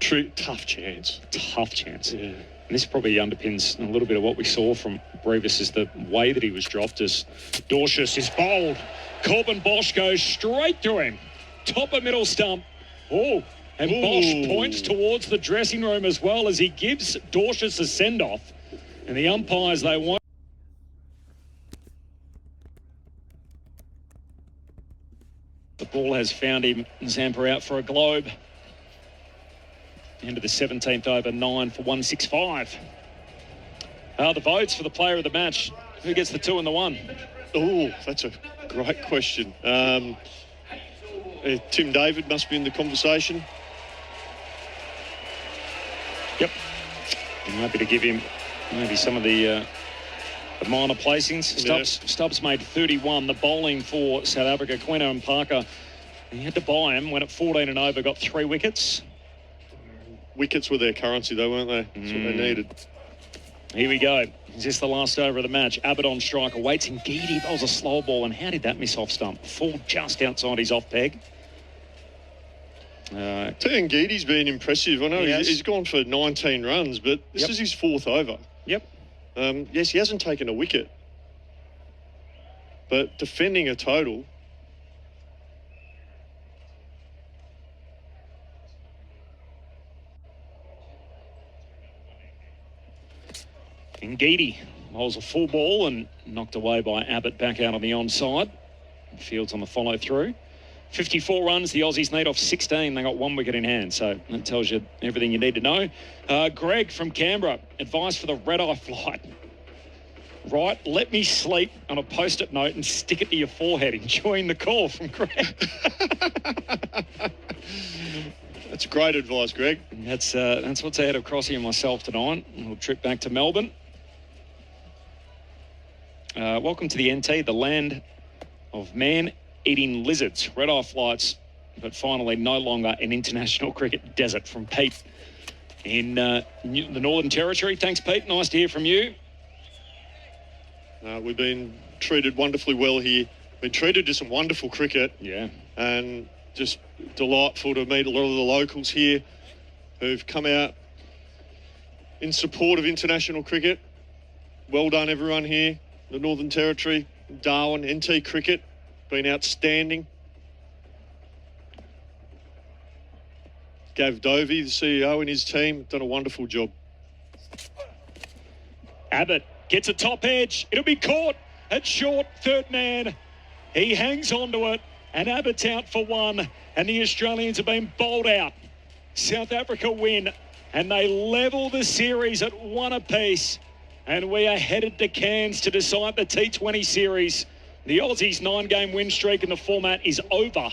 Tough chance. Tough chance. Yeah. And this probably underpins a little bit of what we saw from Brevis, is the way that he was dropped as Dorcius is bowled. Corbin Bosch goes straight to him. Top of middle stump. And Bosch points towards the dressing room as well as he gives Dorcius a send-off. And the umpires, they won't. The ball has found him. Zampa out for a globe. End of the 17th over, 9 for 165. The votes for the player of the match. Who gets the 2 and the 1? Oh, that's a great question. Tim David must be in the conversation. Yep. I'm happy to give him maybe some of the minor placings. Stubbs made 31. The bowling for South Africa, Quino and Parker, he had to buy him. Went at 14 and over, got 3 wickets. Wickets were their currency, though, weren't they? That's what they needed. Here we go. Is this the last over of the match? Abbott on strike, awaits Ngidi, bowls a slow ball, and how did that miss off stump? Fall just outside his off peg. Ngidi's been impressive. I know he's gone for 19 runs, but this is his 4th over. Yep. Yes, he hasn't taken a wicket, but defending a total. Ngidi holds a full ball and knocked away by Abbott back out on the onside. Fields on the follow through. 54 runs, the Aussies need off 16. They got 1 wicket in hand, so that tells you everything you need to know. Greg from Canberra, advice for the red-eye flight. Right, let me sleep on a post-it note and stick it to your forehead. Enjoying the call from Greg. That's great advice, Greg. And that's what's ahead of Crossy and myself tonight. We'll trip back to Melbourne. Welcome to the NT, the land of man-eating lizards. Red-eye flights, but finally no longer an international cricket desert, from Pete in the Northern Territory. Thanks, Pete. Nice to hear from you. We've been treated wonderfully well here. Been treated to some wonderful cricket. Yeah. And just delightful to meet a lot of the locals here who've come out in support of international cricket. Well done, everyone here. The Northern Territory, Darwin, NT cricket, been outstanding. Gav Dovey, the CEO, and his team, done a wonderful job. Abbott gets a top edge. It'll be caught at short, third man. He hangs on to it, and Abbott's out for 1, and the Australians have been bowled out. South Africa win, and they level the series at 1 apiece, and we are headed to Cairns to decide the T20 series. The Aussies' 9-game win streak in the format is over,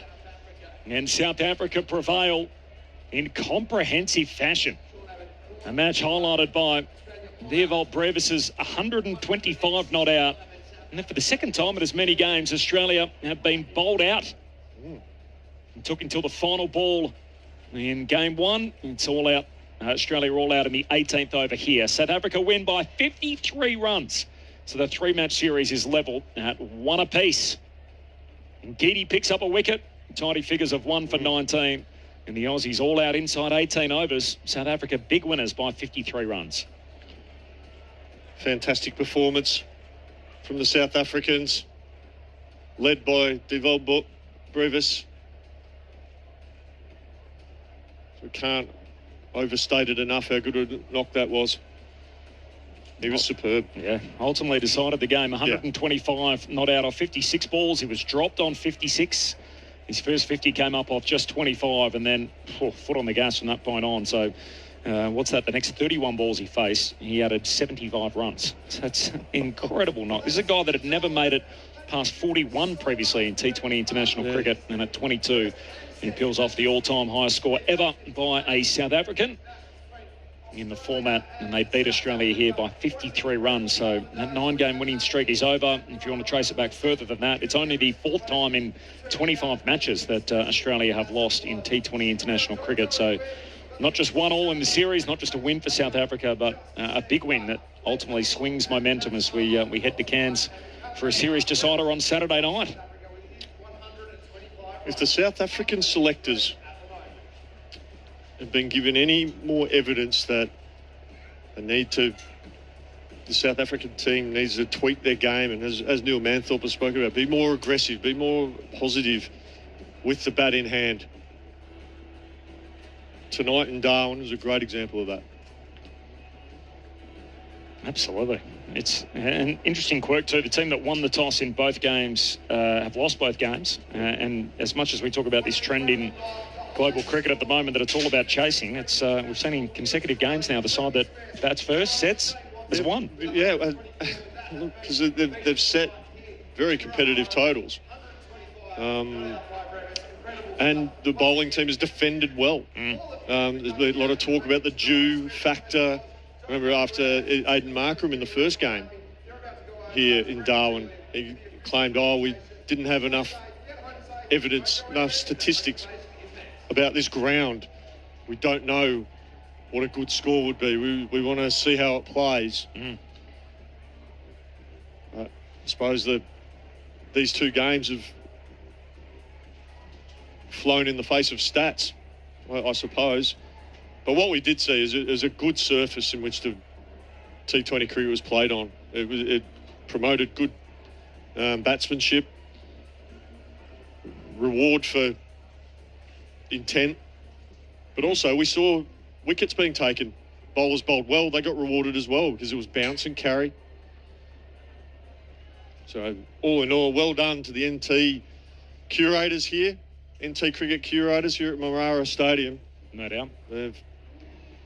and South Africa prevail in comprehensive fashion. A match highlighted by Theovold Brevis's 125 not out. And then for the second time in as many games, Australia have been bowled out. It took until the final ball in game 1. It's all out. Australia are all out in the 18th over here. South Africa win by 53 runs. So the 3-match series is level at 1 apiece. And Ngidi picks up a wicket. Tidy figures of 1 for 19. And the Aussies all out inside 18 overs. South Africa big winners by 53 runs. Fantastic performance from the South Africans, led by Theovold Brevis. We can't overstate it enough how good a knock that was. He was superb. Yeah, ultimately decided the game. 125 not out off 56 balls. He was dropped on 56. His first 50 came up off just 25, and then foot on the gas from that point on. So what's that? The next 31 balls he faced, he added 75 runs. So that's incredible knock. This is a guy that had never made it past 41 previously in T20 international cricket, and at 22, he peels off the all-time highest score ever by a South African in the format, and they beat Australia here by 53 runs. So that 9-game winning streak is over. If you want to trace it back further than that, it's only the 4th time in 25 matches that Australia have lost in T20 international cricket. So not just 1 all in the series, not just a win for South Africa, but a big win that ultimately swings momentum as we head to Cairns for a series decider on Saturday night. If the South African selectors have been given any more evidence that the South African team needs to tweak their game, and as Neil Manthorp has spoken about, be more aggressive, be more positive with the bat in hand. Tonight in Darwin is a great example of that. Absolutely. It's an interesting quirk too. The team that won the toss in both games have lost both games. And as much as we talk about this trend in global cricket at the moment that it's all about chasing, it's we've seen in consecutive games now the side that bats first, sets, has won. Yeah, because they've set very competitive totals. And the bowling team has defended well. There's been a lot of talk about the dew factor. Remember after Aiden Markram in the first game here in Darwin, he claimed, we didn't have enough evidence, enough statistics about this ground. We don't know what a good score would be. We want to see how it plays. I suppose that these 2 games have flown in the face of stats, I suppose. But what we did see is a good surface in which the T20 cricket was played on. It promoted good batsmanship, reward for intent, but also we saw wickets being taken bowlers bowled well. They got rewarded as well because it was bounce and carry. So all in all, well done to the NT curators here, NT cricket curators here at Marara Stadium. No doubt. They've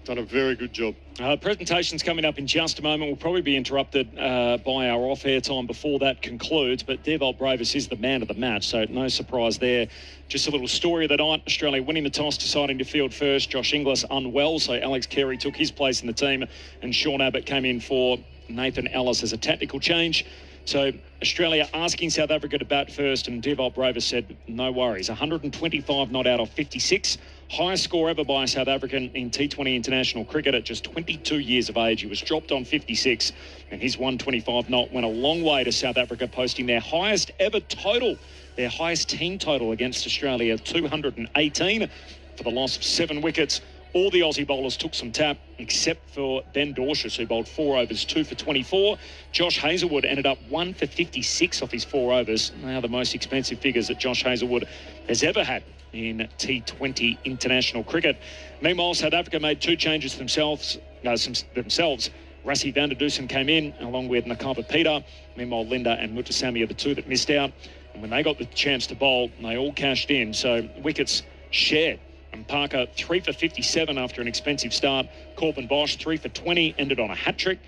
done a very good job. Presentation's coming up in just a moment. We'll probably be interrupted by our off-air time before that concludes, but Devol Bravis is the man of the match, so no surprise there. Just a little story of the night. Australia winning the toss, deciding to field first. Josh Inglis unwell, so Alex Carey took his place in the team, and Sean Abbott came in for Nathan Ellis as a tactical change. So Australia asking South Africa to bat first, and Devol Bravis said, no worries. 125 not out of 56. Highest score ever by a South African in T20 international cricket at just 22 years of age. He was dropped on 56, and his 125 not went a long way to South Africa posting their highest ever total, their highest team total against Australia, 218 for the loss of 7 wickets. All the Aussie bowlers took some tap, except for Ben Dorshus, who bowled 4 overs, 2 for 24. Josh Hazlewood ended up 1 for 56 off his 4 overs. Now the most expensive figures that Josh Hazlewood has ever had in T20 international cricket. Meanwhile, South Africa made 2 changes themselves. Rassie van der Dusen came in, along with Nakaba Peter. Meanwhile, Linda and Mutasami are the 2 that missed out. And when they got the chance to bowl, they all cashed in. So wickets shared. And Parker 3 for 57 after an expensive start. Corbin Bosch 3 for 20, ended on a hat-trick.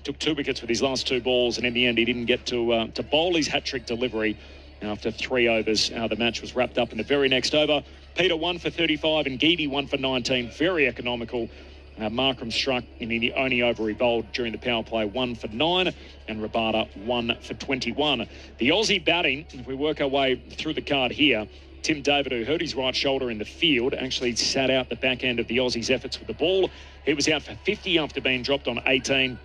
Took 2 wickets with his last 2 balls, and in the end he didn't get to bowl his hat-trick delivery after 3 overs. The match was wrapped up in the very next over. Peter 1 for 35 and Geedy 1 for 19. Very economical. Markram struck in the only over he bowled during the power play, 1 for 9, and Rabada 1 for 21. The Aussie batting, if we work our way through the card here, Tim David, who hurt his right shoulder in the field, actually sat out the back end of the Aussies' efforts with the ball. He was out for 50 after being dropped on 18.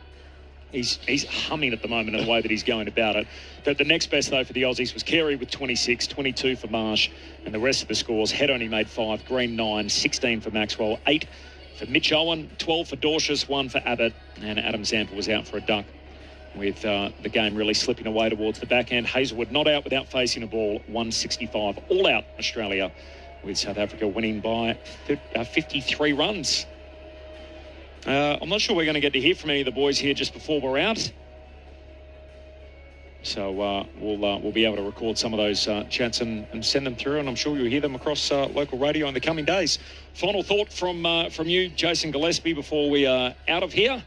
He's humming at the moment in the way that he's going about it. But the next best, though, for the Aussies was Carey with 26, 22 for Marsh, and the rest of the scores. Head only made 5, Green 9, 16 for Maxwell, 8 for Mitch Owen, 12 for Dorshus, 1 for Abbott, and Adam Zampa was out for a duck, with the game really slipping away towards the back end. Hazlewood not out without facing a ball, 165. All out Australia, with South Africa winning by 53 runs. I'm not sure we're going to get to hear from any of the boys here just before we're out. So we'll be able to record some of those chats and send them through, and I'm sure you'll hear them across local radio in the coming days. Final thought from you, Jason Gillespie, before we are out of here.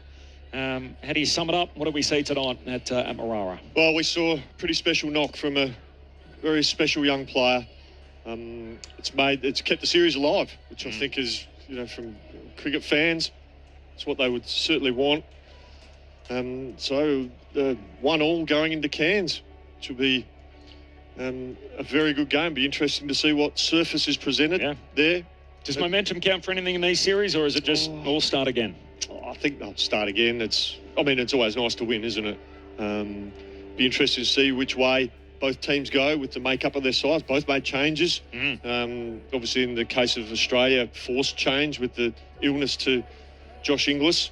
How do you sum it up? What did we see tonight at Marara? Well, we saw a pretty special knock from a very special young player. It's kept the series alive, which I think is, from cricket fans, it's what they would certainly want. So 1-1 going into Cairns, which will be a very good game. Be interesting to see what surface is presented there. Does momentum count for anything in these series, or is it just all start again? I think they'll start again. It's always nice to win, isn't it? Be interesting to see which way both teams go with the makeup of their sides. Both made changes. Obviously, in the case of Australia, forced change with the illness to Josh Inglis.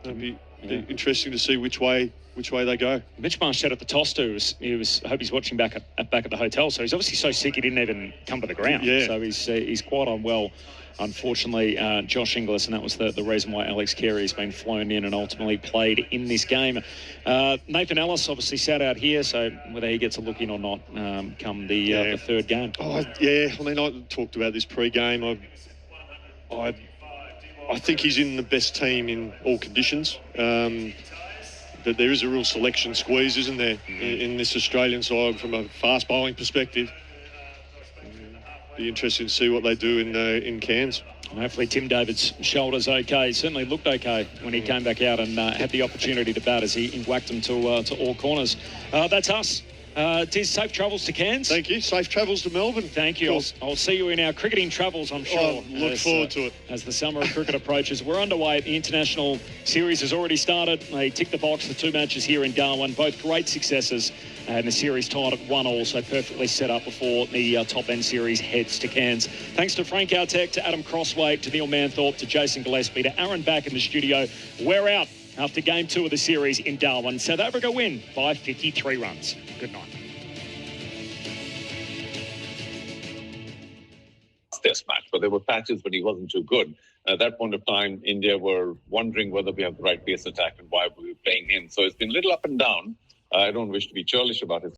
It'll be interesting to see which way they go. Mitch Marsh said at the toss too, I hope he's watching back at the hotel. So he's obviously so sick he didn't even come to the ground. Yeah. So he's quite unwell. Unfortunately, Josh Inglis, and that was the reason why Alex Carey has been flown in and ultimately played in this game. Nathan Ellis obviously sat out here, so whether he gets a look in or not come the third game. I talked about this pre-game. I think he's in the best team in all conditions. But there is a real selection squeeze, isn't there, in this Australian side from a fast bowling perspective. Be interesting to see what they do in Cairns. And hopefully Tim David's shoulder's okay. He certainly looked okay when he came back out and had the opportunity to bat as he whacked them to all corners. That's us. Tiz, safe travels to Cairns. Thank you. Safe travels to Melbourne. Thank you. I'll see you in our cricketing travels, I'm sure. Look forward to it. As the summer of cricket approaches. We're underway. The international series has already started. They ticked the box, the 2 matches here in Darwin, both great successes. And the series tied at 1-1, so perfectly set up before the top-end series heads to Cairns. Thanks to Frank Artek, to Adam Crosthwaite, to Neil Manthorp, to Jason Gillespie, to Aaron back in the studio. We're out after Game 2 of the series in Darwin. South Africa win by 53 runs. Good night. This much. but there were patches when he wasn't too good. At that point of time, India were wondering whether we have the right pace attack and why we were playing him. So it's been a little up and down. I don't wish to be churlish about it.